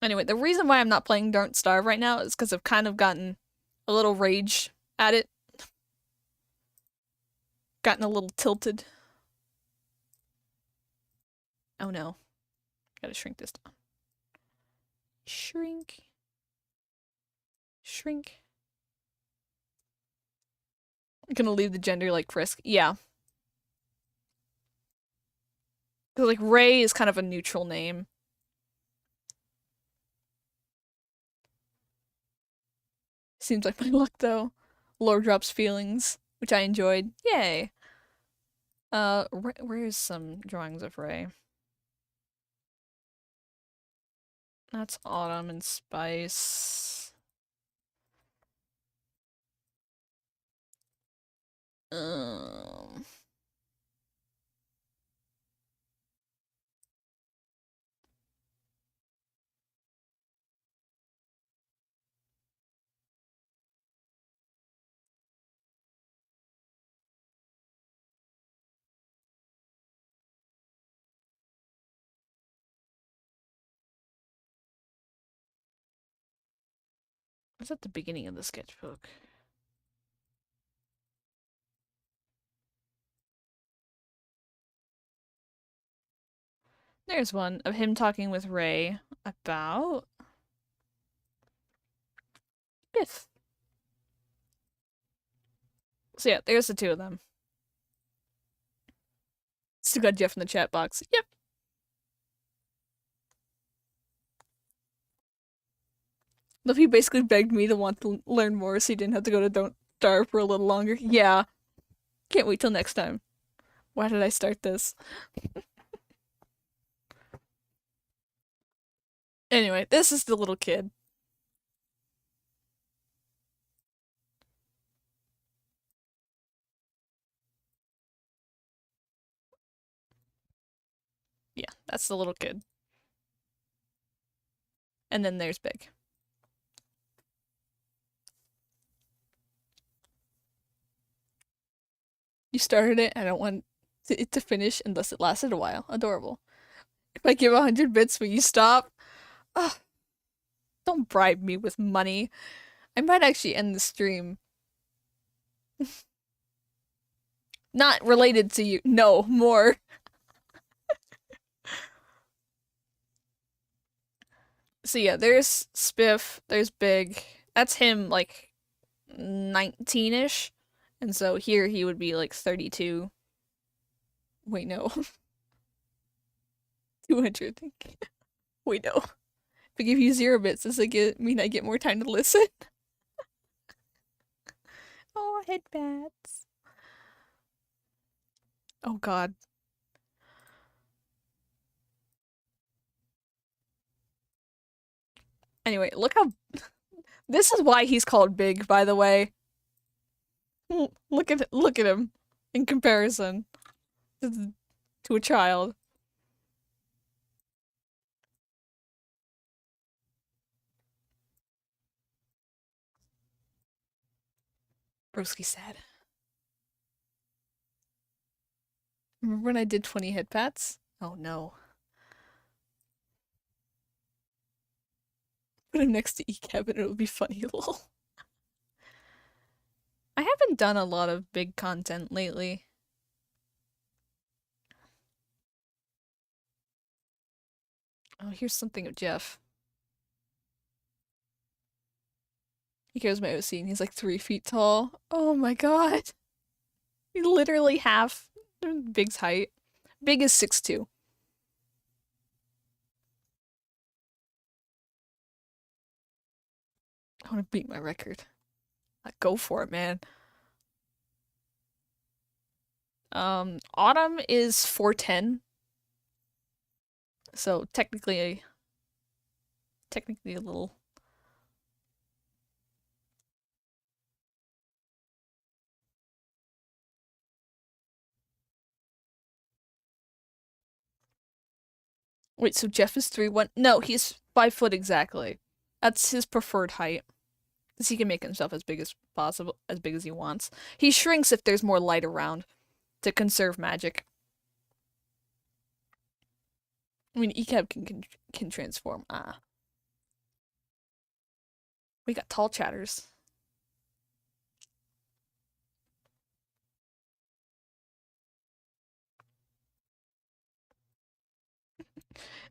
[SPEAKER 1] Anyway, the reason why I'm not playing Don't Starve right now is because I've kind of gotten a little rage at it. Gotten a little tilted. Oh no. Gotta shrink this down. Shrink. Shrink. I'm gonna leave the gender like Frisk. Yeah. Because like Ray is kind of a neutral name. Seems like my luck though. Lore drops feelings, which I enjoyed. Yay. Where's some drawings of Ray? That's Autumn and Spice. Um, it's at the beginning of the sketchbook. There's one of him talking with Ray about Biff. So yeah, there's the two of them. Still got Jeff in the chat box. Yep. Luffy basically begged me to want to learn more so he didn't have to go to Don't Starve for a little longer. Yeah. Can't wait till next time. Why did I start this? Anyway, this is the little kid. Yeah, that's the little kid. And then there's Big. You started it, I don't want it to finish, and thus it lasted a while. Adorable. If I give 100 bits, will you stop? Ugh. Don't bribe me with money. I might actually end the stream. Not related to you. No, more. So yeah, there's Spiff, there's Big. That's him, like, 19-ish. And so here he would be, like, 32. Wait, no. 200. Wait, no. If I give you 0 bits, does it mean I get more time to listen? Oh, headbats. Oh god. Anyway, look how... This is why he's called Big, by the way. Look at him in comparison to a child. Broski sad. Remember when I did 20 headpats? Oh no. Put him next to ECAB and it'll be funny, lol. I haven't done a lot of big content lately. Oh, here's something of Jeff. He goes my OC and he's like 3 feet tall. Oh my god. He literally half Big's height. Big is 6'2". I want to beat my record. Go for it, man. Autumn is 4'10". So technically a little. Wait, so Jeff is 3'1"? No, he's 5 foot exactly. That's his preferred height. Because he can make himself as big as possible, as big as he wants. He shrinks if there's more light around to conserve magic. I mean, ECAB can transform. Ah. We got tall chatters.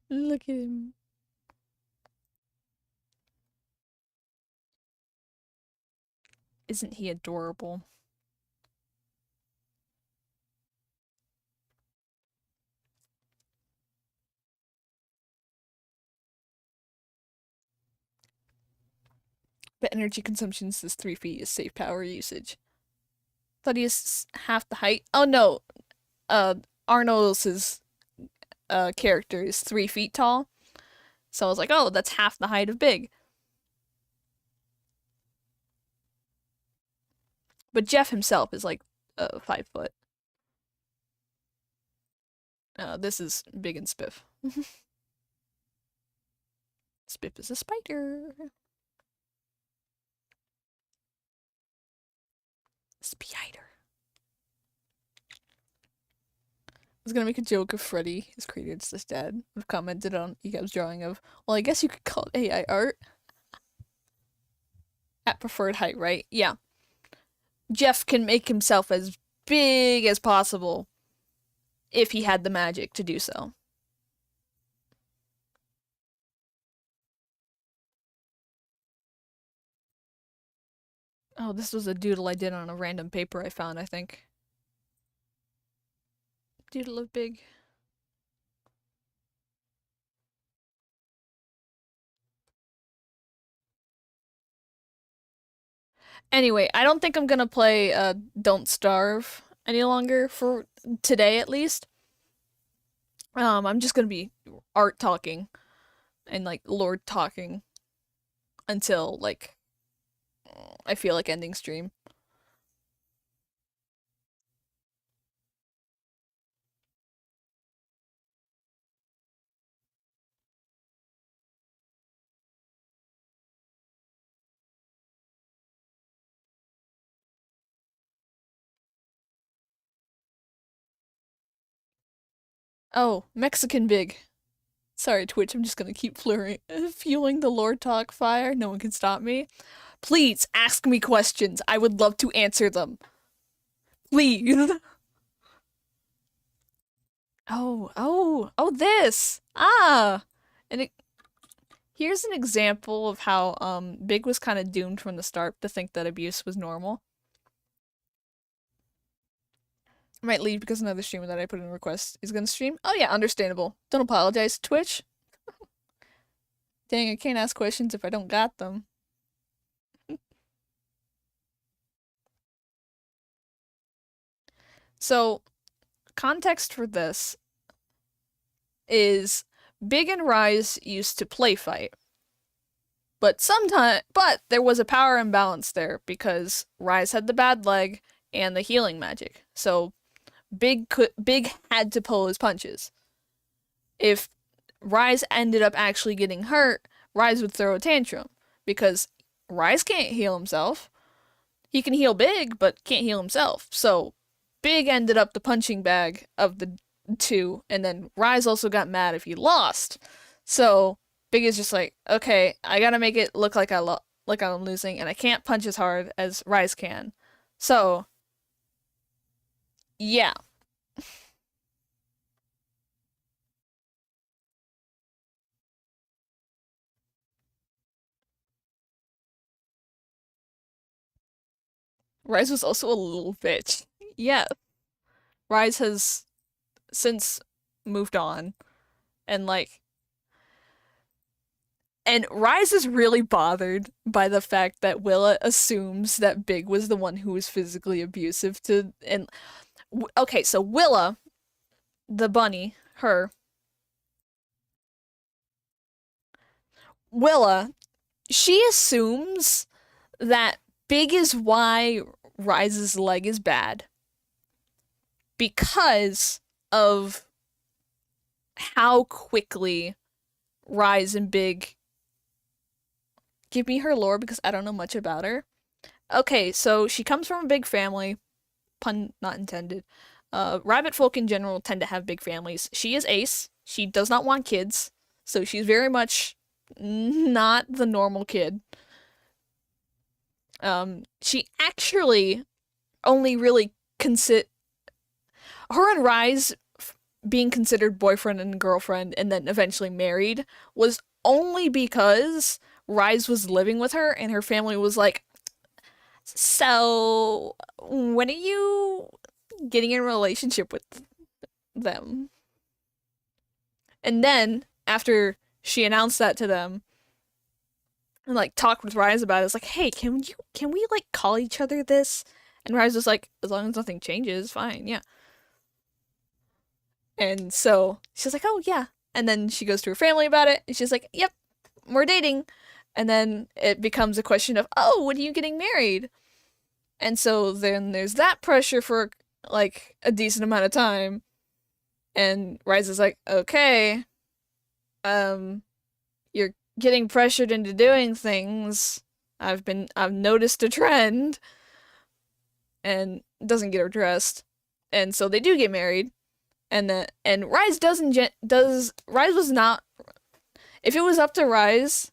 [SPEAKER 1] Look at him. Isn't he adorable? But energy consumption says 3 feet is safe power usage. Thought he is half the height. Oh no. Arnold's character is 3 feet tall. So I was like, oh, that's half the height of Big. But Jeff himself is like 5 foot. This is Big and Spiff. Spiff is a spider. Spider. I was gonna make a joke if Freddy is created as his dad. I've commented on Egab's drawing of, well, I guess you could call it AI art. At preferred height, right? Yeah. Jeff can make himself as big as possible if he had the magic to do so. Oh, this was a doodle I did on a random paper I found, I think. Doodle of Big. Anyway, I don't think I'm gonna play Don't Starve any longer for today at least. I'm just gonna be art talking and like lore talking until like I feel like ending stream. Oh, Mexican Big. Sorry, Twitch, I'm just gonna keep fueling the lore talk fire. No one can stop me. Please ask me questions. I would love to answer them. Please. Oh, this. Ah. And it here's an example of how Big was kind of doomed from the start to think that abuse was normal. I might leave because another streamer that I put in a request is gonna stream. Oh yeah, understandable. Don't apologize, Twitch. Dang, I can't ask questions if I don't got them. So, context for this is Big and Rise used to play fight. But there was a power imbalance there because Rise had the bad leg and the healing magic. So Big had to pull his punches. If Rise ended up actually getting hurt, Rise would throw a tantrum because Rise can't heal himself. He can heal Big, but can't heal himself. So Big ended up the punching bag of the two, and then Rise also got mad if he lost. So Big is just like, okay, I gotta make it look like I'm losing, and I can't punch as hard as Rise can. So yeah. Rise was also a little bitch. Yeah. Rise has since moved on, and like and Rise is really bothered by the fact that Willa assumes that Big was the one who was physically abusive to and okay, so Willa, the bunny, Willa, she assumes that Big is why Rise's leg is bad because of how quickly Rise and Big give me her lore because I don't know much about her. Okay, so she comes from a big family, pun not intended. Rabbit folk in general tend to have big families. She is Ace. She does not want kids, so she's very much not the normal kid. She actually only really her and Rise being considered boyfriend and girlfriend and then eventually married was only because Rise was living with her and her family was like, so when are you getting in a relationship with them? And then after she announced that to them and like talked with Rise about it, it's like, hey, can we like call each other this? And Rise was like, as long as nothing changes, fine, yeah. And so she's like, oh yeah. And then she goes to her family about it, and she's like, yep, we're dating. And then it becomes a question of, oh, when are you getting married? And so then there's that pressure for like a decent amount of time. And Rise is like, okay, you're getting pressured into doing things. I've noticed a trend, and doesn't get addressed. And so they do get married. And Rise Rise was not, if it was up to Rise,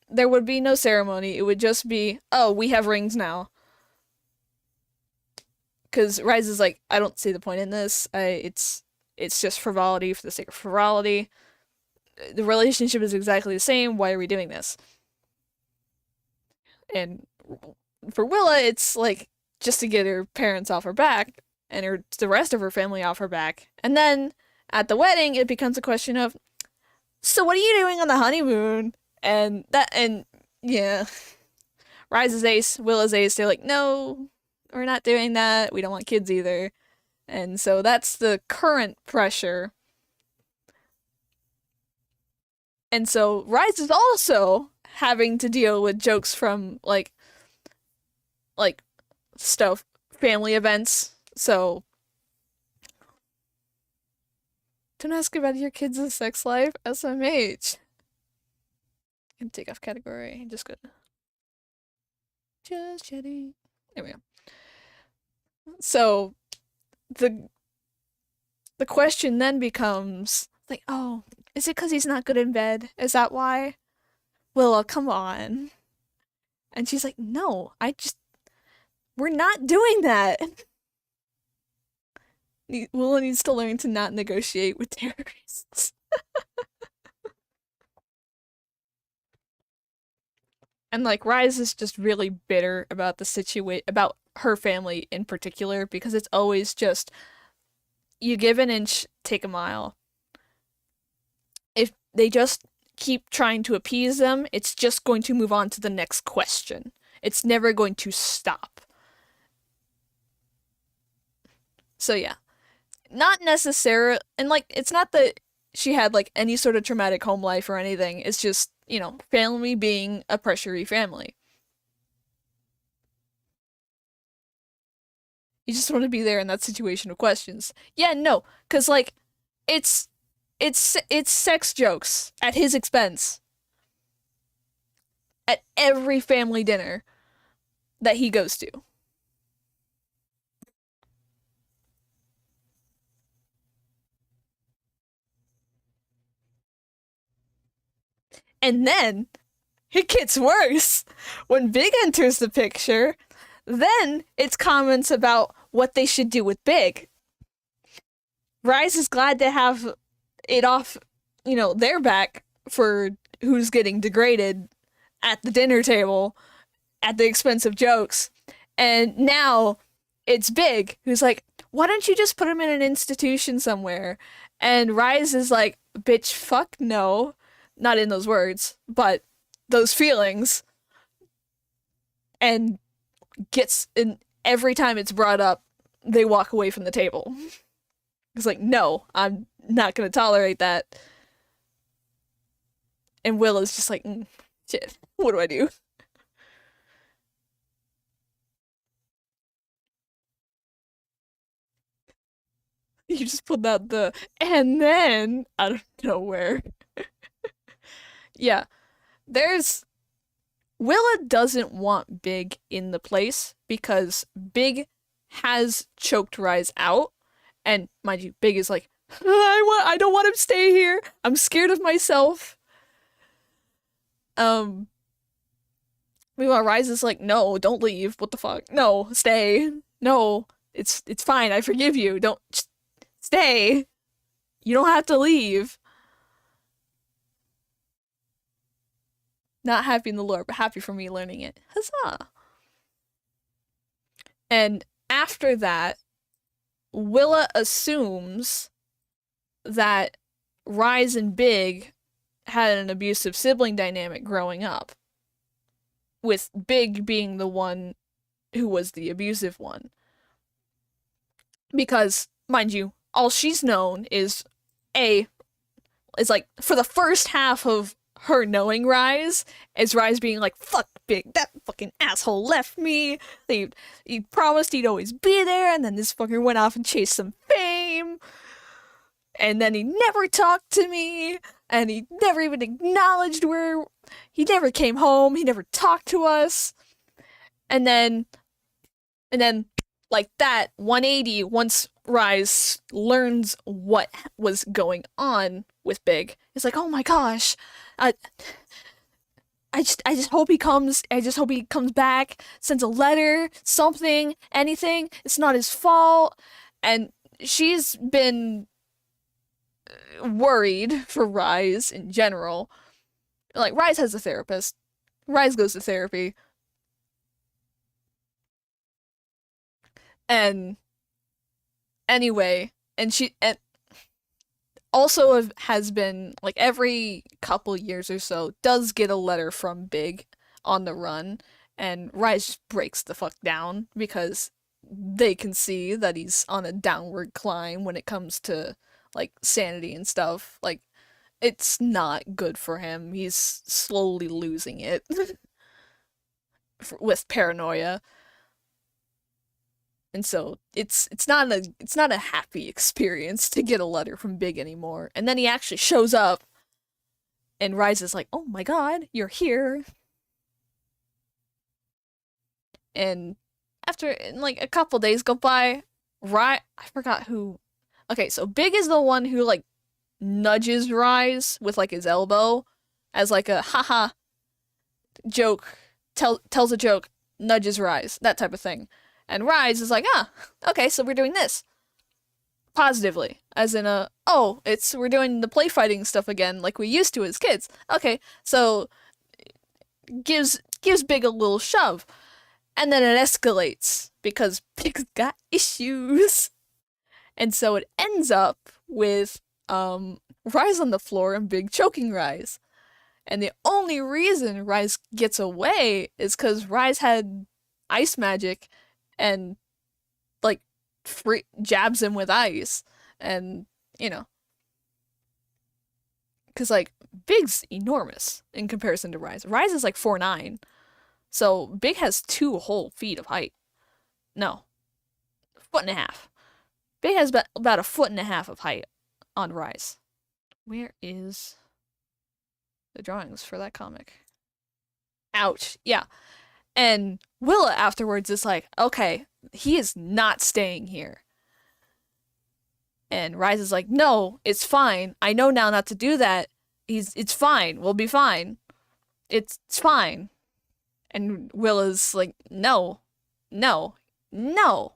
[SPEAKER 1] there would be no ceremony. It would just be, oh, we have rings now. Because Rise is like, I don't see the point in this. It's just frivolity for the sake of frivolity. The relationship is exactly the same. Why are we doing this? And for Willa, it's like just to get her parents off her back and the rest of her family off her back. And then at the wedding, it becomes a question of, so what are you doing on the honeymoon? And yeah, Rise is ace, Willa's ace. They're like, no, we're not doing that. We don't want kids either. And so that's the current pressure. And so Rise is also having to deal with jokes from like stuff, family events. So don't ask about your kids' sex life, SMH. I'm gonna take off category. Just good. Just chatting. There we go. So the question then becomes like, oh, is it because he's not good in bed? Is that why? Willa, come on. And she's like, no, we're not doing that. Willa needs to learn to not negotiate with terrorists. And like Rise is just really bitter about the situation, about her family in particular, because it's always just, you give an inch, take a mile. If they just keep trying to appease them, it's just going to move on to the next question. It's never going to stop. So yeah, not necessarily, and like, it's not that she had like any sort of traumatic home life or anything. It's just, family being a pressury family. You just want to be there in that situation of questions. Yeah, no, because like, it's it's sex jokes at his expense at every family dinner that he goes to. And then it gets worse when Big enters the picture. Then it's comments about what they should do with Big. Rise is glad to have it off, their back for who's getting degraded at the dinner table at the expense of jokes. And now it's Big who's like, why don't you just put him in an institution somewhere? And Rise is like, bitch, fuck no. Not in those words, but those feelings. And every time it's brought up, they walk away from the table. It's like, no, I'm not gonna tolerate that. And Willow's just like, shit, what do I do? You just put out and then out of nowhere. Yeah, there's Willa doesn't want Big in the place because Big has choked Rise out, and mind you, Big is like, I don't want him to stay here. I'm scared of myself. Meanwhile, Rise is like, no, don't leave. What the fuck? No, stay. No, it's fine. I forgive you. Don't stay. You don't have to leave. Not happy in the lore, but happy for me learning it. Huzzah! And after that, Willa assumes that Rise and Big had an abusive sibling dynamic growing up, with Big being the one who was the abusive one. Because, mind you, all she's known is A, It's like for the first half of her knowing Rise, is Rise being like, fuck Big, that fucking asshole left me. He promised he'd always be there, and then this fucker went off and chased some fame. And then he never talked to me, and he never even acknowledged where. He never came home, he never talked to us. And then, like that, 180, once Rise learns what was going on with Big, it's like, oh my gosh, I, I just hope he comes. I just hope he comes back, sends a letter, something, anything. It's not his fault. And she's been worried for Rise in general. Like, Rise has a therapist. Rise goes to therapy. And anyway, and also has been like every couple years or so does get a letter from Big on the run, and Rise just breaks the fuck down because they can see that he's on a downward climb when it comes to like sanity and stuff. Like, it's not good for him. He's slowly losing it with paranoia. And so it's not a happy experience to get a letter from Big anymore. And then he actually shows up, and Rise is like, "Oh my god, you're here." And after like a couple days go by, I forgot who. Okay, so Big is the one who like nudges Rise with like his elbow as like a haha joke, tells a joke, nudges Rise, that type of thing. And Rise is like, okay, so we're doing this. Positively. As in we're doing the play fighting stuff again like we used to as kids. Okay, so gives Big a little shove. And then it escalates because Big's got issues. And so it ends up with Rise on the floor and Big choking Rise. And the only reason Rise gets away is because Rise had ice magic and like jabs him with ice. And because like Big's enormous in comparison to Rise. Rise is like 4'9", so Big has 2 whole feet of height. No, foot and a half. Big has about a foot and a half of height on Rise. Where is the drawings for that comic? Ouch. Yeah. And Willa afterwards is like, okay, he is not staying here. And Rise is like, no, it's fine. I know now not to do that. It's fine. We'll be fine. It's fine. And Willa's like, no, no, no.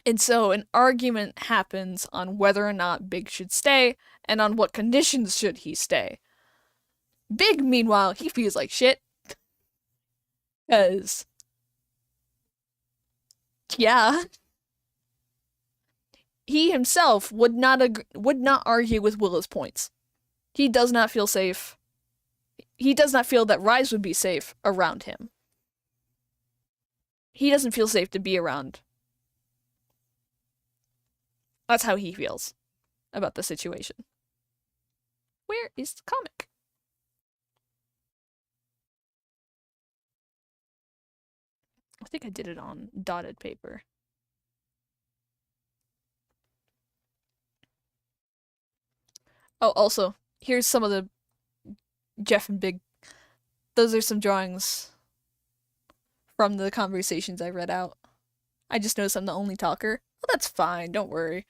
[SPEAKER 1] And so an argument happens on whether or not Big should stay and on what conditions should he stay. Big, meanwhile, he feels like shit. Because, yeah, he himself would not argue with Willa's points. He does not feel safe. He does not feel that Rise would be safe around him. He doesn't feel safe to be around. That's how he feels about the situation. Where is the comic? I think I did it on dotted paper. Oh, also, here's some of the Jeff and Big. Those are some drawings from the conversations I read out. I just noticed I'm the only talker. Well, that's fine, don't worry.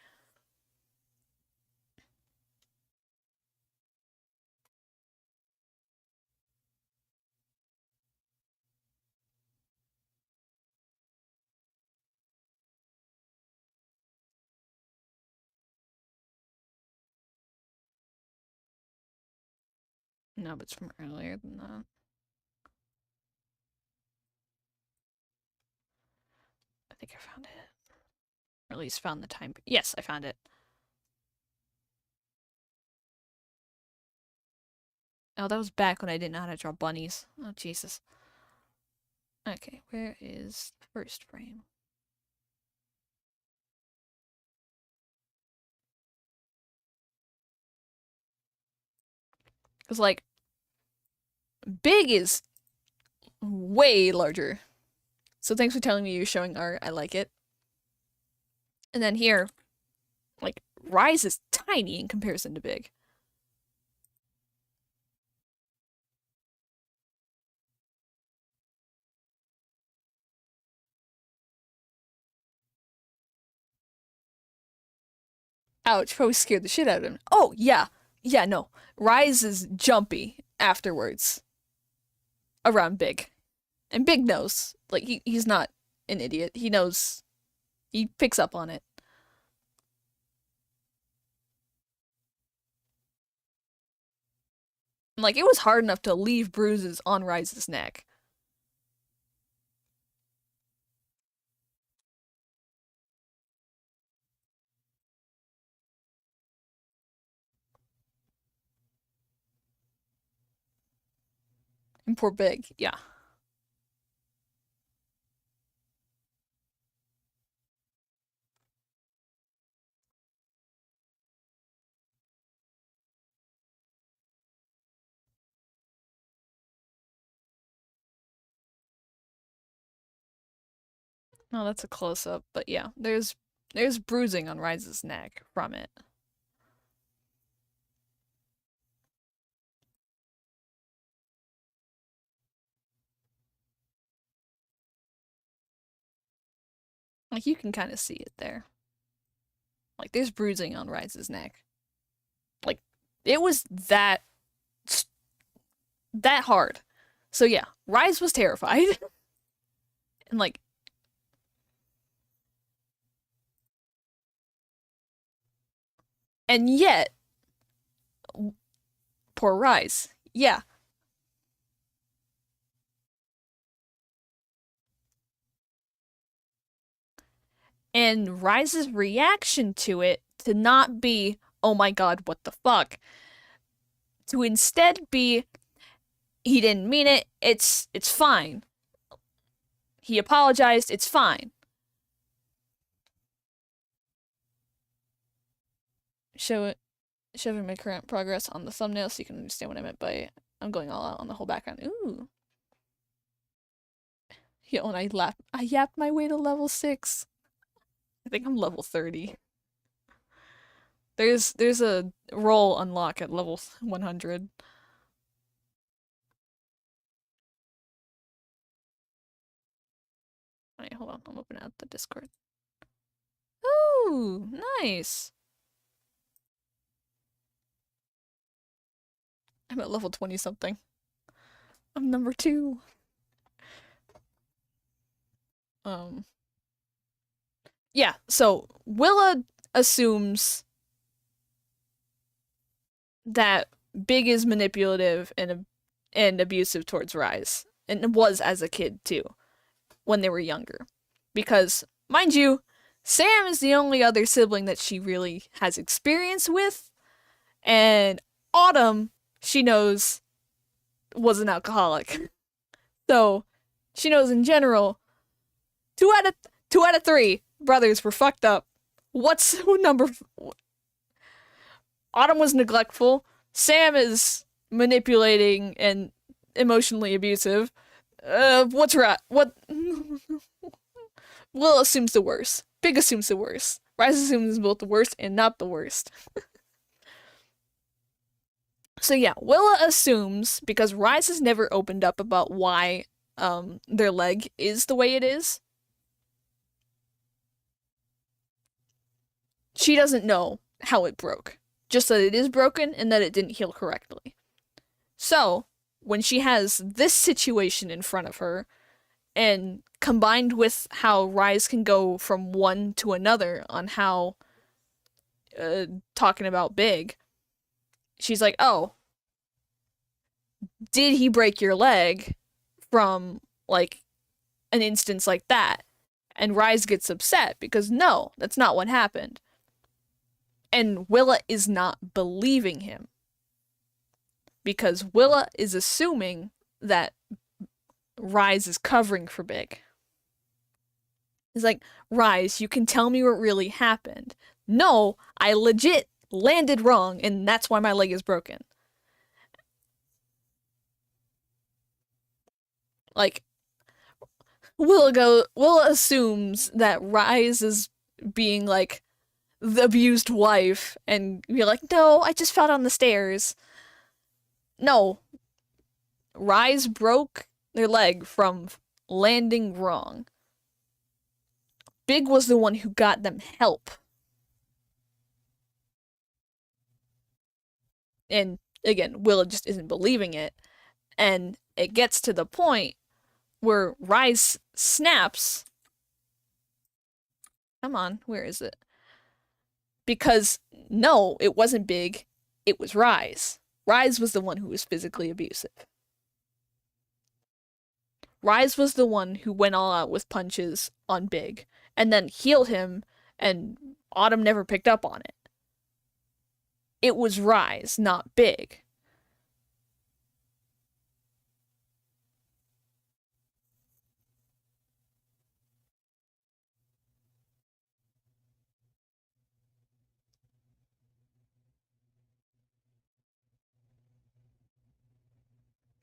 [SPEAKER 1] No, but it's from earlier than that. I think I found it. Or at least found the time. Yes, I found it. Oh, that was back when I didn't know how to draw bunnies. Oh, Jesus. Okay, where is the first frame? Because, like, Big is way larger. So thanks for telling me you're showing art. I like it. And then here, like, Rise is tiny in comparison to Big. Ouch, probably scared the shit out of him. Oh, yeah. Yeah, no. Rise is jumpy afterwards. Around Big. And Big knows. Like, he's not an idiot. He knows. He picks up on it. And, like, it was hard enough to leave bruises on Rise's neck. And poor Big, yeah. Oh, that's a close up, but yeah, there's bruising on Rise's neck from it. Like you can kind of see it there. Like there's bruising on Rise's neck. Like it was that hard. So yeah, Rise was terrified. And like and yet poor Rise. Yeah. And Rise's reaction to it to not be, "Oh my god, what the fuck?" To instead be, "He didn't mean it. It's fine. He apologized. It's fine." Show it showing my current progress on the thumbnail so you can understand what I meant by I'm going all out on the whole background. Ooh. Yo, and I yapped my way to level 6. I think I'm level 30. There's a role unlock at level 100. Alright, hold on. I'm opening up the Discord. Ooh, nice. I'm at level 20 something. I'm number 2. Yeah, so Willa assumes that Big is manipulative and abusive towards Rise, and was as a kid too, when they were younger. Because, mind you, Sam is the only other sibling that she really has experience with, and Autumn, she knows, was an alcoholic. So, she knows in general, two out of 3 brothers were fucked up. What's number? Autumn was neglectful. Sam is manipulating and emotionally abusive. What's right? What? Will assumes the worst. Big assumes the worst. Rise assumes both the worst and not the worst. So yeah, Willa assumes because Rise has never opened up about why their leg is the way it is. She doesn't know how it broke. Just that it is broken and that it didn't heal correctly. So, when she has this situation in front of her, and combined with how Rise can go from one to another on how talking about Big, she's like, "Oh, did he break your leg from like an instance like that?" And Rise gets upset because no, that's not what happened. And Willa is not believing him because Willa is assuming that Rise is covering for Big. He's like, "Rise, you can tell me what really happened." "No, I legit landed wrong and that's why my leg is broken." Like, Will assumes that Rise is being like the abused wife, and you're like, no, I just fell down the stairs. No, Rise broke their leg from landing wrong. Big was the one who got them help. And again, Will just isn't believing it. And it gets to the point where Rise snaps. Come on, where is it? Because no, it wasn't Big, it was Rise. Rise was the one who was physically abusive. Rise was the one who went all out with punches on Big and then healed him, and Autumn never picked up on it. It was Rise, not Big.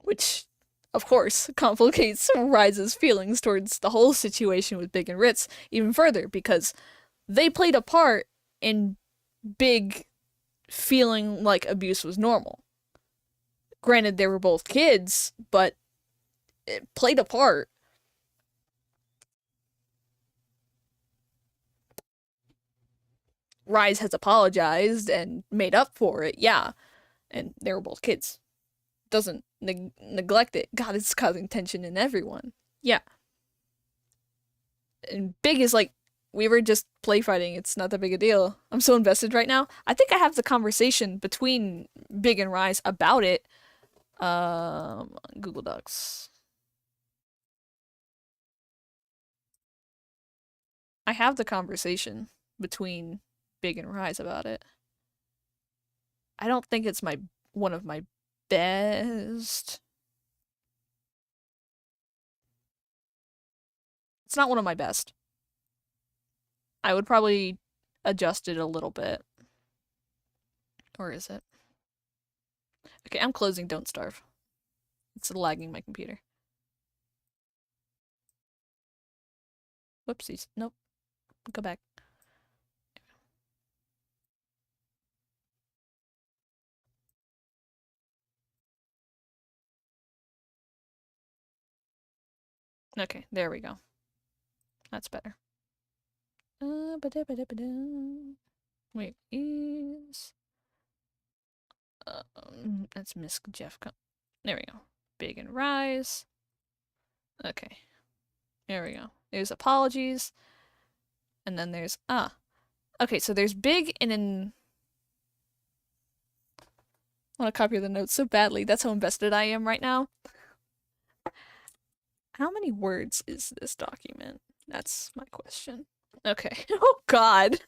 [SPEAKER 1] Which, of course, complicates Rise's feelings towards the whole situation with Big and Ritz even further, because they played a part in Big feeling like abuse was normal. Granted, they were both kids, but it played a part. Rise has apologized and made up for it, yeah, and they were both kids. Doesn't neglect it. God, it's causing tension in everyone. Yeah. And Big is like, we were just play fighting. It's not that big a deal. I'm so invested right now. I think I have the conversation between Big and Rise about it. Google Docs. I have the conversation between Big and Rise about it. I don't think it's one of my best. It's not one of my best. I would probably adjust it a little bit. Or is it? Okay, I'm closing Don't Starve. It's lagging my computer. Whoopsies. Nope. Go back. Okay, there we go. That's better. Wait, is that's Miss Jeff. There we go. Big and Rise. Okay, there we go. There's apologies, and then there's Okay, so there's Big and then I want to copy the notes so badly. That's how invested I am right now. How many words is this document? That's my question. Okay. Oh God.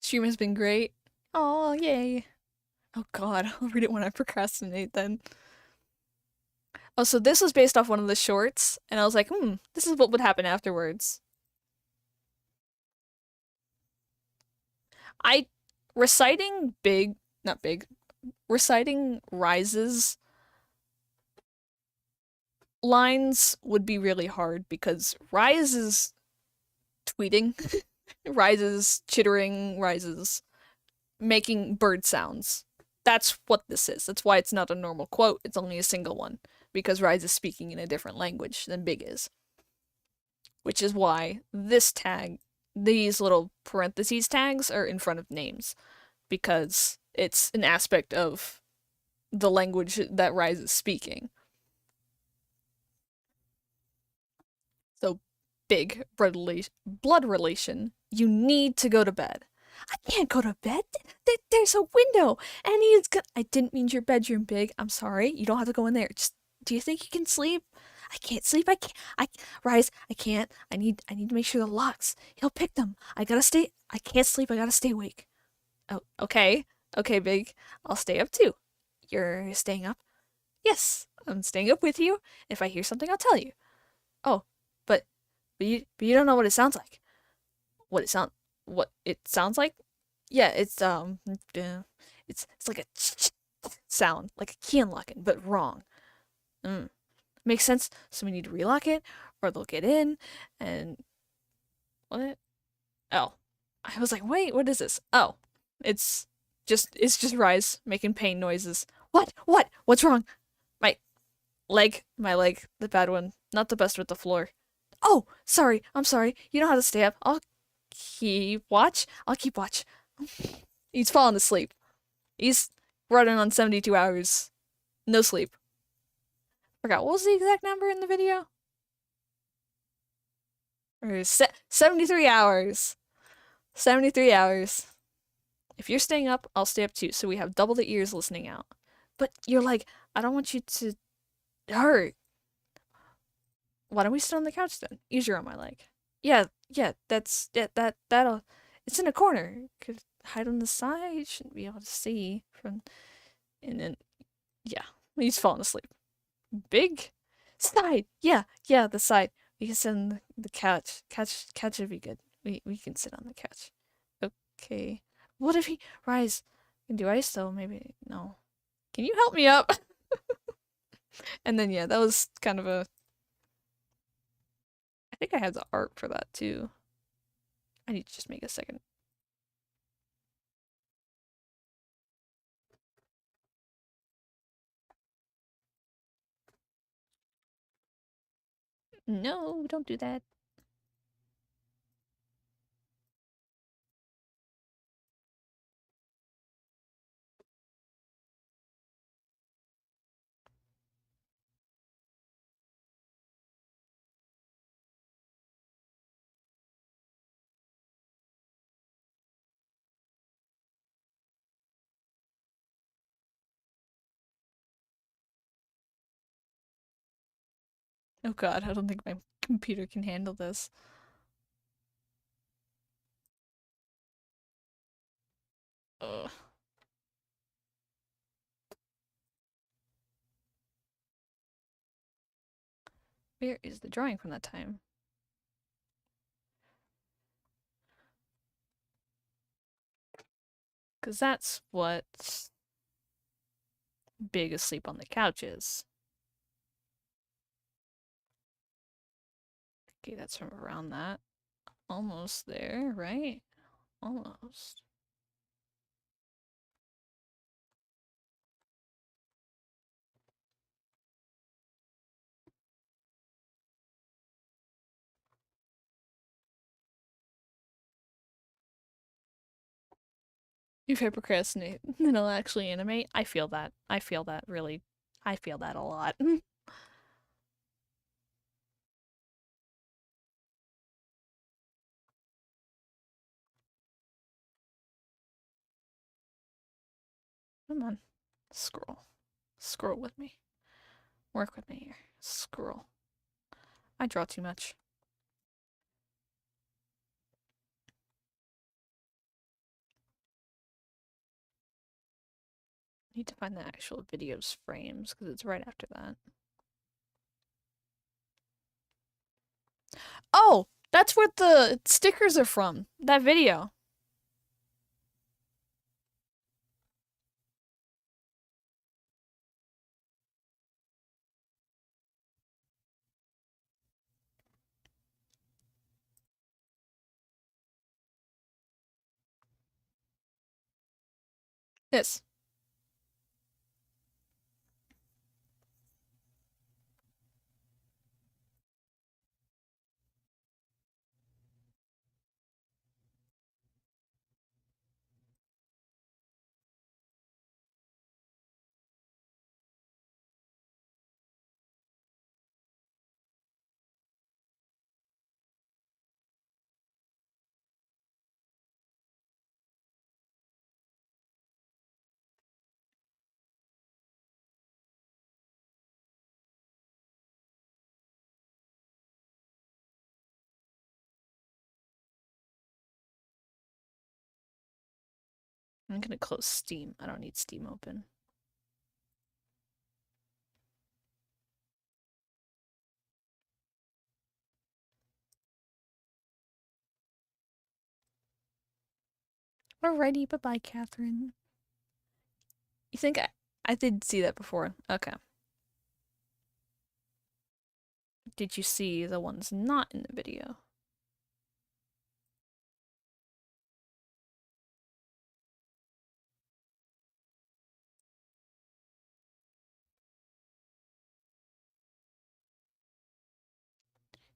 [SPEAKER 1] Stream has been great. Oh, yay. Oh God, I'll read it when I procrastinate then. Oh, so this was based off one of the shorts, and I was like, this is what would happen afterwards. I reciting Big, not Big, reciting Rise's lines would be really hard because Rise is tweeting, Rise is chittering, Rise is making bird sounds. That's what this is. That's why it's not a normal quote, it's only a single one, because Rise is speaking in a different language than Big is. Which is why this tag, these little parentheses tags, are in front of names, because it's an aspect of the language that Rise is speaking. So, Big blood relation, you need to go to bed. I can't go to bed. There's a window, and he's gonna. I didn't mean your bedroom, Big. I'm sorry. You don't have to go in there. Just Do you think you can sleep? I can't sleep. I can't. Rise. I can't. I need to make sure the locks. He'll pick them. I can't sleep. I gotta stay awake. Oh, okay. Okay, Big. I'll stay up too. You're staying up? Yes, I'm staying up with you. If I hear something, I'll tell you. Oh, but but you don't know what it sounds like. What it sound what it sounds like? Yeah, it's like a sound, like a key unlocking, but wrong. Mm. Makes sense. So we need to relock it, or they'll get in, and what? Oh, I was like, wait, what is this? Oh, it's it's just Rise making pain noises. What? What? What's wrong? My my leg, the bad one, not the best with the floor. Oh, sorry. I'm sorry. You know how to stay up. I'll keep watch. I'll keep watch. He's falling asleep. He's running on 72 hours. No sleep. Forgot what was the exact number in the video? Or 73 hours. 73 hours. If you're staying up, I'll stay up too, so we have double the ears listening out. But you're like, I don't want you to hurt. Why don't we sit on the couch then? Easier on my leg. Yeah, yeah, that'll it's in a corner. Could hide on the side, shouldn't be able to see from and then yeah. He's falling asleep. Big side. Yeah, yeah, the side. We can sit on the couch. Couch would be good. We can sit on the couch. Okay. What if he Rise? Can do ice though, maybe no. Can you help me up? And then yeah, that was kind of a I think I have the art for that too. I need to just make a second. No, don't do that. Oh god, I don't think my computer can handle this. Ugh. Where is the drawing from that time? Because that's what Big asleep on the couch is. Okay, that's from around that. Almost there, right? Almost. If I procrastinate, then I'll actually animate. I feel that. I feel that really. I feel that a lot. Come on. Scroll. Scroll with me. Work with me here. Scroll. I draw too much. Need to find the actual video's frames because it's right after that. Oh, that's where the stickers are from. That video. This. I'm gonna close Steam. I don't need Steam open. Alrighty, bye-bye, Catherine. You think I did see that before. Okay. Did you see the ones not in the video?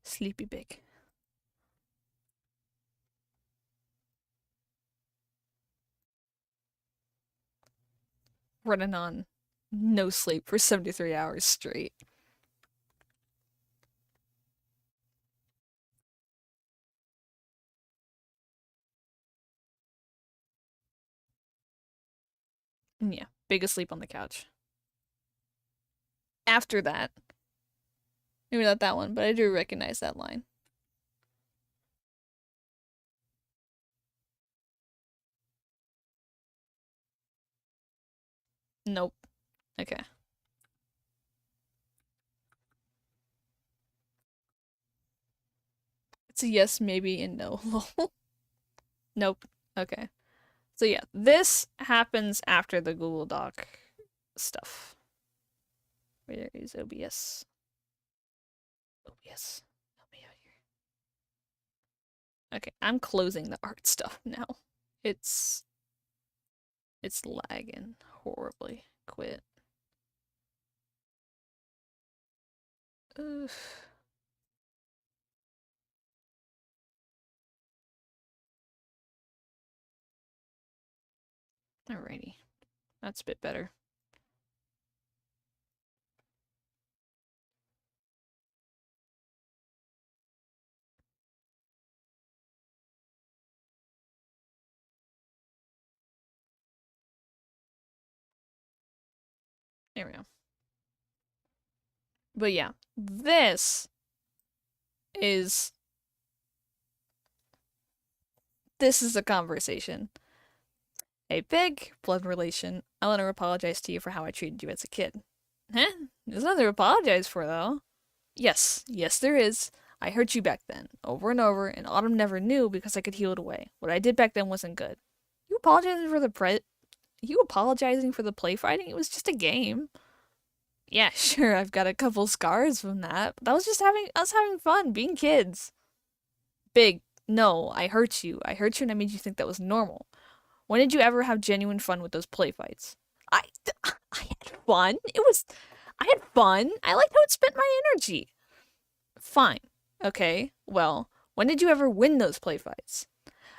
[SPEAKER 1] Sleepy Big. Running on no sleep for 73 hours straight. And yeah, big asleep on the couch. After that, maybe not that one, but I do recognize that line. Nope. Okay. It's a yes, maybe, and no. Nope. Okay. So yeah, this happens after the Google Doc stuff. Where is OBS? OBS. Help me out here. Okay, I'm closing the art stuff now. It's lagging horribly. Quit. Ugh. Alrighty. That's a bit better. There we go. But yeah, is this is a conversation. A big blood relation. I want to apologize to you for how I treated you as a kid. Huh? There's nothing to apologize for, though. Yes, yes, there is. I hurt you back then, over and over, and Autumn never knew because I could heal it away. What I did back then wasn't good. You apologizing for the You apologizing for the play fighting? It was just a game. Yeah, sure, I've got a couple scars from that, but that was just us having fun, being kids. Big, no, I hurt you. I hurt you and I made you think that was normal. When did you ever have genuine fun with those play fights? I, I had fun. I had fun. I liked how it spent my energy. Fine. Okay, well, when did you ever win those play fights?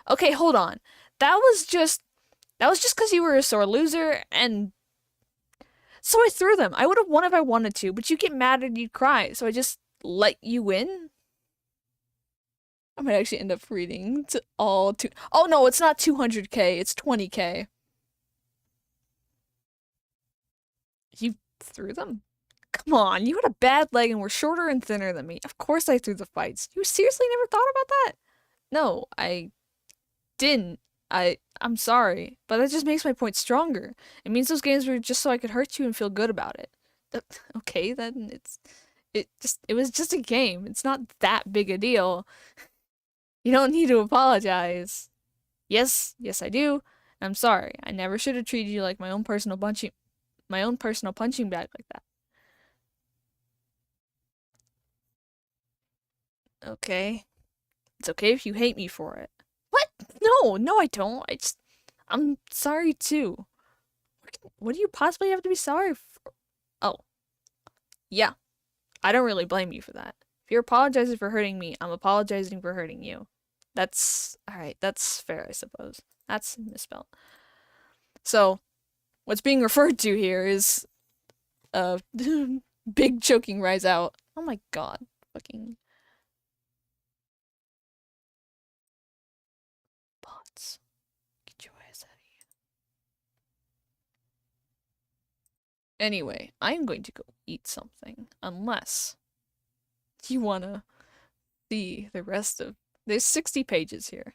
[SPEAKER 1] Okay, hold on. That was just because you were a sore loser, and so I threw them. I would have won if I wanted to, but you get mad and you'd cry, so I just let you win. I might actually end up reading to all two. Oh no, it's not 200k, it's 20k. You threw them? Come on, you had a bad leg and were shorter and thinner than me. Of course I threw the fights. You seriously never thought about that? No, I didn't. I'm sorry, but that just makes my point stronger. It means those games were just so I could hurt you and feel good about it. Okay, then it was just a game. It's not that big a deal. You don't need to apologize. Yes, yes I do. I'm sorry. I never should have treated you like my own personal punching bag like that. Okay. It's okay if you hate me for it. What? No, no I don't. I'm sorry too. What do you possibly have to be sorry for? Oh, yeah. I don't really blame you for that. If you're apologizing for hurting me, I'm apologizing for hurting you. That's alright, that's fair, I suppose. That's misspelled. So, what's being referred to here is big choking rise out. Oh my god. Fucking bots. Get your ass out of here. Anyway, I'm going to go eat something. Unless you wanna see the rest of there's 60 pages here.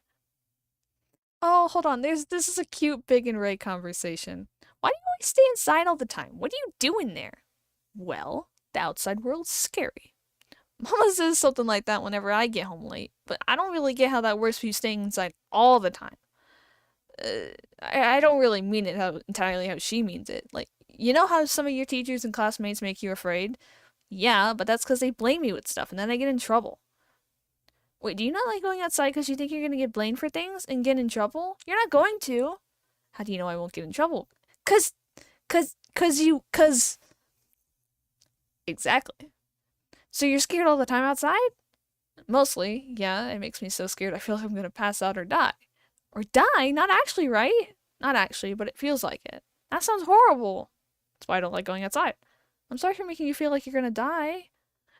[SPEAKER 1] Oh, hold on. This is a cute Big and Ray conversation. Why do you always stay inside all the time? What do you do in there? Well, the outside world's scary. Mama says something like that whenever I get home late, but I don't really get how that works for you staying inside all the time. I don't really mean it entirely how she means it. Like, you know how some of your teachers and classmates make you afraid? Yeah, but that's because they blame me with stuff and then I get in trouble. Wait, do you not like going outside because you think you're gonna get blamed for things and get in trouble? You're not going to. How do you know I won't get in trouble? Cause, cause. Exactly. So you're scared all the time outside? Mostly, yeah, it makes me so scared I feel like I'm gonna pass out or die. Or die? Not actually, right? Not actually, but it feels like it. That sounds horrible. That's why I don't like going outside. I'm sorry for making you feel like you're gonna die.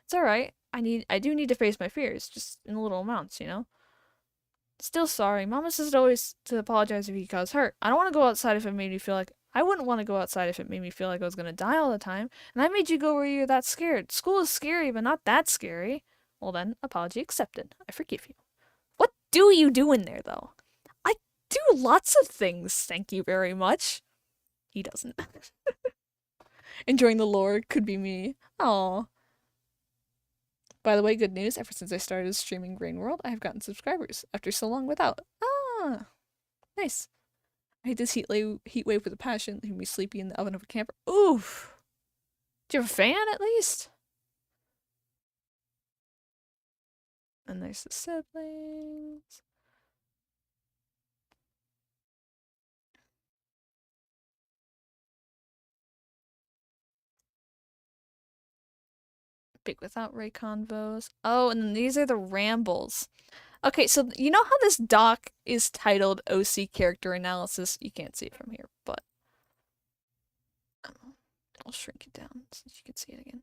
[SPEAKER 1] It's alright. I do need to face my fears, just in little amounts, you know? Still sorry. Mama says always to apologize if you cause hurt. I don't want to go outside if it made me feel like I wouldn't want to go outside if it made me feel like I was gonna die all the time. And I made you go where you're that scared. School is scary, but not that scary. Well then, apology accepted. I forgive you. What do you do in there though? I do lots of things, thank you very much. He doesn't. Enjoying the lore could be me. Aww. By the way, good news, ever since I started streaming Rain World, I have gotten subscribers, after so long without. Ah, nice. I hate this heat wave with a passion, leaving me sleepy in the oven of a camper. Oof. Do you have a fan, at least? And there's the siblings. Big without Ray convos. Oh, and then these are the rambles. Okay, so you know how this doc is titled OC Character Analysis? You can't see it from here, but I'll shrink it down so you can see it again.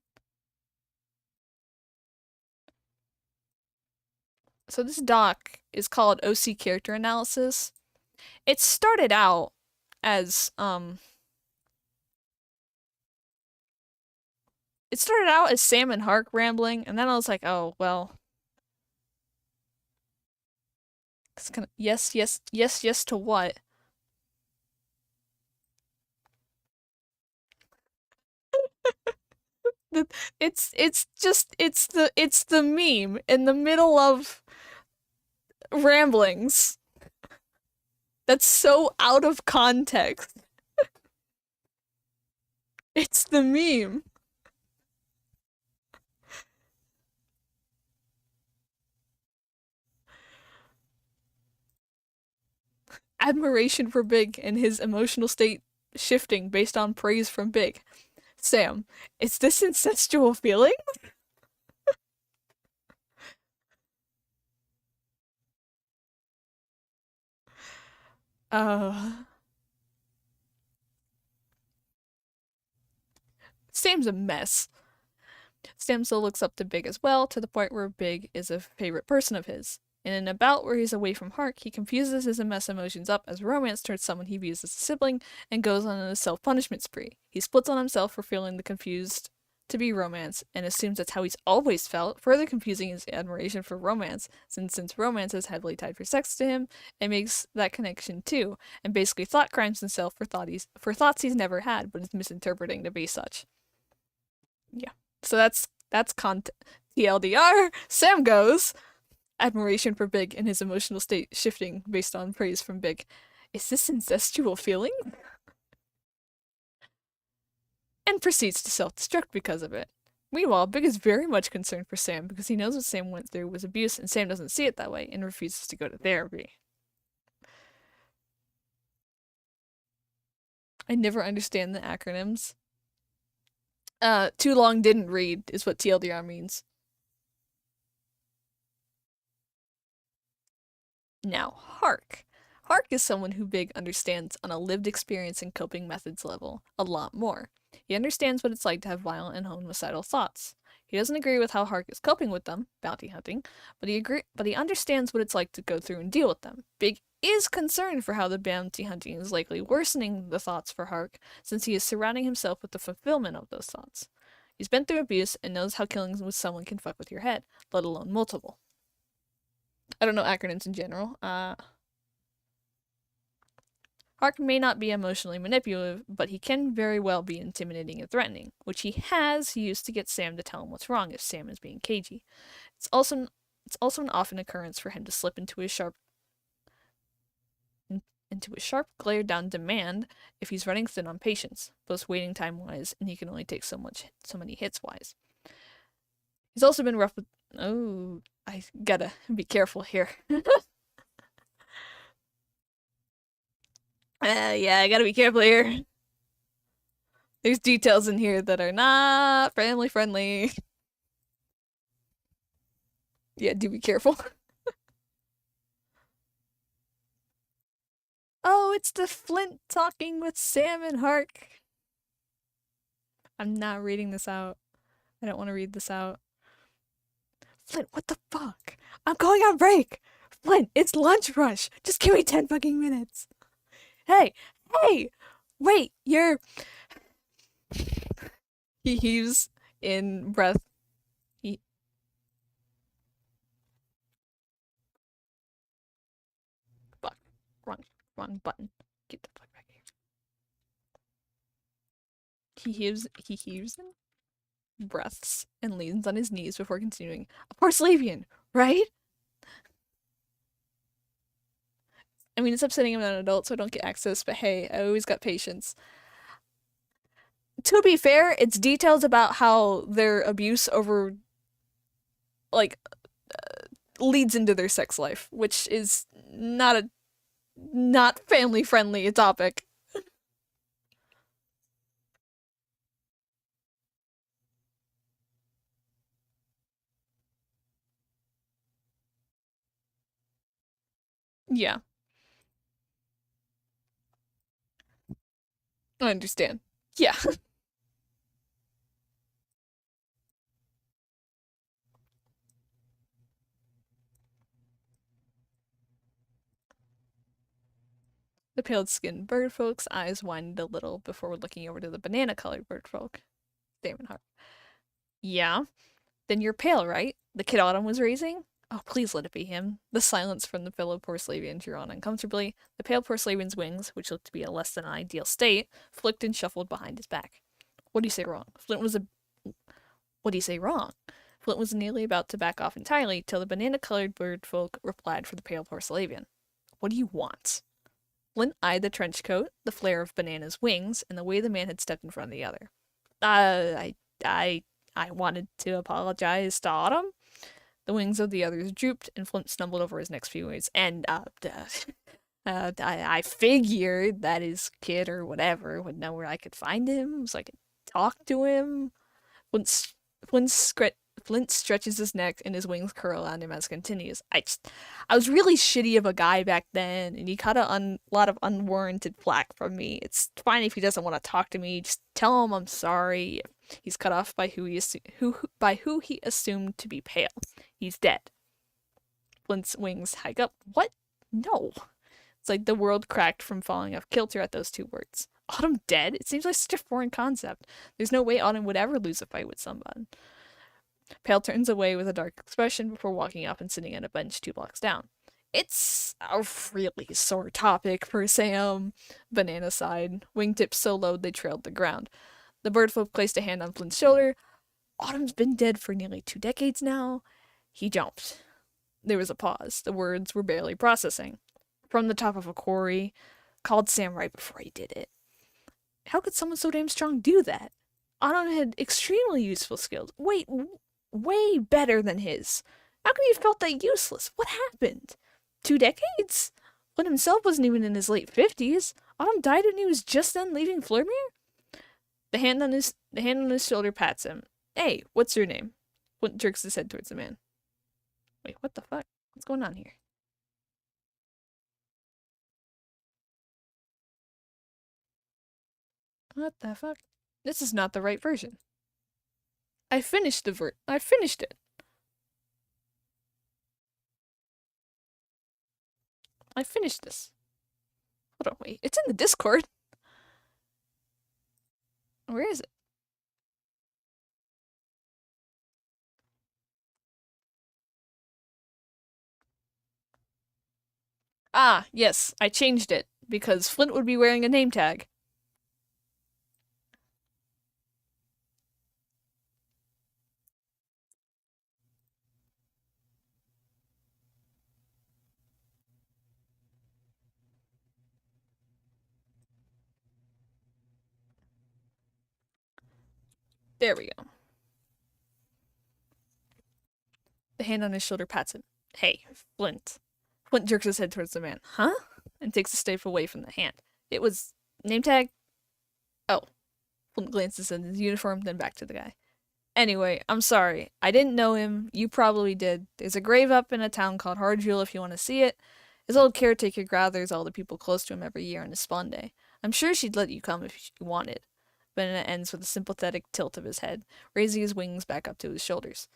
[SPEAKER 1] So this doc is called OC Character Analysis. It started out as Sam and Hark rambling, and then I was like, oh well. It's kind of yes to what? It's the meme in the middle of ramblings. That's so out of context. It's the meme. Admiration for Big and his emotional state shifting based on praise from Big. Sam, is this incestual feeling? Uh, Sam's a mess. Sam still looks up to Big as well, to the point where Big is a favorite person of his. In an about where he's away from Hark, he confuses his mess emotions up as romance towards someone he views as a sibling and goes on a self-punishment spree. He splits on himself for feeling the confused to be romance and assumes that's how he's always felt, further confusing his admiration for romance, since romance is heavily tied for sex to him, and makes that connection too, and basically thought crimes himself for thoughts he's never had, but is misinterpreting to be such. Yeah. So that's content. TLDR, Sam goes. Admiration for Big and his emotional state shifting based on praise from Big. Is this incestual feeling? And proceeds to self-destruct because of it. Meanwhile, Big is very much concerned for Sam because he knows what Sam went through was abuse and Sam doesn't see it that way and refuses to go to therapy. I never understand the acronyms. Too long didn't read is what TLDR means. Now, Hark. Hark is someone who Big understands on a lived experience and coping methods level a lot more. He understands what it's like to have violent and homicidal thoughts. He doesn't agree with how Hark is coping with them, bounty hunting, but he understands what it's like to go through and deal with them. Big is concerned for how the bounty hunting is likely worsening the thoughts for Hark, since he is surrounding himself with the fulfillment of those thoughts. He's been through abuse and knows how killing with someone can fuck with your head, let alone multiple. I don't know acronyms in general. Hark may not be emotionally manipulative, but he can very well be intimidating and threatening, which he has used to get Sam to tell him what's wrong if Sam is being cagey. It's also it's also an often occurrence for him to slip into a sharp glare down demand if he's running thin on patience, both waiting time wise and he can only take so many hits wise. He's also been rough with oh, I gotta be careful here. Yeah, I gotta be careful here. There's details in here that are not family friendly. Yeah, do be careful. Oh, it's the Flint talking with Sam and Hark. I'm not reading this out. I don't want to read this out. Flint, what the fuck? I'm going on break! Flint, it's lunch rush! Just give me 10 fucking minutes! Hey! Hey! Wait, you're. He heaves in breath. He. Fuck. Wrong button. Get the fuck back here. He heaves in breaths and leans on his knees before continuing. A Parslavian, right? I mean, it's upsetting I'm not an adult, so I don't get access, but hey, I always got patience. To be fair, it's details about how their abuse over, like, leads into their sex life, which is not family friendly topic. Yeah, I understand. Yeah. The pale-skinned bird folk's eyes widened a little before looking over to the banana-colored bird folk. Damon Hart. Yeah? Then you're pale, right? The kid Autumn was raising? Oh, please let it be him. The silence from the fellow Porslavian drew on uncomfortably. The pale Porslavian's wings, which looked to be in a less than ideal state, flicked and shuffled behind his back. What do you say wrong? What do you say wrong? Flint was nearly about to back off entirely till the banana-colored bird folk replied for the pale Porslavian. What do you want? Flint eyed the trench coat, the flare of Banana's wings, and the way the man had stepped in front of the other. I, I, I wanted to apologize to Autumn. The wings of the others drooped, and Flint stumbled over his next few words. And, I figured that his kid or whatever would know where I could find him, so I could talk to him. Flint, Flint, Flint stretches his neck and his wings curl on him as continues. I was really shitty of a guy back then, and he caught a lot of unwarranted flack from me. It's fine if he doesn't want to talk to me. Just tell him I'm sorry. He's cut off by who he assumed to be pale. He's dead. Flint's wings hike up. What? No. It's like the world cracked from falling off kilter at those two words. Autumn dead? It seems like such a foreign concept. There's no way Autumn would ever lose a fight with someone. Pale turns away with a dark expression before walking up and sitting on a bench 2 blocks down. It's a really sore topic for Sam. Banana sighed, wingtips so low they trailed the ground. The birdfolk placed a hand on Flint's shoulder. Autumn's been dead for nearly 2 decades now. He jumped. There was a pause. The words were barely processing. From the top of a quarry. Called Sam right before he did it. How could someone so damn strong do that? Autumn had extremely useful skills. Wait, way better than his. How could he have felt that useless? What happened? 2 decades? Flynn himself wasn't even in his late 50s. Autumn died when he was just then leaving Flurmere? The hand on his shoulder pats him. Hey, what's your name? Flint jerks his head towards the man. Wait, what the fuck? What's going on here? What the fuck? This is not the right version. I finished it. I finished this. Hold on, wait. It's in the Discord. Where is it? Ah, yes, I changed it. because Flint would be wearing a name tag. There we go. The hand on his shoulder pats him. Hey, Flint. Flint jerks his head towards the man. Huh? And takes a step away from the hand. It was name tag? Oh. Flint glances at his uniform, then back to the guy. Anyway, I'm sorry. I didn't know him. You probably did. There's a grave up in a town called Hardjewel if you want to see it. His old caretaker gathers all the people close to him every year on his spawn day. I'm sure she'd let you come if you wanted. Banana ends with a sympathetic tilt of his head, raising his wings back up to his shoulders.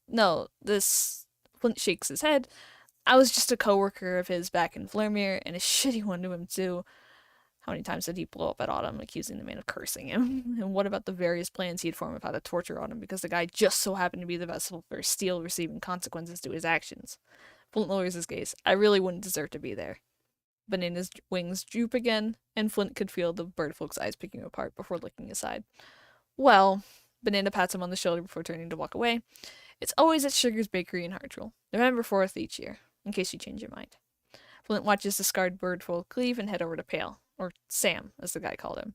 [SPEAKER 1] No, this... Flint shakes his head. I was just a coworker of his back in Vlermere, and a shitty one to him too. How many times did he blow up at Autumn, accusing the man of cursing him? And what about the various plans he'd formed of how to torture Autumn because the guy just so happened to be the vessel for Steel receiving consequences to his actions? Flint lowers his gaze. I really wouldn't deserve to be there. Banana's wings droop again, and Flint could feel the birdfolk's eyes picking him apart before looking aside. Well, Banana pats him on the shoulder before turning to walk away. It's always at Sugar's Bakery in Hartwell, November 4th each year, in case you change your mind. Flint watches the scarred birdfolk leave and head over to Pale, or Sam, as the guy called him.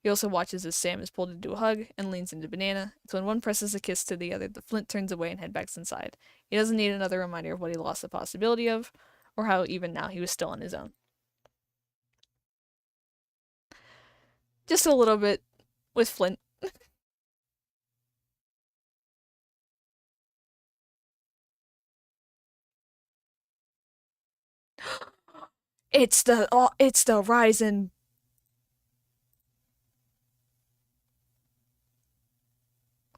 [SPEAKER 1] He also watches as Sam is pulled into a hug and leans into Banana. It's when one presses a kiss to the other that Flint turns away and heads back inside. He doesn't need another reminder of what he lost the possibility of, or how even now he was still on his own. Just a little bit with Flint. It's the Ryzen.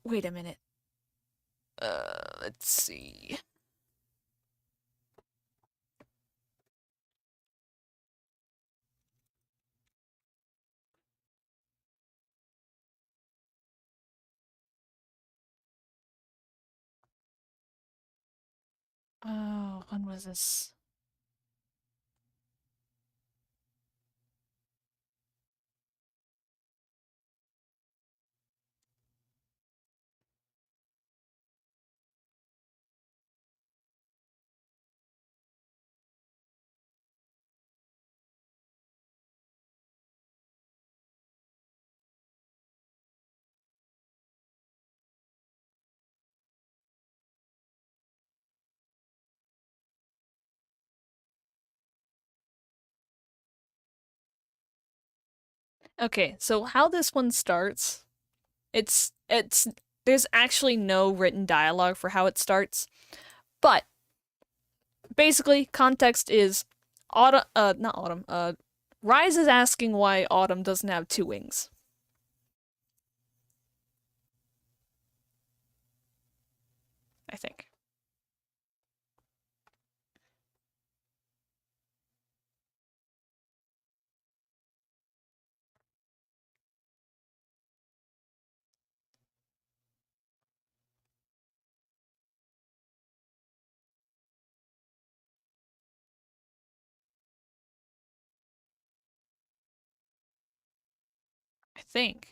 [SPEAKER 1] Wait a minute. Let's see. Oh, when was this? Okay, so how this one starts, it's there's actually no written dialogue for how it starts, but basically context is Autumn not Autumn, Rise is asking why Autumn doesn't have two wings. I think. I think.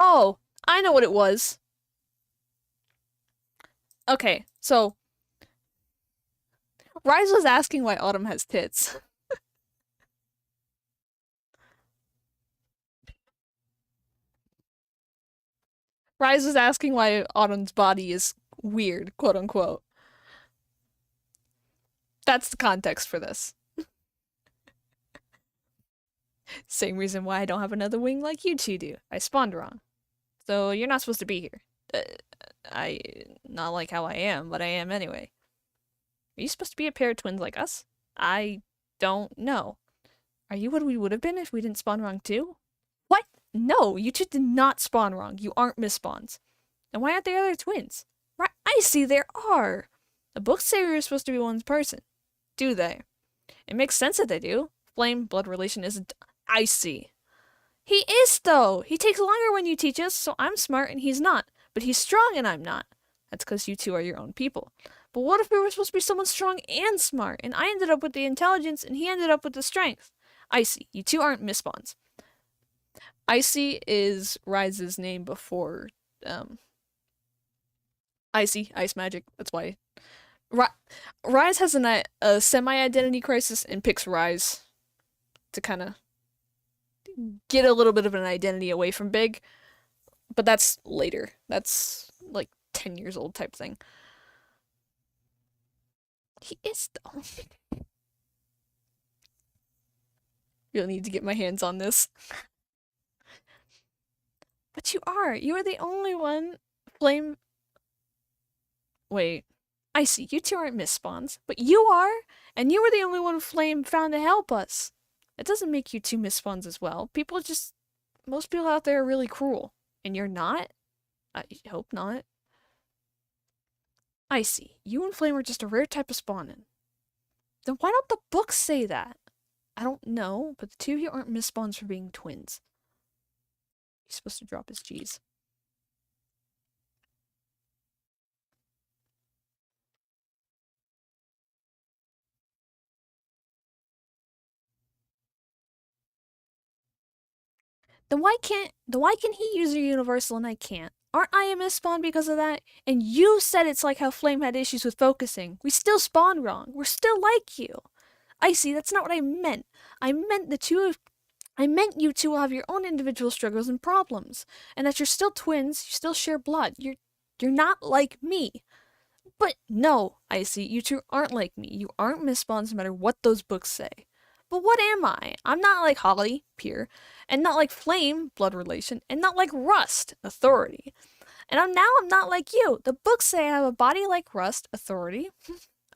[SPEAKER 1] Oh, I know what it was. Okay, so Rise was asking why Autumn has tits. Rise is asking why Autumn's body is weird, quote unquote. That's the context for this. Same reason why I don't have another wing like you two do. I spawned wrong. So you're not supposed to be here. I not like how I am, but I am anyway. Are you supposed to be a pair of twins like us? I don't know. Are you what we would have been if we didn't spawn wrong too? What? No, you two did not spawn wrong. You aren't misspawns. And why aren't there other twins? Right, I see there are. The books say you're supposed to be one person. Do they? It makes sense that they do. Flame blood relation isn't. I see. He is though. He takes longer when you teach us, so I'm smart and he's not. But he's strong and I'm not. That's because you two are your own people. But what if we were supposed to be someone strong and smart, and I ended up with the intelligence and he ended up with the strength? Icy, you two aren't misspawns. Icy is Rise's name before, Icy, ice magic, that's why. Rise has a semi-identity crisis and picks Rise to kind of get a little bit of an identity away from Big, but that's later. That's like 10 years old type thing. He is though. You'll need to get my hands on this. But you are. You are the only one. Flame. Wait. I see. You two aren't misspawns, but you are, and you were the only one Flame found to help us. It doesn't make you two misspawns as well. Most people out there are really cruel, and you're not? I hope not. I see. You and Flame are just a rare type of spawning. Then why don't the books say that? I don't know, but the two of you aren't misspawns for being twins. He's supposed to drop his G's. Then why can he use a universal and I can't? Aren't I a misspawne because of that? And you said it's like how Flame had issues with focusing. We still spawned wrong. We're still like you. I see, that's not what I meant. I meant you two will have your own individual struggles and problems. And that you're still twins, you still share blood. You're not like me. But no, I see, you two aren't like me. You aren't misspawns no matter what those books say. But what am I? I'm not like Holly, peer, and not like Flame, blood relation, and not like Rust, authority. And I'm not like you. The books say I have a body like Rust, authority.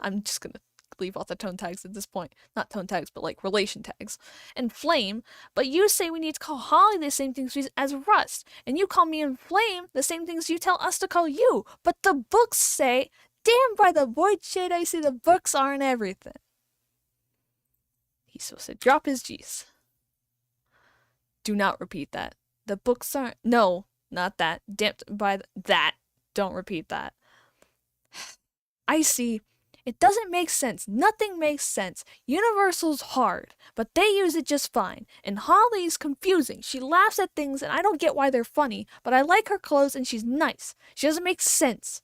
[SPEAKER 1] I'm just gonna leave off the tone tags at this point. Not tone tags, but like relation tags. And Flame, but you say we need to call Holly the same things as Rust. And you call me and Flame the same things you tell us to call you. But the books say, damn by the void shade I see the books aren't everything. He's supposed to drop his G's. Do not repeat that. The books aren't. No, not that. Damped by that. Don't repeat that. I see. It doesn't make sense. Nothing makes sense. Universal's hard, but they use it just fine. And Holly's confusing. She laughs at things and I don't get why they're funny, but I like her clothes and she's nice. She doesn't make sense.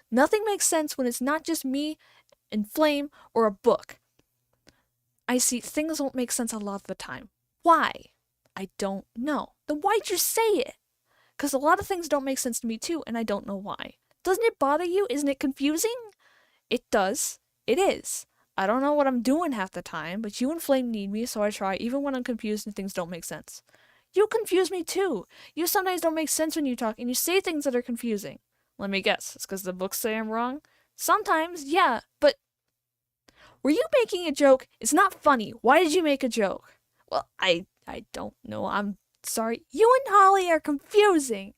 [SPEAKER 1] Nothing makes sense when it's not just me and Flame or a book. I see, things don't make sense a lot of the time. Why? I don't know. Then why'd you say it? Because a lot of things don't make sense to me too, and I don't know why. Doesn't it bother you? Isn't it confusing? It does. It is. I don't know what I'm doing half the time, but you and Flame need me, so I try even when I'm confused and things don't make sense. You confuse me too. You sometimes don't make sense when you talk, and you say things that are confusing. Let me guess. It's because the books say I'm wrong? Sometimes, yeah, but were you making a joke? It's not funny. Why did you make a joke? Well, I don't know. I'm sorry. You and Holly are confusing.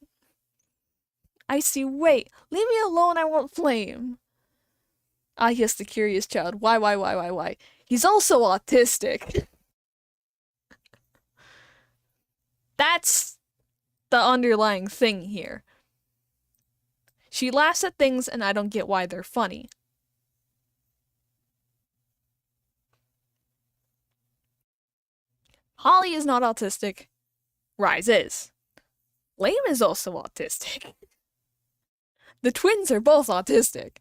[SPEAKER 1] I see. Wait. Leave me alone. I won't Flame. Ah, yes, the curious child. Why? He's also autistic. That's the underlying thing here. She laughs at things and I don't get why they're funny. Holly is not autistic. Rise is. Flame is also autistic. The twins are both autistic.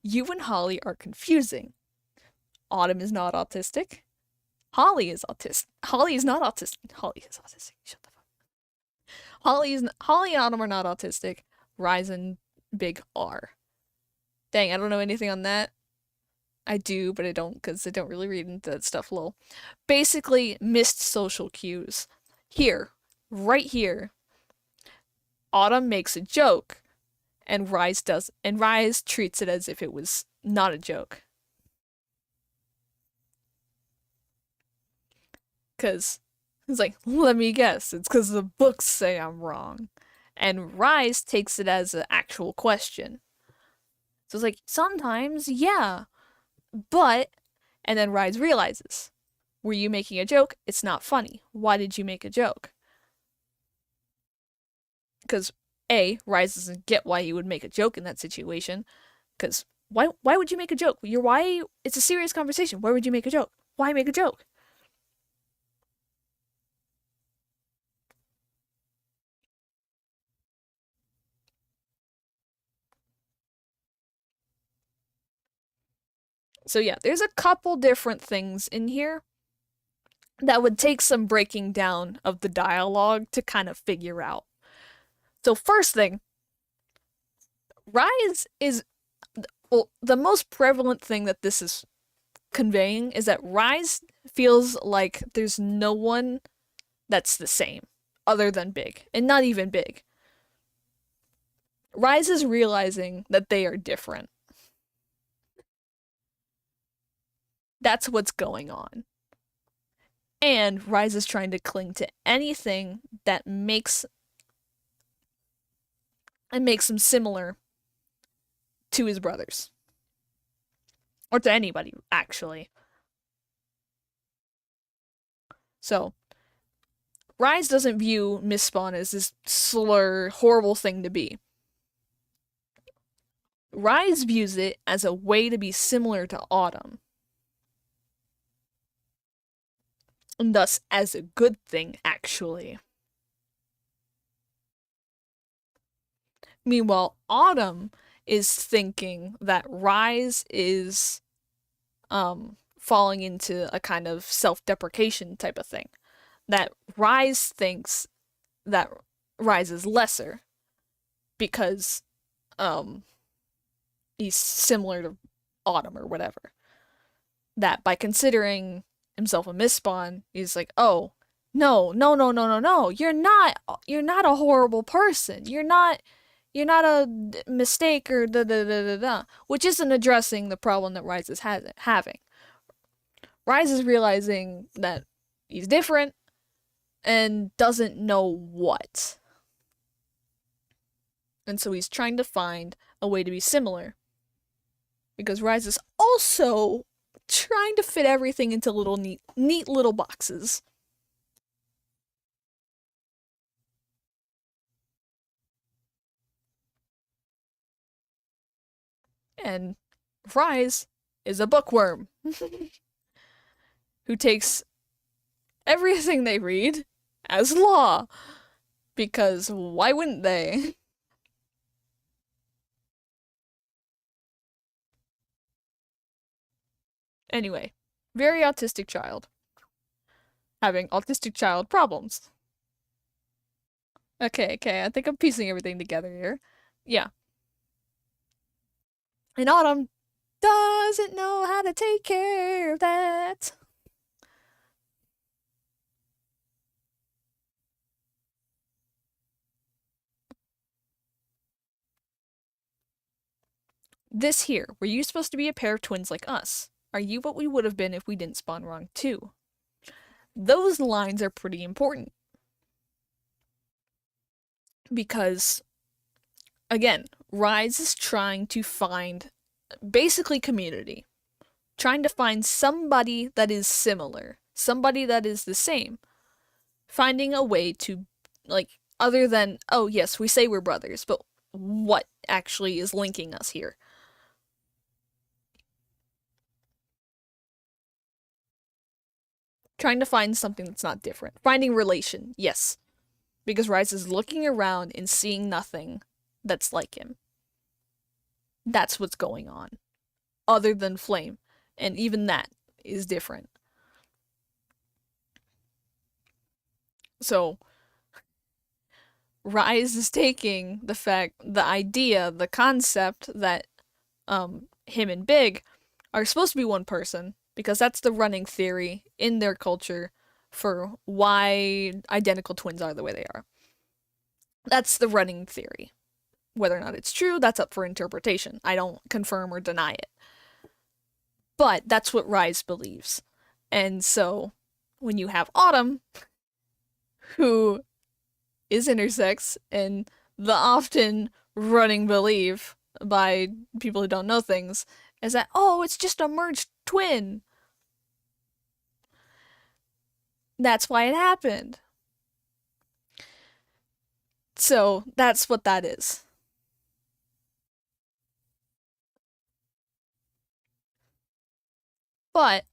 [SPEAKER 1] You and Holly are confusing. Autumn is not autistic. Holly is autistic. Holly is not autistic. Holly is autistic. Shut the fuck. Holly and Autumn are not autistic. Rise and Big are. Dang, I don't know anything on that. I do, but I don't because I don't really read into that stuff. Lol. Basically, missed social cues. Here, right here, Autumn makes a joke, and Rise treats it as if it was not a joke. Cause it's like, let me guess, it's because the books say I'm wrong. And Rise takes it as an actual question. So it's like, sometimes, yeah, but, and then Rise realizes, were you making a joke? It's not funny. Why did you make a joke? Because A, Rise doesn't get why you would make a joke in that situation. Because why would you make a joke? It's a serious conversation. Why would you make a joke? Why make a joke? So yeah, there's a couple different things in here that would take some breaking down of the dialogue to kind of figure out. So first thing, Rise is the most prevalent thing that this is conveying is that Rise feels like there's no one that's the same other than Big, and not even Big. Rise is realizing that they are different. That's what's going on. And Rise is trying to cling to anything that makes him similar to his brothers. Or to anybody, actually. So, Rise doesn't view Misspawn as this slur, horrible thing to be. Rise views it as a way to be similar to Autumn. And thus as a good thing, actually. Meanwhile, Autumn is thinking that Rise is falling into a kind of self-deprecation type of thing. That Rise thinks that Rise is lesser because he's similar to Autumn or whatever. That by considering himself a Misspawn, he's like, oh, no, you're not a horrible person. You're not a mistake or da da da da da, which isn't addressing the problem that Rise is having. Rise is realizing that he's different and doesn't know what. And so he's trying to find a way to be similar. Because Rise is also trying to fit everything into little neat little boxes. And Rise is a bookworm who takes everything they read as law. Because why wouldn't they? Anyway, very autistic child. Having autistic child problems. Okay, I think I'm piecing everything together here. Yeah. And Autumn doesn't know how to take care of that. This here, were you supposed to be a pair of twins like us? Are you what we would have been if we didn't spawn wrong too? Those lines are pretty important. Because, again, Rise is trying to find basically community. Trying to find somebody that is similar. Somebody that is the same. Finding a way to, like, other than, oh yes, we say we're brothers, but what actually is linking us here? Trying to find something that's not different. Finding relation, yes. Because Rise is looking around and seeing nothing that's like him. That's what's going on. Other than Flame. And even that is different. So Rise is taking the idea, the concept that him and Big are supposed to be one person because that's the running theory in their culture for why identical twins are the way they are. That's the running theory. Whether or not it's true, that's up for interpretation. I don't confirm or deny it. But that's what Rise believes. And so when you have Autumn, who is intersex, and the often running belief by people who don't know things is that, oh, it's just a merged twin. That's why it happened. So that's what that is. But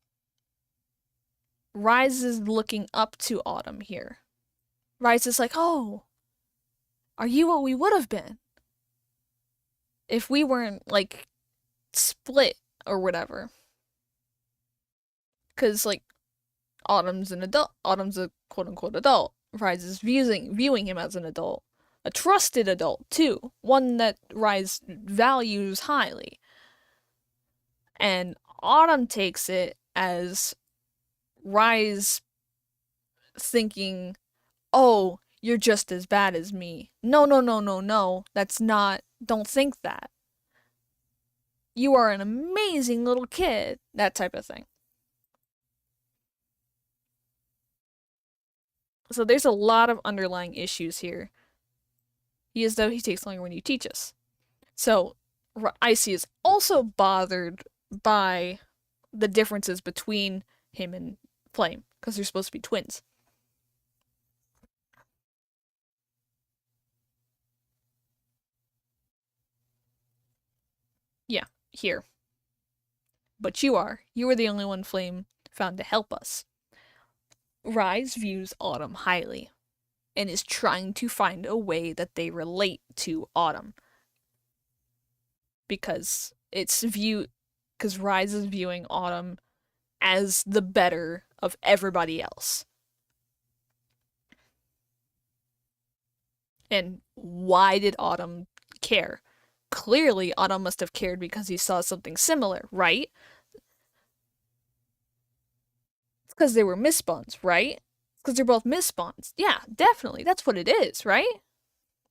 [SPEAKER 1] Rise is looking up to Autumn here. Rise is like, oh, are you what we would have been if we weren't, like, split or whatever? Because, like, Autumn's an adult. Autumn's a quote unquote adult. Rise is viewing him as an adult. A trusted adult, too. One that Rise values highly. And Autumn takes it as Rise thinking, oh, you're just as bad as me. No, no, no, no, no. That's not. Don't think that. You are an amazing little kid. That type of thing. So there's a lot of underlying issues here. He is though he takes longer when you teach us. So Icy is also bothered by the differences between him and Flame because they're supposed to be twins. Yeah, here. But you are. You were the only one Flame found to help us. Rise views Autumn highly and is trying to find a way that they relate to Autumn. Because Rise is viewing Autumn as the better of everybody else. And why did Autumn care? Clearly, Autumn must have cared because he saw something similar, right? It's because they were misspawns, right? Because they're both misspawns. Yeah, definitely. That's what it is, right?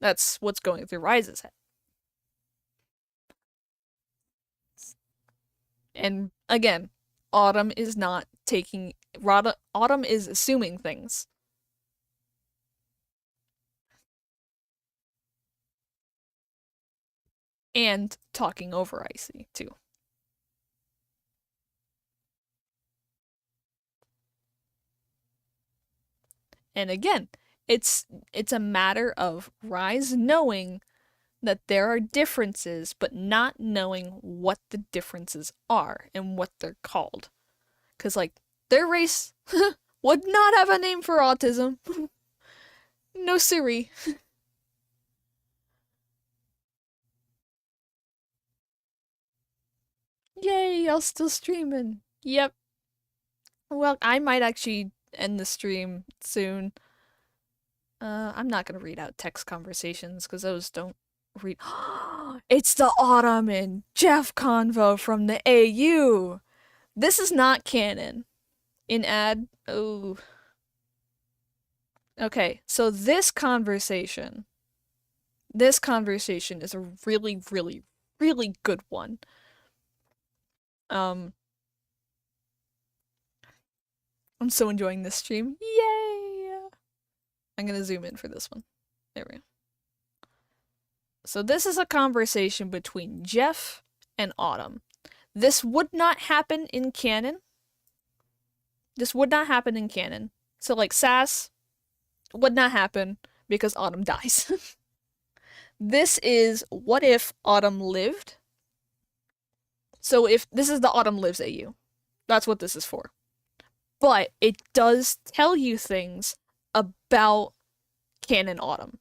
[SPEAKER 1] That's what's going through Rise's head. And again, Autumn is not taking. Autumn is assuming things. And talking over Icy, too. And again, it's a matter of Rise knowing that there are differences, but not knowing what the differences are and what they're called. Because, like, their race would not have a name for autism. No Siri. Yay, y'all still streaming. Yep. Well, I might actually end the stream soon. I'm not gonna read out text conversations because those don't read. It's the Autumn and Jeff convo from the AU. This is not canon. In ad. Oh. Okay, so this conversation is a really, really, really good one. I'm so enjoying this stream. Yay! I'm gonna zoom in for this one. There we go. So this is a conversation between Jeff and Autumn. This would not happen in canon. So, like, Sass would not happen because Autumn dies. This is what if Autumn lived. So if this is the Autumn Lives AU. That's what this is for. But it does tell you things about canon Autumn.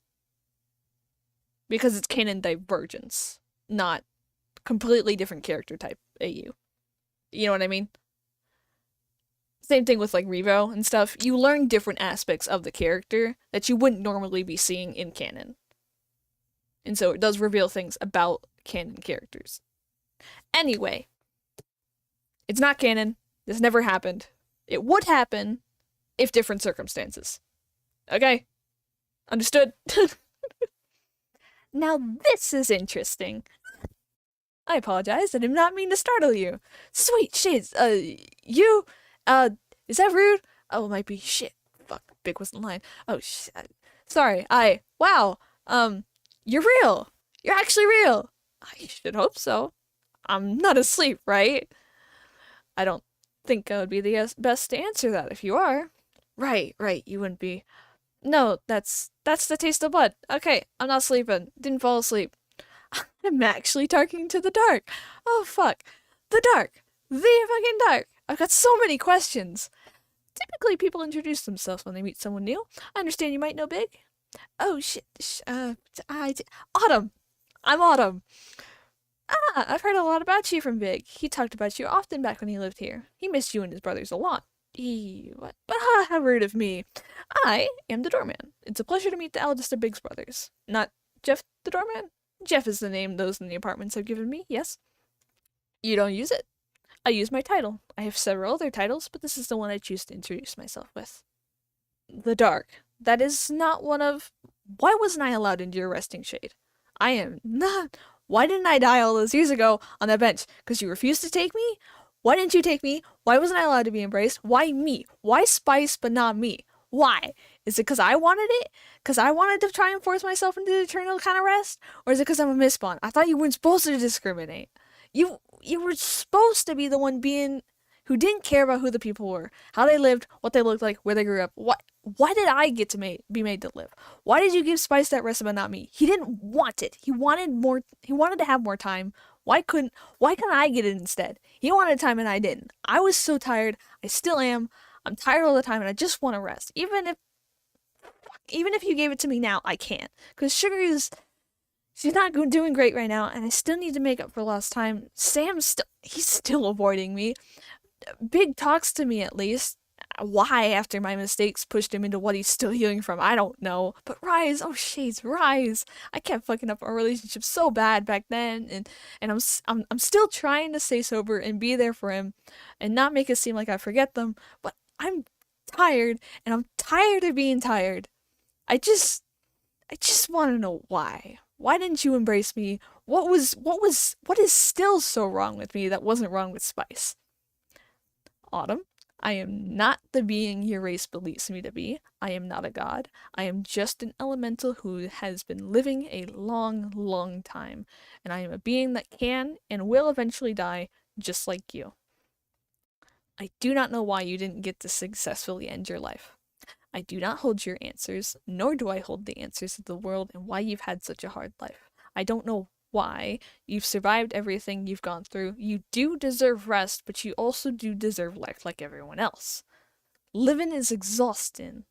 [SPEAKER 1] Because it's canon divergence, not completely different character type AU. You know what I mean? Same thing with like Revo and stuff. You learn different aspects of the character that you wouldn't normally be seeing in canon. And so it does reveal things about canon characters. Anyway, it's not canon. This never happened. It would happen if different circumstances. Okay? Understood? Now this is interesting. I apologize, I did not mean to startle you. Sweet shit, you, is that rude? Oh, it might be shit. Fuck, Big wasn't lying. Oh, shit. Sorry, wow, you're real. You're actually real. I should hope so. I'm not asleep, right? I don't think I would be the best to answer that if you are. Right, you wouldn't be. No, that's the taste of blood. Okay, I'm not sleeping. Didn't fall asleep. I'm actually talking to the dark. Oh, fuck. The dark. The fucking dark. I've got so many questions. Typically, people introduce themselves when they meet someone new. I understand you might know Big. Oh, shit. Autumn. I'm Autumn. Ah, I've heard a lot about you from Big. He talked about you often back when he lived here. He missed you and his brothers a lot. What? But how rude of me. I am the doorman. It's a pleasure to meet the eldest of Big's brothers. Not Jeff the doorman? Jeff is the name those in the apartments have given me, yes. You don't use it? I use my title. I have several other titles, but this is the one I choose to introduce myself with. The Dark. That is not one of... Why wasn't I allowed into your resting shade? I am not... Why didn't I die all those years ago on that bench? Because you refused to take me? Why didn't you take me? Why wasn't I allowed to be embraced? Why me? Why Spice but not me? Why? Is it because I wanted it? Because I wanted to try and force myself into the eternal kind of rest? Or is it because I'm a misspawn? I thought you weren't supposed to discriminate. You were supposed to be the one being who didn't care about who the people were, how they lived, what they looked like, where they grew up. Why did I get to be made to live? Why did you give Spice that rest but not me? He didn't want it. He wanted more. He wanted to have more time. Why couldn't I get it instead? He wanted time and I didn't. I was so tired. I still am. I'm tired all the time and I just want to rest. Even if you gave it to me now, I can't. Because she's not doing great right now, and I still need to make up for lost time. He's still avoiding me. Big talks to me at least. Why, after my mistakes pushed him into what he's still healing from, I don't know. But Rise, oh shades, Rise. I kept fucking up our relationship so bad back then, and I'm still trying to stay sober and be there for him, and not make it seem like I forget them. But I'm tired, and I'm tired of being tired. I just want to know why. Why didn't you embrace me? What is still so wrong with me that wasn't wrong with Spice? Autumn, I am not the being your race believes me to be. I am not a god. I am just an elemental who has been living a long, long time. And I am a being that can and will eventually die, just like you. I do not know why you didn't get to successfully end your life. I do not hold your answers, nor do I hold the answers of the world and why you've had such a hard life. I don't know why. You've survived everything you've gone through. You do deserve rest, but you also do deserve life like everyone else. Living is exhausting.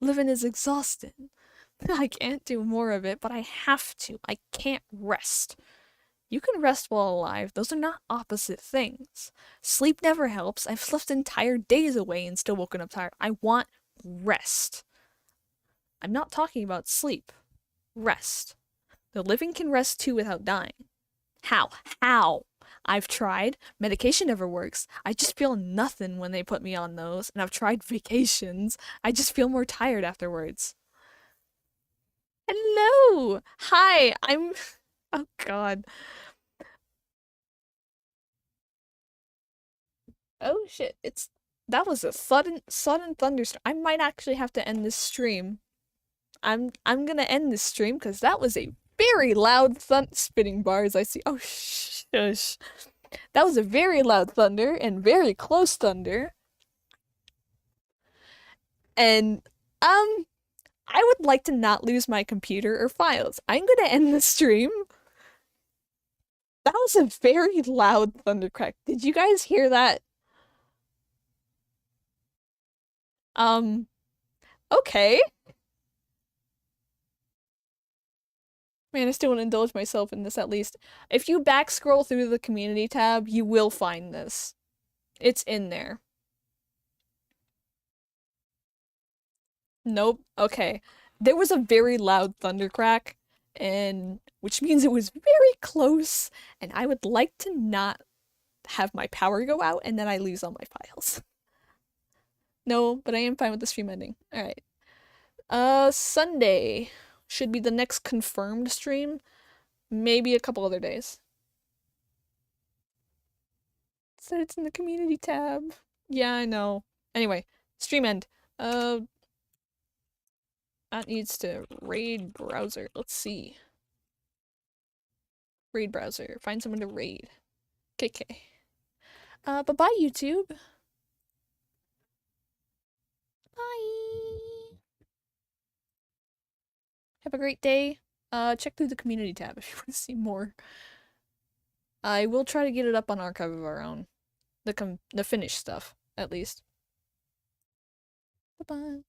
[SPEAKER 1] Living is exhausting. I can't do more of it, but I have to. I can't rest. You can rest while alive. Those are not opposite things. Sleep never helps. I've slept entire days away and still woken up tired. I want rest. I'm not talking about sleep. Rest. The living can rest too without dying. How? I've tried. Medication never works. I just feel nothing when they put me on those, and I've tried vacations. I just feel more tired afterwards. Hello! Hi, I'm... Oh god. Oh shit, that was a sudden thunderstorm. I might actually have to end this stream. I'm gonna end this stream because that was a very loud spinning bars I see. Oh shush. That was a very loud thunder and very close thunder. And I would like to not lose my computer or files. I'm gonna end the stream. That was a very loud thunder crack. Did you guys hear that? Okay. Man, I still want to indulge myself in this at least. If you back scroll through the community tab, you will find this. It's in there. Nope. Okay. There was a very loud thundercrack, and which means it was very close, and I would like to not have my power go out and then I lose all my files. No, but I am fine with the stream ending. Alright. Sunday should be the next confirmed stream. Maybe a couple other days. Said it's in the community tab. Yeah, I know. Anyway, stream end. That needs to raid browser. Let's see. Raid browser. Find someone to raid. KK. Bye-bye, YouTube. Bye. Have a great day. Check through the community tab if you want to see more. I will try to get it up on Archive of Our Own. The finished stuff, at least. Bye-bye.